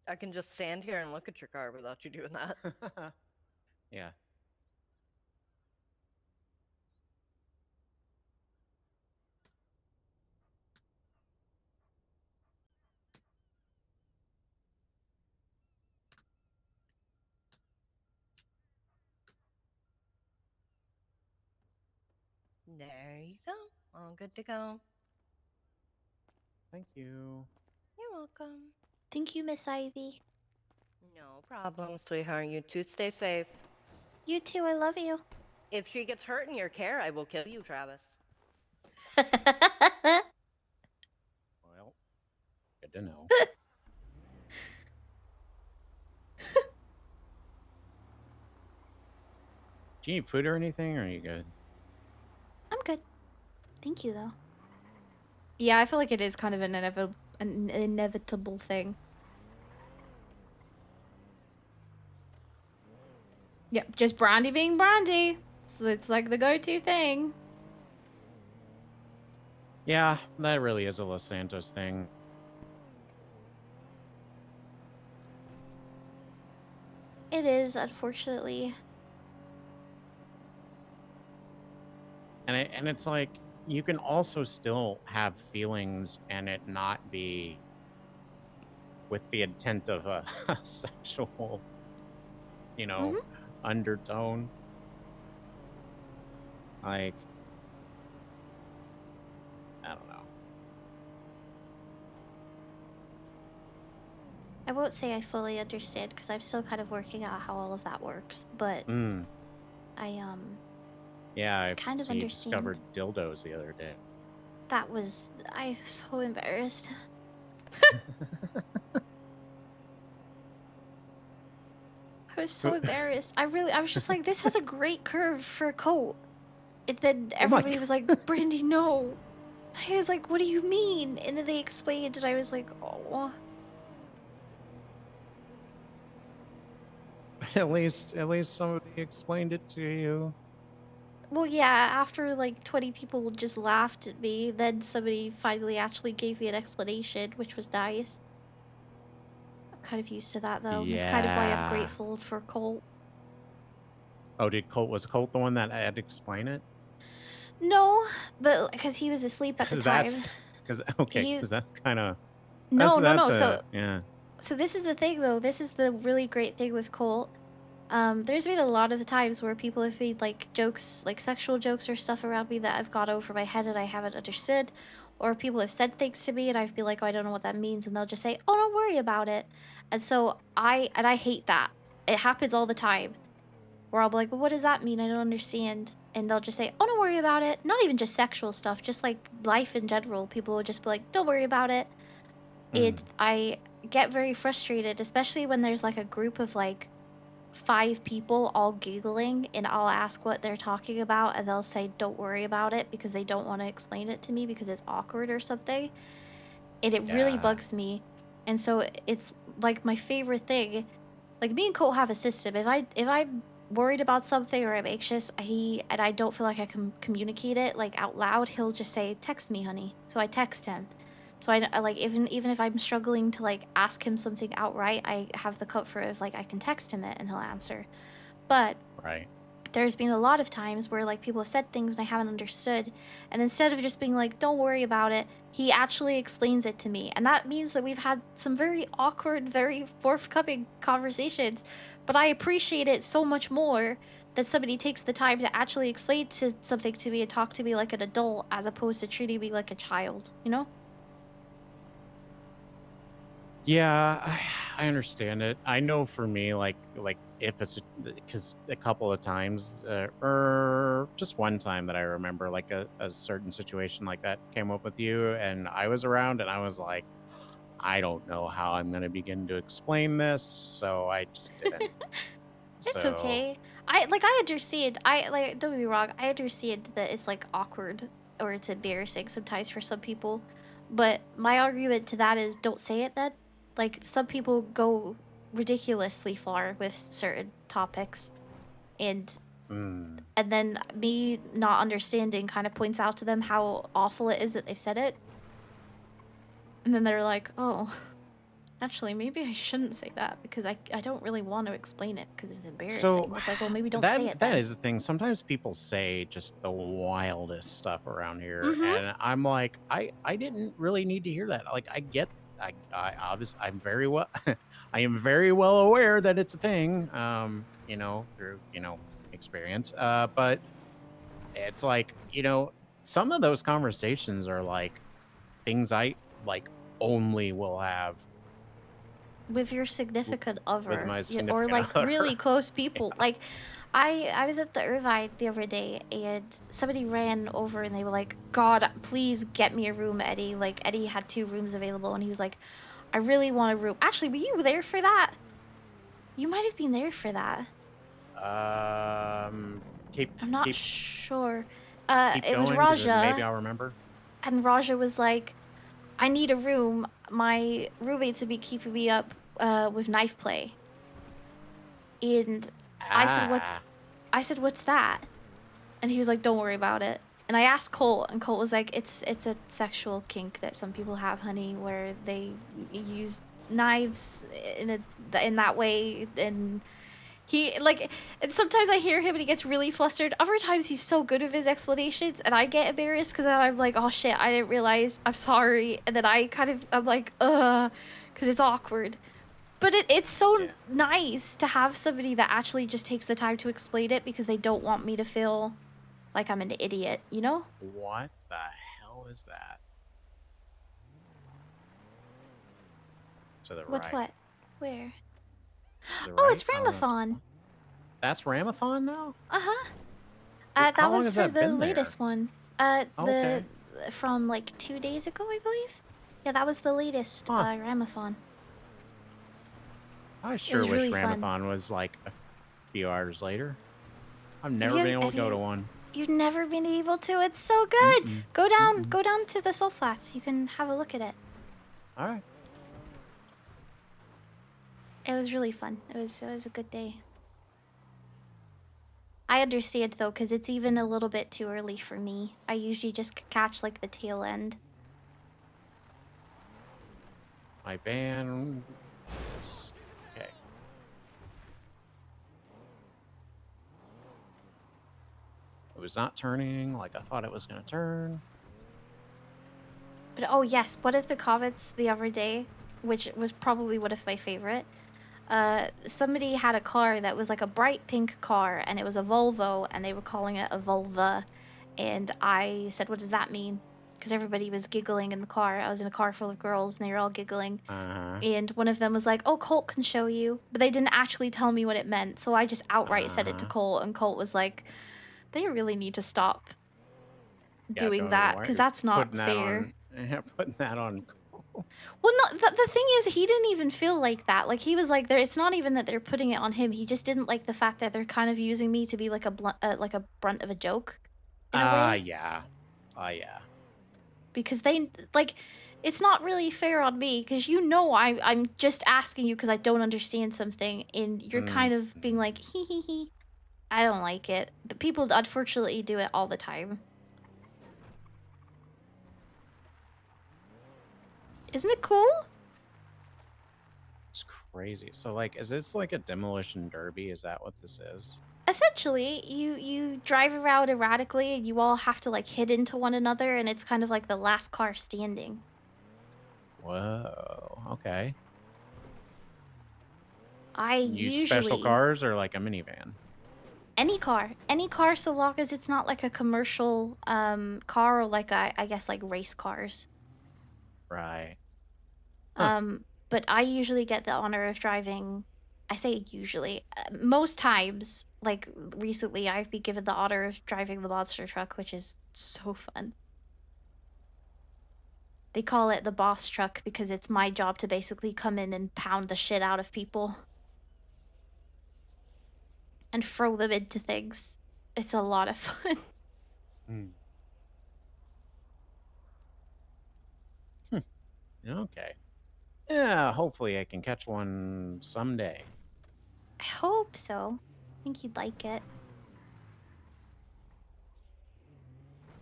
I can just stand here and look at your car without you doing that. Yeah. There you go. All good to go. Thank you. You're welcome. Thank you, Miss Ivy. No problem, sweetheart. You two stay safe. You too, I love you. If she gets hurt in your care, I will kill you, Travis. Well, good to know. Do you need food or anything, or are you good? I'm good. Thank you, though. Yeah, I feel like it is kind of an inevitable thing. Yep, just Brandi being Brandi. So it's like the go-to thing. Yeah, that really is a Los Santos thing. It is, unfortunately. And it's like you can also still have feelings and it not be with the intent of a sexual, you know, undertone. Like, I don't know. I won't say I fully understand because I'm still kind of working out how all of that works, but I Yeah, I kind of see you understand. discovered dildos the other day. That was I'm so embarrassed. I was so embarrassed. I was just like, this has a great curve for a coat. And then everybody was like, Brandi, no. I was like, what do you mean? And then they explained, and I was like, oh. At least somebody explained it to you. Well, yeah, after like 20 people just laughed at me, then somebody finally actually gave me an explanation, which was nice. I'm kind of used to that, though. It's kind of why I'm Yeah. grateful for Colt. Oh, was Colt the one that had to explain it? No, but because he was asleep at the time. Because He that's kind of no. that's So a yeah. this is the thing though. This is the really great thing with Colt. There's been a lot of times where people have made like jokes, like sexual jokes or stuff around me that I've got over my head and I haven't understood, or people have said things to me and I've been like, oh, I don't know what that means, and they'll just say, oh, don't worry about it. And so I hate that. It happens all the time where I'll be like, well, what does that mean? I don't understand. And they'll just say, oh, don't worry about it. Not even just sexual stuff, just like life in general. People will just be like, don't worry about it. I get very frustrated, especially when there's like a group of like 5 people all giggling and I'll ask what they're talking about and they'll say don't worry about it because they don't want to explain it to me because it's awkward or something. And it really Yeah. bugs me. And so it's like my favorite thing. Like me and Cole have a system. If I'm worried about something or I'm anxious, and I don't feel like I can communicate it like out loud, he'll just say, "Text me, honey." So I text him. So I like even if I'm struggling to like ask him something outright, I have the comfort of like I can text him it and he'll answer. But Right. there's been a lot of times where like people have said things and I haven't understood, and instead of just being like don't worry about it, he actually explains it to me, and that means that we've had some very awkward, very forthcoming conversations. But I appreciate it so much more that somebody takes the time to actually explain something to me and talk to me like an adult as opposed to treating me like a child, you know? Yeah, I understand it. I know for me, like if it's because a couple of times, or just one time that I remember, like a certain situation like that came up with you, and I was around, and I was like, I don't know how I'm going to begin to explain this, so I just didn't. It's So okay. I understand. I like don't get me wrong. I understand that it's like awkward or it's embarrassing sometimes for some people. But my argument to that is don't say it then. Like some people go ridiculously far with certain topics and and then me not understanding kind of points out to them how awful it is that they've said it. And then they're like, "Oh, actually, maybe I shouldn't say that because I don't really want to explain it because it's embarrassing." So It's like, well, maybe don't say it that then. is the thing. Sometimes people say just the wildest stuff around here, Mhm. and I'm like, I didn't really need to hear that. Like, I obviously I'm very well I am very well aware that it's a thing. Through experience. But it's like some of those conversations are like things I like only will have With your significant with other, my or significant like other. really close people. Like I was at the Irvine the other day and somebody ran over and they were like, "God, please get me a room, Eddie." Like Eddie had 2 rooms available and he was like, "I really want a room." Actually, were you there for that? You might have been there for that. Keep I'm not keep sure. keep It was going because maybe Raja, I'll remember. and Raja was like, "I need a room. My roommates have been keeping me up with knife play." And I said, "What?" Ah. I said, "What's that?" And he was like, "Don't worry about it." And I asked Colt, and Colt was like, "It's a sexual kink that some people have, honey, where they use knives in that way." And he like, and sometimes I hear him and he gets really flustered. Other times he's so good with his explanations, and I get embarrassed because I'm like, "Oh shit, I didn't realize. I'm sorry." And then I'm like, because it's awkward. But it's so nice to have somebody that actually just takes the time to explain it because they don't want me to feel like I'm an idiot, you know? What the hell is that? To the What's right. what? Where? To the Oh, right? it's I don't know. Ramathon. That's Ramathon now? Uh-huh. How That long was has for that the been there? latest one. Okay. From like 2 days ago, I believe. Yeah, that was the latest Huh. Ramathon. I It sure was wish really fun. Ramathon was like a few hours later. I've never been able to go to one. You've never been able to? It's so good. Go Mm-mm. down to the Soul Flats. You can have a look at it. All right. It was really fun. It was a good day. I understand though, because it's even a little bit too early for me. I usually just catch like the tail end. My van is okay. was not turning like I thought it was going to turn. But oh yes, one of the comments the other day, which was probably one of my favorite, somebody had a car that was like a bright pink car, and it was a Volvo, and they were calling it a Vulva, and I said, what does that mean? Because everybody was giggling in the car. I was in a car full of girls, and they were all giggling. And one of them was like, oh, Colt can show you. But they didn't actually tell me what it meant, so I just outright said it to Colt, and Colt was like, they really need to stop doing that, because that's not fair. Putting that on. Well, no, the thing is, he didn't even feel like that. Like, he was like, it's not even that they're putting it on him. He just didn't like the fact that they're kind of using me to be like a brunt of a joke, in a way. Yeah. Yeah. Because they, like, it's not really fair on me, because I'm just asking you because I don't understand something, and you're kind of being like, hee hee hee. I don't like it. But people, unfortunately, do it all the time. Isn't it cool? It's crazy. So, like, is this like a demolition derby? Is that what this is? Essentially, you drive around erratically, and you all have to like hit into one another, and it's kind of like the last car standing. Whoa. Okay. I Use usually special cars or like a minivan? Any car, so long as it's not like a commercial car, or like I guess like race cars. Right. But I usually get the honor of driving. I say usually. Most times, like recently, I've been given the honor of driving the monster truck, which is so fun. They call it the boss truck because it's my job to basically come in and pound the shit out of people. And throw them into things. It's a lot of fun. Okay. Yeah, hopefully I can catch one someday. I hope so. I think you'd like it.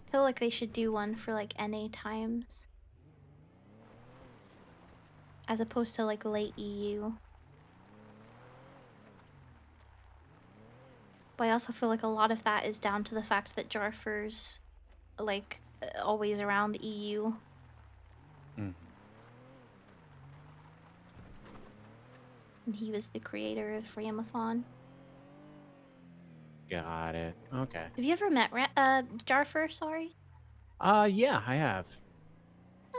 I feel like they should do one for like NA times. As opposed to like late EU. But I also feel like a lot of that is down to the fact that Jarfer's like always around EU. And he was the creator of Ramathon. Got it. Okay. Have you ever met Jarfer, sorry? Yeah, I have.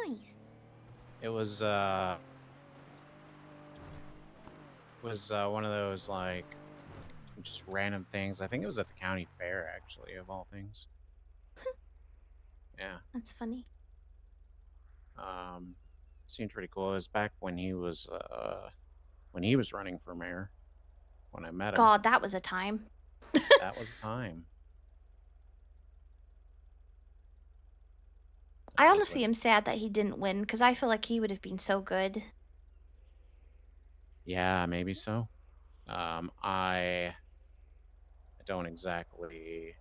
Nice. It was one of those like just random things. I think it was at the county fair, actually, of all things. Yeah. That's funny. Seemed pretty cool. It was back when he was running for mayor. When I met him. God, that was a time. That was a time. I honestly am sad that he didn't win, because I feel like he would have been so good. Yeah, maybe so. I don't exactly.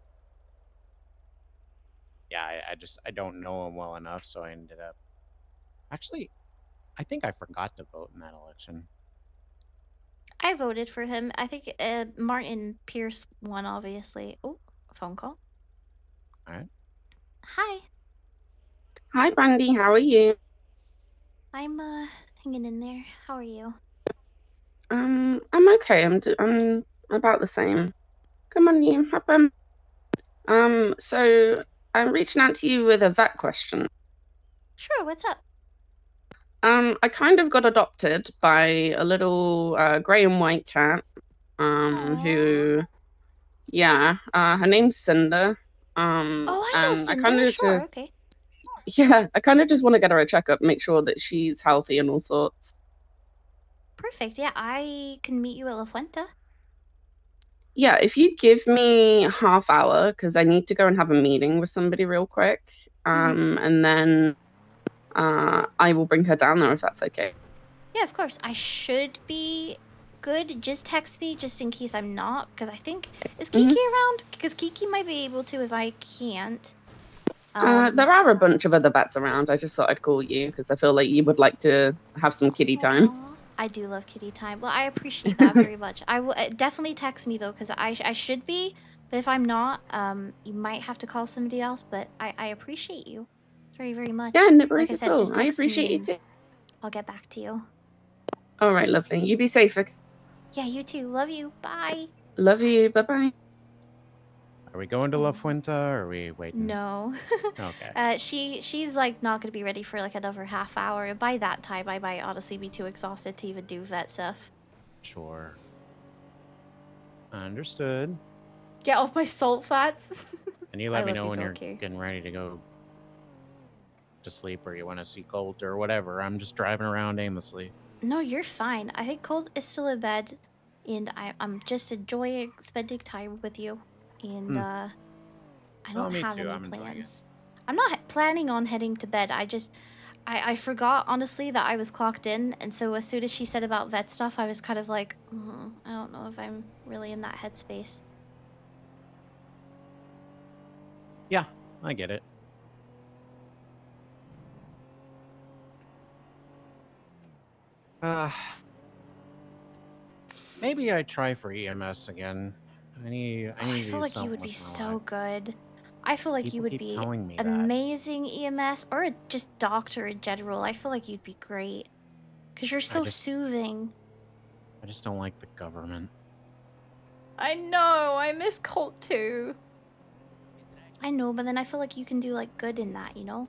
Yeah, I don't know him well enough, so I ended up. Actually, I think I forgot to vote in that election. I voted for him. I think Martin Pierce won, obviously. Oh, a phone call. All right. Hi. Hi, Brandi. How are you? I'm hanging in there. How are you? I'm okay. I'm about the same. Come on, you. Hop on. So I'm reaching out to you with a vet question. Sure. What's up? I kind of got adopted by a little gray and white cat. Who, yeah. Her name's Cinder. Oh, I know and Cinder. I kind of Sure. just, Okay. yeah, I kind of just want to get her a checkup, make sure that she's healthy and all sorts. Perfect. Yeah, I can meet you at La Fuente. Yeah, if you give me half hour, because I need to go and have a meeting with somebody real quick, and then I will bring her down there if that's okay. Yeah, of course. I should be good. Just text me just in case I'm not, because I think is Kiki around? Because Kiki might be able to if I can't. There are a bunch of other vets around. I just thought I'd call you because I feel like you would like to have some kitty time. I do love kitty time. Well, I appreciate that very much. I will definitely text me though, because I should be, But if I'm not, you might have to call somebody else. But I appreciate you very, very much. Yeah, no Like worries I at said, all. just I text me appreciate you and too. I'll get back to you. All right, lovely. You be safe. Okay? Yeah, you too. Love you. Bye. Love you. Bye bye. Are we going to La Fuenta or are we waiting? No. Okay. She's like not gonna be ready for like another half hour. By that time, I might honestly be too exhausted to even do vet stuff. Sure. Understood. Get off my salt flats. And you I let me love know you, when you're Donkey. getting ready to go to sleep or you want to see Colt or whatever. I'm just driving around aimlessly. No, you're fine. I think Colt is still in bed, and I'm just enjoying spending time with you. And I Oh, don't me have too. any I'm enjoying it. plans. I'm not planning on heading to bed. I forgot honestly that I was clocked in, and so as soon as she said about vet stuff, I was kind of like, I don't know if I'm really in that headspace. Yeah, I get it. Maybe I try for EMS again. I need I to feel do like you something would be with my so life. good. I feel like you People would keep be telling me that. amazing EMS or just doctor in general. I feel like you'd be great because you're so soothing. I just don't like the government. I know. I miss Colt too. I know, but then I feel like you can do like good in that, you know?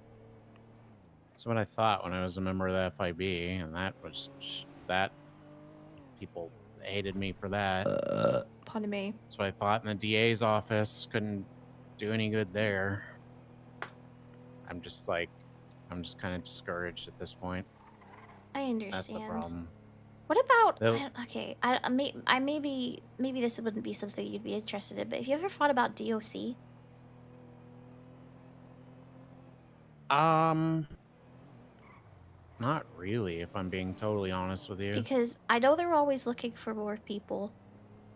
That's what I thought when I was a member of the FIB, and that was that people hated me for that. Pardon me. That's what I thought in the DA's office. Couldn't do any good there. I'm just kind of discouraged at this point. I understand. That's the problem. What about Though- okay? I maybe this wouldn't be something you'd be interested in, but have you ever thought about DOC? Not really, if I'm being totally honest with you. Because I know they're always looking for more people,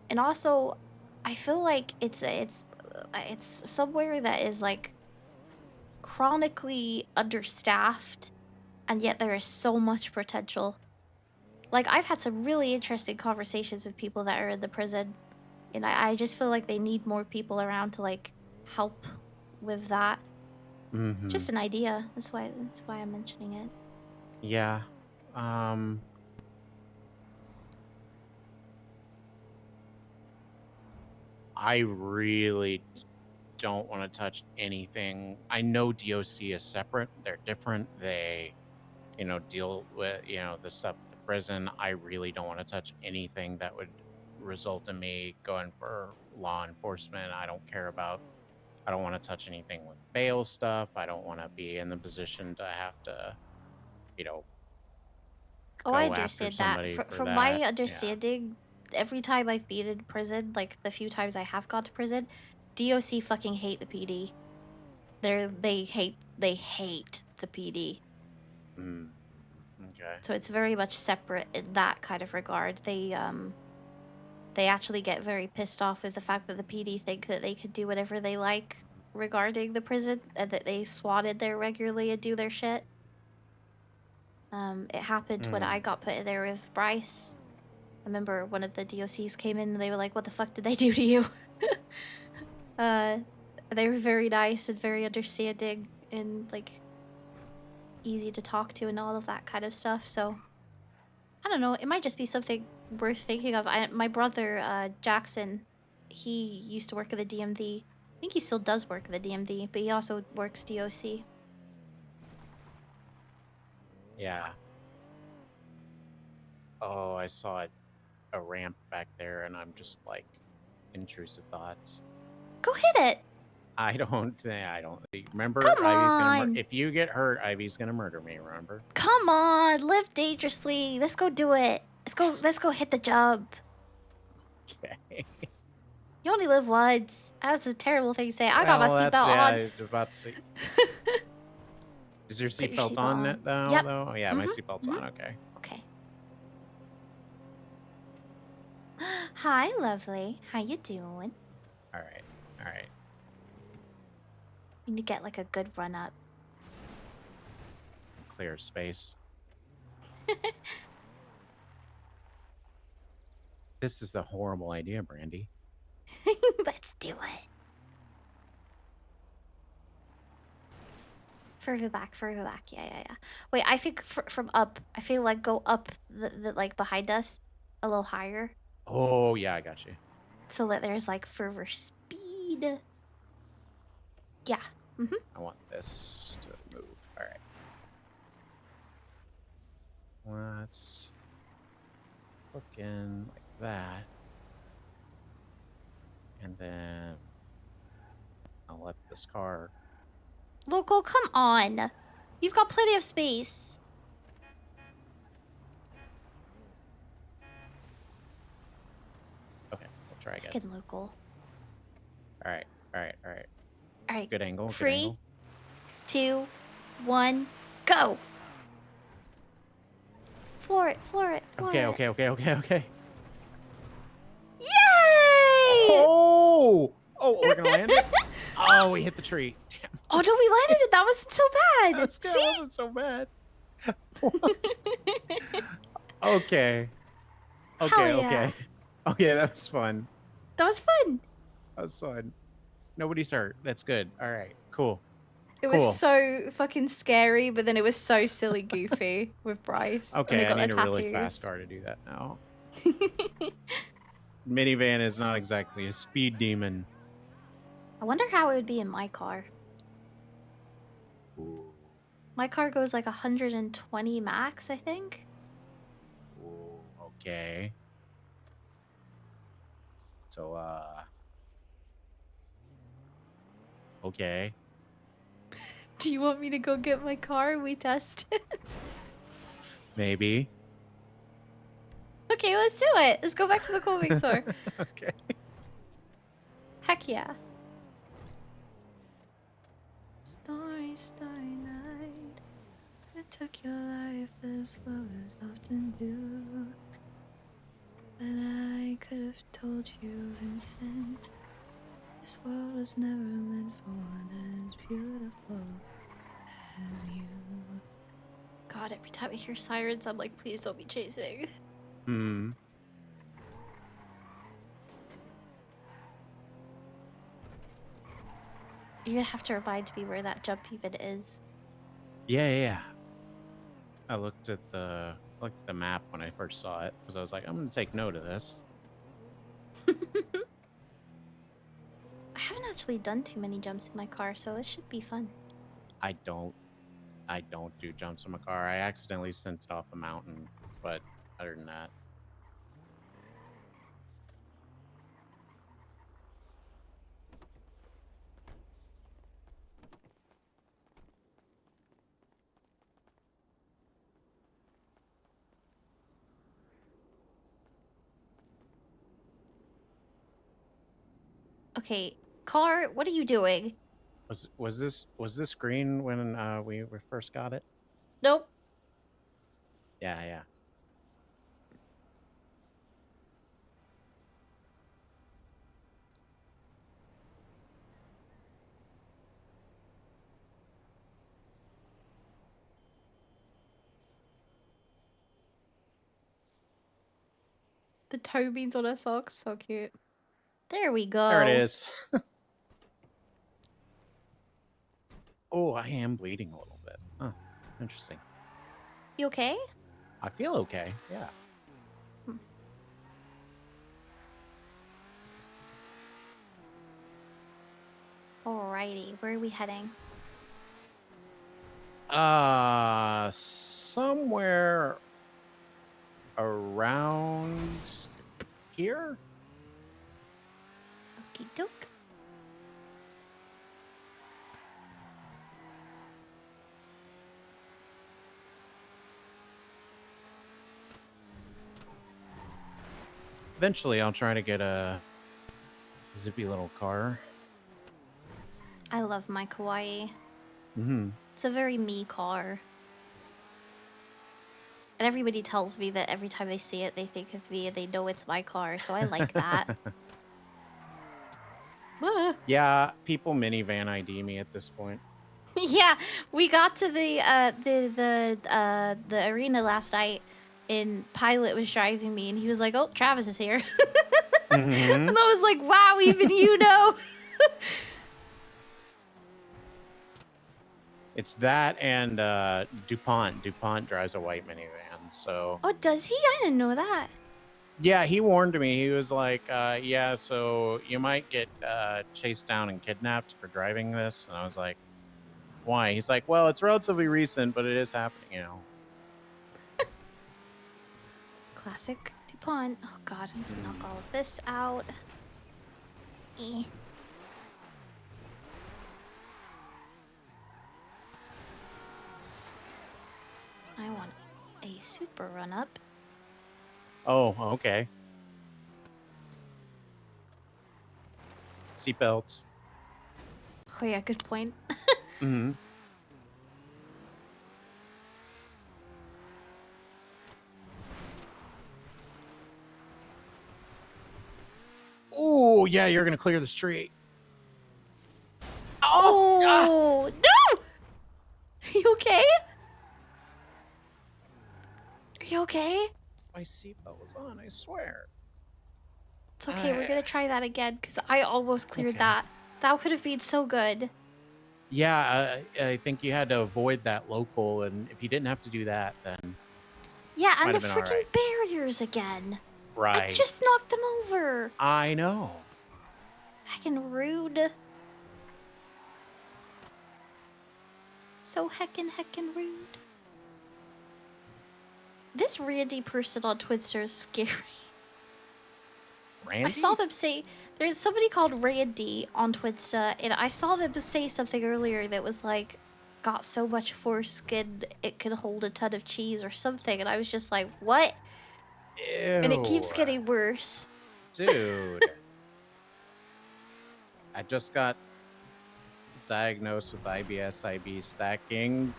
and also I feel like it's somewhere that is like chronically understaffed, and yet there is so much potential. Like I've had some really interesting conversations with people that are in the prison, and I just feel like they need more people around to like help with that. Mm-hmm. Just an idea. That's why I'm mentioning it. Yeah. I really don't want to touch anything. I know DOC is separate. They're different. They, deal with, the stuff at the prison. I really don't want to touch anything that would result in me going for law enforcement. I don't want to touch anything with bail stuff. I don't want to be in the position to have to, Oh, I go after understand that. somebody for From that. my Yeah. understanding, every time I've been in prison, like the few times I have gone to prison, DOC fucking hate the PD. They hate the PD. Okay. So it's very much separate in that kind of regard. They actually get very pissed off with the fact that the PD think that they could do whatever they like regarding the prison and that they swat in there regularly and do their shit. It happened when I got put in there with Bryce. I remember one of the DOCs came in and they were like, "What the fuck did they do to you?" They were very nice and very understanding and like easy to talk to and all of that kind of stuff. So I don't know. It might just be something worth thinking of. My brother Jackson, he used to work at the DMV. I think he still does work at the DMV, but he also works DOC. Yeah. Oh, I saw a ramp back there, and I'm just like, intrusive thoughts. Go hit it. I don't. Remember, Come Ivy's gonna. on. If you get hurt, Ivy's gonna murder me. Remember? Come on, live dangerously. Let's go do it. Let's go hit the job. Okay. You only live once. That's a terrible thing to say. I got my seatbelt on. I was about to say. Is your Put your seatbelt on it though? Yep. Oh yeah, my seatbelt's on. Okay. Okay. Hi, lovely. How you doing? All right. All right. You need to get like a good run up. Clear space. This is a horrible idea, Brandi. Let's do it. Further back. Yeah. Wait, I think from up. I feel like go up the like behind us a little higher Oh yeah, I got you. so that there's like further speed. Yeah. I want this to move. All right. Let's hook in like that. And then I'll let this car. Local, come on. You've got plenty of space. Okay, we'll try again. Fucking local. All right. All right. Good angle. 3, 2, 1, go. Floor it. Okay. Yay! Oh, we're gonna land it. Oh, we hit the tree. Damn. Oh no, we landed it. That wasn't so bad. That wasn't so bad. Okay. Hell yeah. Okay, that was fun. That was fun. Nobody's hurt. That's good. All right, cool. It was so fucking scary, but then it was so silly goofy with Bryce. and Okay, they I got need their a really fast tattoos. car to do that now. Minivan is not exactly a speed demon. I wonder how it would be in my car. Ooh. My car goes like 120 max, I think. Okay. So, okay. Do you want me to go get my car and we test it? Maybe. Okay, let's do it. Let's go back to the clothing store. Okay. Heck yeah. Starry night. I took your life as lovers often do. But I could have told you, Vincent, this world was never meant for one as beautiful as you. God, every time I hear sirens, I'm like, please don't be chasing. Hmm. You're gonna have to remind me where that jump even is. Yeah. I looked at the map when I first saw it because I was like, I'm gonna take note of this. I haven't actually done too many jumps in my car, so this should be fun. I don't do jumps in my car. I accidentally sent it off a mountain, but other than that. Okay, car, what are you doing? Was this green when we first got it? Nope. Yeah. The toe beans on her socks, so cute. There we go. There it is. Oh, I am bleeding a little bit. Huh. Interesting. You okay? I feel okay. Yeah. Alrighty, where are we heading? Somewhere around here. Okie doke. Eventually, I'll try to get a zippy little car. I love my kawaii. Mm-hmm. It's a very me car. And everybody tells me that every time they see it, they think of me and they know it's my car, so I like that. Yeah, people minivan ID me at this point. Yeah, we got to the arena last night, and Pilot was driving me, and he was like, "Oh, Travis is here." And I was like, wow, even you know. It's that and DuPont. DuPont drives a white minivan, so Oh, does he? I didn't know that. yeah, he warned me. He was like, yeah, so you might get chased down and kidnapped for driving this. And I was like, why? He's like, well, it's relatively recent, but it is happening, you know. Classic DuPont. Oh god, let's knock all of this out. Eh. I want a super run up. Oh, okay. Seatbelts. Oh yeah, good point. Mm-hmm. Oh, yeah, you're going to clear the street. Oh, no! Are you okay? Are you okay? My seatbelt was on, I swear. It's okay, we're gonna try that again, because I almost cleared that. That could have been so good. Yeah, I think you had to avoid that local, and if you didn't have to do that, then Yeah, and might the have been all freaking right. barriers again. I Right. just knocked them over. I know. Heckin' rude. So heckin' rude. This Randy person on Twitter is scary. Randy? I saw them say, there's somebody called Randy on Twitter, and I saw them say something earlier that was like, got so much foreskin it could hold a ton of cheese or something, and I was just like, what? Ew. And it keeps getting worse. Dude. I just got diagnosed with IBS-IB stacking.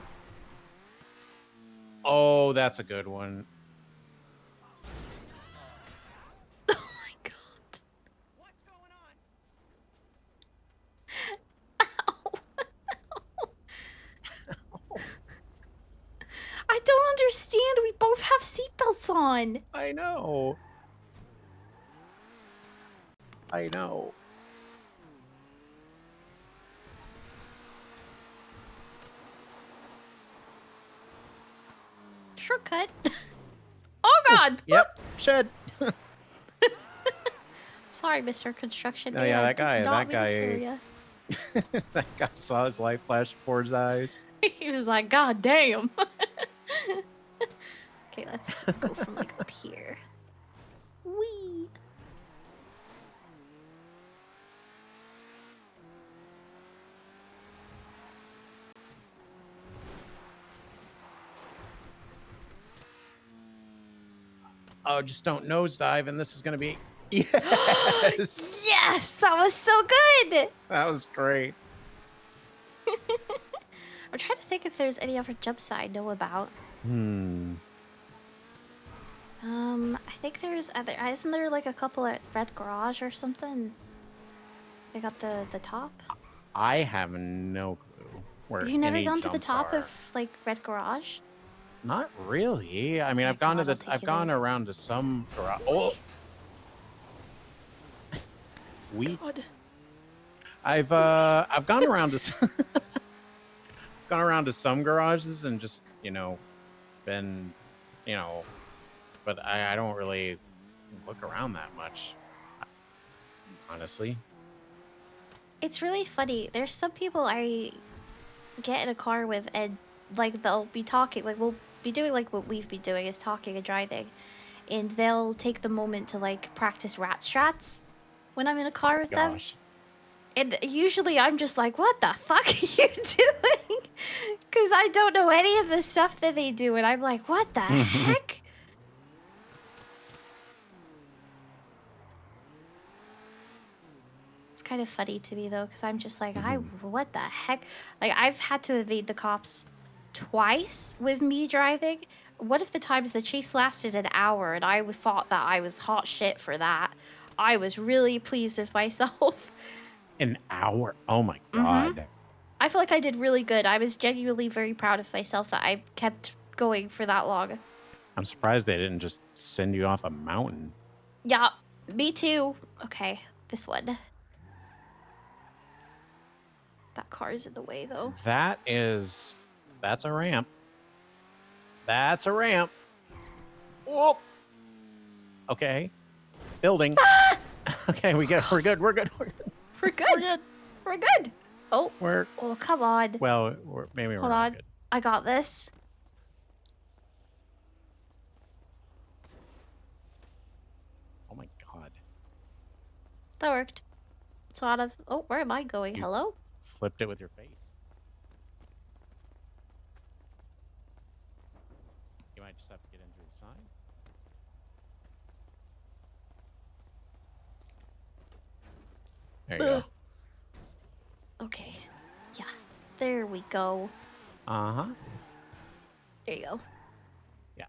Oh, that's a good one. Oh my god. What's going on? Ow. I don't understand. We both have seatbelts on. I know. I know. Shortcut. Oh god. Yep. Shed. Sorry, Mr. Construction. Oh yeah, Man, that guy. did not That mean to scare guy. ya. That guy saw his light flash before his eyes. He was like, god damn. Okay, let's go from like up here. Whee. Oh, just don't nosedive, and this is gonna be. Yes. Yes, that was so good. That was great. I'm trying to think if there's any other jumps that I know about. I think there's other. Isn't there like a couple at Red Garage or something? They got the top. I have no clue where. Have you never any gone to the jumps top are. of like Red Garage? Not really. I mean, I've gone to the. I've gone around to some garage. Oh. God. I've gone around to. Gone around to some garages and just been, but I don't really look around that much, honestly. It's really funny. There's some people I get in a car with, and like they'll be talking, like we'll be doing like what we've been doing is talking and driving, and they'll take the moment to like practice rat strats when I'm in a car with them. And usually I'm just like, what the fuck are you doing? Because I don't know any of the stuff that they do, and I'm like, what the heck? It's kind of funny to me though, because I'm just like, what the heck? Like, I've had to evade the cops twice with me driving. What if the times the chase lasted an hour and I thought that I was hot shit for that? I was really pleased with myself. An hour? Oh my god. I feel like I did really good. I was genuinely very proud of myself that I kept going for that long. I'm surprised they didn't just send you off a mountain. Yeah, Me too. Okay, this one. That car's in the way, though. That's a ramp. That's a ramp. Whoop. Okay. Building. Ah! Okay, we're good. We're good. We're good. We're good. We're good. Oh. We're Oh, come on. well. Maybe we're Hold not on. good. I got this. Oh my god. That worked. Sort of. Oh, where am I going? You Hello? Flipped it with your face. You might just have to get into the sign. There you go. Okay. Yeah. There we go. Uh-huh. There you go. Yeah.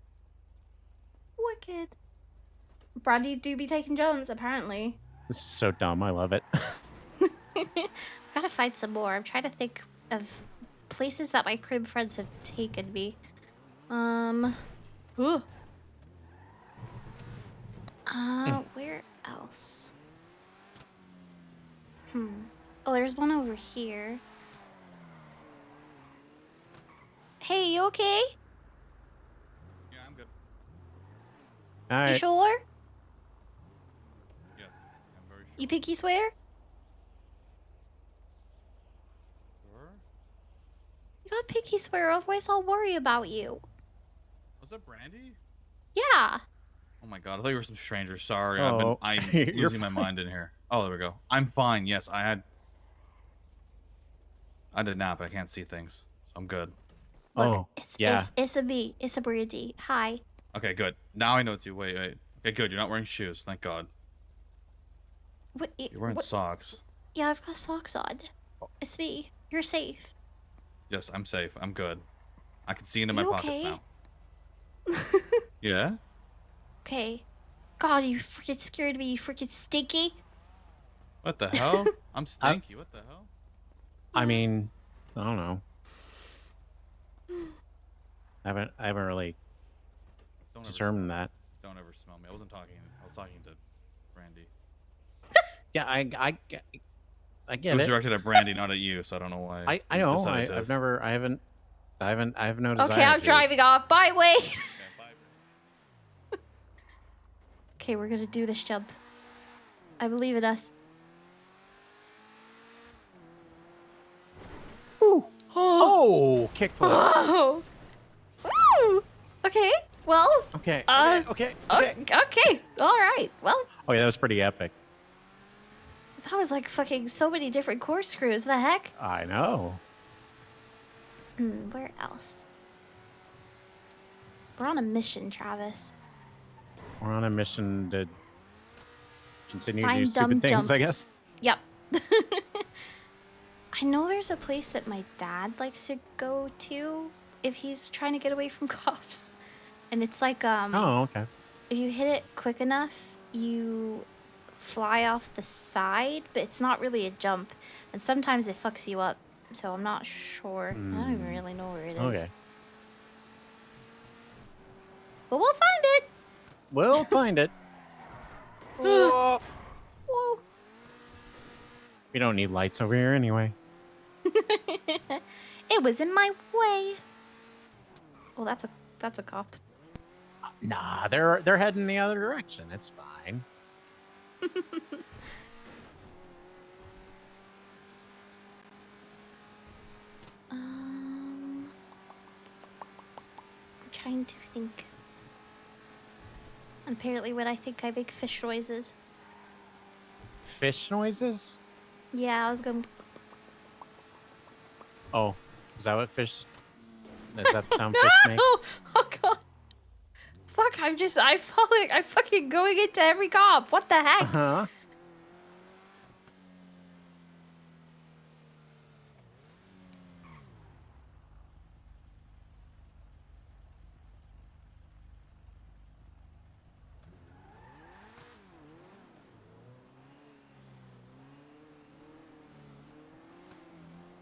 Wicked. Brandi do be taking jumps, apparently. This is so dumb. I love it. Gotta find some more. I'm trying to think of places that my crib friends have taken me. Ooh. Where else? Oh, there's one over here. Hey, you okay? Yeah, I'm good. All right. You sure? Yes, I'm very sure. You pinky swear? Sure. You got pinky swear, otherwise I'll worry about you. Was that Brandi? Yeah. Oh my god, I thought you were some stranger. Sorry, Oh, I'm you're losing my fine. mind in here. Oh, there we go. I'm fine. Yes, I did not, but I can't see things, so I'm good. Look, Oh, yeah. It's a me. It's a Brandi. Hi. Okay, good. Now I know it's you. Wait. Okay, good. You're not wearing shoes. Thank God. What? You're wearing socks. Yeah, I've got socks on. It's me. You're safe. Yes, I'm safe. I'm good. I can see into my You pockets okay? now. Yeah? Okay. God, you freaking scared me, you freaking stinky. What the hell? I'm stinky. What the hell? I mean, I don't know. I haven't really Don't ever determined smell me. that. Don't ever smell me. I was talking to Brandi. Yeah, I get It was it. directed at Brandi, not at you, so I don't know why. I you know. decided to- I have no desire Okay, I'm to. driving off. Bye, Wade. Okay, we're gonna do this jump. I believe in us. Ooh. Oh, kickflip. Oh. Ooh. Okay. Well. Okay. Okay. Okay. All right. Well, Oh yeah, that was pretty epic. that was like fucking so many different corkscrews. The heck? I know. Where else? We're on a mission, Travis. We're on a mission to continue to do Find dumb stupid things, I jumps. guess. Yep. I know there's a place that my dad likes to go to if he's trying to get away from cops. And it's like, Oh, okay. if you hit it quick enough, you fly off the side, but it's not really a jump. And sometimes it fucks you up. So I'm not sure. I don't even really know where it is. Okay. But we'll find it. We'll find it. Whoa. We don't need lights over here anyway. It was in my way. Oh, that's a cop. Nah, they're heading the other direction. It's fine. I'm trying to think. Apparently when I think I make fish noises. Fish noises? Yeah, I was going. Oh, is that what fish? Is that the sound fish make? Oh god. Fuck, I'm fucking going into every cop. What the heck? Uh-huh.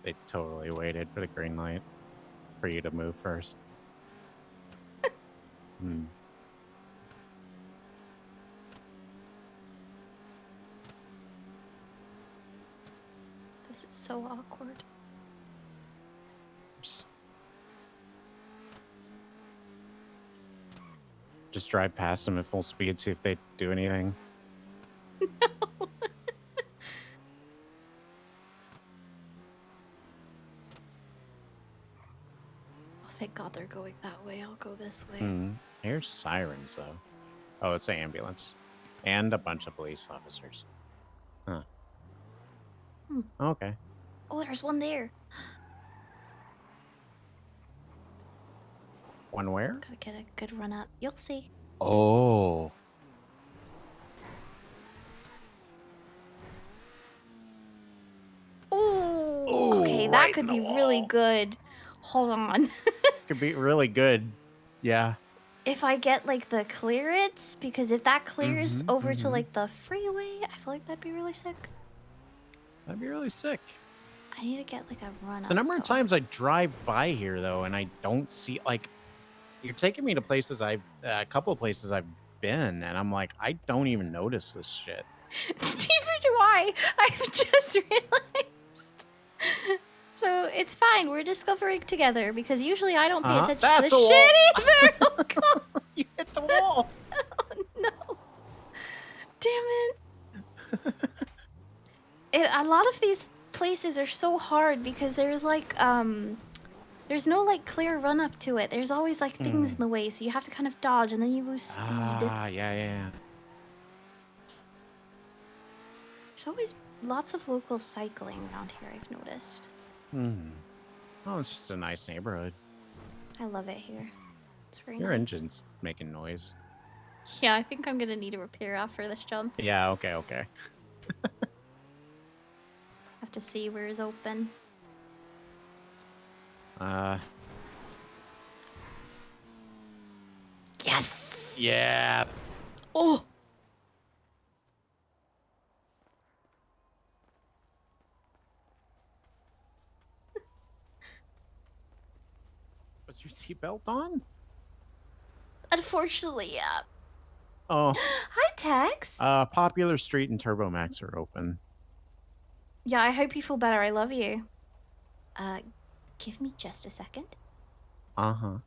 They totally waited for the green light for you to move first. This is so awkward. Just drive past them at full speed, see if they do anything. Oh, thank God they're going that way. I'll go this way. Hmm. Here's sirens, though. Oh, it's an ambulance. And a bunch of police officers. Huh. Hmm. Okay. Oh, there's one there. One where? Gotta get a good run up. You'll see. Oh. Ooh, okay, that right could in the be really good. Hold on. Could be really good. Yeah. If I get like the clearance, because if that clears Mhm, over to mhm. like the freeway, I feel like that'd be really sick. That'd be really sick. I need to get like a run up. The number of though. times I drive by here, though, and I don't see, like, you're taking me to places a couple of places I've been, and I'm like, I don't even notice this shit. Neither do I. I've just realized. So it's fine. We're discovering together because usually I don't pay attention That's to the this wall. shit either. Oh God. You hit the wall. Oh no. Damn it. A lot of these places are so hard because there's like there's no like clear run up to it. There's always like things in the way, so you have to kind of dodge and then you lose speed. Ah, yeah. There's always lots of local cycling around here, I've noticed. Hmm. Oh, it's just a nice neighborhood. I love it here. It's very Your nice. engine's making noise. Yeah, I think I'm gonna need a repair after this jump. Yeah, okay. Have to see where is open. Yes! Yeah. Oh! Was your seatbelt on? Unfortunately, yeah. Oh. Hi, Tex! Popular Street and TurboMax are open. Yeah, I hope you feel better. I love you. Give me just a second. Uh-huh.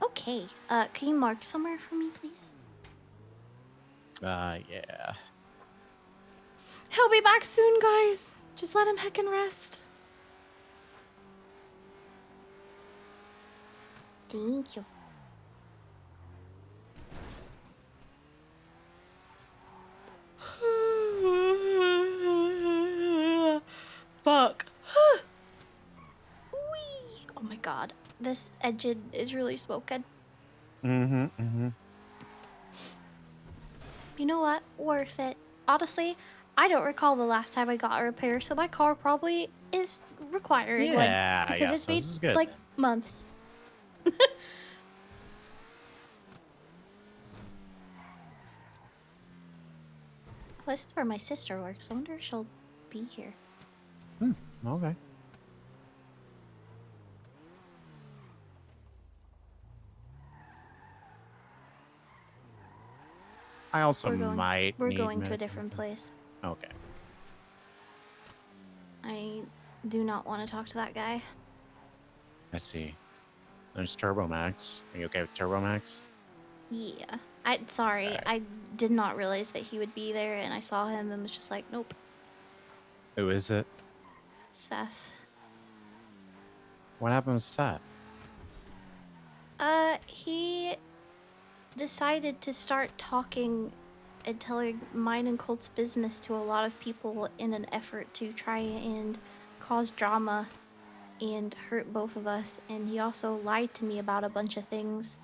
Okay, can you mark somewhere for me, please? Yeah. He'll be back soon, guys. Just let him heckin' rest. Thank you. Fuck. Whee! Oh my god. This engine is really smoking. Mm-hmm. You know what? Worth it. Honestly, I don't recall the last time I got a repair, so my car probably is requiring one. Yeah, Because yeah, it's so been this is good. like months. Well, this is where my sister works. I wonder if she'll be here. Okay. I also might We're need going to a med- different place. Okay. I do not want to talk to that guy. I see. There's TurboMax. Are you okay with TurboMax? Yeah. Sorry, I did not realize that he would be there, and I saw him and was just like, nope. Who is it? Seth. What happened with Seth? He decided to start talking and telling mine and Colt's business to a lot of people in an effort to try and cause drama and hurt both of us. And he also lied to me about a bunch of things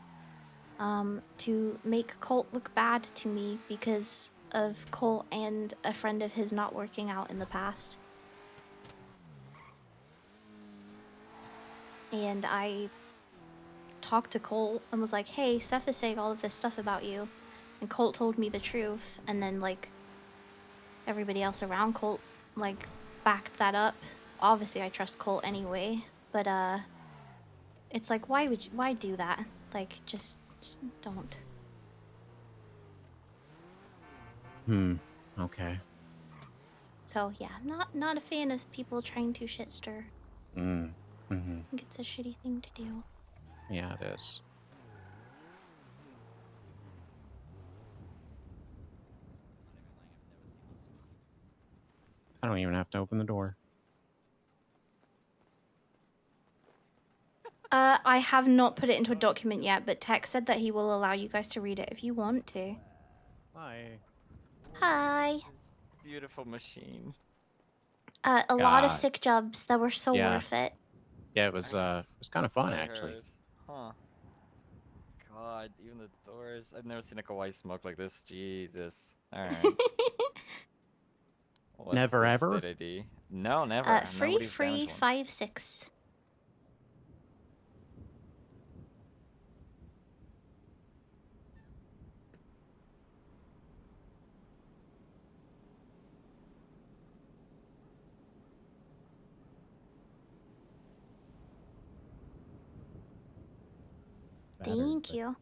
to make Colt look bad to me because of Colt and a friend of his not working out in the past. And I talked to Colt and was like, hey, Seth is saying all of this stuff about you. And Colt told me the truth, and then like everybody else around Colt like backed that up. obviously I trust Colt anyway, but it's like why do that? Like just don't. Okay. So yeah, I'm not a fan of people trying to shit stir. Mm-hmm. I think it's a shitty thing to do. Yeah, it is. I don't even have to open the door. I have not put it into a document yet, but Tech said that he will allow you guys to read it if you want to. Hi. Hi. This beautiful machine. A lot of God. sick jobs that were so Yeah. worth it. Yeah, it was kind of fun I actually. heard. Huh. God, even the doors. I've never seen a kawaii smoke like this. Jesus. Alright. What's Never this ever? state ID? No, never. Nobody's damaged one. 56. Thank you.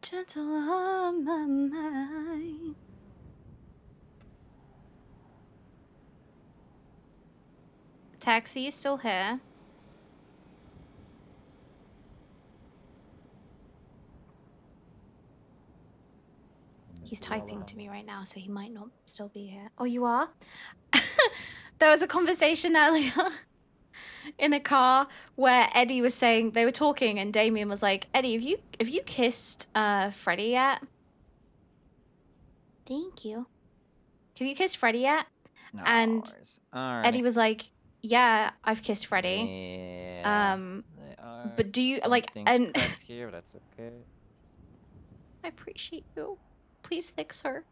Gentle on my mind. Taxi is still here. He's typing to me right now, so he might not still be here. Oh, you are? There was a conversation earlier in a car where Eddie was saying they were talking, and Damien was like, "Eddie, have you kissed Freddie yet?" Thank you. Have you kissed Freddie yet? No. And Eddie Alright. was like, "Yeah, I've kissed Freddie." Yeah. They are But do you like something's and cracked here, but that's okay. I appreciate you. Please fix her.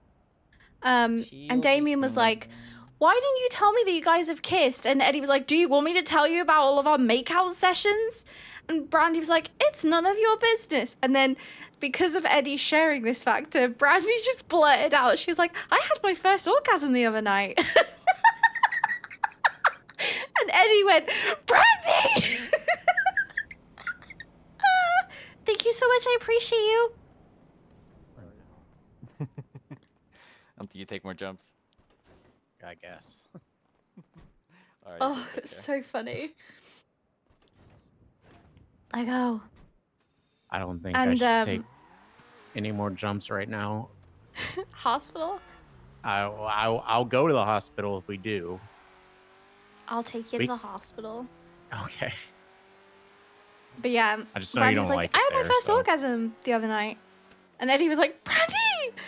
She'll And be Damien was human like, again. "Why didn't you tell me that you guys have kissed?" And Eddie was like, "Do you want me to tell you about all of our makeout sessions?" And Brandi was like, "It's none of your business." And then, because of Eddie sharing this factor, Brandi just blurted out. She was like, "I had my first orgasm the other night." And Eddie went, "Brandi!" Thank you so much. I appreciate you. Until you take more jumps. I guess. Alright, Oh, you guys take it's care. so funny. I go. I don't think I And should take any more jumps right now. hospital. I'll go to the hospital if we do. I'll take you to the hospital. Okay. But yeah, I just know you Brandy was don't like, like it I had my there, first so. orgasm the other night. And Eddie was like, Brandy!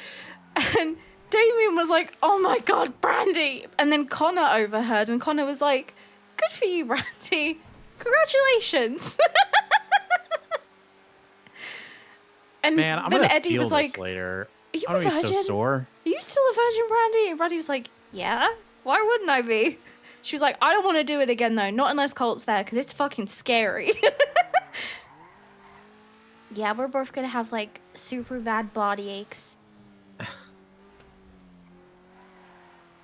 And Damien was like, oh my god, Brandy! And then Connor overheard, and Connor was like, good for you, Brandy. Congratulations. And Man, I'm then gonna Eddie feel was this like, later. are you I'm a gonna be virgin? so sore. Are you still a virgin, Brandy? And Brandy was like, yeah, why wouldn't I be? She was like, I don't want to do it again though, not unless Colt's there, because it's fucking scary. Yeah, we're both gonna have like super bad body aches.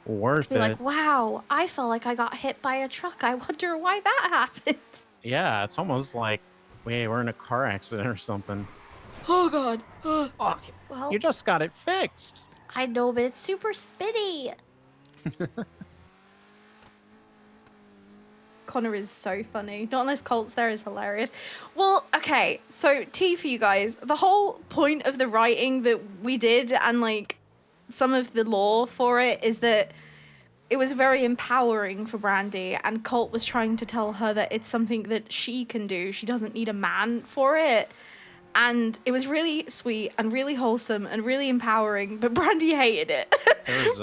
Worth Be it. like, wow, I felt like I got hit by a truck. I wonder why that happened. Yeah, it's almost like we're in a car accident or something. Oh god. Oh, Well, you just got it fixed. I know, but it's super spitty. Connor is so funny. Not unless Colt's there is hilarious. Well, okay, so tea for you guys. The whole point of the writing that we did and like some of the lore for it is that it was very empowering for Brandi, and Colt was trying to tell her that it's something that she can do. She doesn't need a man for it. And it was really sweet and really wholesome and really empowering, but Brandi hated it. There's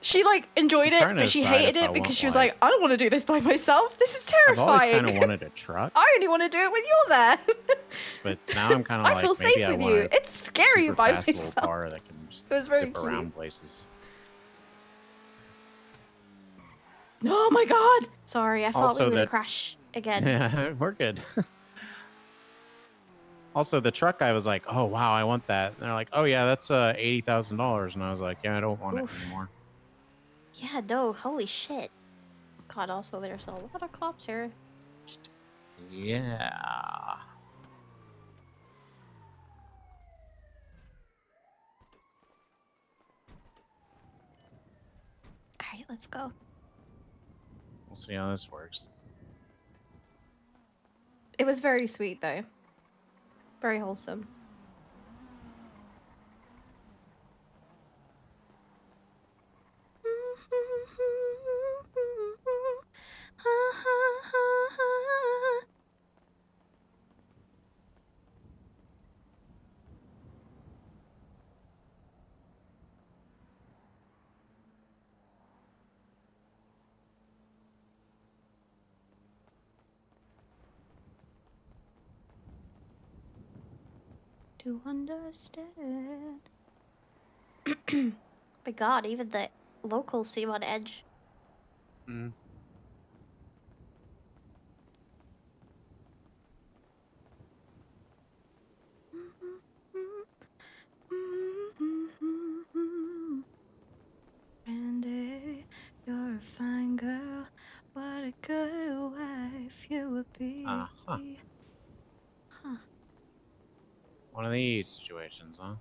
She like enjoyed I'm it, trying to but she decide hated if I it because want, she was like, I don't want to do this by myself. This is I've always terrifying. kind of wanted a truck, I only want to do it when you're there. but now I'm kind of I like, feel maybe safe I with want you. a It's scary super by fast little myself. car that can just It was very zip cute. around places. Oh my god! Sorry, I thought Also we were gonna that- crash again. Yeah, we're good. Also, the truck guy was like, "Oh wow, I want that." And they're like, "Oh yeah, that's $80,000." And I was like, "Yeah, I don't want it Oof. anymore." Yeah, no, holy shit. God, also there's a lot of cops here. Yeah. Alright, let's go. We'll see how this works. It was very sweet though. Very wholesome. To understand. But God, even the locals seem on edge. Mm. Brandi, you're a fine girl. What a good wife you would be. Uh-huh. Huh. One of these situations, huh?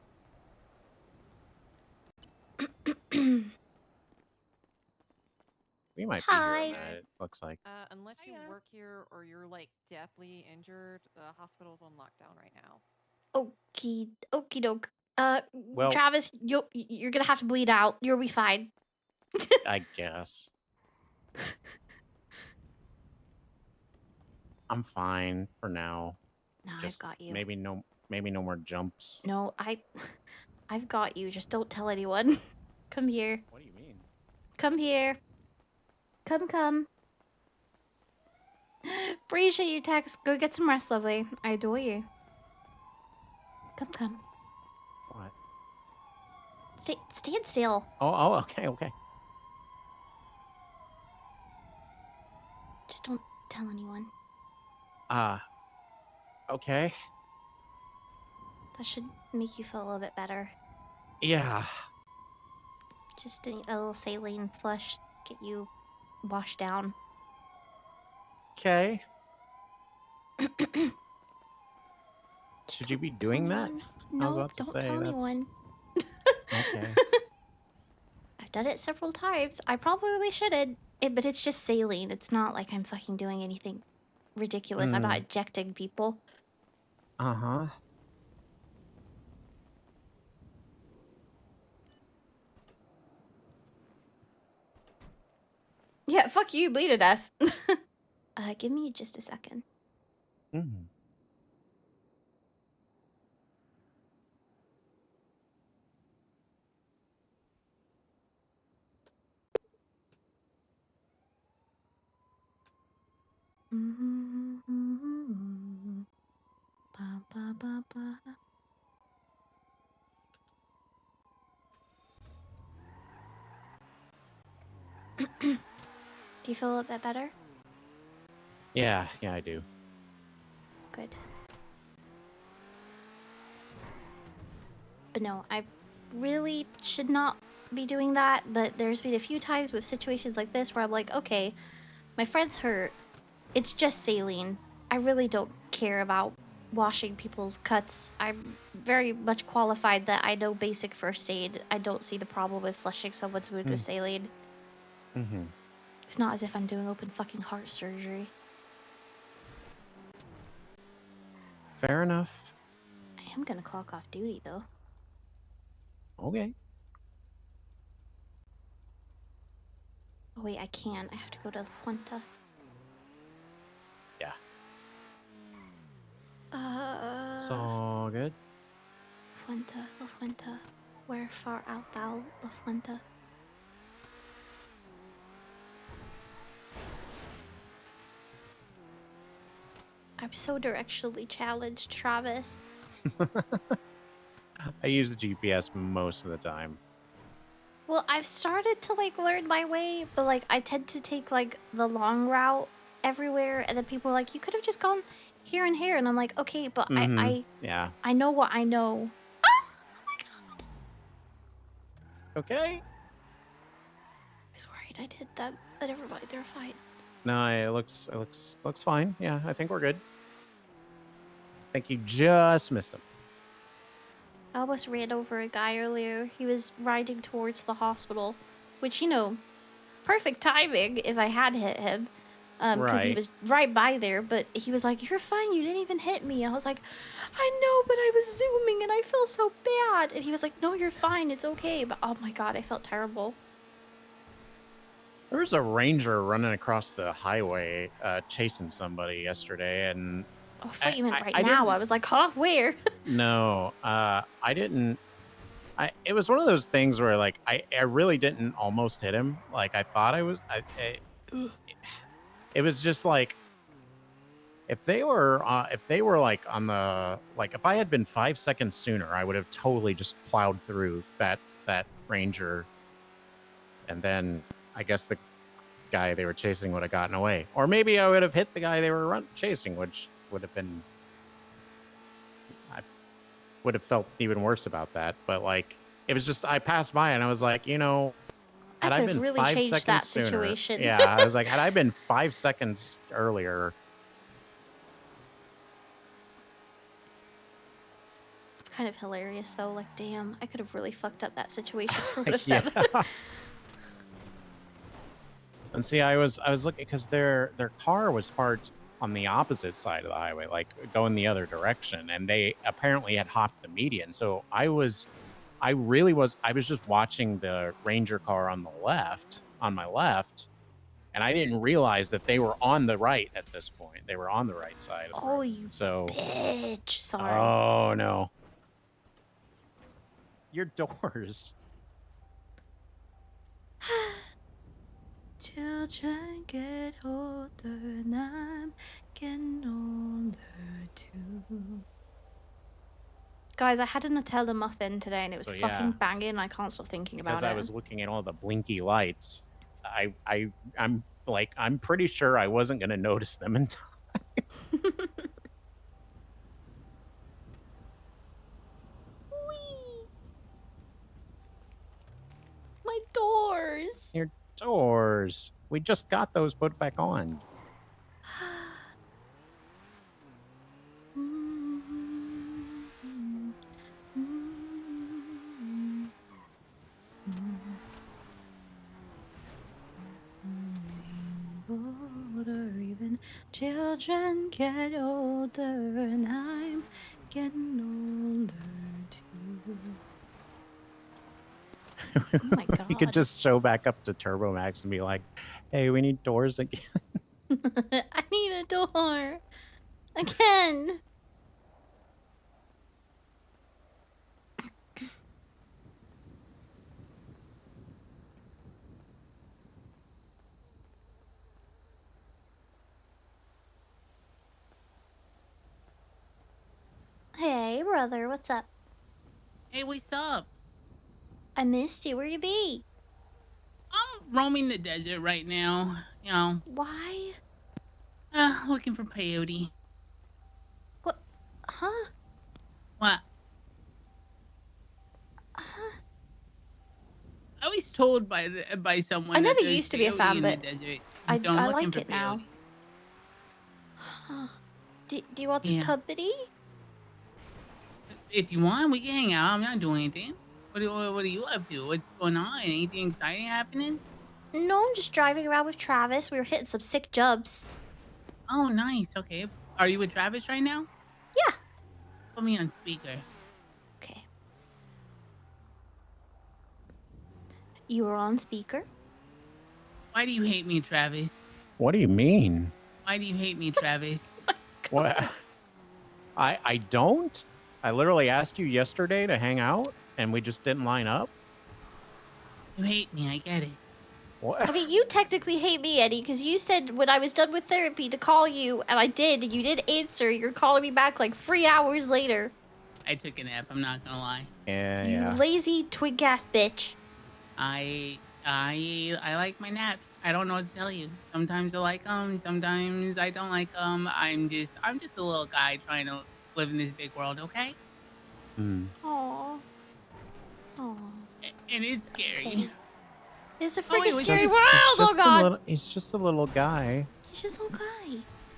We might be here a Hi. minute, it looks like. Unless you work here or you're like deathly injured, the hospital's on lockdown right now. Okie doke. Well- Travis, you're gonna have to bleed out. You'll be fine. I guess. I'm fine for now. No, I've Just got you. maybe no more jumps. No, I've got you. Just don't tell anyone. Come here. What do you mean? Come here. Come. Appreciate your text. Go get some rest, lovely. I adore you. Come. What? Stand still. Oh, okay. Just don't tell anyone. Okay. That should make you feel a little bit better. Yeah. Just a little saline flush, get you washed down. Okay. Should you be doing that? No, I was about to don't say tell that's anyone. okay. I've done it several times. I probably shouldn't, but it's just saline. It's not like I'm fucking doing anything ridiculous. I'm not injecting people. Uh-huh. Yeah, fuck you, bleed to death. Give me just a second. Mm. Ba. Do you feel a little bit better? Yeah, I do. Good. But no, I really should not be doing that, but there's been a few times with situations like this where I'm like, okay, my friend's hurt. It's just saline. I really don't care about washing people's cuts. I'm very much qualified that I know basic first aid. I don't see the problem with flushing someone's wound with saline. Mm-hmm. It's not as if I'm doing open fucking heart surgery. Fair enough. I am gonna clock off duty though. Okay. Oh wait, I can't. I have to go to the Fuenta. Yeah. It's all good. Fuenta, La Fuenta. Where far art thou, La Fuenta? I'm so directionally challenged, Travis. I use the GPS most of the time. Well, I've started to like learn my way, but like I tend to take like the long route everywhere, and then people are like, you could have just gone here and here, and I'm like, okay, but Yeah. I know what I know. Okay. I was worried I did that. Let everybody they're fine. No, it looks fine. Yeah, I think we're good. I think you just missed him. I almost ran over a guy earlier. He was riding towards the hospital, which, you know, perfect timing if I had hit him. Because he Right. was right by there, but he was like, "You're fine, you didn't even hit me." I was like, "I know, but I was zooming and I felt so bad." And he was like, "No, you're fine, it's okay." But oh my god, I felt terrible. There was a ranger running across the highway chasing somebody yesterday, and Oh, I thought you meant right I now. didn't. I was like, huh, where? No, I didn't. It was one of those things where like I really didn't almost hit him. Like I thought I was. It was just like if they were like on the like if I had been 5 seconds sooner, I would have totally just plowed through that ranger, and then I guess the guy they were chasing would have gotten away, or maybe I would have hit the guy they were chasing, which would have been. I would have felt even worse about that, but like it was just I passed by and I was like, you know, had I could've been really 5 changed seconds that sooner, situation. yeah, I was like, had I been 5 seconds earlier. It's kind of hilarious though. Like, damn, I could have really fucked up that situation for one of Yeah. them. And see, I was looking because their car was parked on the opposite side of the highway, like going the other direction, and they apparently had hopped the median. So I was just watching the Ranger car on my left, and I didn't realize that they were on the right at this point. They were on the right side of the road. You So bitch. Sorry. Oh no. Your doors. Children get older and I'm getting older too. Guys, I had a Nutella muffin today and it was So, fucking yeah. banging. I can't stop thinking Because about I it. was looking at all the blinky lights, I'm like, I'm pretty sure I wasn't gonna notice them in time. My doors. Your doors. We just got those put back on. Older, even children get older and I'm getting older too. Oh my god. You could just show back up to Turbo Max and be like, hey, we need doors again. I need a door. Again. Hey, brother, what's up? Hey, what's up? I missed you. Where you be? I'm roaming the desert right now. You know. Why? Looking for peyote. What? Huh? What? I was told by someone. I never that there's used to be a peyote fan, in but the desert. I So I'm looking like for it now. peyote. Huh. Do you want some Yeah. company? If you want, we can hang out. I'm not doing anything. What are you up to? What's going on? Anything exciting happening? No, I'm just driving around with Travis. We were hitting some sick jumps. Oh, nice. Okay. Are you with Travis right now? Yeah. Put me on speaker. Okay. You are on speaker. Why do you hate me, Travis? What do you mean? Why do you hate me, Travis? What? I don't. I literally asked you yesterday to hang out, and we just didn't line up. You hate me. I get it. What? I mean, you technically hate me, Eddie, because you said when I was done with therapy to call you, and I did, and you did answer. You're calling me back like 3 hours later. I took a nap. I'm not gonna lie. Yeah, You lazy twig ass bitch. I like my naps. I don't know what to tell you. Sometimes I like them, sometimes I don't like them. I'm just a little guy trying to live in this big world, okay? Hmm. Aw. Aw. And it's scary. Okay. It's a Oh, wait, freaking wait, scary wait. world. Oh God. He's just a little guy. He's just a little guy.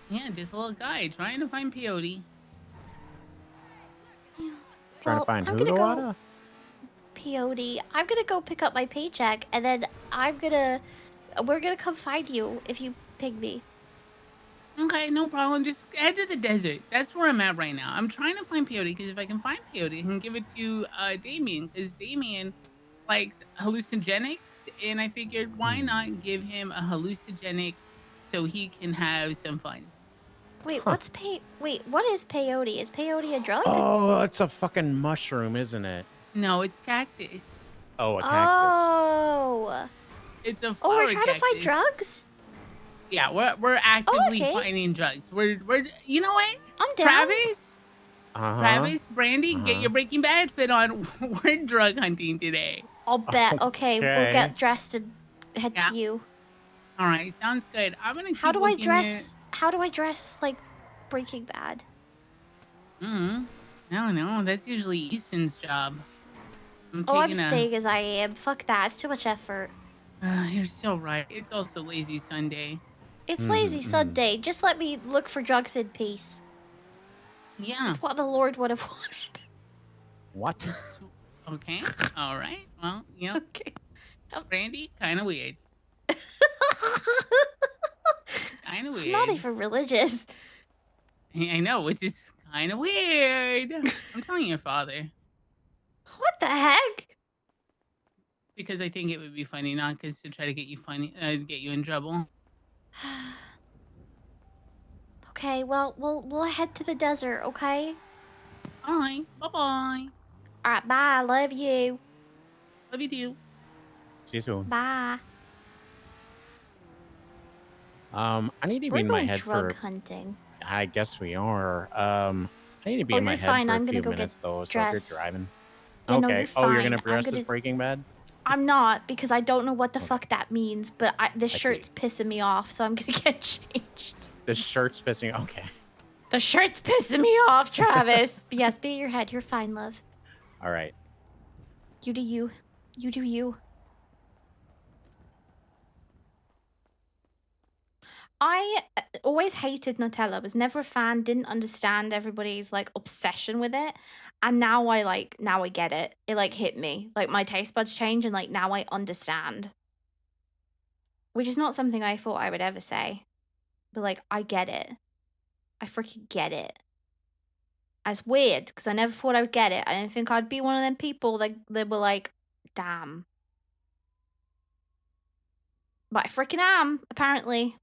Yeah, just a little guy trying to find peyote. Trying to Well, find I'm who, gonna go. Luana? Peyote. I'm gonna go pick up my paycheck, and then we're gonna come find you if you ping me. Okay, no problem. Just head to the desert. That's where I'm at right now. I'm trying to find peyote because if I can find peyote, I can give it to Damien because Damien likes hallucinogenics, and I figured why not give him a hallucinogenic so he can have some fun. Wait, Wait, what is peyote? Is peyote a drug? Oh, it's a fucking mushroom, isn't it? No, it's cactus. Oh, a cactus. Oh. It's a Oh, flower we're trying to find cactus. drugs? Yeah, we're actively okay. finding drugs. We're you know what? I'm down. Travis, Uh-huh. Travis, Brandi, get your Breaking Bad fit on. We're drug hunting today. I'll bet. Okay, we'll Okay. get dressed and head Yeah. to you. All right, sounds good. I'm gonna keep How do I looking dress? How do I dress like Breaking Bad? I don't know. That's usually Easton's job. I'm staying as I am. Fuck that. It's too much effort. You're so right. It's also lazy Sunday. It's lazy Sunday. Just let me look for drugs in peace. Yeah. That's what the Lord would have wanted. What? Okay. All right. Well, you know. Okay. Brandi, kind of weird. Kind of weird. I'm not even religious. I know, which is kind of weird. I'm telling your father. What the heck? Because I think it would be funny, not because to try to get you get you in trouble. Okay, well, we'll head to the desert, okay? All right. Bye-bye. All right, bye. Love you. Love you too. See you soon. Bye. I need to be We're in my going head drug for. hunting. I guess we are. I need to be in my you're head fine. for I'm a gonna few go get minutes though. So if dressed. you're driving. Yeah, no, Okay. you're Oh, you're gonna fine. dress as Breaking Bad? I'm not because I don't know what the fuck that means, but this I shirt's pissing me off, so I'm gonna get changed. The shirt's pissing. Okay. The shirt's pissing me off, Travis. But yes, be in your head. You're fine, love. All right. You do you. You do you. I always hated Nutella, was never a fan, didn't understand everybody's like obsession with it. And now I get it. It like hit me. Like my taste buds change and like now I understand. Which is not something I thought I would ever say. But like I get it. I freaking get it. That's weird because I never thought I would get it. I didn't think I'd be one of them people that were like, damn. But I freaking am, apparently.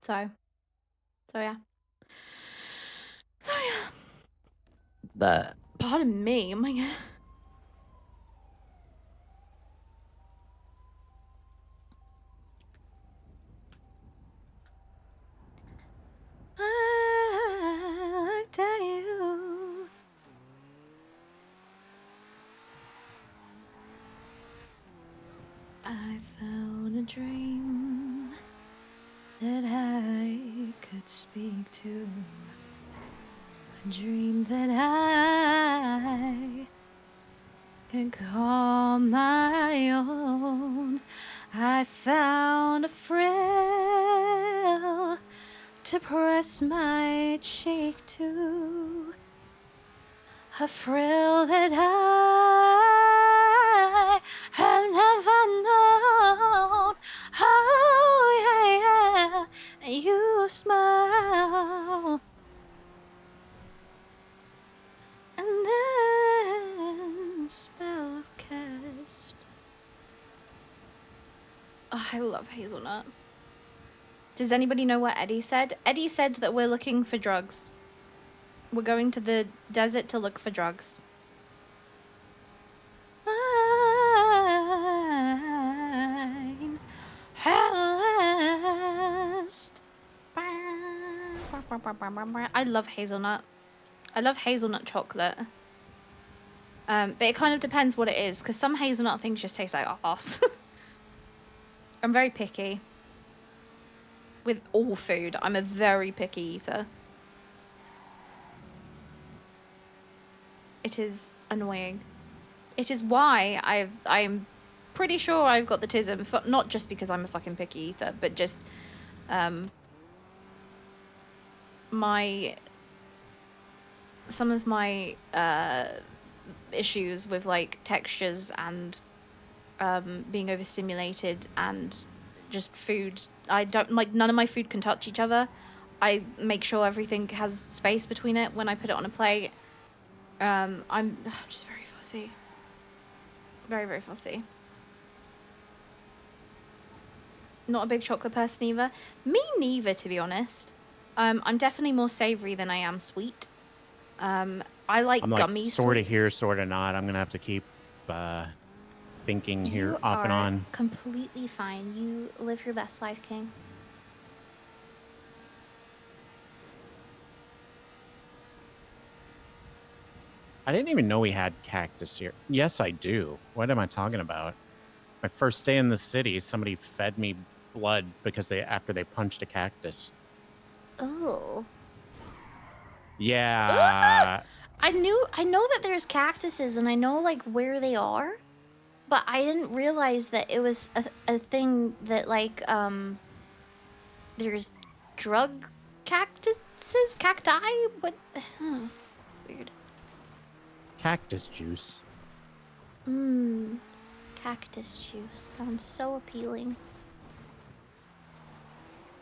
So yeah. So yeah. But pardon me, oh my god. I tell you. I found a dream that I could speak to. A dream that I could call my own. I found a frill to press my cheek to. A frill that I have never known. Oh yeah, you smile. And then spell cast. Oh, I love hazelnut. Does anybody know what Eddie said? Eddie said that we're looking for drugs. We're going to the desert to look for drugs. I'm at last. I love hazelnut. I love hazelnut chocolate. But it kind of depends what it is, because some hazelnut things just taste like arse. I'm very picky. With all food, I'm a very picky eater. It is annoying. It is why I'm pretty sure I've got the tism, for, not just because I'm a fucking picky eater, but just some of my issues with like textures and being overstimulated and just food. I don't like, none of my food can touch each other. I make sure everything has space between it when I put it on a plate. I'm just very fussy. Very, very fussy. Not a big chocolate person either. Me neither, to be honest. I'm definitely more savory than I am sweet. I like I'm like gummy sort of sweets. here, sort of not. I'm gonna have to keep thinking here You off and are on. completely fine. You live your best life, King. I didn't even know we had cactus here. Yes, I do. What am I talking about? My first day in the city, somebody fed me blood because after they punched a cactus. Oh. Yeah. I know that there's cactuses and I know like where they are, but I didn't realize that it was a thing that like there's drug cactuses, cacti. What? Huh. Weird. Cactus juice. Mmm. Cactus juice sounds so appealing.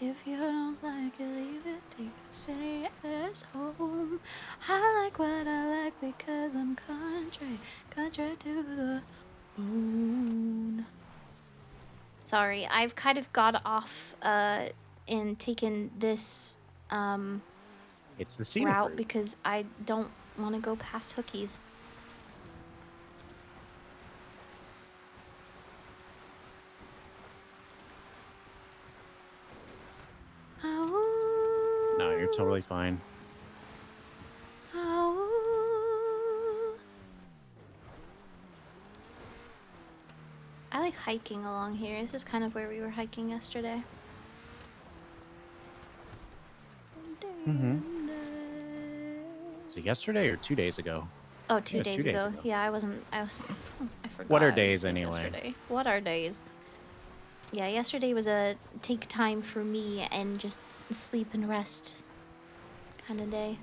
If you don't like it, leave it, take it, say it's home. I like what I like because I'm country to the bone. Sorry, I've kind of got off and taken this It's the scenic route route. because I don't want to go past Hookies. No, you're totally fine. I like hiking along here. This is kind of where we were hiking yesterday. Mm-hmm. So yesterday or 2 days ago? Oh, I think it was 2 days ago. Yeah, I forgot. What are I was just days saying anyway? yesterday. What are days? Yeah, yesterday was a take time for me and just sleep and rest kind of day.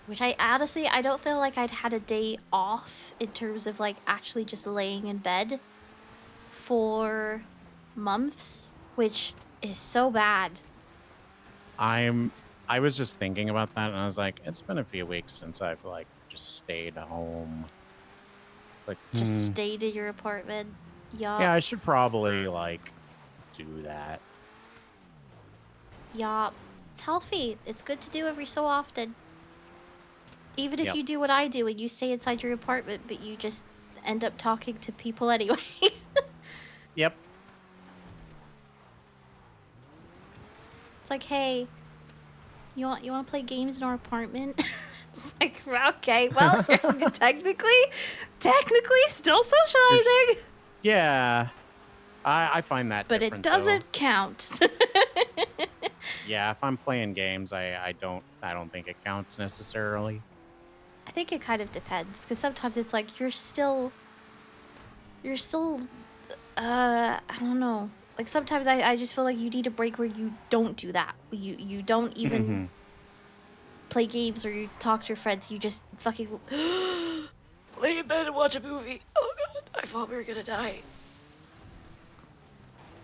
Which I honestly, I don't feel like I'd had a day off in terms of like actually just laying in bed for months, which is so bad. I was just thinking about that and I was like, it's been a few weeks since I've like just stayed home. Like Just stayed in your apartment. Yup. yeah, I should probably like do that. Yup. It's healthy. It's good to do every so often. Even if Yep. you do what I do and you stay inside your apartment, but you just end up talking to people anyway. Yep. It's like, hey, you want to play games in our apartment? It's like, okay, well, technically still socializing. Yeah. I find that But different, it doesn't count. though. Yeah, if I'm playing games, I don't think it counts necessarily. I think it kind of depends, because sometimes it's like you're still I don't know. Like sometimes I just feel like you need a break where you don't do that. You don't even play games or you talk to your friends. You just fucking lay in bed and watch a movie. Oh god, I thought we were gonna die.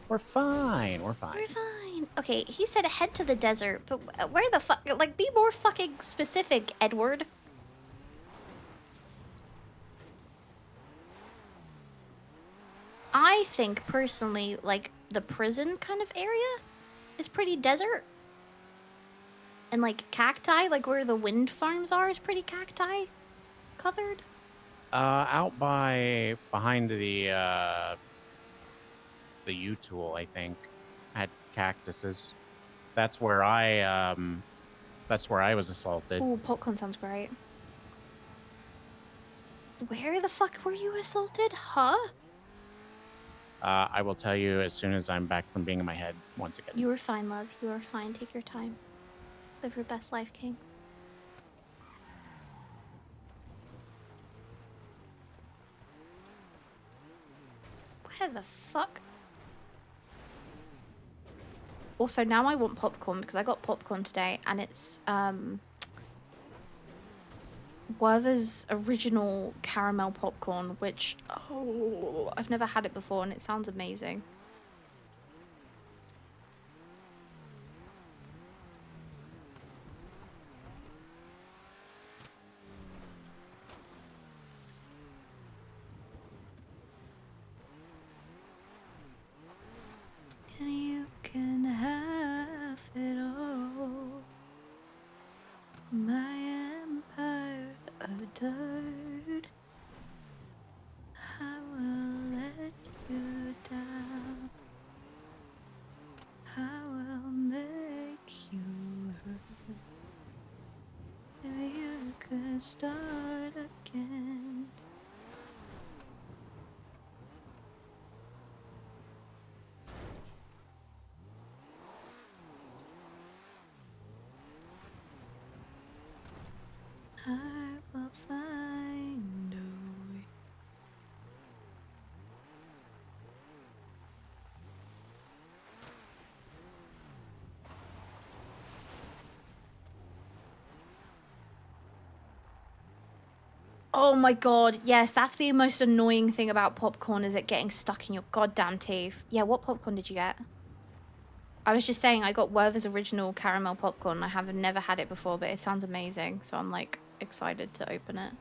We're fine. We're fine. We're fine. Okay, he said head to the desert, but where the fuck? Like, be more fucking specific, Edward. I think personally, like the prison kind of area is pretty desert. And like cacti, like where the wind farms are, is pretty cacti covered. Out behind the U-tool, I think, had cactuses. That's where I was assaulted. Ooh, popcorn sounds great. Where the fuck were you assaulted? Huh? I will tell you as soon as I'm back from being in my head once again. You were fine, love. You were fine. Take your time. Live your best life, King. Where the fuck? Also, now I want popcorn because I got popcorn today and it's Werther's original caramel popcorn, which I've never had it before and it sounds amazing. And you can have it all. My empire of dirt. I will let you down. I will make you hurt. Maybe you could start again. I will find a way. Oh my god, yes, that's the most annoying thing about popcorn, is it getting stuck in your goddamn teeth. Yeah, what popcorn did you get? I was just saying I got Werther's original caramel popcorn. I have never had it before, but it sounds amazing, so I'm like excited to open it.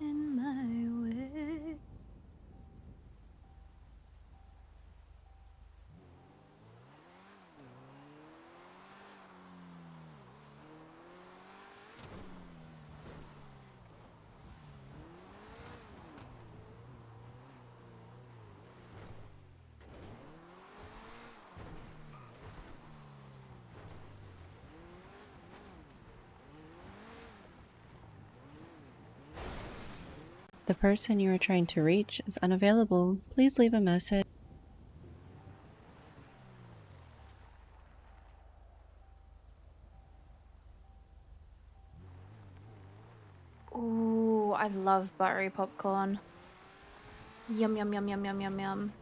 In my way. The person you are trying to reach is unavailable. Please leave a message. Ooh, I love buttery popcorn. Yum, yum, yum, yum, yum, yum, yum.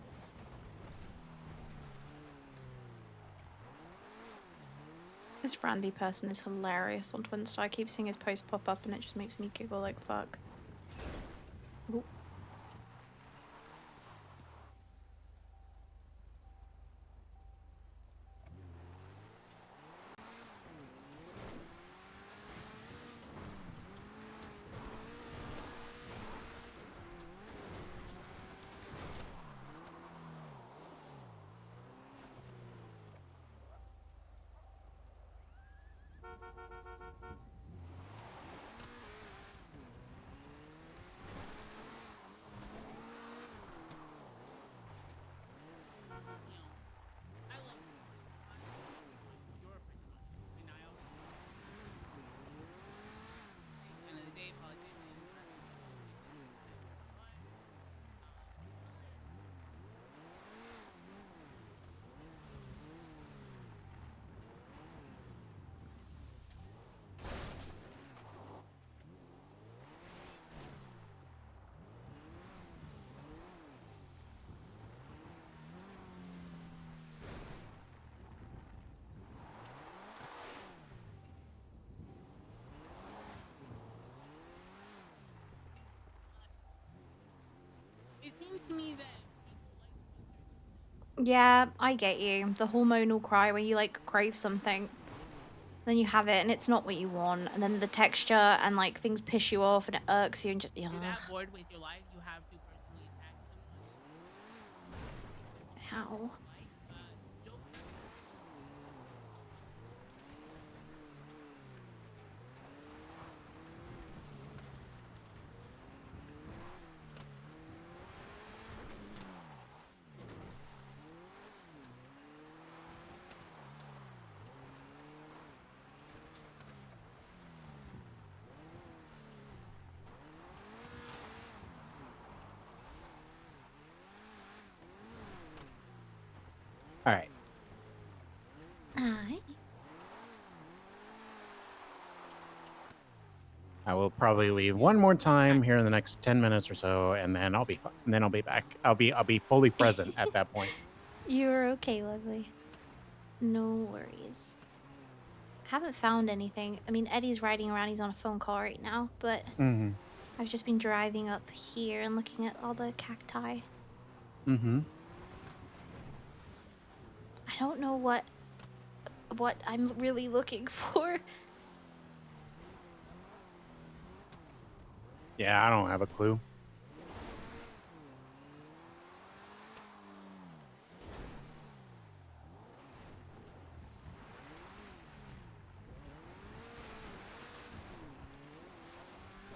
This Brandi person is hilarious on Twinstar. I keep seeing his post pop up and it just makes me giggle like fuck. Ooh. It seems to me that Yeah, I get you. The hormonal cry where you like crave something. Then you have it and it's not what you want. And then the texture and like things piss you off and it irks you and just, you're ugh. that bored with your life, you have to personally attack someone. How? All right. Hi. I will probably leave one more time here in the next 10 minutes or so, and then I'll be fine. And then I'll be back. I'll be fully present at that point. You're okay, lovely. No worries. Haven't found anything. I mean, Eddie's riding around. He's on a phone call right now, but Mm-hmm. I've just been driving up here and looking at all the cacti. Mm-hmm. I don't know what I'm really looking for. Yeah, I don't have a clue.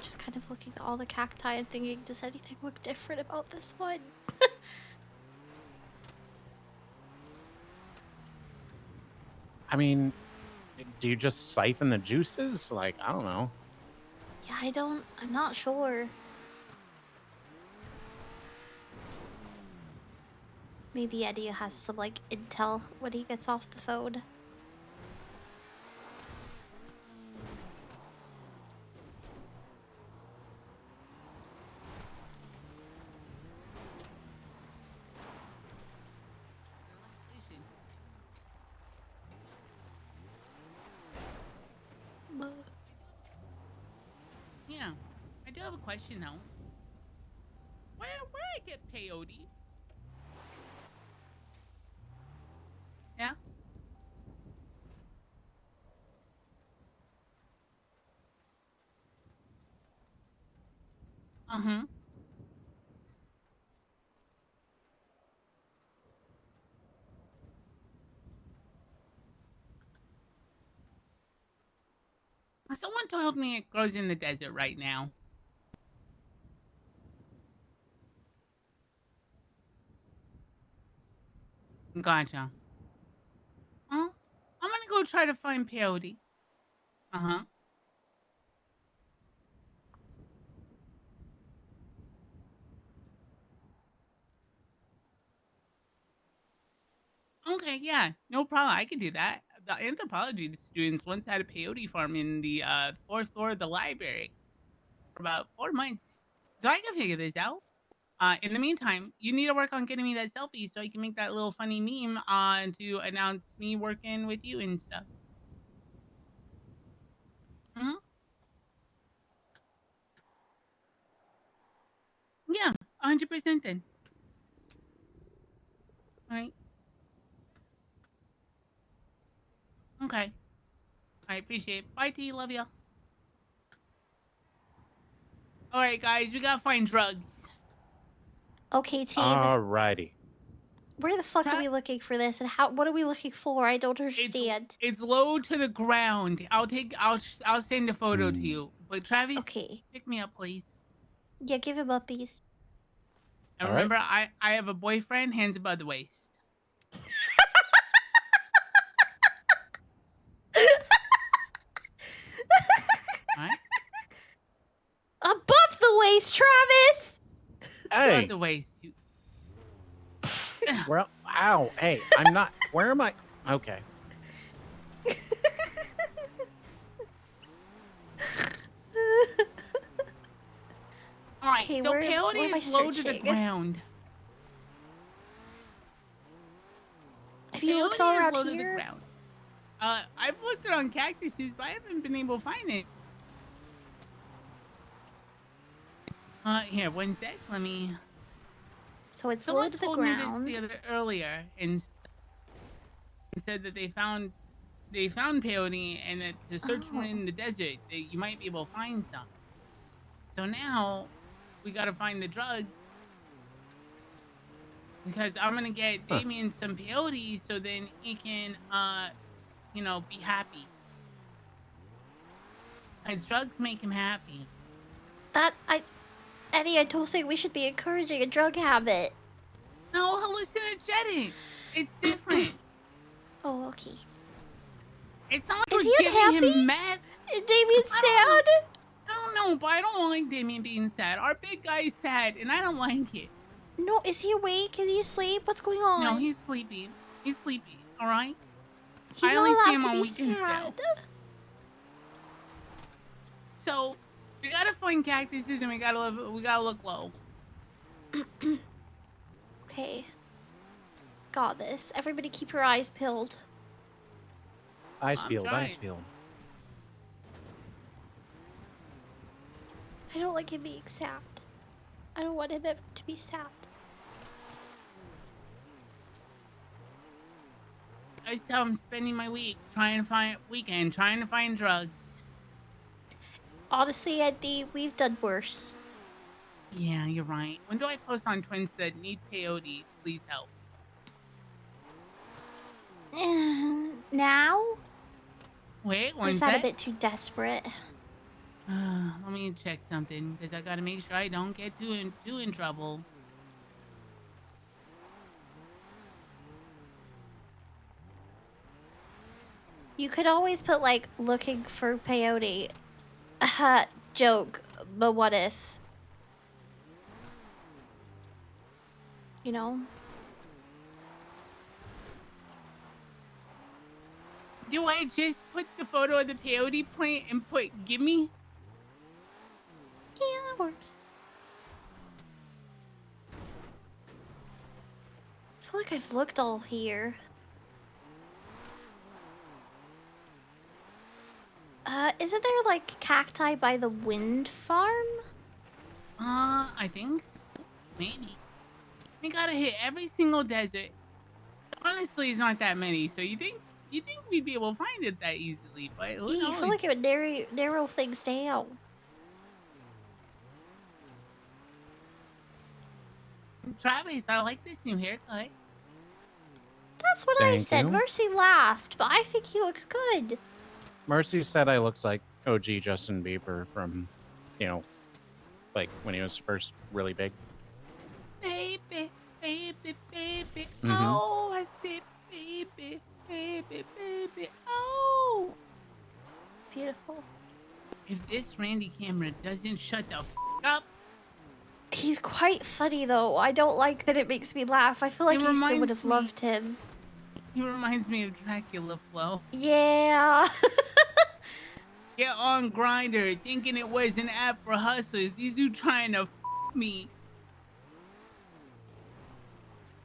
Just kind of looking at all the cacti and thinking, does anything look different about this one? I mean, do you just siphon the juices? Like, I don't know. Yeah, I'm not sure. Maybe Eddie has some, like, intel when he gets off the phone. Yeah, I do have a question though. Where I get peyote? Yeah. Uh-huh. Someone told me it grows in the desert right now. Gotcha. Well, I'm gonna go try to find peyote. Uh-huh. Okay, yeah, no problem. I can do that. The anthropology students once had a peyote farm in the fourth floor of the library for about 4 months. So I can figure this out. In the meantime, you need to work on getting me that selfie so I can make that little funny meme to announce me working with you and stuff. Hmm. Yeah, 100% then. All right. Okay. I appreciate it. Bye, T. Love ya. All right, guys, we gotta find drugs. Okay, team. Alrighty. Where the fuck are we looking for this, and what are we looking for? I don't understand. It's low to the ground. I'll send a photo to you. But Travis, Okay. pick me up, please. Yeah, give him uppies. And All right. remember, I have a boyfriend. Hands above the waist. All right. Above the waist, Travis. Above Hey. the waist. Well, ow. Hey, I'm not. Where am I? Okay. All right. Okay, So where peyote am I is low to the searching? ground. Have you looked all Peyote is around low to the here? ground. I've looked around cactuses, but I haven't been able to find it. Here, one sec. Let me. So it's low Someone to the told me ground. this earlier and said that they found peyote and that to search for it in the desert that you might be able to find some. So now we got to find the drugs because I'm gonna get Damien some peyote so then he can be happy. Because drugs make him happy. Eddie, I don't think we should be encouraging a drug habit. No, hallucinogenics. It's different. Oh, okay. It's not like Is we're he giving unhappy? him meth. Is Damien sad? I don't know, but I don't like Damien being sad. Our big guy is sad, and I don't like it. No, is he awake? Is he asleep? What's going on? No, he's sleeping. He's sleepy. All right. He's I not only see allowed him to on be weekends now. sad. So we gotta find cactuses and we gotta look low. Okay. Got this. Everybody keep your eyes peeled. Ice I'm peeled, ice trying. peeled. I don't like him being sad. I don't want him ever to be sad. That's how I'm spending my week trying to find drugs. Honestly, Andy, we've done worse. Yeah, you're right. When do I post on Twins that need peyote? Please help. Now? Wait, Or is one that a sec. bit too desperate? Let me check something because I gotta make sure I don't get too in trouble. You could always put, like, looking for peyote. Joke, but what if? You know? Do I just put the photo of the peyote plant and put gimme? Yeah, that works. I feel like I've looked all here. Isn't there, like, cacti by the wind farm? I think so. Maybe. We gotta hit every single desert. Honestly, it's not that many, so you think we'd be able to find it that easily, but who Yeah, you feel knows? like it would narrow things down. Travis, I like this new haircut. That's what I Thank said. you. Mercy laughed, but I think he looks good. Mercy said I looked like OG Justin Bieber from, like when he was first really big. Baby, baby, baby. Mhm. Oh, I said baby, baby, baby. Oh. Beautiful. If this Randy camera doesn't shut the up. He's quite funny, though. I don't like that it makes me laugh. I feel like It you still would reminds have me- loved him. He reminds me of Dracula Flo. Yeah. Get on Grinder, thinking it was an app for hustlers. These dudes trying to me.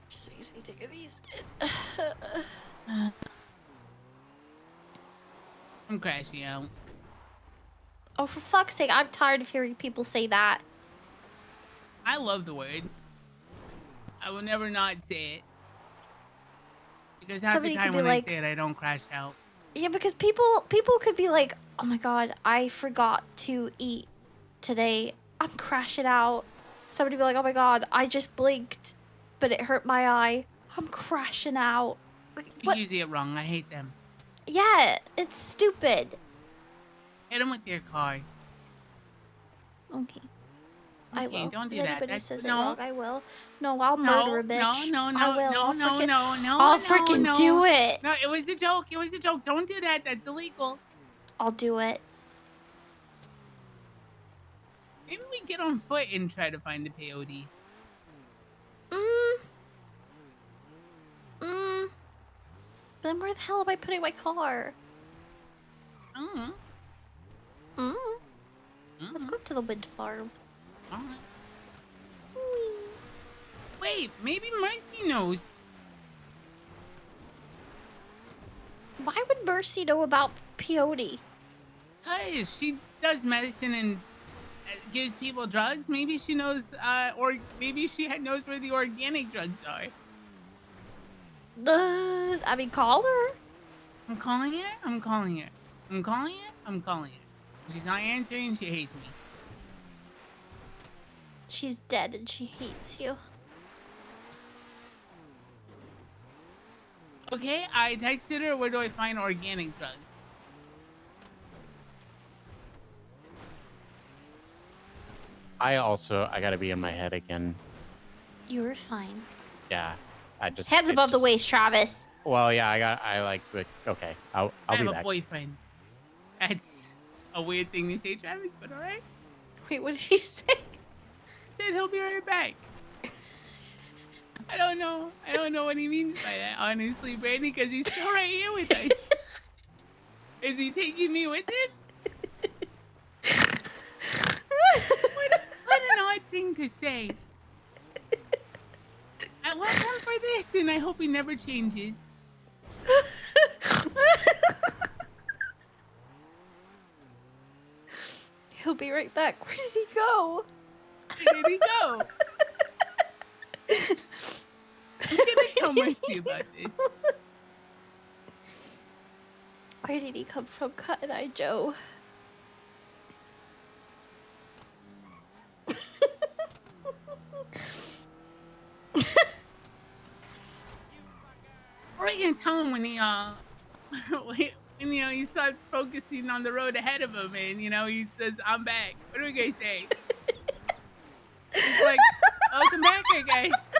Just makes me think of Easton. I'm crashing out. Oh, for fuck's sake, I'm tired of hearing people say that. I love the word. I will never not say it. Because half Somebody the could time be when like- I say it, I don't crash out. Yeah, because people could be like, oh my god, I forgot to eat today. I'm crashing out. Somebody be like, oh my god, I just blinked, but it hurt my eye. I'm crashing out. Like, You usually it wrong. I hate them. yeah, it's stupid. Hit them with your car. Okay. I Okay, will. don't do if that. anybody That's- says it no. wrong, I will. No, I'll No, murder a bitch. no, I will. no, I'll no, freaking, no, I'll no, freaking no. do it. No, it was a joke. It was a joke. Don't do that. That's illegal. I'll do it. Maybe we get on foot and try to find the peyote. Then where the hell am I putting my car? Let's go up to the wind farm. Alright. Wait, maybe Mercy knows. Why would Mercy know about peyote? Cause she does medicine and gives people drugs. Maybe she knows, or maybe she knows where the organic drugs are. I mean, call her. I'm calling her. I'm calling her. I'm calling her. I'm calling her. She's not answering. She hates me. She's dead and she hates you. Okay, I texted her. Where do I find organic drugs? I gotta be in my head again. You were fine. Yeah, I just Hands it above the just- waist, Travis. Well, yeah, okay. I'll I be have a back. boyfriend. That's a weird thing to say, Travis, but all right. Wait, what did he say? Said he'll be right back. I don't know. I don't know what he means by that, honestly, Brandi, because he's still right here with us. Is he taking me with him? What an odd thing to say. I love him for this, and I hope he never changes. He'll be right back. Where did he go? Where did he go? I'm gonna tell Mercy about this. Where did he come from, Cotton Eye Joe? Or you can tell him when he when he starts focusing on the road ahead of him, and he says, "I'm back." What are we gonna say? He's like, "Welcome back, I guess."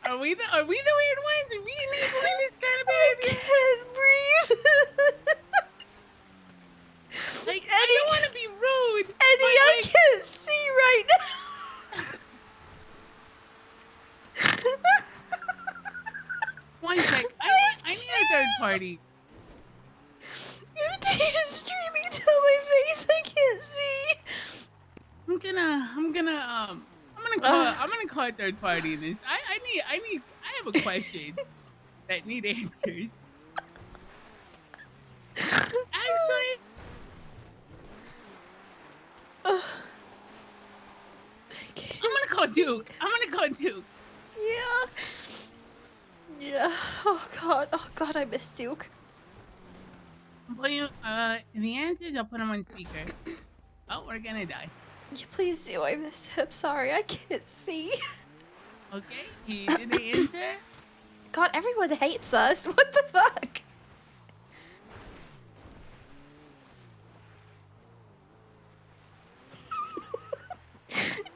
Are we the weird ones? Are we enabling this kind of behavior? I can't breathe. Like, I don't want to be rude. Eddie, I can't see right now. One sec. I need a third party. Your tears is streaming down my face. I can't see. I'm gonna call a third party in this. I have a question that need answers. Actually, I'm gonna call Duke. Yeah. Yeah. Oh God, I miss Duke. Well, the answers, I'll put them on speaker. Oh, we're gonna die. Yeah, please do. I miss him. Sorry, I can't see. Okay, did they answer? God, everyone hates us. What the fuck?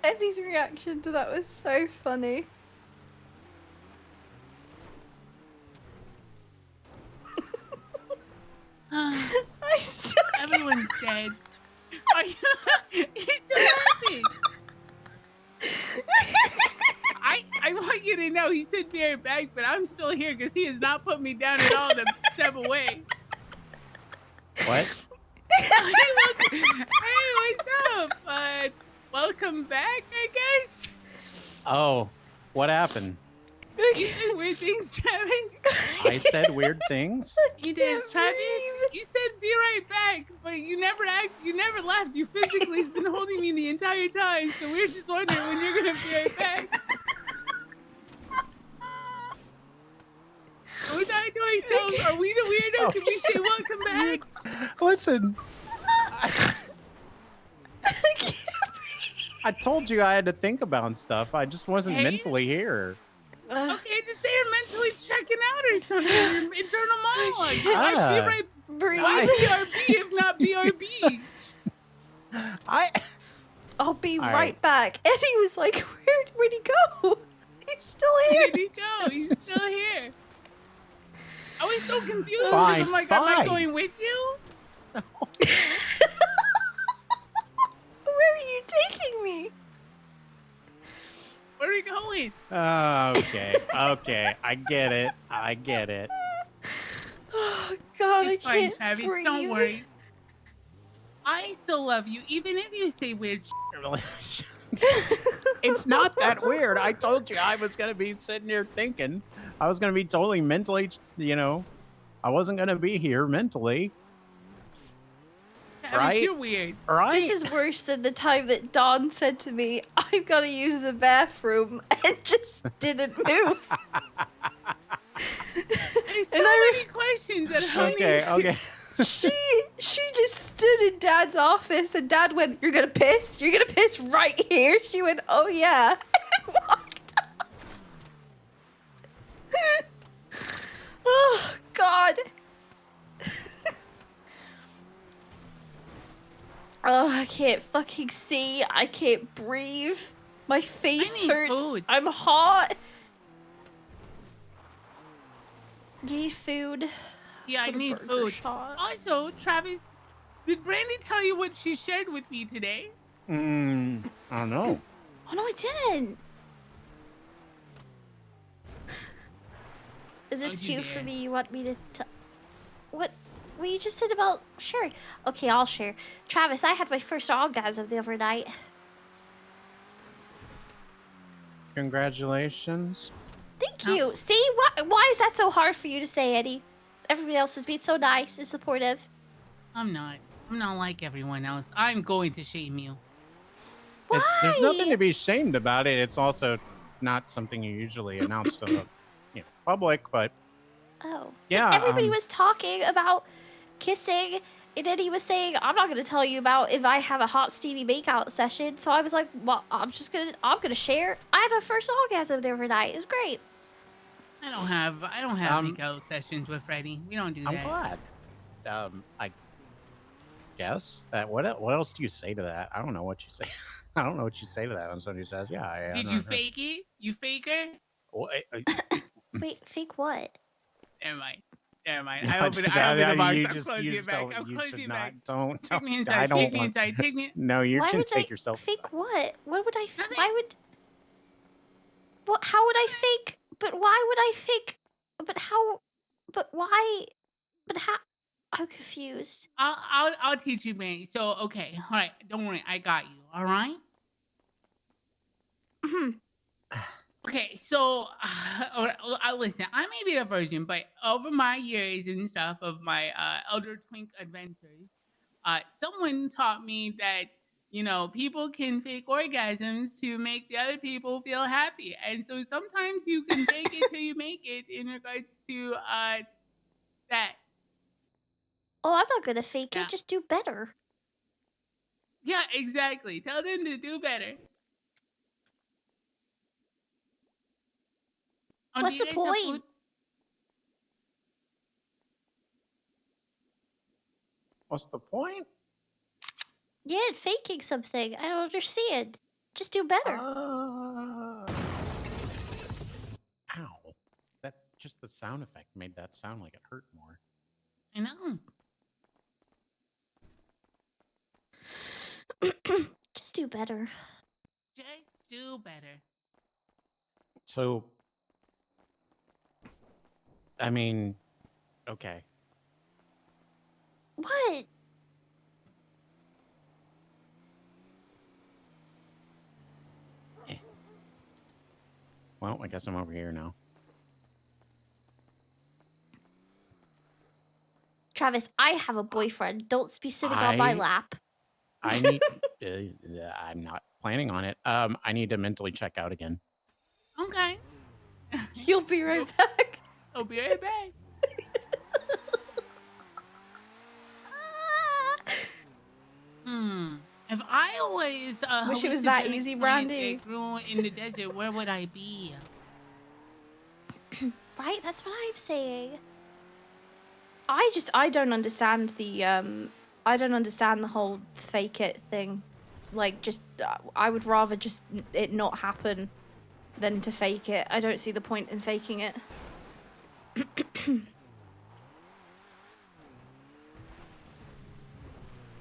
Eddie's reaction to that was so funny. Everyone's dead. Are you? You're still laughing. I want you to know he said be right back, but I'm still here because he has not put me down at all to step away. What? Hey, what's up? Welcome back, I guess. Oh, what happened? You said weird things, Travis. I said weird things? You did, Travis. You said be right back, but you never left. You physically have been holding me the entire time, so we're just wondering when you're gonna be right back. Are we talking to ourselves? Are we the weirdos? Did we say welcome back? Listen. I told you I had to think about stuff. I just wasn't Hey? mentally here. Okay, just say you're mentally checking out or something. Your internal monologue. Be right. Why BRB if not BRB? I'll be All right right. back. Eddie was like, where'd he go? He's still here. Where'd he go? He's still here. I was so confused because Fine, I'm like, am I fine. going with you? Where are you taking me? Where are we going? Okay, okay. I get it. Oh God, It's I fine, can't Travis. breathe. Don't worry. I still love you, even if you say weird shit. It's not that weird. I told you I was going to be sitting here thinking. I was going to be totally mentally, I wasn't going to be here mentally. Travis, Right? you're weird. Right? This is worse than the time that Dawn said to me, I've got to use the bathroom, and just didn't move. There's so many questions that I Okay. She just stood in Dad's office, and Dad went, "You're gonna piss? You're gonna piss right here?" She went, "Oh yeah," and walked off. Oh God. Oh, I can't fucking see. I can't breathe. My face need hurts. food. I'm hot. Need food. Yeah, I Let's go to need Burger food. Shot. Also, Travis, did Brandi tell you what she shared with me today? I don't know. Oh no, I didn't. Is this Don't you cute for dare. me? You want me to what? Well, you just said about sharing. Okay, I'll share. Travis, I had my first orgasm the other night. Congratulations. Thank you. See, why is that so hard for you to say, Eddie? Everybody else has been so nice and supportive. I'm not like everyone else. I'm going to shame you. There's nothing Why? to be ashamed about it. It's also not something you usually announce to the public, but Oh. yeah, But everybody was talking about kissing, and then he was saying, I'm not gonna tell you about if I have a hot steamy makeout session. So I was like, well, I'm gonna share. I had a first orgasm the other night. It was great. I don't have makeout sessions with Freddie. We don't do I'm that. glad. I guess that what else do you say to that? I don't know what you say. I don't know what you say to that when somebody says, "Yeah." Did you fake it? You faker? Wait, fake what? Never mind. Never mind. No, I opened the box. I'm closing it back. I'm closing it back. Don't. Take me I inside. don't Take me want. inside. Take me. No, you Why can would take I yourself. fake what? What would I? Why would? What? How would I fake? But why would I fake? But how? But why? But how? I'm confused. I'll teach you, man. So okay, all right. Don't worry. I got you. All right. Okay, so listen, I may be a virgin, but over my years and stuff of my Elder Twink adventures, someone taught me that people can fake orgasms to make the other people feel happy, and so sometimes you can fake it till you make it. In regards to that, Oh, I'm not gonna fake yeah, it. Just do better. yeah, exactly. Tell them to do better. Oh, What's do you the guys have food? point? What's the point? Yeah, faking something. I don't understand. Just do better. Ow! That just the sound effect made that sound like it hurt more. I know. Just do better. Just do better. So, I mean, okay. What? Well, I guess I'm over here now. Travis, I have a boyfriend. Don't be sitting on my lap. I need. I'm not planning on it. I need to mentally check out again. Okay. You'll be right back. I'll be right back. If I was Wish it was that hallucinogenic easy, plant Brandi. that grew in the desert, where would I be? Right? That's what I'm saying. I don't understand the I don't understand the whole fake it thing. Like, just I would rather just it not happen than to fake it. I don't see the point in faking it.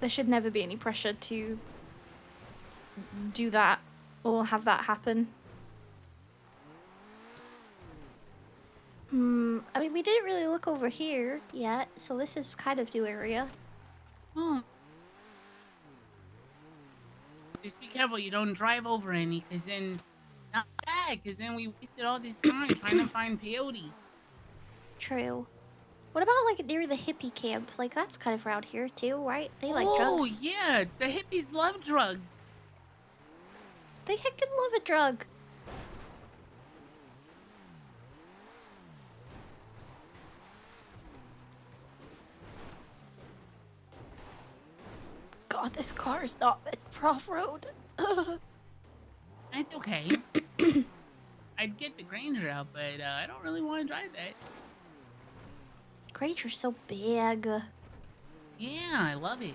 There should never be any pressure to do that or have that happen. I mean, we didn't really look over here yet, so this is kind of new area. Just be careful you don't drive over any, because then not bad, because then we wasted all this time trying to find peyote. True. What about like near the hippie camp? Like that's kind of around here too, right? They like drugs. Oh yeah, the hippies love drugs. They heckin' love a drug. God, this car is not meant for off-road. It's okay. I'd get the Granger out, but I don't really want to drive that. Granger's so big. Yeah, I love it.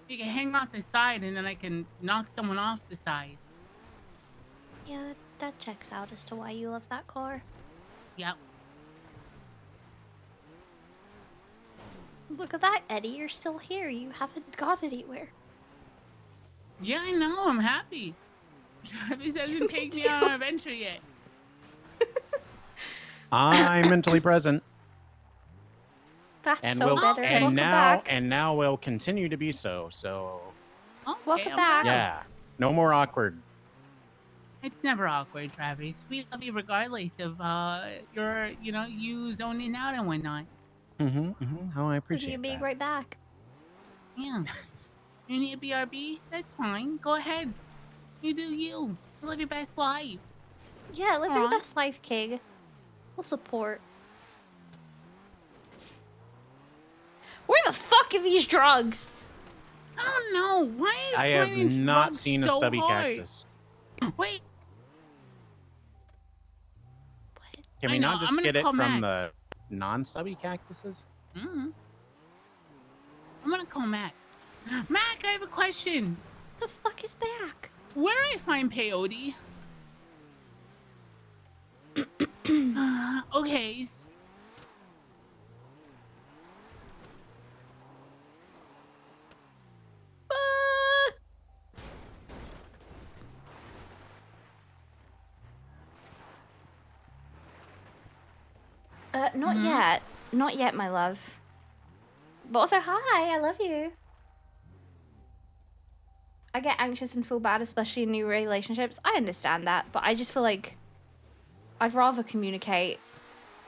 You can hang off the side, and then I can knock someone off the side. Yeah, that checks out as to why you love that car. Yep. Look at that, Eddie. You're still here. You haven't gone anywhere. Yeah, I know. I'm happy. Travis hasn't taken me on an adventure yet. I'm mentally present. That's And so will better. and Welcome now back. and now will continue to be so. So Welcome back. yeah, no more awkward. It's never awkward, Travis. We love you regardless of your, you zoning out and whatnot. Oh, I Look at appreciate you being that. right back. Yeah. You need a BRB? That's fine. Go ahead. You do you. Live your best life. Yeah, live your Alright. best life, King. We'll support. Where the fuck are these drugs? I don't know. Why is I have finding not drugs seen a so stubby hard? cactus. Wait. Can I we know, not I'm just gonna get it call from Mac. the non-stubby cactuses? I'm gonna call Mac. Mac, I have a question. The fuck is back? Where do I find peyote? Okay. Not yet. Not yet, my love. But also, hi, I love you. I get anxious and feel bad, especially in new relationships. I understand that, but I just feel like I'd rather communicate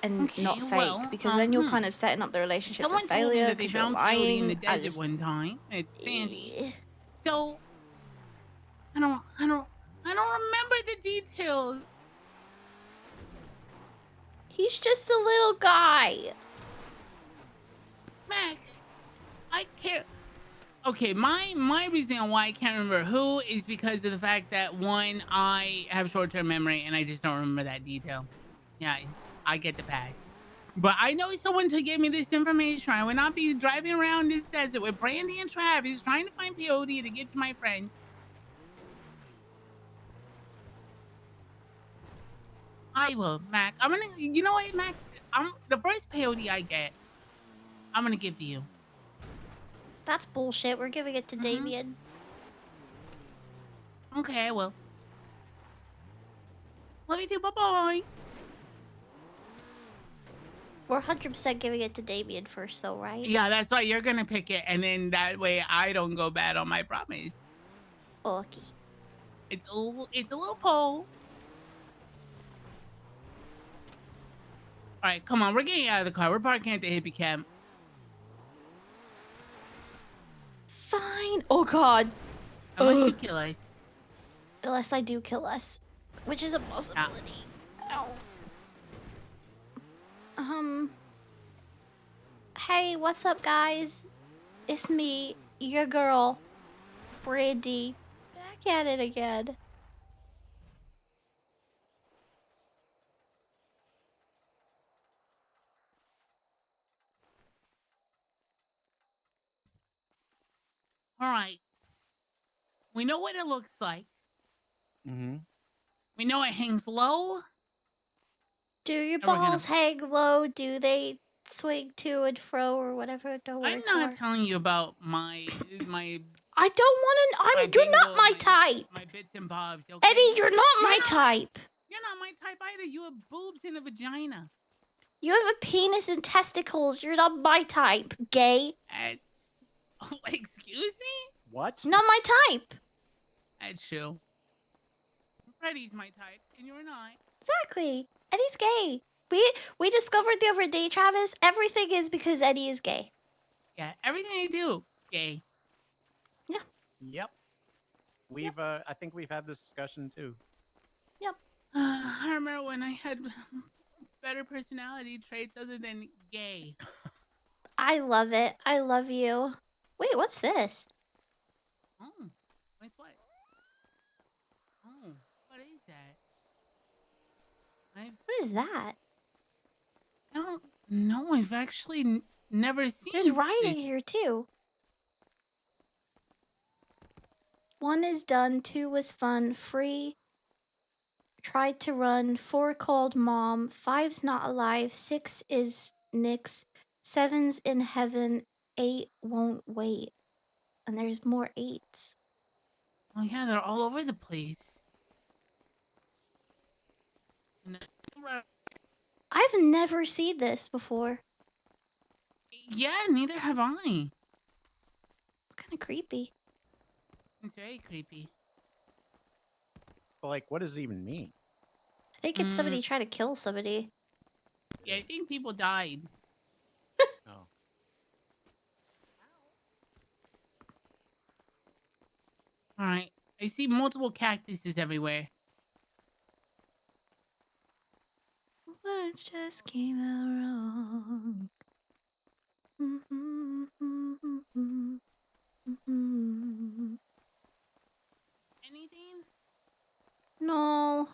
and Okay, not fake, well, because then you're kind of setting up the relationship Someone for told me failure that they because you're found peyote in the lying. I desert just... one time at Sandy. So I don't remember the details. He's just a little guy. Mac, I can't. Okay, my reason why I can't remember who is because of the fact that one, I have short-term memory and I just don't remember that detail. Yeah, I get the pass. But I know someone to give me this information. I would not be driving around this desert with Brandi and Travis trying to find peyote to give to my friend. I will, Mac. I'm gonna. You know what, Mac? The first peyote I get, I'm gonna give to you. That's bullshit. We're giving it to Damien. Okay, I will. Love you too. Bye bye. We're 100% giving it to Damien first, though, right? Yeah, that's why you're gonna pick it, and then that way I don't go bad on my promise. Okay. It's a little poll. All right, come on, we're getting out of the car. We're parking at the hippie camp. Fine. Oh, God. Unless you kill us. Unless I do kill us, which is a possibility. Ow. Hey, what's up, guys? It's me, your girl, Brandi. Back at it again. All right. We know what it looks like. We know it hangs low. Do your And we're gonna- balls hang low? Do they swing to and fro or whatever the I'm words not are? telling you about my. I don't want to. You're not my type. My bits and bobs. Okay? Eddie, you're not my type. You're not my type either. You have boobs and a vagina. You have a penis and testicles. You're not my type. Gay. Oh, excuse me? What? Not my type. That's true. Freddie's my type, and you're not. Exactly. Eddie's gay. We discovered the other day, Travis. Everything is because Eddie is gay. Yeah, everything I do, gay. Yeah. Yep. We've I think we've had this discussion too. Yep. I remember when I had better personality traits other than gay. I love it. I love you. Wait, what's this? Oh, what's what? Oh, what is that? What is that? I don't know. I've actually never seen. There's writing this. here too. 1 is done. 2 was fun. Free. Tried to run. 4 called mom. 5's not alive. 6 is Nix. 7's in heaven. 8 won't wait. And there's more 8s. Oh yeah, they're all over the place. I've I've never seen this before. Yeah, neither have I. It's kind of creepy. It's very creepy. Like, what does it even mean? I think it's somebody trying to kill somebody. Yeah, I think people died. Oh. All right. I see multiple cactuses everywhere. What just came out wrong? Anything? No.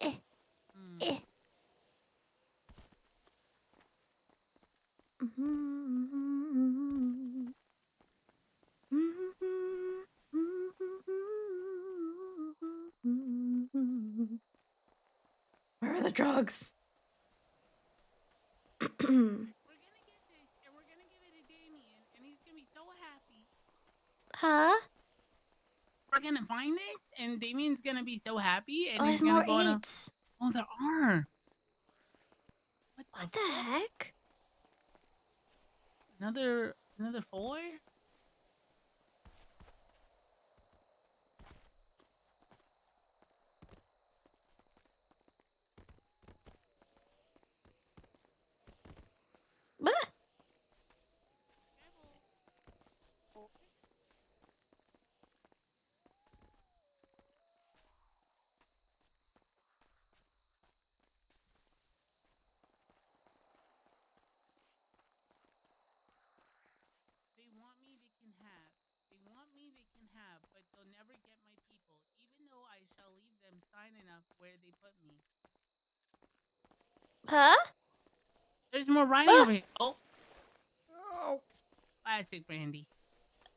Eh. Where are the drugs? We're gonna get this, and we're gonna give it to Damien, and he's gonna be so happy. Huh? We're gonna find this, and Damien's gonna be so happy, and Oh, he's there's more gonna go on a. eights. Oh, there are. What the heck? Another 4? What? They want me, they can have. They want me, they can have, but they'll never get my people, even though I shall leave them sign enough where they put me. Huh? There's more writing over here. Oh. Classic Brandi.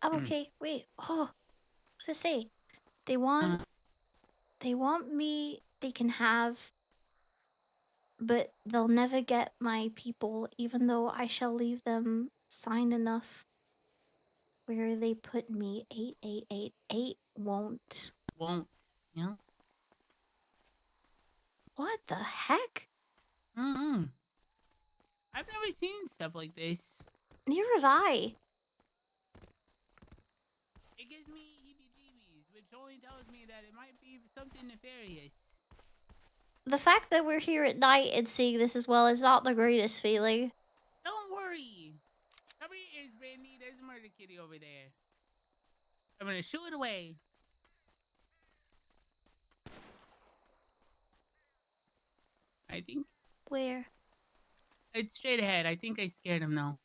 I'm okay. Wait. Oh, what does it say? They want me, they can have, but they'll never get my people, even though I shall leave them signed enough where they put me. 8888 won't. Yeah. What the heck? I've never seen stuff like this. Neither have I. It gives me heebie-jeebies, which only tells me that it might be something nefarious. The fact that we're here at night and seeing this as well is not the greatest feeling. Don't worry. Cover your ears, Brandi. There's a murder kitty over there. I'm gonna shoo it away. I think. Where? It's straight ahead. I think I scared him now.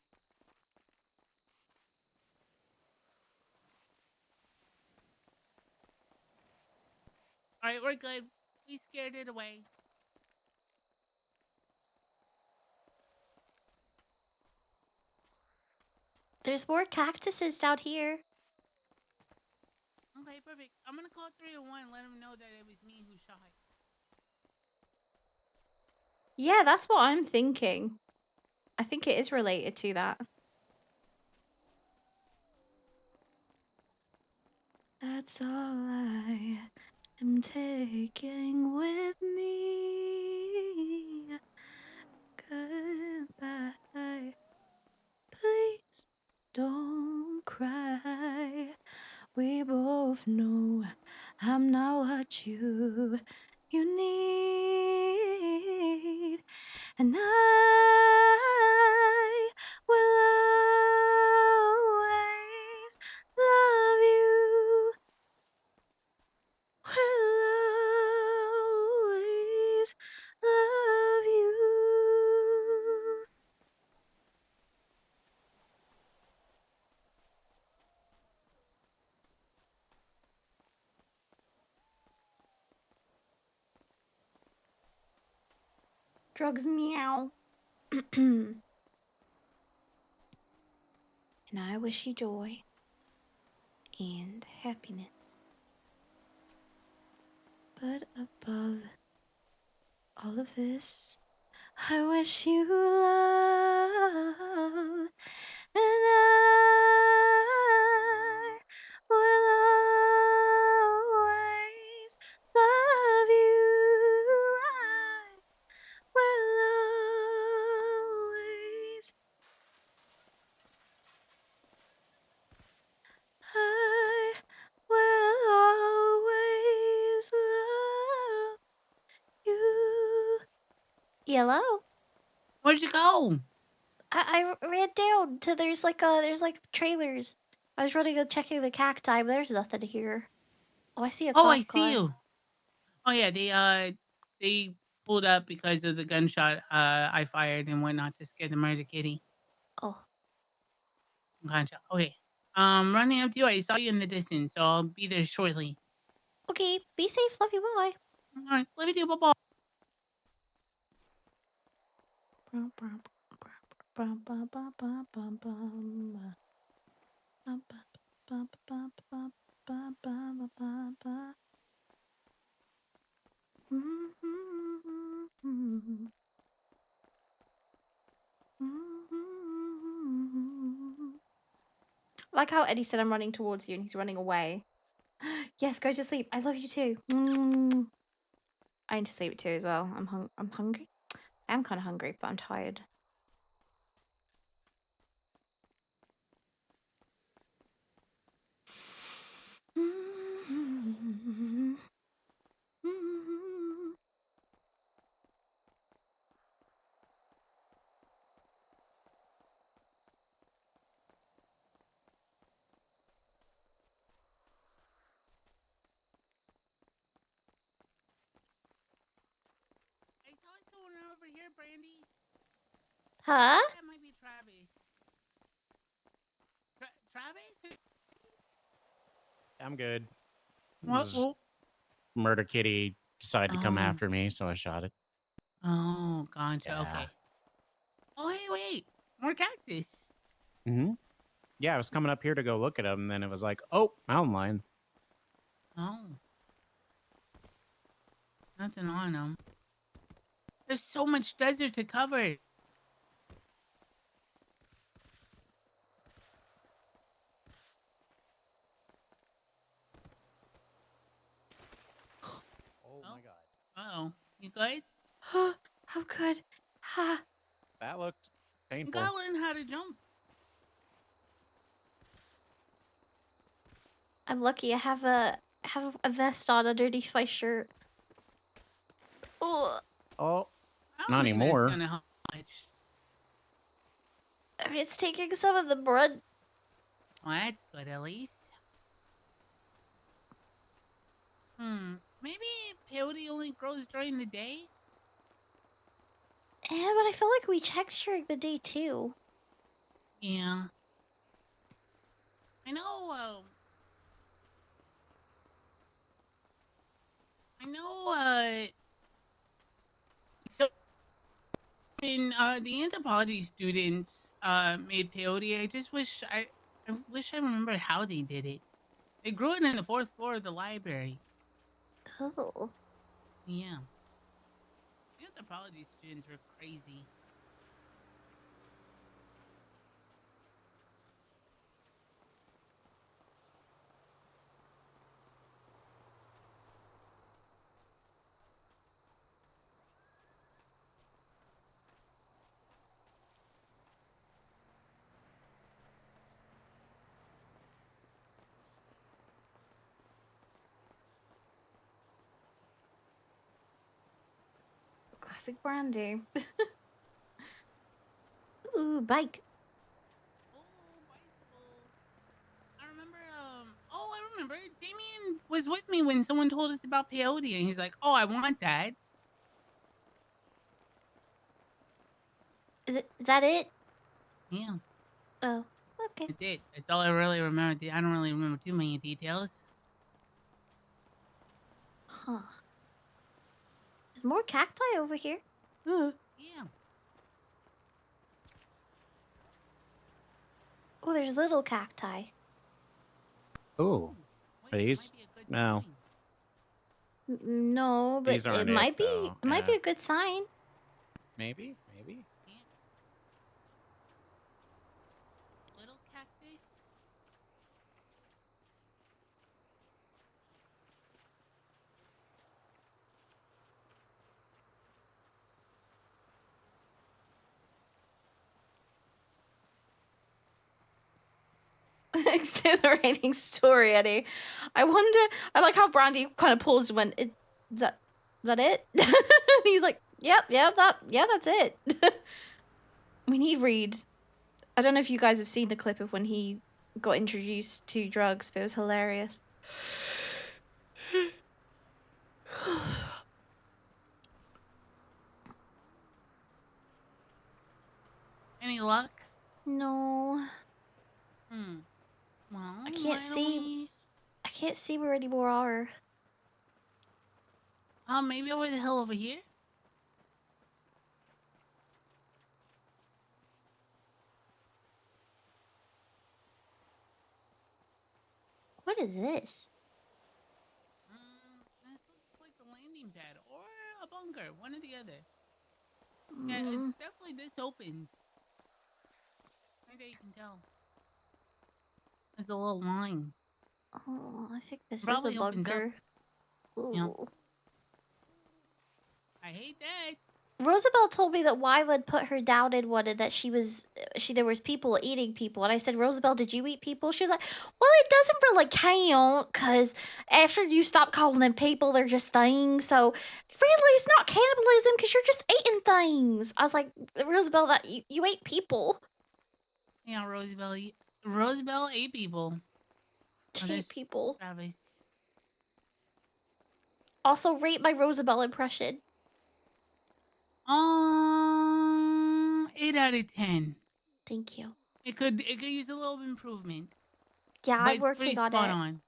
Alright, we're good. We scared it away. There's more cactuses down here. Okay, perfect. I'm gonna call 301 and let them know that it was me who shot. Yeah, that's what I'm thinking. I think it is related to that. That's all I am taking with me. Goodbye. Please don't cry. We both know I'm not what you need. And I will always love you. Will always love you. Drugs meow. And I wish you joy and happiness. But above all of this, I wish you love. And I will always love you. Yellow. Where'd you go? I ran down to there's like trailers. I was running and checking the cacti, but there's nothing here. Oh, I see a Oh, cop I see car. you. Oh yeah, they pulled up because of the gunshot I fired and whatnot to scare the murder kitty. Oh. Gotcha. Okay. Running up to you. I saw you in the distance, so I'll be there shortly. Okay, be safe. Love you. Bye. All right, love you too. Bye bye. Like how Eddie said I'm running towards you and he's running away. Yes, go to sleep. I love you too. Mm. I need to sleep too as well. I'm hungry. I am kind of hungry, but I'm tired. I saw someone over here, Brandi. Huh? That might be Travis. Travis? I'm good. What? This murder kitty decided to come Oh. after me, so I shot it. Oh, gotcha. Yeah. Okay. Oh, hey, wait. More cactus. Yeah, I was coming up here to go look at them, and then it was like, oh, mountain lion. Oh. Nothing on them. There's so much desert to cover. Oh my god. Uh-oh. You good? How good. Ha. That looked You painful. gotta learn how to jump. I'm lucky. I have a vest on underneath my shirt. Oh. Oh, I don't not think anymore. that's gonna help much. I mean, it's taking some of the blood. Well, that's good, at least. Maybe peyote only grows during the day? Yeah, but I feel like we checked during the day too. Yeah. I know, so when the anthropology students made peyote, I wish I remembered how they did it. They grew it in the 4th floor of the library. Oh. Yeah. The anthropology students were crazy. Classic Brandi. Ooh, bike. I remember. Damien was with me when someone told us about peyote, and he's like, "Oh, I want that." Is that it? Yeah. Oh, okay. That's it. That's all I really remember. I don't really remember too many details. Huh. There's more cacti over here. Yeah. Oh, there's little cacti. Oh, are these? No. No, but These aren't it might be. though. It might be Yeah. a good sign. Maybe. Little cactus. Exhilarating story, Eddie. I wonder. I like how Brandi kind of paused and went, "Is that it?" And he's like, Yep, that's it. We need Reed. I don't know if you guys have seen the clip of when he got introduced to drugs, but it was hilarious. Any luck? No. Well, I can't see. I can't see where any more are. Maybe over the hill over here. What is this? This looks like the landing pad or a bunker, one or the other. Yeah, it's definitely this opens. I think you can tell. There's a little line. Oh, I think this Probably is a opens up. bunker. Yeah. Ooh. I hate that. Roosevelt told me that Wyland put her down in one and that there was people eating people. And I said, Roosevelt, did you eat people? She was like, well, it doesn't really count because after you stop calling them people, they're just things. So really, it's not cannibalism because you're just eating things. I was like, Roosevelt, that you ate people. Yeah, Roosevelt ate people. She ate people. Travis. Also, rate my Roosevelt impression. 8 out of 10. Thank you. It could use a little improvement. Yeah, but I'm it's pretty working on spot it. on.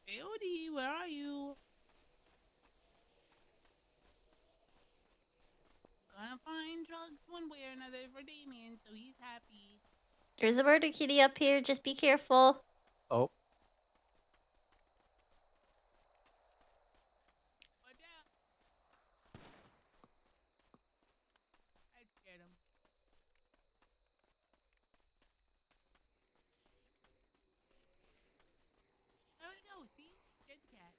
Hey, Odie, where are you? Gonna find drugs one way or another for Damien, so he's happy. There's a murder kitty up here. Just be careful. Oh. I scared him. There we go, see? Scared the cat.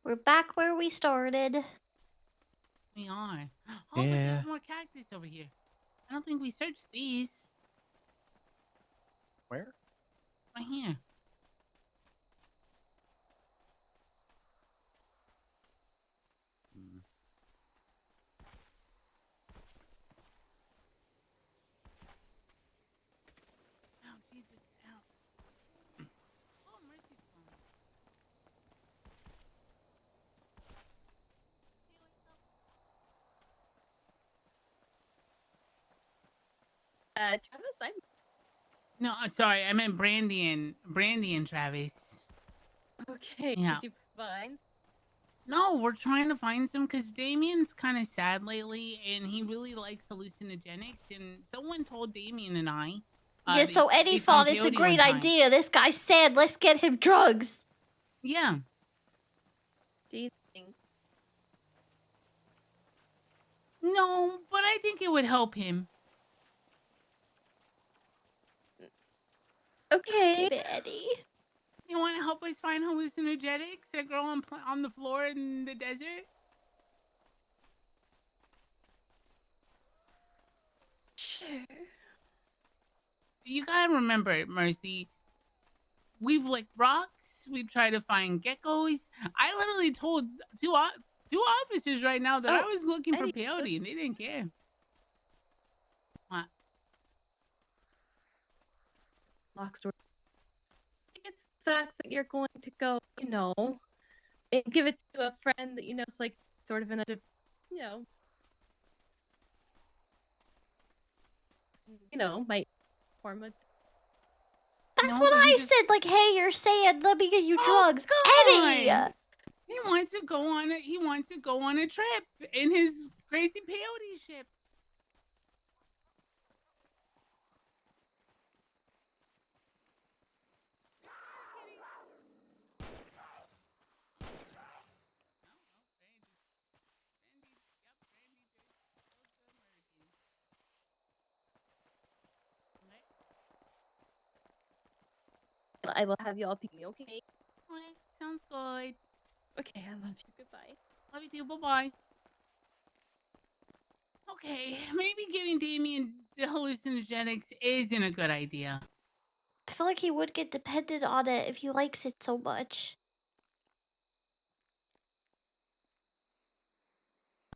We're back where we started. We are. Oh, but Yeah. there's more cactus over here. I don't think we searched these. Where? Right here. Ow, Jesus, ow. Oh, Mercy's phone. Hey, what's up? Travis, I'm No, sorry, I meant Brandi and Travis. okay. Yeah. Did you find? No, we're trying to find some because Damien's kind of sad lately, and he really likes hallucinogenics. And someone told Damien and I. Yeah, so Eddie they thought found it's a peyote great one time. idea. This guy said, let's get him drugs. Yeah. Do you think? No, but I think it would help him. Okay. Damn it, Eddie. You want to help us find hallucinogenics that grow on the floor in the desert? Sure. You gotta remember, Mercy. We've licked rocks. We've tried to find geckos. I literally told two officers right now that I was looking for Eddie, peyote, and they didn't care. What? Lock store. It's the fact that you're going to go, and give it to a friend that you know is like sort of in a, might form a. That's what I said. Like, hey, you're saying, let me get you drugs. Eddie! on! He wants to go on a trip in his crazy peyote ship. I will have you all pick me, okay? Okay, sounds good. Okay, I love you. Goodbye. Love you too. Bye-bye. Okay, maybe giving Damien the hallucinogenics isn't a good idea. I feel like he would get dependent on it if he likes it so much.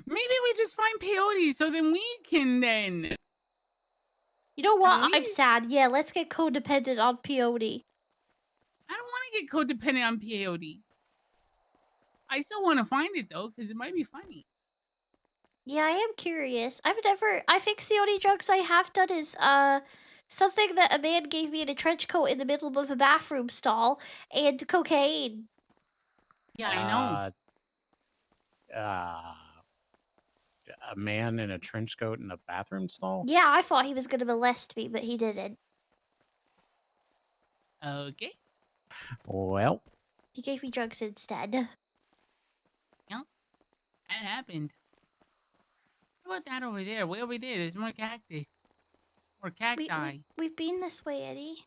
Maybe we just find peyote so then we can then. You know what? Can I'm we? sad. Yeah, let's get codependent on peyote. I don't want to get codependent on peyote. I still want to find it though, because it might be funny. Yeah, I am curious. I think the only drugs I have done is something that a man gave me in a trench coat in the middle of a bathroom stall and cocaine. Yeah, I know. A man in a trench coat in a bathroom stall? Yeah, I thought he was gonna molest me, but he didn't. Okay. Well, He gave me drugs instead. Yep. That happened. What about that over there? Way over there. There's more cactus. Or cacti. We've been this way, Eddie.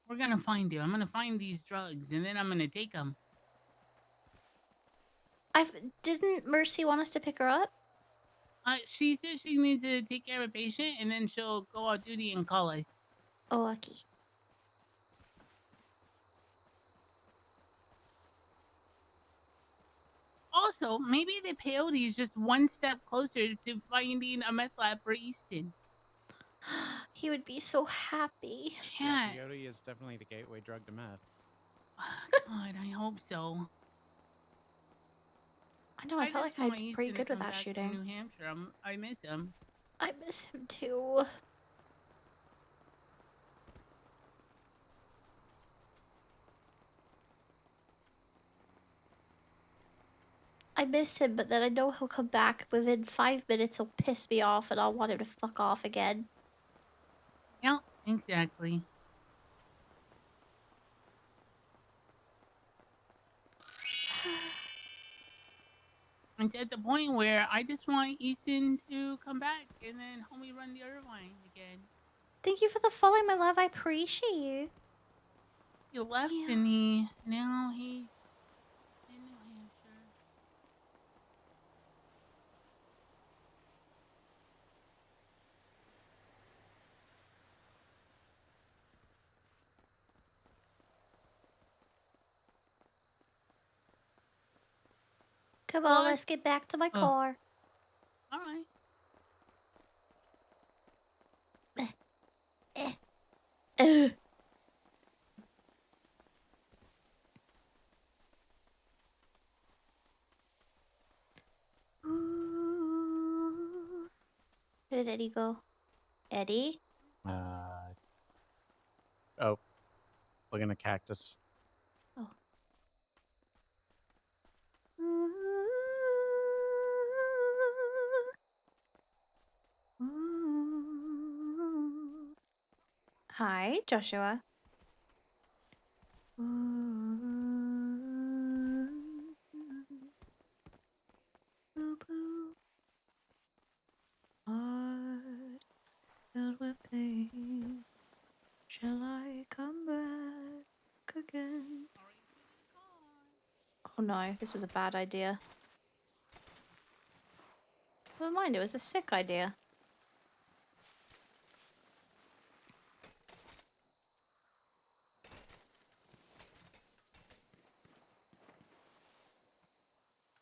We're gonna find it. I'm gonna find these drugs and then I'm gonna take them. Didn't Mercy want us to pick her up? She said she needs to take care of a patient and then she'll go out duty and call us. Oh, okay. Also, maybe the peyote is just one step closer to finding a meth lab for Easton. He would be so happy. Yeah. peyote is definitely the gateway drug to meth. God, I hope so. I know, I felt just like I want did pretty Easton to good with come that back to shooting. New Hampshire. I miss him. I miss him too. I miss him, but then I know he'll come back within 5 minutes. He'll piss me off, and I'll want him to fuck off again. Yeah, exactly. It's at the point where I just want Easton to come back and then homie run the Irvine again. Thank you for the follow, my love. I appreciate you. He left Yeah. and now he's in New Hampshire. Come on, let's get back to my car. All right. Ugh. Where did Eddie go? Eddie? Oh, look in a cactus. Oh. Hi, Joshua. Heart filled with pain. Shall I come back again? Oh no, this was a bad idea. Never mind, it was a sick idea.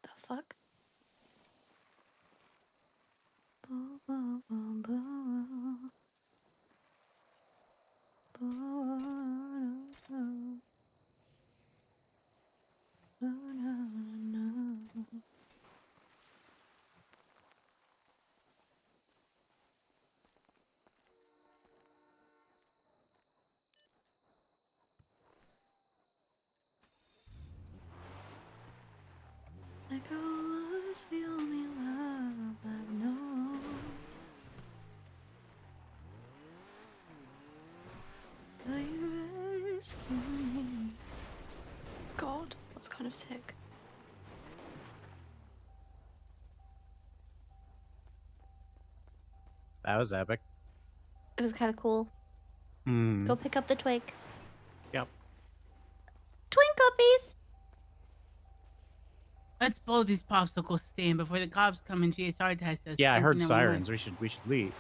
The fuck? Like I was the only love I've known. But you rescued me. God, that's kind of sick. That was epic. It was kind of cool. Hmm. Go pick up the twig. Yep. Twink uppies! Let's blow this popsicle stand before the cops come and GSR test us. Yeah, I heard Isn't that what we sirens. We should leave.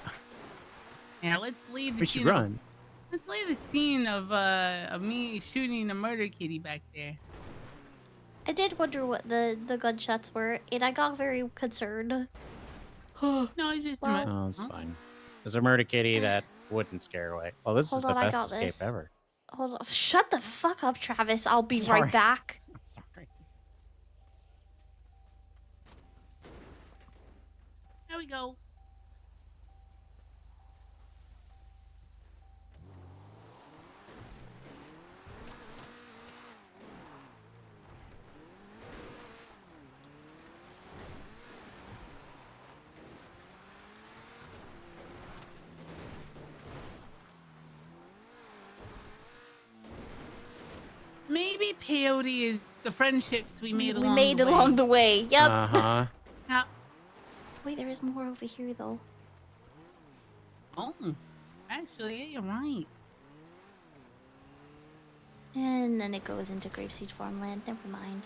Yeah, let's leave the We should scene of run. let's leave the scene of me shooting the murder kitty back there. I did wonder what the gunshots were, and I got very concerned. No, it's just Well, Oh, it's fine. There's a murder kitty that wouldn't scare away. Well, this is hold the on, I best got escape this. ever. Hold on. Shut the fuck up, Travis. I'll be Sorry. right back. I'm sorry. There we go. Maybe peyote is the friendships we made We along made the way. along the way. Yep. Uh-huh. Wait, there is more over here though. Oh, actually, yeah, you're right. And then it goes into Grapeseed Farmland. Never mind.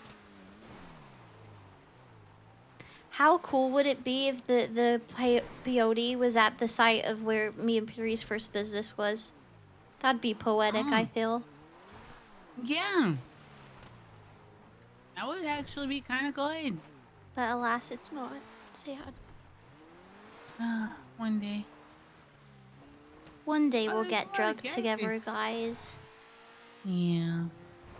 How cool would it be if the peyote was at the site of where me and Puri's first business was? That'd be poetic, I feel. Yeah. That would actually be kind of good. But alas, it's not. Sad. One day. One day we'll there's a get lot of drugged together, characters. guys. Yeah.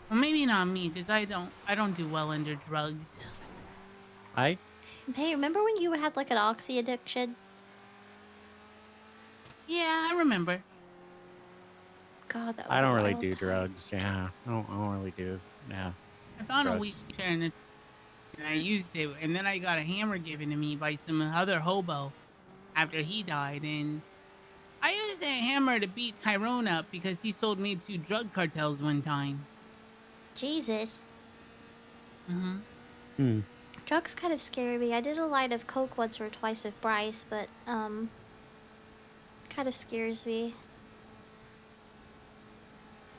Well, maybe not me, because I don't do well under drugs. I Hey, remember when you had like an oxy addiction? Yeah, I remember. God, that was I don't a really wild do time. drugs. Yeah, I don't really do. Yeah. I found a drugs. wheelchair and I used it, and then I got a hammer given to me by some other hobo after he died, and I used that hammer to beat Tyrone up because he sold me 2 drug cartels one time. Jesus. Hmm. Drugs kind of scare me. I did a line of coke once or twice with Bryce, but kind of scares me.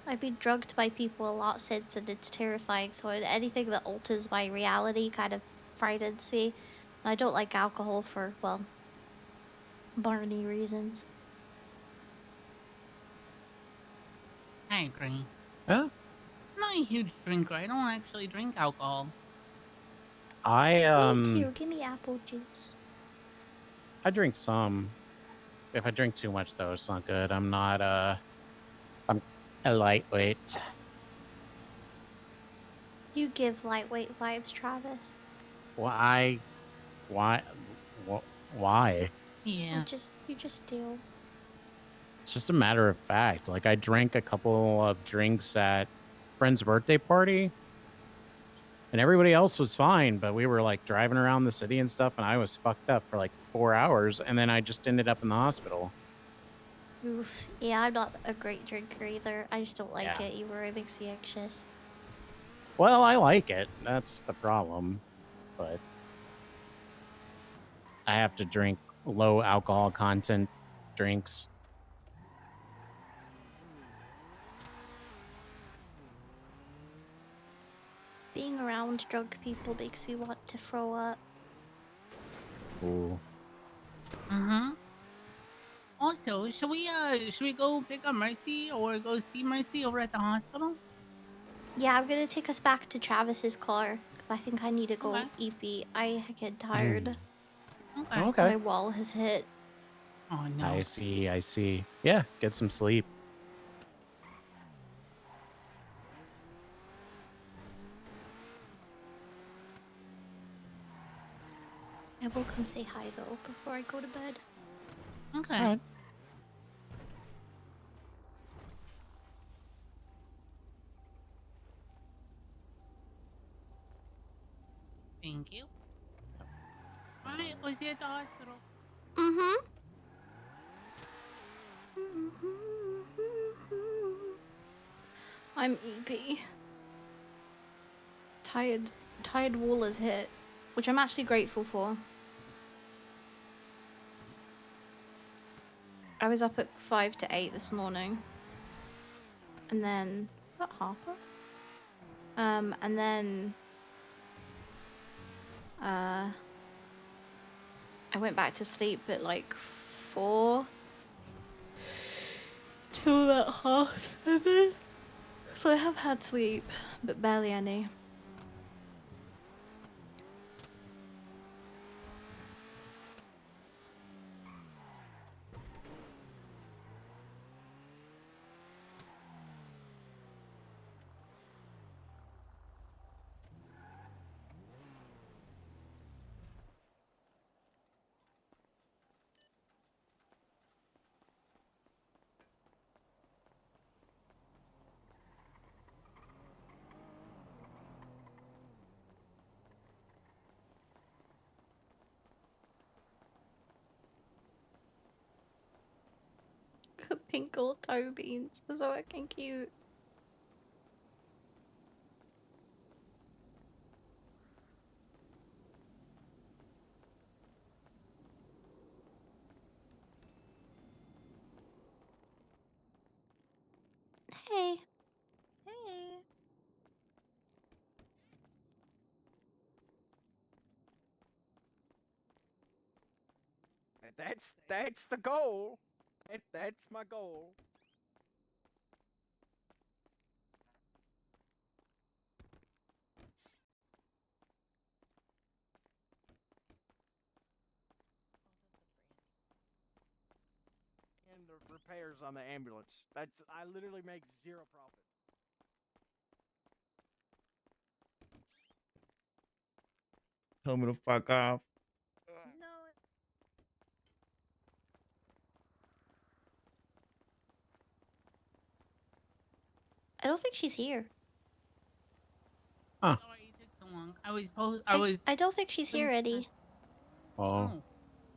I've been drugged by people a lot since, and it's terrifying. So anything that alters my reality kind of frightens me. And I don't like alcohol for, well, Barney reasons. I agree. Huh? I'm not a huge drinker. I don't actually drink alcohol. I Me too. Give me apple juice. I drink some. If I drink too much though, it's not good. I'm not I'm a lightweight. You give lightweight vibes, Travis. Why? Why? Why? Yeah. You just do. It's just a matter of fact. Like I drank a couple of drinks at friend's birthday party, and everybody else was fine, but we were like driving around the city and stuff, and I was fucked up for like 4 hours, and then I just ended up in the hospital. Oof. Yeah, I'm not a great drinker either. I just don't like Yeah. it either. It makes me anxious. Well, I like it. That's the problem. But I have to drink low alcohol content drinks. Being around drunk people makes me want to throw up. Ooh. Also, should we go pick up Mercy or go see Mercy over at the hospital? Yeah, I'm gonna take us back to Travis's car. 'Cause I think I need to go eat. I get tired. Okay. My wall has hit. Oh no. I see. Yeah, get some sleep. I will come say hi though before I go to bed. Okay. Alright. Thank you. Alright, we'll see you at the hospital. I'm EP. Tired wall has hit, which I'm actually grateful for. I was up at 5 to 8 this morning. And then about Harper? And then I went back to sleep at like 4. till about 7:30. So I have had sleep, but barely any. Pink gold toe beans. They're so fucking cute. Hey. Hey. That's the goal. That's my goal. And the repairs on the ambulance. I literally make zero profit. Tell me to fuck off. No. I don't think she's here. Huh. Sorry it took so long. I I don't think she's here, Eddie. Oh.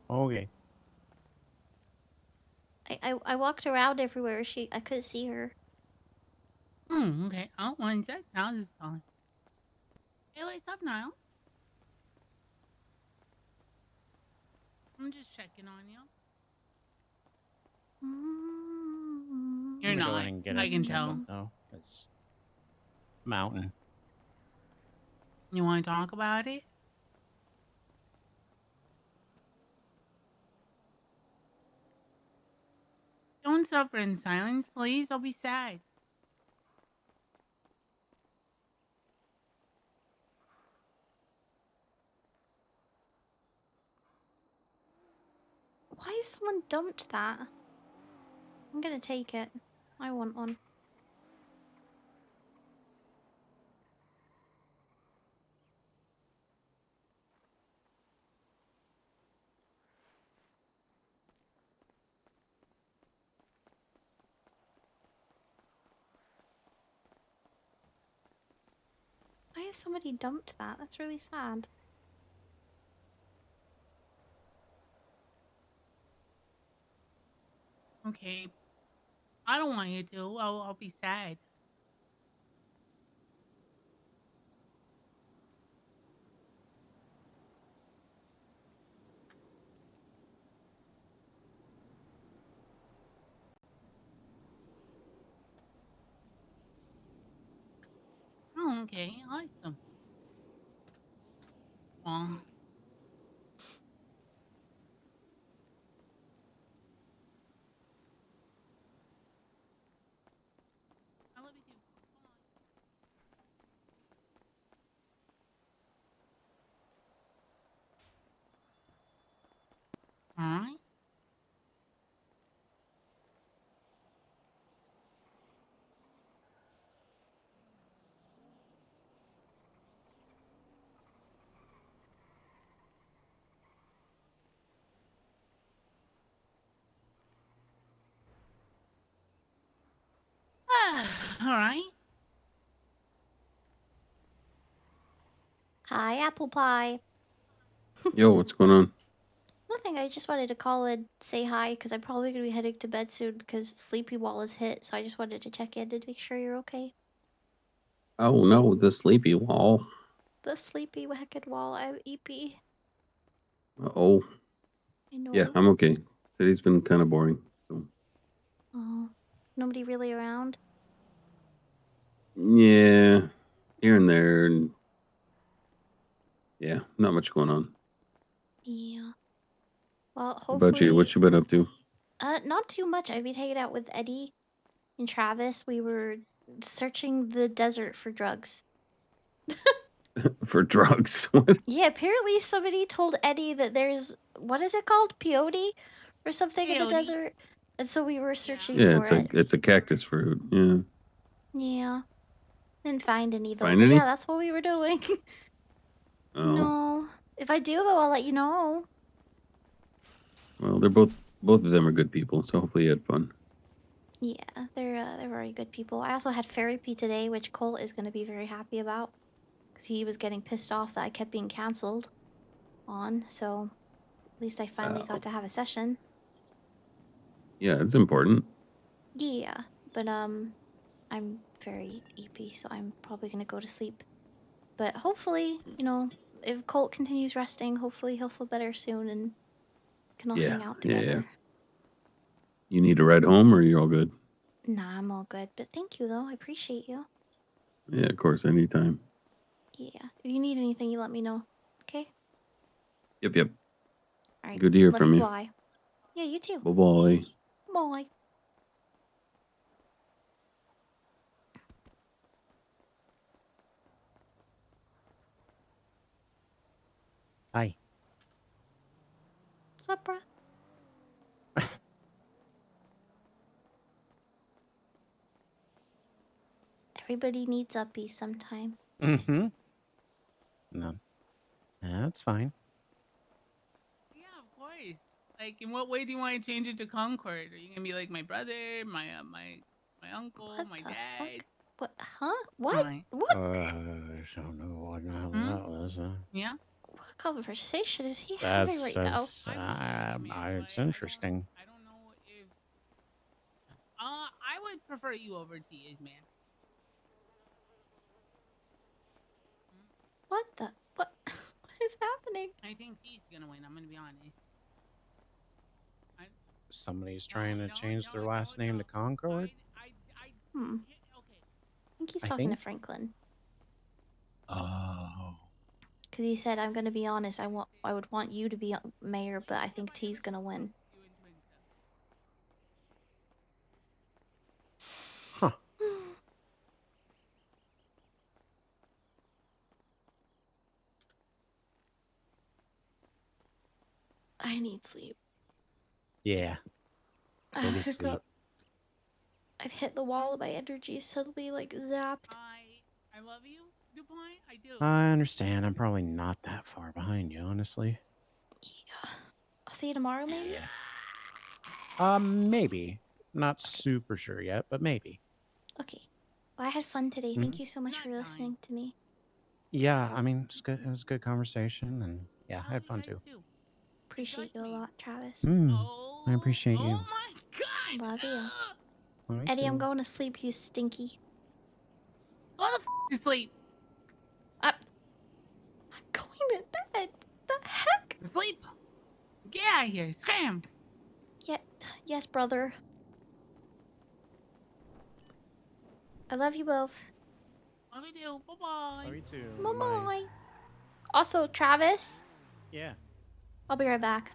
Okay. I walked around everywhere. I couldn't see her. Okay. Oh, one sec. Niles is calling. Hey, what's up, Niles? I'm just checking on you. You're I'm gonna go not. ahead and get I a can checkup tell. though, because mountain. You want to talk about it? Don't suffer in silence, please. I'll be sad. Why has someone dumped that? I'm gonna take it. I want one. Why has somebody dumped that? That's really sad. Okay. I don't want you to. I'll be sad. Oh, okay. Awesome. Well, I love you too. Alright. Alright. Hi, apple pie. Yo, what's going on? Nothing. I just wanted to call and say hi because I'm probably gonna be heading to bed soon because sleepy wall is hit. So I just wanted to check in and make sure you're okay. Oh no, the sleepy wall. The sleepy wacked wall. I'm EP. Oh, I know. yeah, I'm okay. Today's been kind of boring. So Oh, nobody really around. yeah, here and there, and yeah, not much going on. Yeah. Well, What about you? hopefully. What you been up to? Not too much. I've been hanging out with Eddie. and Travis, we were searching the desert for drugs. For drugs. Yeah, apparently somebody told Eddie that there's what is it called? Peyote or something in the Peyote. desert. And so we were searching Yeah, for it. it's a cactus fruit. Yeah. Yeah. Didn't find any though, Find but any? yeah, that's what we were doing. Oh. No. If I do though, I'll let you know. Well, they're both of them are good people, so hopefully you had fun. Yeah, they're very good people. I also had therapy today, which Colt is going to be very happy about because he was getting pissed off that I kept being canceled on. So at least I finally got to have a session. Yeah, it's important. Yeah, but I'm very eepy, so I'm probably gonna go to sleep. But hopefully, if Colt continues resting, hopefully he'll feel better soon and can all hang out Yeah. together. You need a ride home, or you're all good? Nah, I'm all good. But thank you though. I appreciate you. Yeah, of course, anytime. Yeah. If you need anything, you let me know. Okay? Yep. All right. Good to hear Love from you. you. Bye. Yeah, you too. Bye bye. Bye. Hi. What's up, bruh? Everybody needs uppies sometime. Mm-hmm. No, that's fine. Yeah, of course. Like, in what way do you want to change it to Concord? Are you gonna be like my brother, my uncle, What my the dad? fuck? What? Huh? What? Right. What? I don't know what the hell Hmm? that was. Yeah. What conversation is he having That's right now? it's interesting. I don't know if I would prefer you over Tia's, man. What the? What? What is happening? I think Tia's gonna win. I'm gonna be honest. Somebody's trying to change their last name to Concord. I think he's I talking think. to Franklin. Oh. Because he said, I'm gonna be honest, I would want you to be mayor, but I think T's gonna win. Huh. I need sleep. Yeah. Go to sleep. I've hit the wall of my energy suddenly zapped. I love you, DuPont. I do. I understand. I'm probably not that far behind you, honestly. Yeah. I'll see you tomorrow, maybe? Maybe. Not super sure yet, but maybe. Okay. Well, I had fun today. Mhm. Thank you so much for listening to me. Yeah, I mean, it's good. It was a good conversation, and yeah, I had fun too. Appreciate you a lot, Travis. I appreciate you. My God. Love you. Me Eddie, I'm too. going to sleep, you stinky. Go the to sleep. I'm going to bed. The heck? Sleep. Get out of here. Scram. Yeah. Yes, brother. I love you both. Love you too. Bye bye. Love you too. Bye-bye. Also, Travis, Yeah. I'll be right back.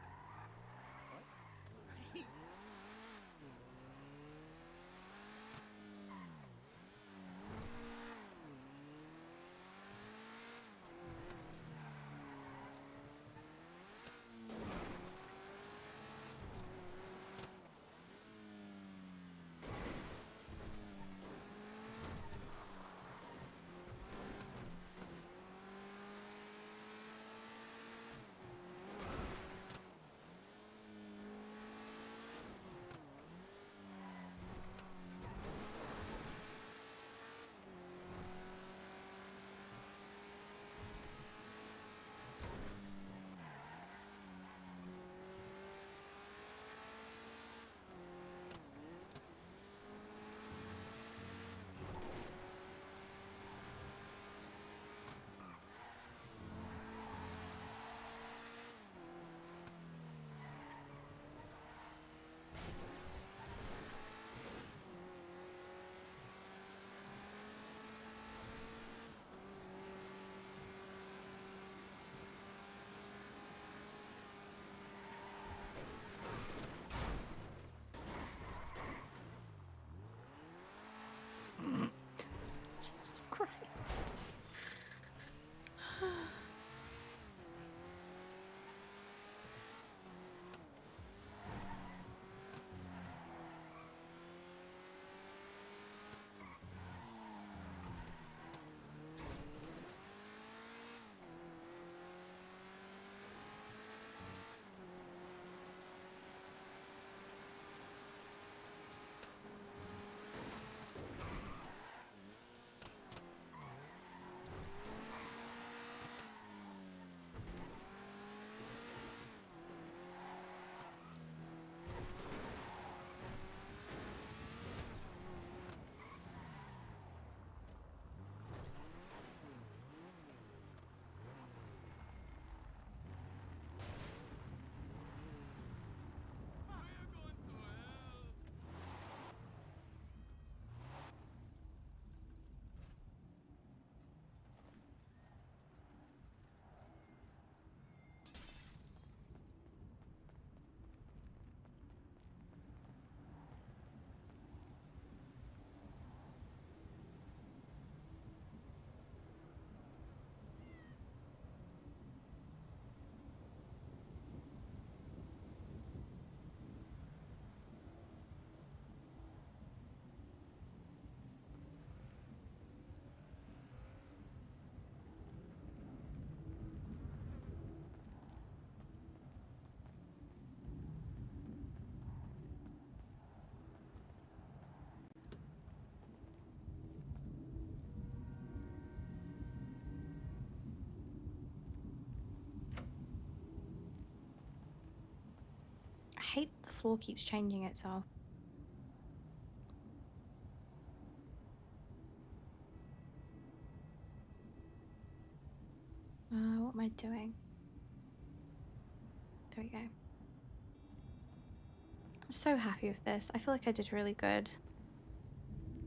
floor keeps changing itself. What am I doing? There we go. I'm so happy with this. I feel like I did really good.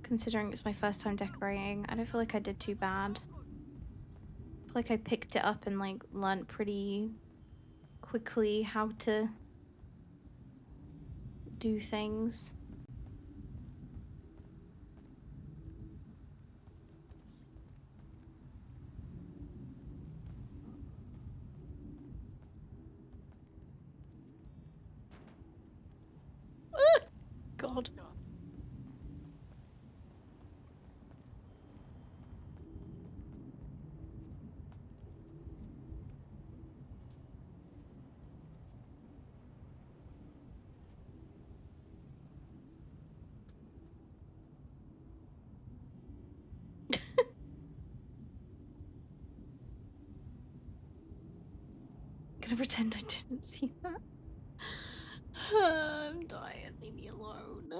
Considering it's my first time decorating, I don't feel like I did too bad. I feel like I picked it up and like learnt pretty quickly how to do things. God. Gonna pretend I didn't see that. I'm tired. Leave me alone.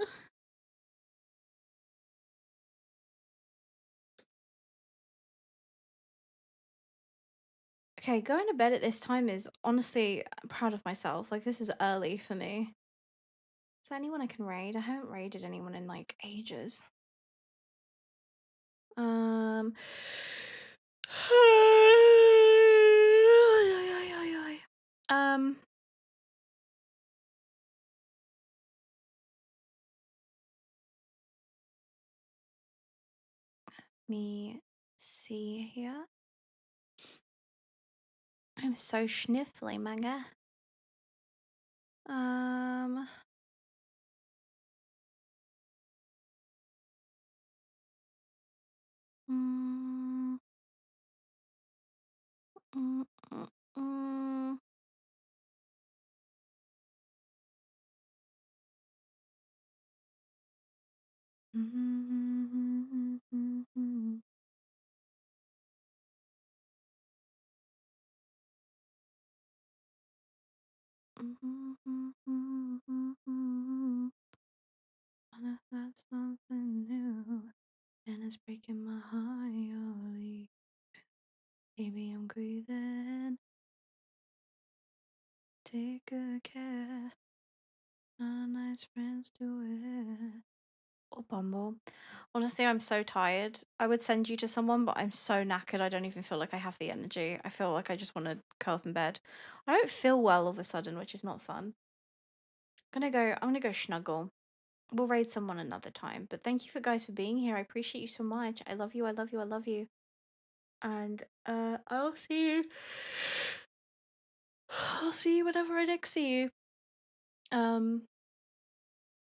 Okay, going to bed at this time is honestly, I'm proud of myself. Like, this is early for me. Is there anyone I can raid? I haven't raided anyone in like ages. Um. um. Me see here. I'm so sniffly, manga. Um. Mm, mm, mm, mm. And if that's something new, and it's breaking my heart, you're leaving. Baby, I'm grieving. Take good care. Not nice friends do it. Oh, Bumble. Honestly, I'm so tired. I would send you to someone, but I'm so knackered. I don't even feel like I have the energy. I feel like I just want to curl up in bed. I don't feel well all of a sudden, which is not fun. I'm gonna go snuggle. We'll raid someone another time. But thank you for guys for being here. I appreciate you so much. I love you. I love you. I love you. And I'll see you. I'll see you whenever I next see you.